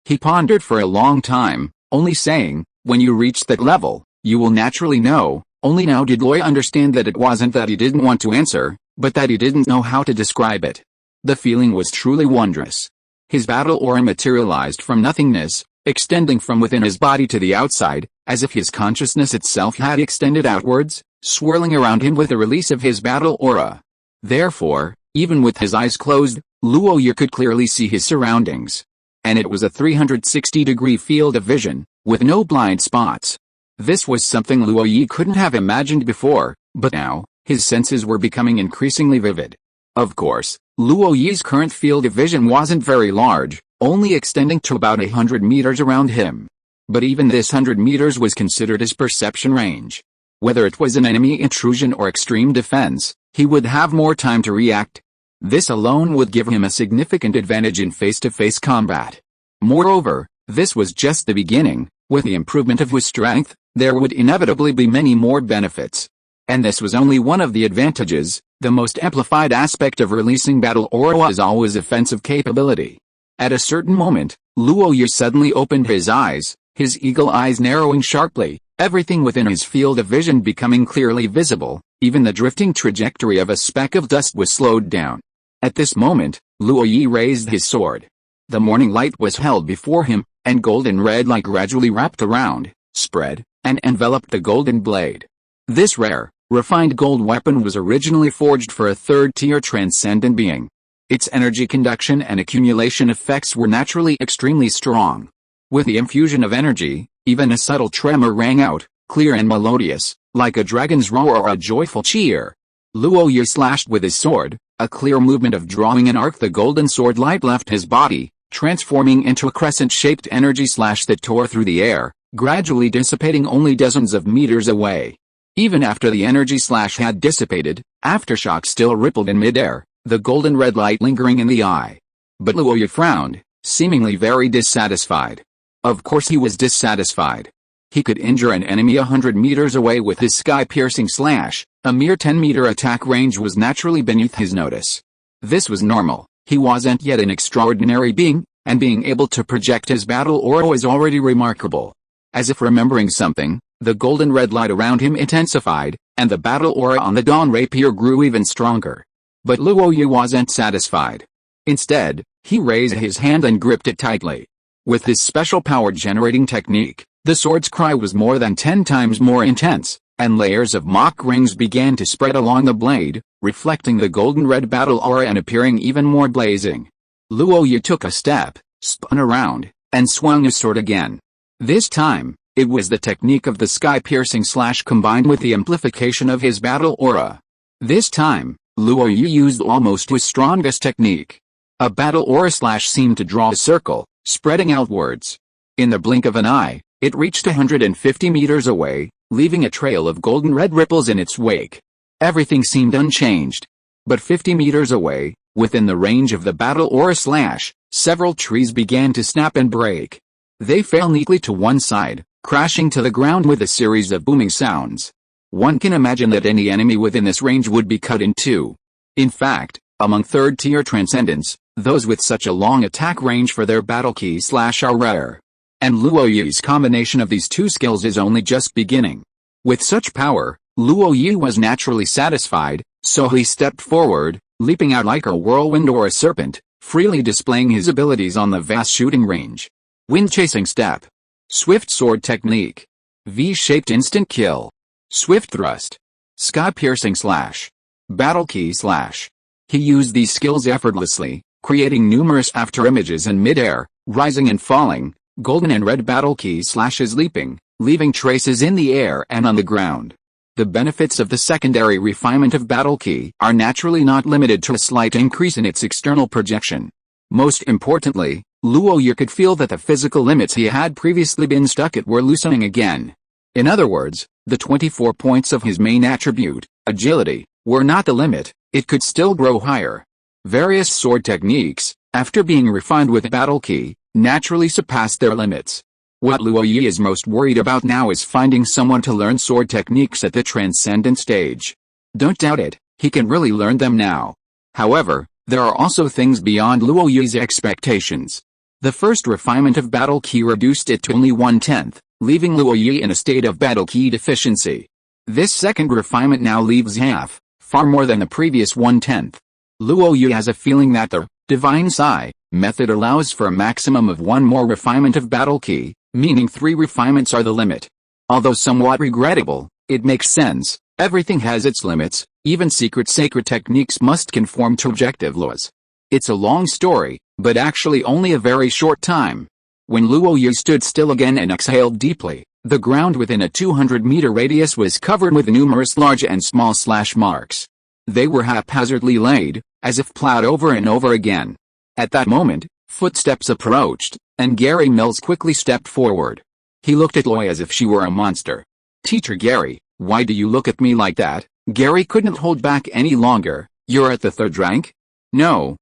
he pondered for a long time, only saying, when you reach that level, you will naturally know. Only now did Loy understand that it wasn't that he didn't want to answer, but that he didn't know how to describe it. The feeling was truly wondrous. His battle aura materialized from nothingness, extending from within his body to the outside, as if his consciousness itself had extended outwards, swirling around him with the release of his battle aura. Therefore, even with his eyes closed, Luo Yi could clearly see his surroundings. And it was a 360-degree field of vision, with no blind spots. This was something Luo Yi couldn't have imagined before, but now, his senses were becoming increasingly vivid. Of course, Luo Yi's current field of vision wasn't very large, only extending to about 100 meters around him. But even this 100 meters was considered his perception range. Whether it was an enemy intrusion or extreme defense, he would have more time to react. This alone would give him a significant advantage in face-to-face combat. Moreover, this was just the beginning. With the improvement of his strength, there would inevitably be many more benefits. And this was only one of the advantages. The most amplified aspect of releasing battle aura is always offensive capability. At a certain moment, Luo Yi suddenly opened his eyes, his eagle eyes narrowing sharply, everything within his field of vision becoming clearly visible. Even the drifting trajectory of a speck of dust was slowed down. At this moment, Luo Yi raised his sword. The morning light was held before him, and golden red light gradually wrapped around, spread, and enveloped the golden blade. This rare, refined gold weapon was originally forged for a third-tier transcendent being. Its energy conduction and accumulation effects were naturally extremely strong. With the infusion of energy, even a subtle tremor rang out, clear and melodious, like a dragon's roar or a joyful cheer. Luo Yi slashed with his sword, a clear movement of drawing an arc. The golden sword light left his body, transforming into a crescent-shaped energy slash that tore through the air, gradually dissipating only dozens of meters away. Even after the energy slash had dissipated, aftershock still rippled in midair, the golden red light lingering in the eye. But Luo Yi frowned, seemingly very dissatisfied. Of course he was dissatisfied. He could injure an enemy 100 meters away with his sky-piercing slash. A mere 10-meter attack range was naturally beneath his notice. This was normal. He wasn't yet an extraordinary being, and being able to project his battle aura was already remarkable. As if remembering something, the golden red light around him intensified, and the battle aura on the dawn rapier grew even stronger. But Luo Yu wasn't satisfied. Instead, he raised his hand and gripped it tightly. With his special power-generating technique, the sword's cry was more than 10 times more intense, and layers of mock rings began to spread along the blade, reflecting the golden red battle aura and appearing even more blazing. Luo Yu took a step, spun around, and swung his sword again. This time, it was the technique of the sky-piercing slash combined with the amplification of his battle aura. This time, Luo Yu used almost his strongest technique. A battle aura slash seemed to draw a circle, spreading outwards. In the blink of an eye, it reached 150 meters away, leaving a trail of golden red ripples in its wake. Everything seemed unchanged. But 50 meters away, within the range of the battle aura slash, several trees began to snap and break. They fell neatly to one side, crashing to the ground with a series of booming sounds. One can imagine that any enemy within this range would be cut in two. In fact, among third-tier transcendents, those with such a long attack range for their battle key slash are rare. And Luo Yu's combination of these two skills is only just beginning. With such power, Luo Yu was naturally satisfied, so he stepped forward, leaping out like a whirlwind or a serpent, freely displaying his abilities on the vast shooting range. Wind-chasing step. Swift sword technique. V-shaped instant kill. Swift thrust. Sky-piercing slash. Battle key slash. He used these skills effortlessly, creating numerous afterimages in mid-air, rising and falling, golden and red battle key slashes leaping, leaving traces in the air and on the ground. The benefits of the secondary refinement of battle key are naturally not limited to a slight increase in its external projection. Most importantly, Luo Yu could feel that the physical limits he had previously been stuck at were loosening again. In other words, the 24 points of his main attribute, agility, were not the limit, it could still grow higher. Various sword techniques, after being refined with battle key, naturally surpassed their limits. What Luo Yu is most worried about now is finding someone to learn sword techniques at the transcendent stage. Don't doubt it, he can really learn them now. However, there are also things beyond Luo Yu's expectations. The first refinement of battle key reduced it to only 1/10, leaving Luo Yu in a state of battle key deficiency. This second refinement now leaves half, far more than the previous 1/10. Luo Yu has a feeling that the divine Psi method allows for a maximum of one more refinement of battle key, meaning 3 refinements are the limit. Although somewhat regrettable, it makes sense. Everything has its limits, even secret sacred techniques must conform to objective laws. It's a long story, but actually only a very short time. When Luo Yu stood still again and exhaled deeply, the ground within a 200-meter radius was covered with numerous large and small slash marks. They were haphazardly laid, as if plowed over and over again. At that moment, footsteps approached, and Gary Mills quickly stepped forward. He looked at Loy as if she were a monster. "Teacher Gary, why do you look at me like that?" Gary couldn't hold back any longer. "You're at the 3rd rank?" No,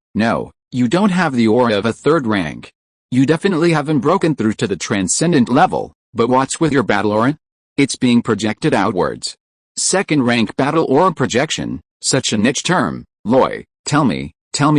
you don't have the aura of a 3rd rank. You definitely haven't broken through to the transcendent level, but what's with your battle aura? It's being projected outwards. 2nd rank battle aura projection, such a niche term. Loy, tell me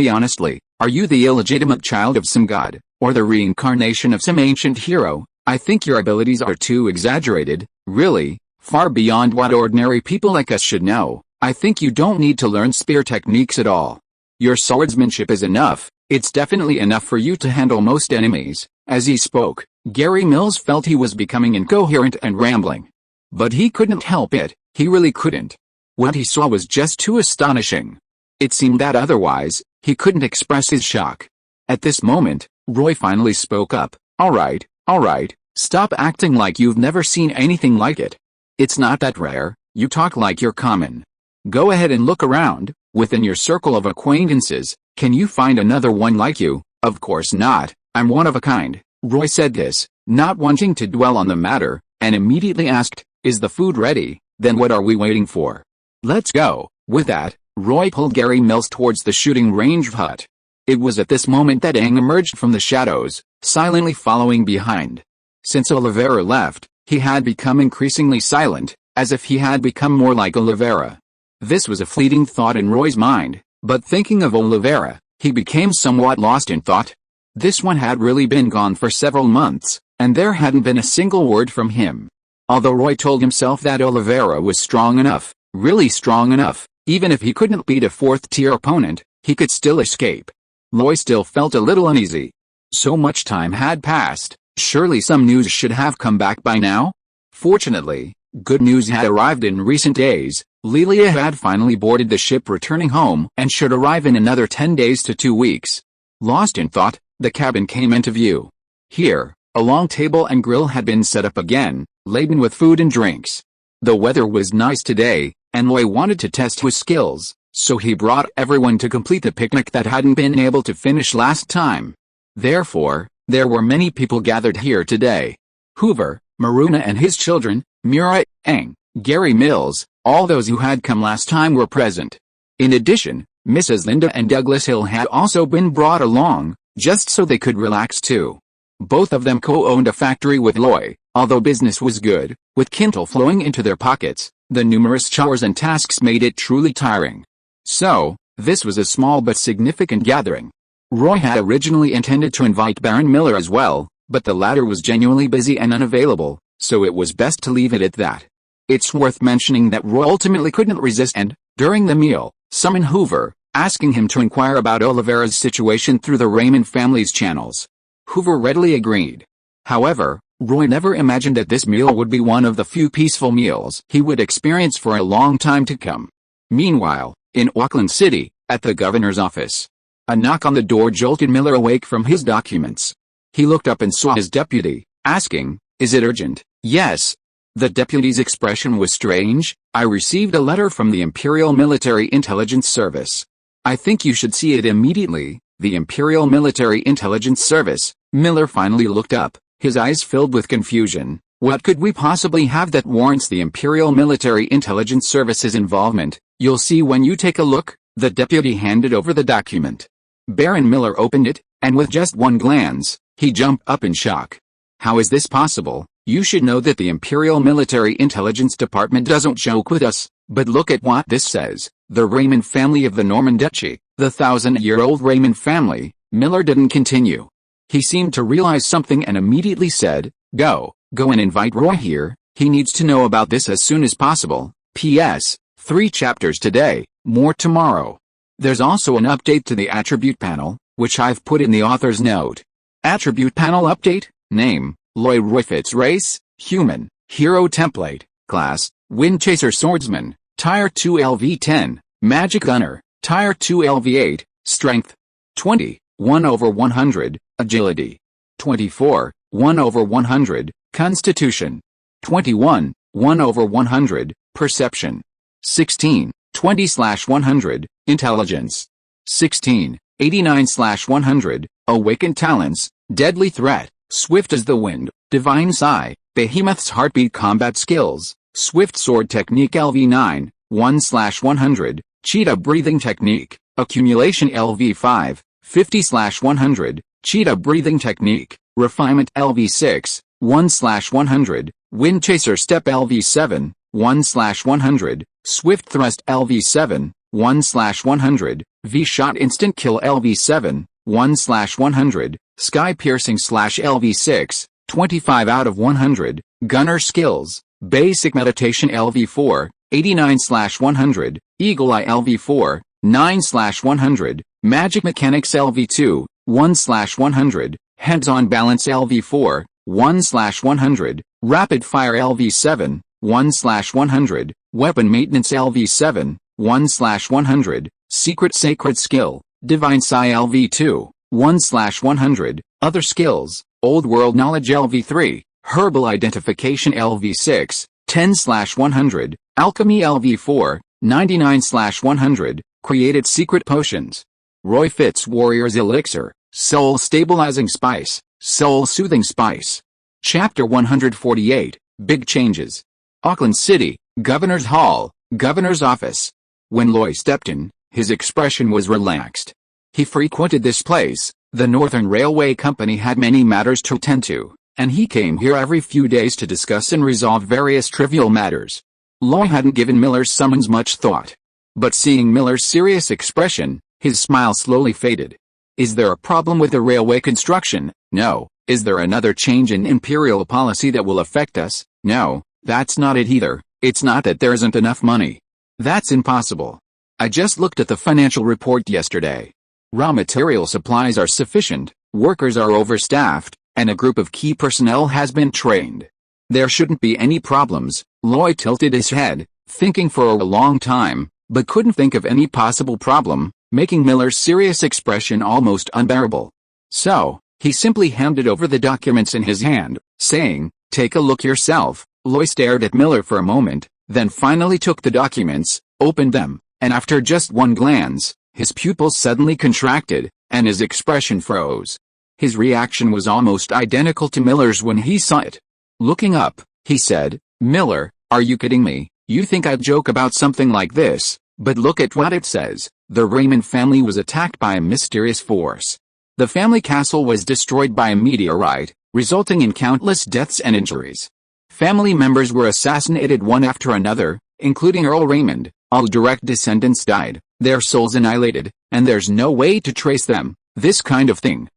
honestly, are you the illegitimate child of some god, or the reincarnation of some ancient hero? I think your abilities are too exaggerated, really, far beyond what ordinary people like us should know. I think you don't need to learn spear techniques at all. Your swordsmanship is enough, it's definitely enough for you to handle most enemies." As he spoke, Gary Mills felt he was becoming incoherent and rambling. But he couldn't help it, he really couldn't. What he saw was just too astonishing. It seemed that otherwise, he couldn't express his shock. At this moment, Roy finally spoke up. All right, stop acting like you've never seen anything like it. It's not that rare, you talk like you're common. Go ahead and look around, within your circle of acquaintances, can you find another one like you? Of course not, I'm one of a kind. Roy said this, not wanting to dwell on the matter, and immediately asked, "Is the food ready? Then what are we waiting for? Let's go." With that, Roy pulled Gary Mills towards the shooting range hut. It was at this moment that Aang emerged from the shadows, silently following behind. Since Oliveira left, he had become increasingly silent, as if he had become more like Oliveira. This was a fleeting thought in Roy's mind, But thinking of Oliveira, he became somewhat lost in thought. This one had really been gone for several months, and there hadn't been a single word from him. Although Roy told himself that Oliveira was strong enough, really strong enough, even if he couldn't beat a fourth-tier opponent, he could still escape. Roy still felt a little uneasy. So much time had passed, surely some news should have come back by now? Fortunately, good news had arrived in recent days. Lilia had finally boarded the ship returning home and should arrive in another 10 days to 2 weeks. Lost in thought, the cabin came into view. Here, a long table and grill had been set up again, laden with food and drinks. The weather was nice today, and Roy wanted to test his skills, so he brought everyone to complete the picnic that hadn't been able to finish last time. Therefore, there were many people gathered here today. Hoover, Maruna and his children, Mura, Eng, Gary Mills, all those who had come last time were present. In addition, Mrs. Linda and Douglas Hill had also been brought along, just so they could relax too. Both of them co-owned a factory with Loy. Although business was good, with quintal flowing into their pockets, the numerous chores and tasks made it truly tiring. So, this was a small but significant gathering. Roy had originally intended to invite Baron Miller as well, but the latter was genuinely busy and unavailable, so it was best to leave it at that. It's worth mentioning that Roy ultimately couldn't resist and, during the meal, summoned Hoover, asking him to inquire about Oliveira's situation through the Raymond family's channels. Hoover readily agreed. However, Roy never imagined that this meal would be one of the few peaceful meals he would experience for a long time to come. Meanwhile, in Auckland City, at the governor's office, a knock on the door jolted Miller awake from his documents. He looked up and saw his deputy, asking, "Is it urgent?" "Yes." The deputy's expression was strange. "I received a letter from the Imperial Military Intelligence Service. I think you should see it immediately." The Imperial Military Intelligence Service. Miller finally looked up, his eyes filled with confusion. What could we possibly have that warrants the Imperial Military Intelligence Service's involvement? "You'll see when you take a look." The deputy handed over the document. Baron Miller opened it, and with just one glance, he jumped up in shock. "How is this possible? You should know that the Imperial Military Intelligence Department doesn't joke with us, but look at what this says. The Raymond family of the Norman Duchy, the 1,000-year-old Raymond family." Miller didn't continue. He seemed to realize something and immediately said, Go and invite Roy here, he needs to know about this as soon as possible. P.S. 3 chapters today, more tomorrow. There's also an update to the attribute panel, which I've put in the author's note. Attribute panel update, name, Roy Roy Fitz, race, human, hero template, class, wind chaser swordsman, tire 2 LV10, magic gunner, tire 2 LV8, strength, 20, 1/100, agility, 24, 1/100, constitution, 21, 1/100, perception, 16, 20/100, intelligence, 16, 89/100, awakened talents, deadly threat, swift as the wind, divine sigh, behemoth's heartbeat, combat skills, swift sword technique LV9, 1/100, cheetah breathing technique, accumulation LV5, 50/100, cheetah breathing technique, refinement LV6, 1/100, wind chaser step LV7, 1/100, swift thrust LV7, 1/100, V-shot instant kill LV7, 1/100, sky piercing /LV6, 25/100, gunner skills, basic meditation LV4, 89/100, eagle eye LV4, 9/100, magic mechanics LV2, 1/100, hands-on balance LV4, 1/100, rapid fire LV7, 1/100, weapon maintenance LV7, 1/100, secret sacred skill, divine psi LV2, 1/100, other skills, old world knowledge LV3, herbal identification LV6, 10/100, alchemy LV4, 99/100, created secret potions. Roy Fitz Warrior's Elixir, Soul Stabilizing Spice, Soul Soothing Spice. Chapter 148, Big Changes. Auckland City, Governor's Hall, Governor's Office. When Loy stepped in, his expression was relaxed. He frequented this place. The Northern Railway Company had many matters to attend to, and he came here every few days to discuss and resolve various trivial matters. Loy hadn't given Miller's summons much thought. But seeing Miller's serious expression, his smile slowly faded. Is there a problem with the railway construction? No. Is there another change in imperial policy that will affect us? No, that's not it either. It's not that there isn't enough money. That's impossible. I just looked at the financial report yesterday. Raw material supplies are sufficient, workers are overstaffed, and a group of key personnel has been trained. There shouldn't be any problems. Lloyd tilted his head, thinking for a long time, but couldn't think of any possible problem, making Miller's serious expression almost unbearable. So, he simply handed over the documents in his hand, saying, "Take a look yourself." Lloyd stared at Miller for a moment, then finally took the documents, opened them, and after just one glance, his pupils suddenly contracted, and his expression froze. His reaction was almost identical to Miller's when he saw it. Looking up, he said, "Miller, are you kidding me? You think I'd joke about something like this, but look at what it says. The Raymond family was attacked by a mysterious force. The family castle was destroyed by a meteorite, resulting in countless deaths and injuries. Family members were assassinated one after another, including Earl Raymond. All direct descendants died, their souls annihilated, and there's no way to trace them. This kind of thing.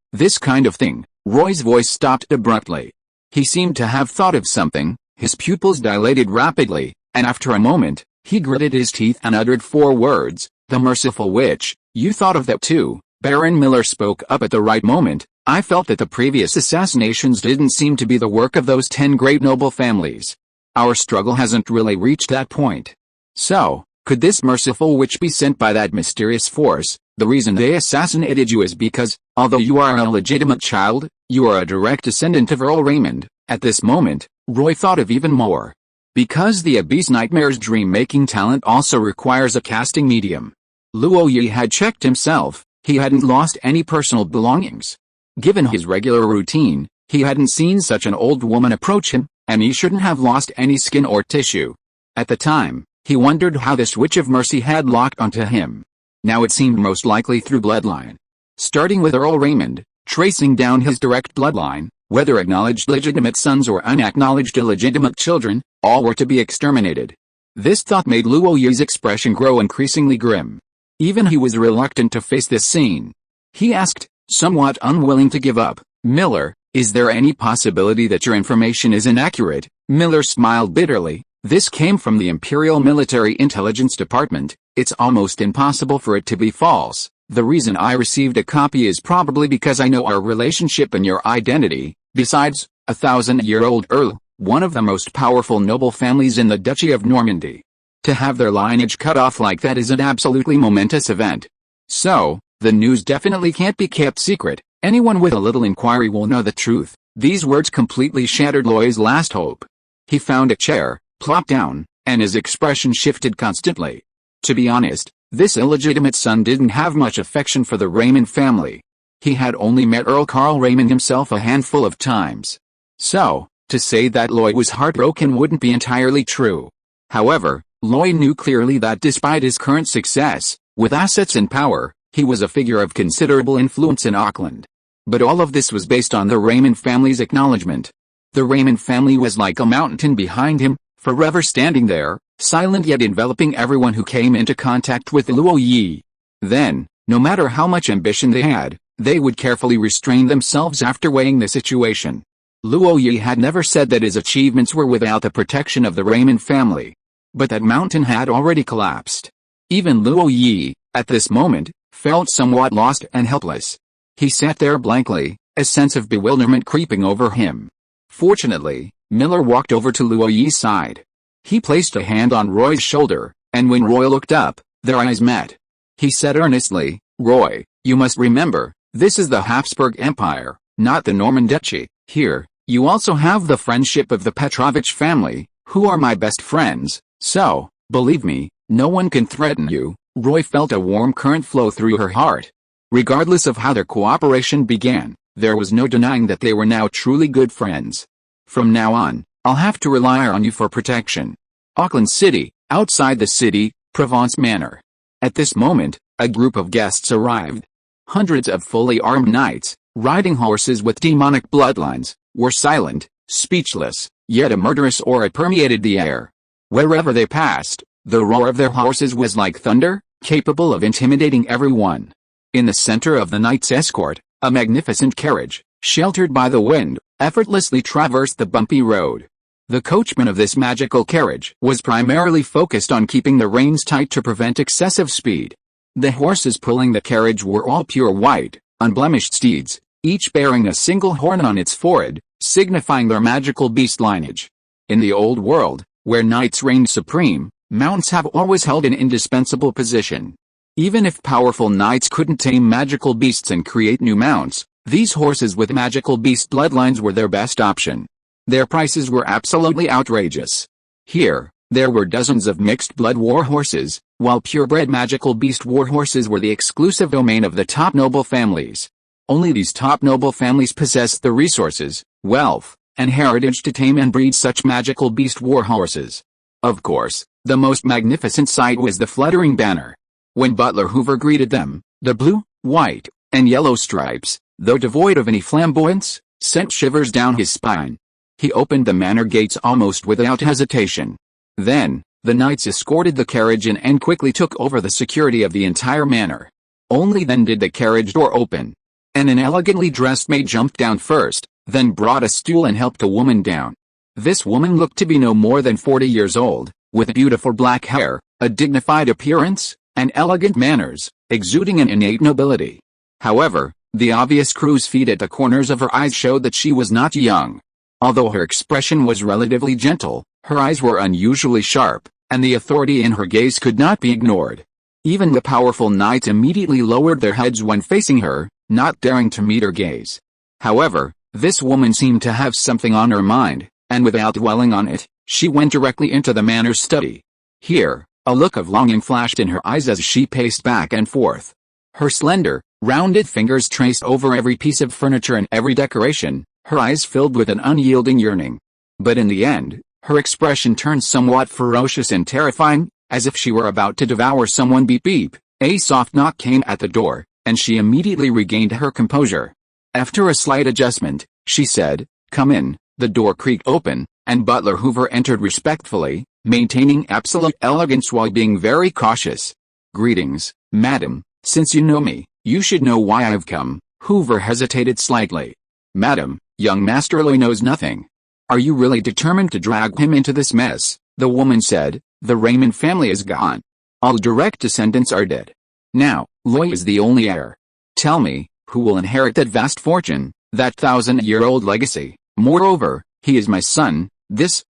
Roy's voice stopped abruptly. He seemed to have thought of something, his pupils dilated rapidly, and after a moment, he gritted his teeth and uttered 4 words, "The merciful witch." "You thought of that too." Baron Miller spoke up at the right moment. "I felt that the previous assassinations didn't seem to be the work of those 10 great noble families. Our struggle hasn't really reached that point. So, could this merciful witch be sent by that mysterious force? The reason they assassinated you is because, although you are an illegitimate child, you are a direct descendant of Earl Raymond." At this moment, Roy thought of even more. Because the Abyss Nightmare's dream-making talent also requires a casting medium. Luo Yi had checked himself, he hadn't lost any personal belongings. Given his regular routine, he hadn't seen such an old woman approach him, and he shouldn't have lost any skin or tissue. At the time, he wondered how this Witch of Mercy had locked onto him. Now it seemed most likely through bloodline. Starting with Earl Raymond, tracing down his direct bloodline, whether acknowledged legitimate sons or unacknowledged illegitimate children, all were to be exterminated. This thought made Luo Yi's expression grow increasingly grim. Even he was reluctant to face this scene. He asked, somewhat unwilling to give up, "Miller, is there any possibility that your information is inaccurate?" Miller smiled bitterly. "This came from the Imperial Military Intelligence Department. It's almost impossible for it to be false. The reason I received a copy is probably because I know our relationship and your identity. Besides, 1,000-year-old Earl, one of the most powerful noble families in the Duchy of Normandy. To have their lineage cut off like that is an absolutely momentous event. So, the news definitely can't be kept secret. Anyone with a little inquiry will know the truth." These words completely shattered Lloyd's last hope. He found a chair, plopped down, and his expression shifted constantly. To be honest, this illegitimate son didn't have much affection for the Raymond family. He had only met Earl Carl Raymond himself a handful of times. So, to say that Lloyd was heartbroken wouldn't be entirely true. However, Lloyd knew clearly that despite his current success, with assets and power, he was a figure of considerable influence in Auckland. But all of this was based on the Raymond family's acknowledgement. The Raymond family was like a mountain behind him, forever standing there, silent yet enveloping everyone who came into contact with Luo Yi. Then, no matter how much ambition they had, they would carefully restrain themselves after weighing the situation. Luo Yi had never said that his achievements were without the protection of the Raymond family. But that mountain had already collapsed. Even Luo Yi, at this moment, felt somewhat lost and helpless. He sat there blankly, a sense of bewilderment creeping over him. Fortunately, Miller walked over to Luo Yi's side. He placed a hand on Roy's shoulder, and when Roy looked up, their eyes met. He said earnestly, "Roy, you must remember, this is the Habsburg Empire, not the Norman Duchy. Here, you also have the friendship of the Petrovich family, who are my best friends, so, believe me, no one can threaten you." Roy felt a warm current flow through her heart. Regardless of how their cooperation began, there was no denying that they were now truly good friends. "From now on, I'll have to rely on you for protection." Auckland City, outside the city, Provence Manor. At this moment, a group of guests arrived. Hundreds of fully armed knights, riding horses with demonic bloodlines, were silent, speechless, yet a murderous aura permeated the air. Wherever they passed, The roar of their horses was like thunder, capable of intimidating everyone. In the center of the knight's escort, a magnificent carriage, sheltered by the wind, effortlessly traversed the bumpy road. The coachman of this magical carriage was primarily focused on keeping the reins tight to prevent excessive speed. The horses pulling the carriage were all pure white, unblemished steeds, each bearing a single horn on its forehead, signifying their magical beast lineage. In the old world, where knights reigned supreme, mounts have always held an indispensable position. Even if powerful knights couldn't tame magical beasts and create new mounts, these horses with magical beast bloodlines were their best option. Their prices were absolutely outrageous. Here, there were dozens of mixed-blood war horses, while purebred magical beast war horses were the exclusive domain of the top noble families. Only these top noble families possessed the resources, wealth, and heritage to tame and breed such magical beast war horses. Of course, the most magnificent sight was the fluttering banner. When Butler Hoover greeted them, the blue, white, and yellow stripes, though devoid of any flamboyance, sent shivers down his spine. He opened the manor gates almost without hesitation. Then, the knights escorted the carriage in and quickly took over the security of the entire manor. Only then did the carriage door open. And an elegantly dressed maid jumped down first, then brought a stool and helped a woman down. This woman looked to be no more than 40 years old, with beautiful black hair, a dignified appearance, and elegant manners, exuding an innate nobility. However, the obvious crow's feet at the corners of her eyes showed that she was not young. Although her expression was relatively gentle, her eyes were unusually sharp, and the authority in her gaze could not be ignored. Even the powerful knights immediately lowered their heads when facing her, not daring to meet her gaze. However, this woman seemed to have something on her mind, and without dwelling on it, she went directly into the manor's study. Here, a look of longing flashed in her eyes as she paced back and forth. Her slender, rounded fingers traced over every piece of furniture and every decoration, her eyes filled with an unyielding yearning. But in the end, her expression turned somewhat ferocious and terrifying, as if she were about to devour someone. Beep beep. A soft knock came at the door, and she immediately regained her composure. After a slight adjustment, she said, "Come in." The door creaked open, and Butler Hoover entered respectfully, maintaining absolute elegance while being very cautious. "Greetings, madam. Since you know me, you should know why I've come." Hoover hesitated slightly. "Madam, young Master Loy knows nothing." "Are you really determined to drag him into this mess?" the woman said. "The Raymond family is gone. All direct descendants are dead. Now, Loy is the only heir. Tell me, who will inherit that vast fortune, that 1,000-year-old legacy? Moreover, he is my son. This.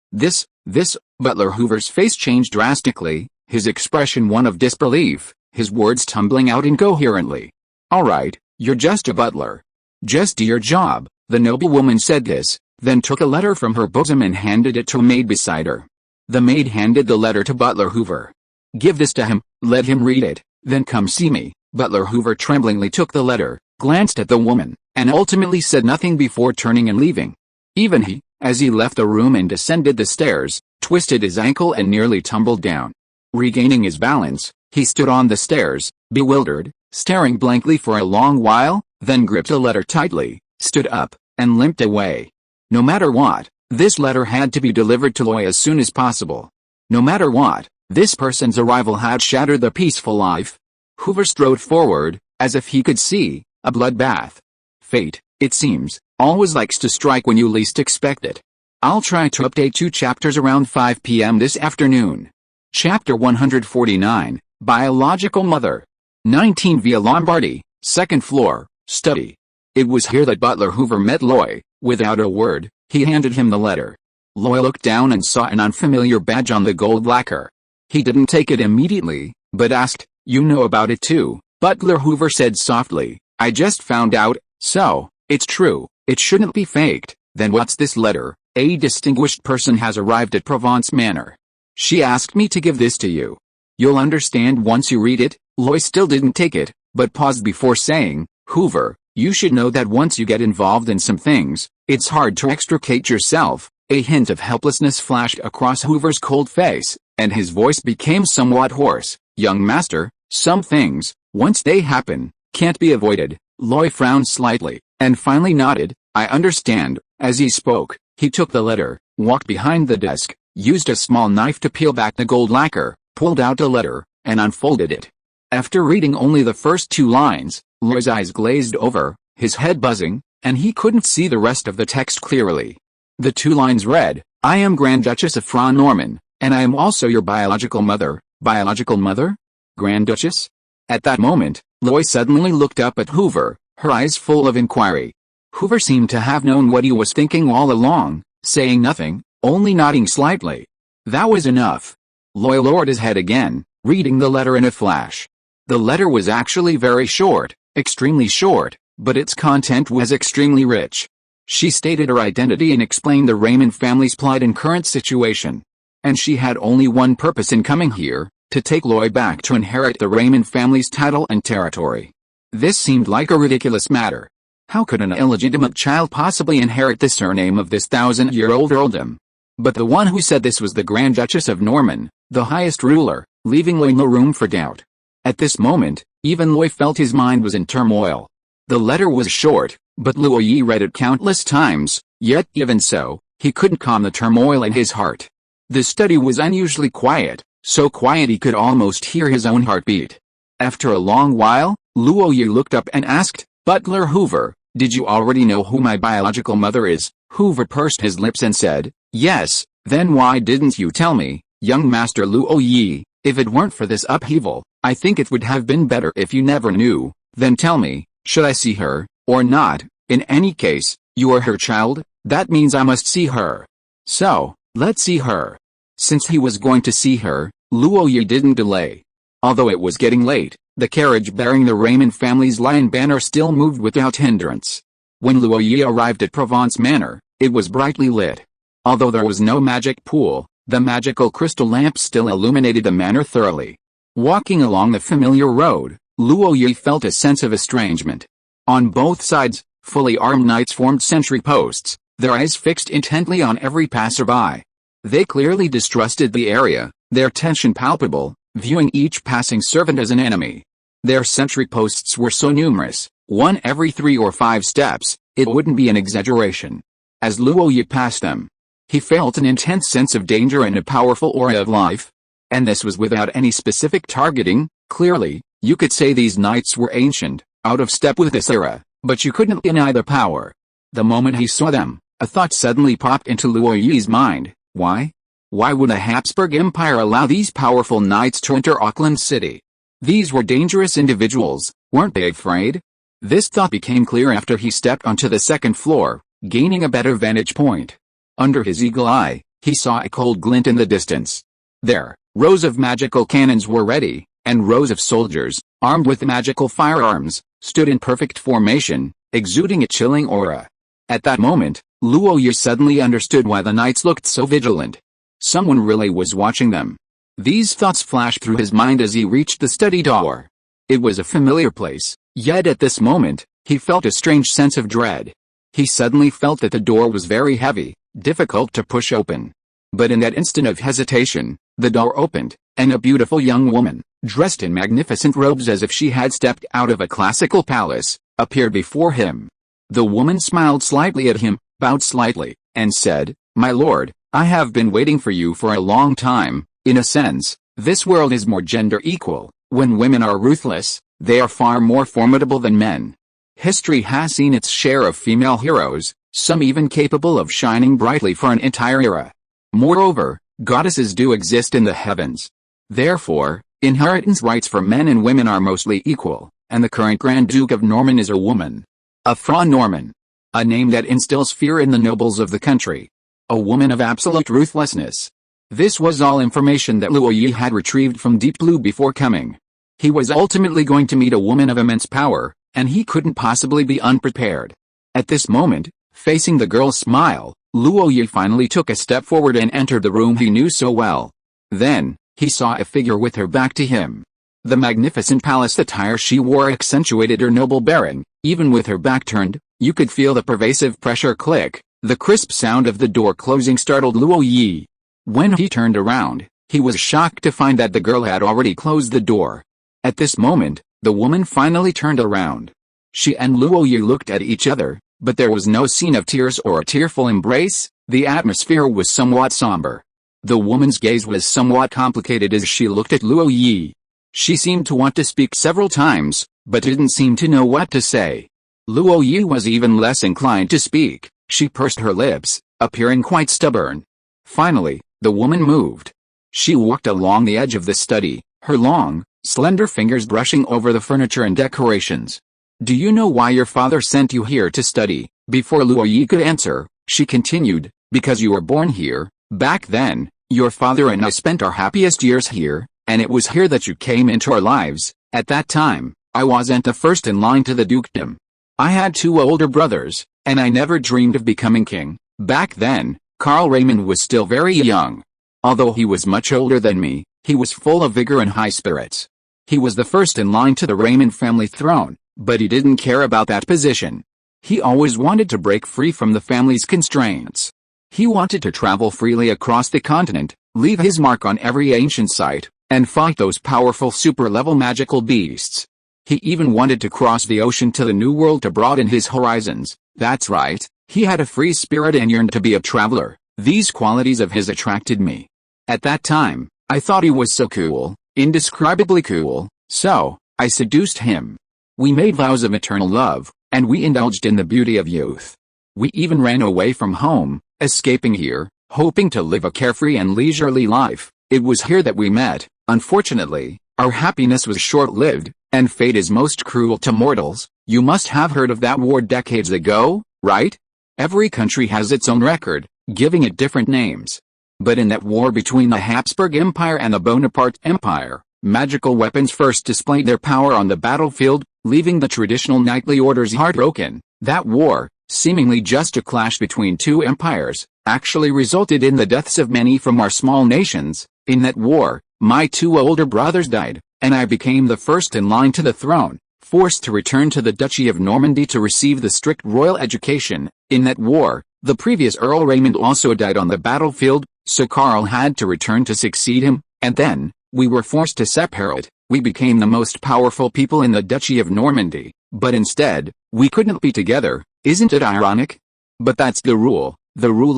Butler Hoover's face changed drastically, his expression one of disbelief, his words tumbling out incoherently. "All right, you're just a butler. Just do your job." The noblewoman said this, then took a letter from her bosom and handed it to a maid beside her. The maid handed the letter to Butler Hoover. "Give this to him, let him read it, then come see me." Butler Hoover tremblingly took the letter, glanced at the woman, and ultimately said nothing before turning and leaving. Even he, as he left the room and descended the stairs, twisted his ankle and nearly tumbled down. Regaining his balance, he stood on the stairs, bewildered, staring blankly for a long while, then gripped the letter tightly, stood up, and limped away. No matter what, this letter had to be delivered to Loy as soon as possible. No matter what, this person's arrival had shattered the peaceful life. Hoover strode forward, as if he could see a bloodbath. Fate, it seems, always likes to strike when you least expect it. I'll try to update you chapters around 5 p.m. this afternoon. Chapter 149, Biological Mother. 19 Via Lombardi, 2nd floor, study. It was here that Butler Hoover met Loy. Without a word, he handed him the letter. Loy looked down and saw an unfamiliar badge on the gold lacquer. He didn't take it immediately, but asked, "You know about it too?" Butler Hoover said softly, "I just found out, so, it's true, it shouldn't be faked." "Then what's this letter?" "A distinguished person has arrived at Provence Manor. She asked me to give this to you. You'll understand once you read it." Loy still didn't take it, but paused before saying, "Hoover, you should know that once you get involved in some things, it's hard to extricate yourself." A hint of helplessness flashed across Hoover's cold face, and his voice became somewhat hoarse. "Young master, some things, once they happen, can't be avoided." Loy frowned slightly, and finally nodded, "I understand." As he spoke, he took the letter, walked behind the desk, used a small knife to peel back the gold lacquer, pulled out a letter, and unfolded it. After reading only the first 2 lines, Roy's eyes glazed over, his head buzzing, and he couldn't see the rest of the text clearly. The 2 lines read, "I am Grand Duchess of Fra Norman, and I am also your biological mother." Biological mother? Grand Duchess? At that moment, Roy suddenly looked up at Hoover, her eyes full of inquiry. Hoover seemed to have known what he was thinking all along, saying nothing, only nodding slightly. That was enough. Roy lowered his head again, reading the letter in a flash. The letter was actually very short, extremely short, but its content was extremely rich. She stated her identity and explained the Raymond family's plight and current situation. And she had only one purpose in coming here, to take Roy back to inherit the Raymond family's title and territory. This seemed like a ridiculous matter. How could an illegitimate child possibly inherit the surname of this 1,000-year-old earldom? But the one who said this was the Grand Duchess of Norman, the highest ruler, leaving Roy no room for doubt. At this moment, even Roy felt his mind was in turmoil. The letter was short, but Luo Yi read it countless times, yet even so, he couldn't calm the turmoil in his heart. The study was unusually quiet, so quiet he could almost hear his own heartbeat. After a long while, Luo Yi looked up and asked, "Butler Hoover, did you already know who my biological mother is?" Hoover pursed his lips and said, "Yes." "Then why didn't you tell me, young Master Luo Yi? If it weren't for this upheaval, I think it would have been better if you never knew. Then tell me, should I see her, or not? In any case, you are her child, that means I must see her. So, let's see her." Since he was going to see her, Luo Yi didn't delay. Although it was getting late, the carriage bearing the Raymond family's lion banner still moved without hindrance. When Luo Yi arrived at Provence Manor, it was brightly lit. Although there was no magic pool, the magical crystal lamp still illuminated the manor thoroughly. Walking along the familiar road, Luo Yi felt a sense of estrangement. On both sides, fully armed knights formed sentry posts, their eyes fixed intently on every passerby. They clearly distrusted the area, their tension palpable, viewing each passing servant as an enemy. Their sentry posts were so numerous, one every 3 or 5 steps, it wouldn't be an exaggeration. As Luo Yi passed them, he felt an intense sense of danger and a powerful aura of life. And this was without any specific targeting. Clearly, you could say these knights were ancient, out of step with this era, but you couldn't deny the power. The moment he saw them, a thought suddenly popped into Luo Yi's mind. Why? Why would the Habsburg Empire allow these powerful knights to enter Auckland City? These were dangerous individuals, weren't they afraid? This thought became clear after he stepped onto the 2nd floor, gaining a better vantage point. Under his eagle eye, he saw a cold glint in the distance. There, rows of magical cannons were ready, and rows of soldiers, armed with magical firearms, stood in perfect formation, exuding a chilling aura. At that moment, Luo Yi suddenly understood why the knights looked so vigilant. Someone really was watching them. These thoughts flashed through his mind as he reached the study door. It was a familiar place, yet at this moment, he felt a strange sense of dread. He suddenly felt that the door was very heavy, difficult to push open. But in that instant of hesitation, the door opened, and a beautiful young woman, dressed in magnificent robes as if she had stepped out of a classical palace, appeared before him. The woman smiled slightly at him, bowed slightly, and said, "My lord, I have been waiting for you for a long time. In a sense, this world is more gender equal. When women are ruthless, they are far more formidable than men. History has seen its share of female heroes, some even capable of shining brightly for an entire era. Moreover, goddesses do exist in the heavens. Therefore, inheritance rights for men and women are mostly equal, and the current Grand Duke of Norman is a woman. A Fra Norman. A name that instills fear in the nobles of the country. A woman of absolute ruthlessness." This was all information that Luo Yi had retrieved from Deep Blue before coming. He was ultimately going to meet a woman of immense power, and he couldn't possibly be unprepared. At this moment, facing the girl's smile, Luo Yi finally took a step forward and entered the room he knew so well. Then, he saw a figure with her back to him. The magnificent palace attire she wore accentuated her noble bearing. Even with her back turned, you could feel the pervasive pressure click. The crisp sound of the door closing startled Luo Yi. When he turned around, he was shocked to find that the girl had already closed the door. At this moment, the woman finally turned around. She and Luo Yi looked at each other, but there was no scene of tears or a tearful embrace. The atmosphere was somewhat somber. The woman's gaze was somewhat complicated as she looked at Luo Yi. She seemed to want to speak several times, but didn't seem to know what to say. Luo Yi was even less inclined to speak. She pursed her lips, appearing quite stubborn. Finally, the woman moved. She walked along the edge of the study, her long, slender fingers brushing over the furniture and decorations. "Do you know why your father sent you here to study?" Before Luo Yi could answer, she continued, "Because you were born here. Back then, your father and I spent our happiest years here, and it was here that you came into our lives. At that time, I wasn't the first in line to the dukedom. I had 2 older brothers, and I never dreamed of becoming king. Back then, Karl Raymond was still very young. Although he was much older than me, he was full of vigor and high spirits. He was the first in line to the Raymond family throne, but he didn't care about that position. He always wanted to break free from the family's constraints. He wanted to travel freely across the continent, leave his mark on every ancient site, and fight those powerful super-level magical beasts. He even wanted to cross the ocean to the New World to broaden his horizons. That's right, he had a free spirit and yearned to be a traveler. These qualities of his attracted me. At that time, I thought he was so cool, indescribably cool, so I seduced him. We made vows of eternal love, and we indulged in the beauty of youth. We even ran away from home, escaping here, hoping to live a carefree and leisurely life. It was here that we met. Unfortunately, our happiness was short-lived, and fate is most cruel to mortals. You must have heard of that war decades ago, right? Every country has its own record, giving it different names. But in that war between the Habsburg Empire and the Bonaparte Empire, magical weapons first displayed their power on the battlefield, leaving the traditional knightly orders heartbroken. That war, seemingly just a clash between 2 empires, actually resulted in the deaths of many from our small nations. In that war, my 2 older brothers died, and I became the first in line to the throne, forced to return to the Duchy of Normandy to receive the strict royal education. In that war, the previous Earl Raymond also died on the battlefield, so Karl had to return to succeed him, and then, we were forced to separate. We became the most powerful people in the Duchy of Normandy, but instead, we couldn't be together. Isn't it ironic? But that's the rule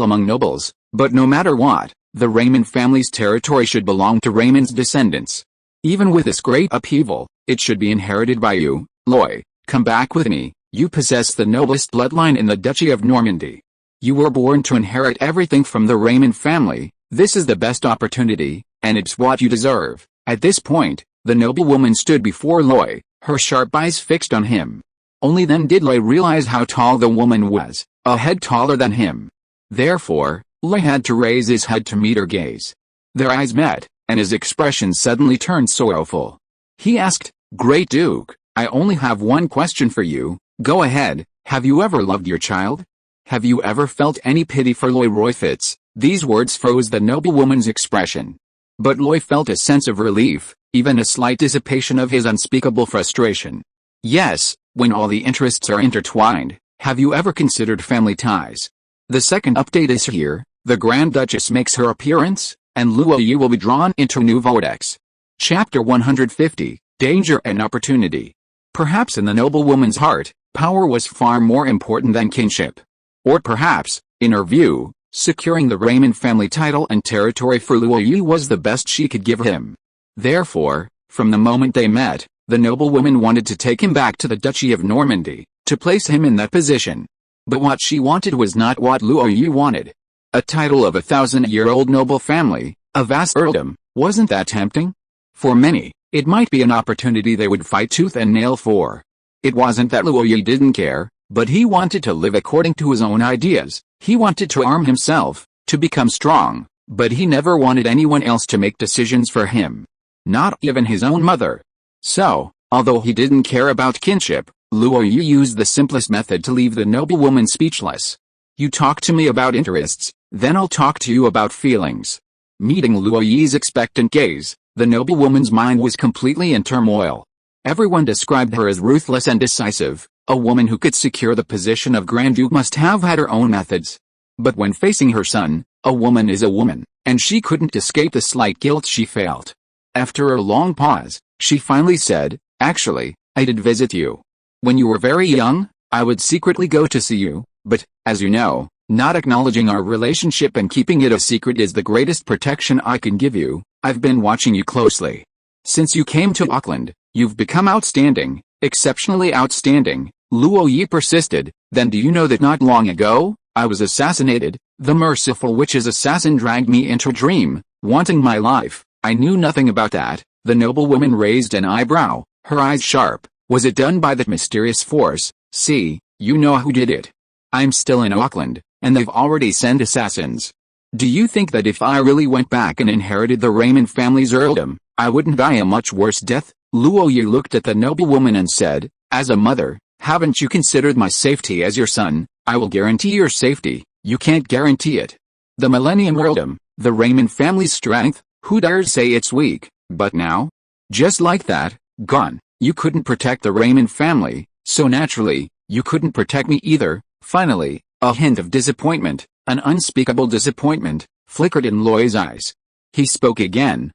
among nobles. But no matter what, the Raymond family's territory should belong to Raymond's descendants. Even with this great upheaval, it should be inherited by you. Loy, come back with me. You possess the noblest bloodline in the Duchy of Normandy. You were born to inherit everything from the Raymond family. This is the best opportunity, and it's what you deserve. At this point, the noblewoman stood before Loy, her sharp eyes fixed on him. Only then did Loy realize how tall the woman was, a head taller than him. Therefore, Loy had to raise his head to meet her gaze. Their eyes met, and his expression suddenly turned sorrowful. He asked, "Great Duke, I only have one question for you. Go ahead, have you ever loved your child? Have you ever felt any pity for Roy Roy Fitz?" These words froze the noblewoman's expression. But Loy felt a sense of relief, even a slight dissipation of his unspeakable frustration. "Yes, when all the interests are intertwined. Have you ever considered family ties?" The second update is here. The Grand Duchess makes her appearance, and Luo Yi will be drawn into a new vortex. Chapter 150, Danger and Opportunity. Perhaps in the noblewoman's heart, power was far more important than kinship. Or perhaps, in her view, securing the Raymond family title and territory for Luo Yi was the best she could give him. Therefore, from the moment they met, the noblewoman wanted to take him back to the Duchy of Normandy, to place him in that position. But what she wanted was not what Luo Yi wanted. A title of a 1,000-year-old noble family, a vast earldom, wasn't that tempting? For many, it might be an opportunity they would fight tooth and nail for. It wasn't that Luo Yi didn't care, but he wanted to live according to his own ideas. He wanted to arm himself, to become strong, but he never wanted anyone else to make decisions for him. Not even his own mother. So, although he didn't care about kinship, Luo Yi used the simplest method to leave the noblewoman speechless. "You talk to me about interests, then I'll talk to you about feelings." Meeting Luo Yi's expectant gaze, the noblewoman's mind was completely in turmoil. Everyone described her as ruthless and decisive. A woman who could secure the position of Grand Duke must have had her own methods. But when facing her son, a woman is a woman, and she couldn't escape the slight guilt she felt. After a long pause, she finally said, "Actually, I did visit you. When you were very young, I would secretly go to see you, but, as you know, Not acknowledging our relationship and keeping it a secret is the greatest protection I can give you. I've been watching you closely. Since you came to Auckland, you've become outstanding, exceptionally outstanding, Luo Yi persisted. Then do you know that not long ago, I was assassinated? The merciful witch's assassin dragged me into a dream, wanting my life. I knew nothing about that. The noblewoman raised an eyebrow, her eyes sharp. Was it done by that mysterious force? See, you know who did it. I'm still in Auckland, and they've already sent assassins. Do you think that if I really went back and inherited the Raymond family's earldom, I wouldn't die a much worse death? Luo Yi looked at the noblewoman and said, as a mother, haven't you considered my safety as your son? I will guarantee your safety. You can't guarantee it. The Millennium Earldom, the Raymond family's strength, who dares say it's weak? But now? Just like that, gone. You couldn't protect the Raymond family, so naturally, you couldn't protect me either. Finally, a hint of disappointment, an unspeakable disappointment, flickered in Loy's eyes. He spoke again.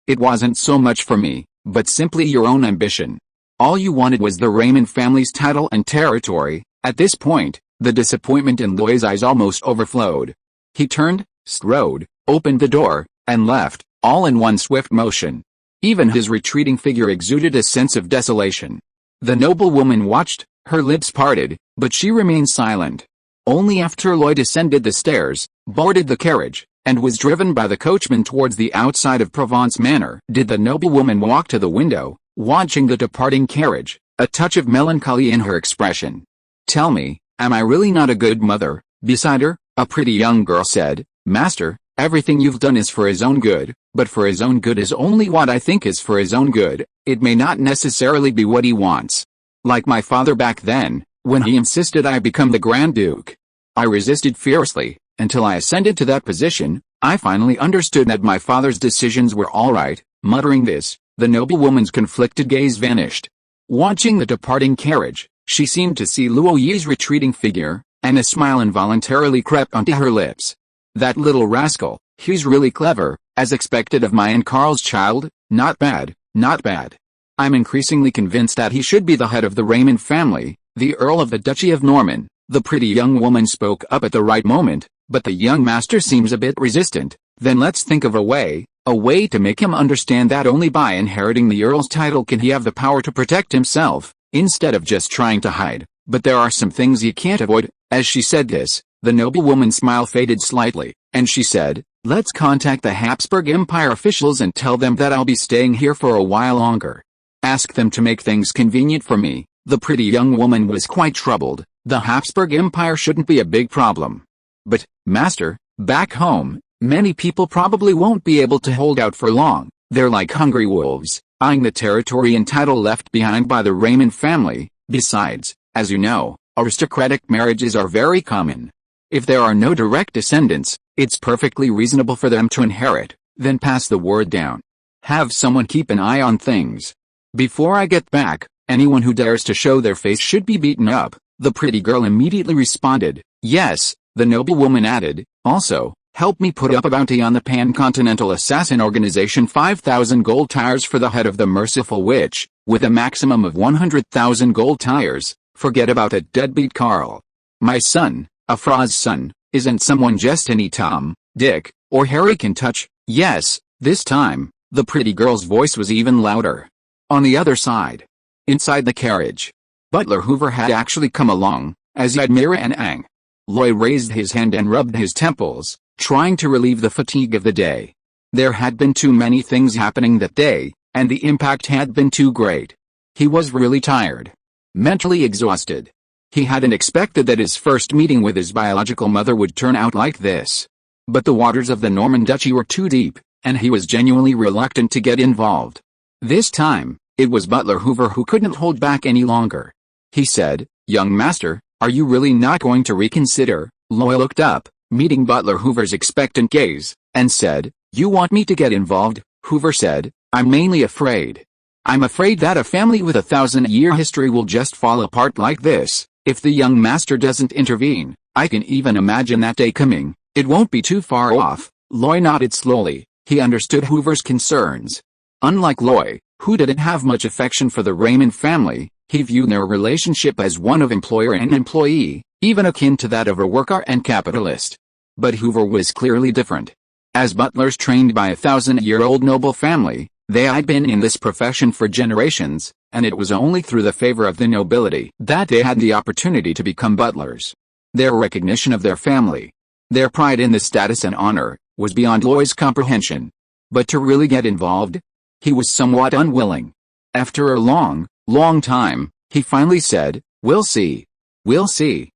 It wasn't so much for me, but simply your own ambition. All you wanted was the Raymond family's title and territory. At this point, the disappointment in Loy's eyes almost overflowed. He turned, strode, opened the door, and left, all in one swift motion. Even his retreating figure exuded a sense of desolation. The noblewoman watched, her lips parted, but she remained silent. Only after Loy descended the stairs, boarded the carriage, and was driven by the coachman towards the outside of Provence Manor, did the noblewoman walk to the window, watching the departing carriage, a touch of melancholy in her expression. Tell me, am I really not a good mother? Beside her, a pretty young girl said, Master, everything you've done is for his own good, but for his own good is only what I think is for his own good. It may not necessarily be what he wants. Like my father back then, when he insisted I become the Grand Duke. I resisted fiercely, until I ascended to that position. I finally understood that my father's decisions were all right. Muttering this, the noblewoman's conflicted gaze vanished. Watching the departing carriage, she seemed to see Luo Yi's retreating figure, and a smile involuntarily crept onto her lips. That little rascal, he's really clever, as expected of my and Carl's child. Not bad, not bad. I'm increasingly convinced that he should be the head of the Raymond family, the Earl of the Duchy of Norman. The pretty young woman spoke up at the right moment, but the young master seems a bit resistant. Then let's think of a way to make him understand that only by inheriting the Earl's title can he have the power to protect himself, instead of just trying to hide. But there are some things he can't avoid. As she said this, the noblewoman's smile faded slightly, and she said, let's contact the Habsburg Empire officials and tell them that I'll be staying here for a while longer. Ask them to make things convenient for me. The pretty young woman was quite troubled. The Habsburg Empire shouldn't be a big problem. But, Master, back home, many people probably won't be able to hold out for long. They're like hungry wolves, eyeing the territory and title left behind by the Raymond family. Besides, as you know, aristocratic marriages are very common. If there are no direct descendants, it's perfectly reasonable for them to inherit, then pass the word down. Have someone keep an eye on things. Before I get back, anyone who dares to show their face should be beaten up. The pretty girl immediately responded. Yes, the noblewoman added, also, help me put up a bounty on the Pan-Continental Assassin Organization. 5,000 gold tires for the head of the merciful witch, with a maximum of 100,000 gold tires. Forget about that deadbeat Carl. My son, Afra's son, isn't someone just any Tom, Dick, or Harry can touch. Yes, this time, the pretty girl's voice was even louder. On the other side, inside the carriage, Butler Hoover had actually come along, as had Mira and Ang. Loy raised his hand and rubbed his temples, trying to relieve the fatigue of the day. There had been too many things happening that day, and the impact had been too great. He was really tired. Mentally exhausted. He hadn't expected that his first meeting with his biological mother would turn out like this. But the waters of the Norman Duchy were too deep, and he was genuinely reluctant to get involved. This time, it was Butler Hoover who couldn't hold back any longer. He said, Young master, are you really not going to reconsider? Loy looked up, meeting Butler Hoover's expectant gaze, and said, You want me to get involved? Hoover said, I'm mainly afraid. I'm afraid that a family with a 1,000-year history will just fall apart like this, if the young master doesn't intervene. I can even imagine that day coming. It won't be too far off. Loy nodded slowly. He understood Hoover's concerns. Unlike Loy, who didn't have much affection for the Raymond family, he viewed their relationship as one of employer and employee. even akin to that of a worker and capitalist. But Hoover was clearly different. As butlers trained by a 1,000-year-old noble family, they had been in this profession for generations, and it was only through the favor of the nobility that they had the opportunity to become butlers. Their recognition of their family, their pride in the status and honor, was beyond Roy's comprehension. But to really get involved, he was somewhat unwilling. After a long time, he finally said, "We'll see. We'll see."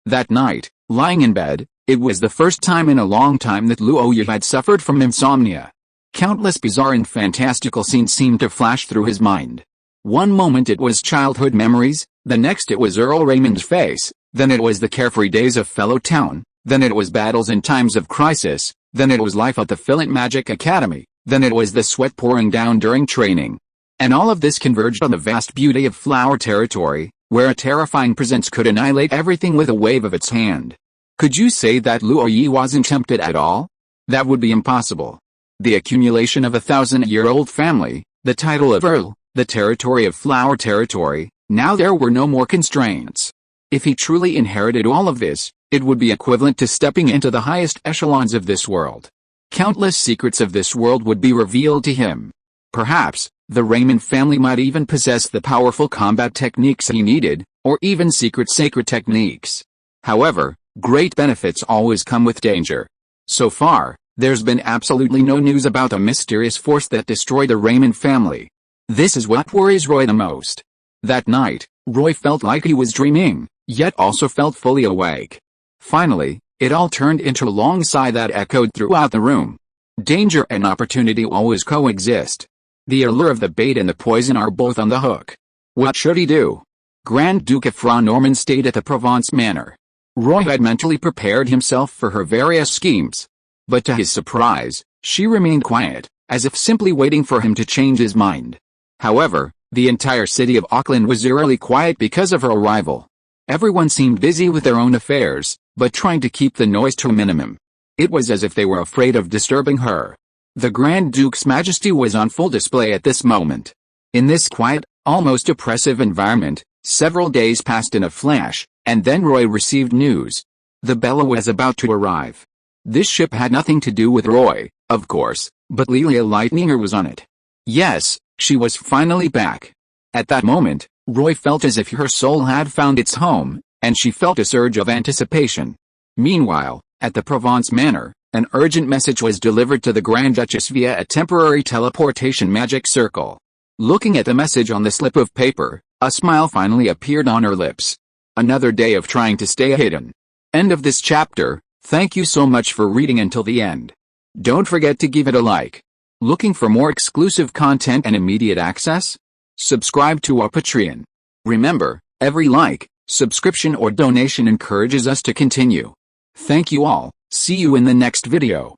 That night, lying in bed, it was the first time in a long time that Luoyi had suffered from insomnia. Countless bizarre and fantastical scenes seemed to flash through his mind. One moment it was childhood memories, the next it was Earl Raymond's face, then it was the carefree days of Fellow Town, then it was battles in times of crisis, then it was life at the Fillet Magic Academy, then it was the sweat pouring down during training. And all of this converged on the vast beauty of Flower Territory, where a terrifying presence could annihilate everything with a wave of its hand. Could you say that Luoyi wasn't tempted at all? That would be impossible. The accumulation of a 1,000-year-old family, the title of Earl, the territory of Flower Territory, now there were no more constraints. If he truly inherited all of this, it would be equivalent to stepping into the highest echelons of this world. Countless secrets of this world would be revealed to him. Perhaps, the Raymond family might even possess the powerful combat techniques he needed, or even secret sacred techniques. However, great benefits always come with danger. So far, there's been absolutely no news about the mysterious force that destroyed the Raymond family. This is what worries Roy the most. That night, Roy felt like he was dreaming, yet also felt fully awake. Finally, it all turned into a long sigh that echoed throughout the room. Danger and opportunity always coexist. The allure of the bait and the poison are both on the hook. What should he do? Grand Duke of Fra Norman stayed at the Provence Manor. Roy had mentally prepared himself for her various schemes. But to his surprise, she remained quiet, as if simply waiting for him to change his mind. However, the entire city of Auckland was eerily quiet because of her arrival. Everyone seemed busy with their own affairs, but trying to keep the noise to a minimum. It was as if they were afraid of disturbing her. The Grand Duke's majesty was on full display at this moment. In this quiet, almost oppressive environment, several days passed in a flash, and then Roy received news. The Bella was about to arrive. This ship had nothing to do with Roy, of course, but Lelia Lightninger was on it. Yes, she was finally back. At that moment, Roy felt as if her soul had found its home, and she felt a surge of anticipation. Meanwhile, at the Provence Manor, an urgent message was delivered to the Grand Duchess via a temporary teleportation magic circle. Looking at the message on the slip of paper, a smile finally appeared on her lips. Another day of trying to stay hidden. End of this chapter. Thank you so much for reading until the end. Don't forget to give it a like. Looking for more exclusive content and immediate access? Subscribe to our Patreon. Remember, every like, subscription or donation encourages us to continue. Thank you all. See you in the next video.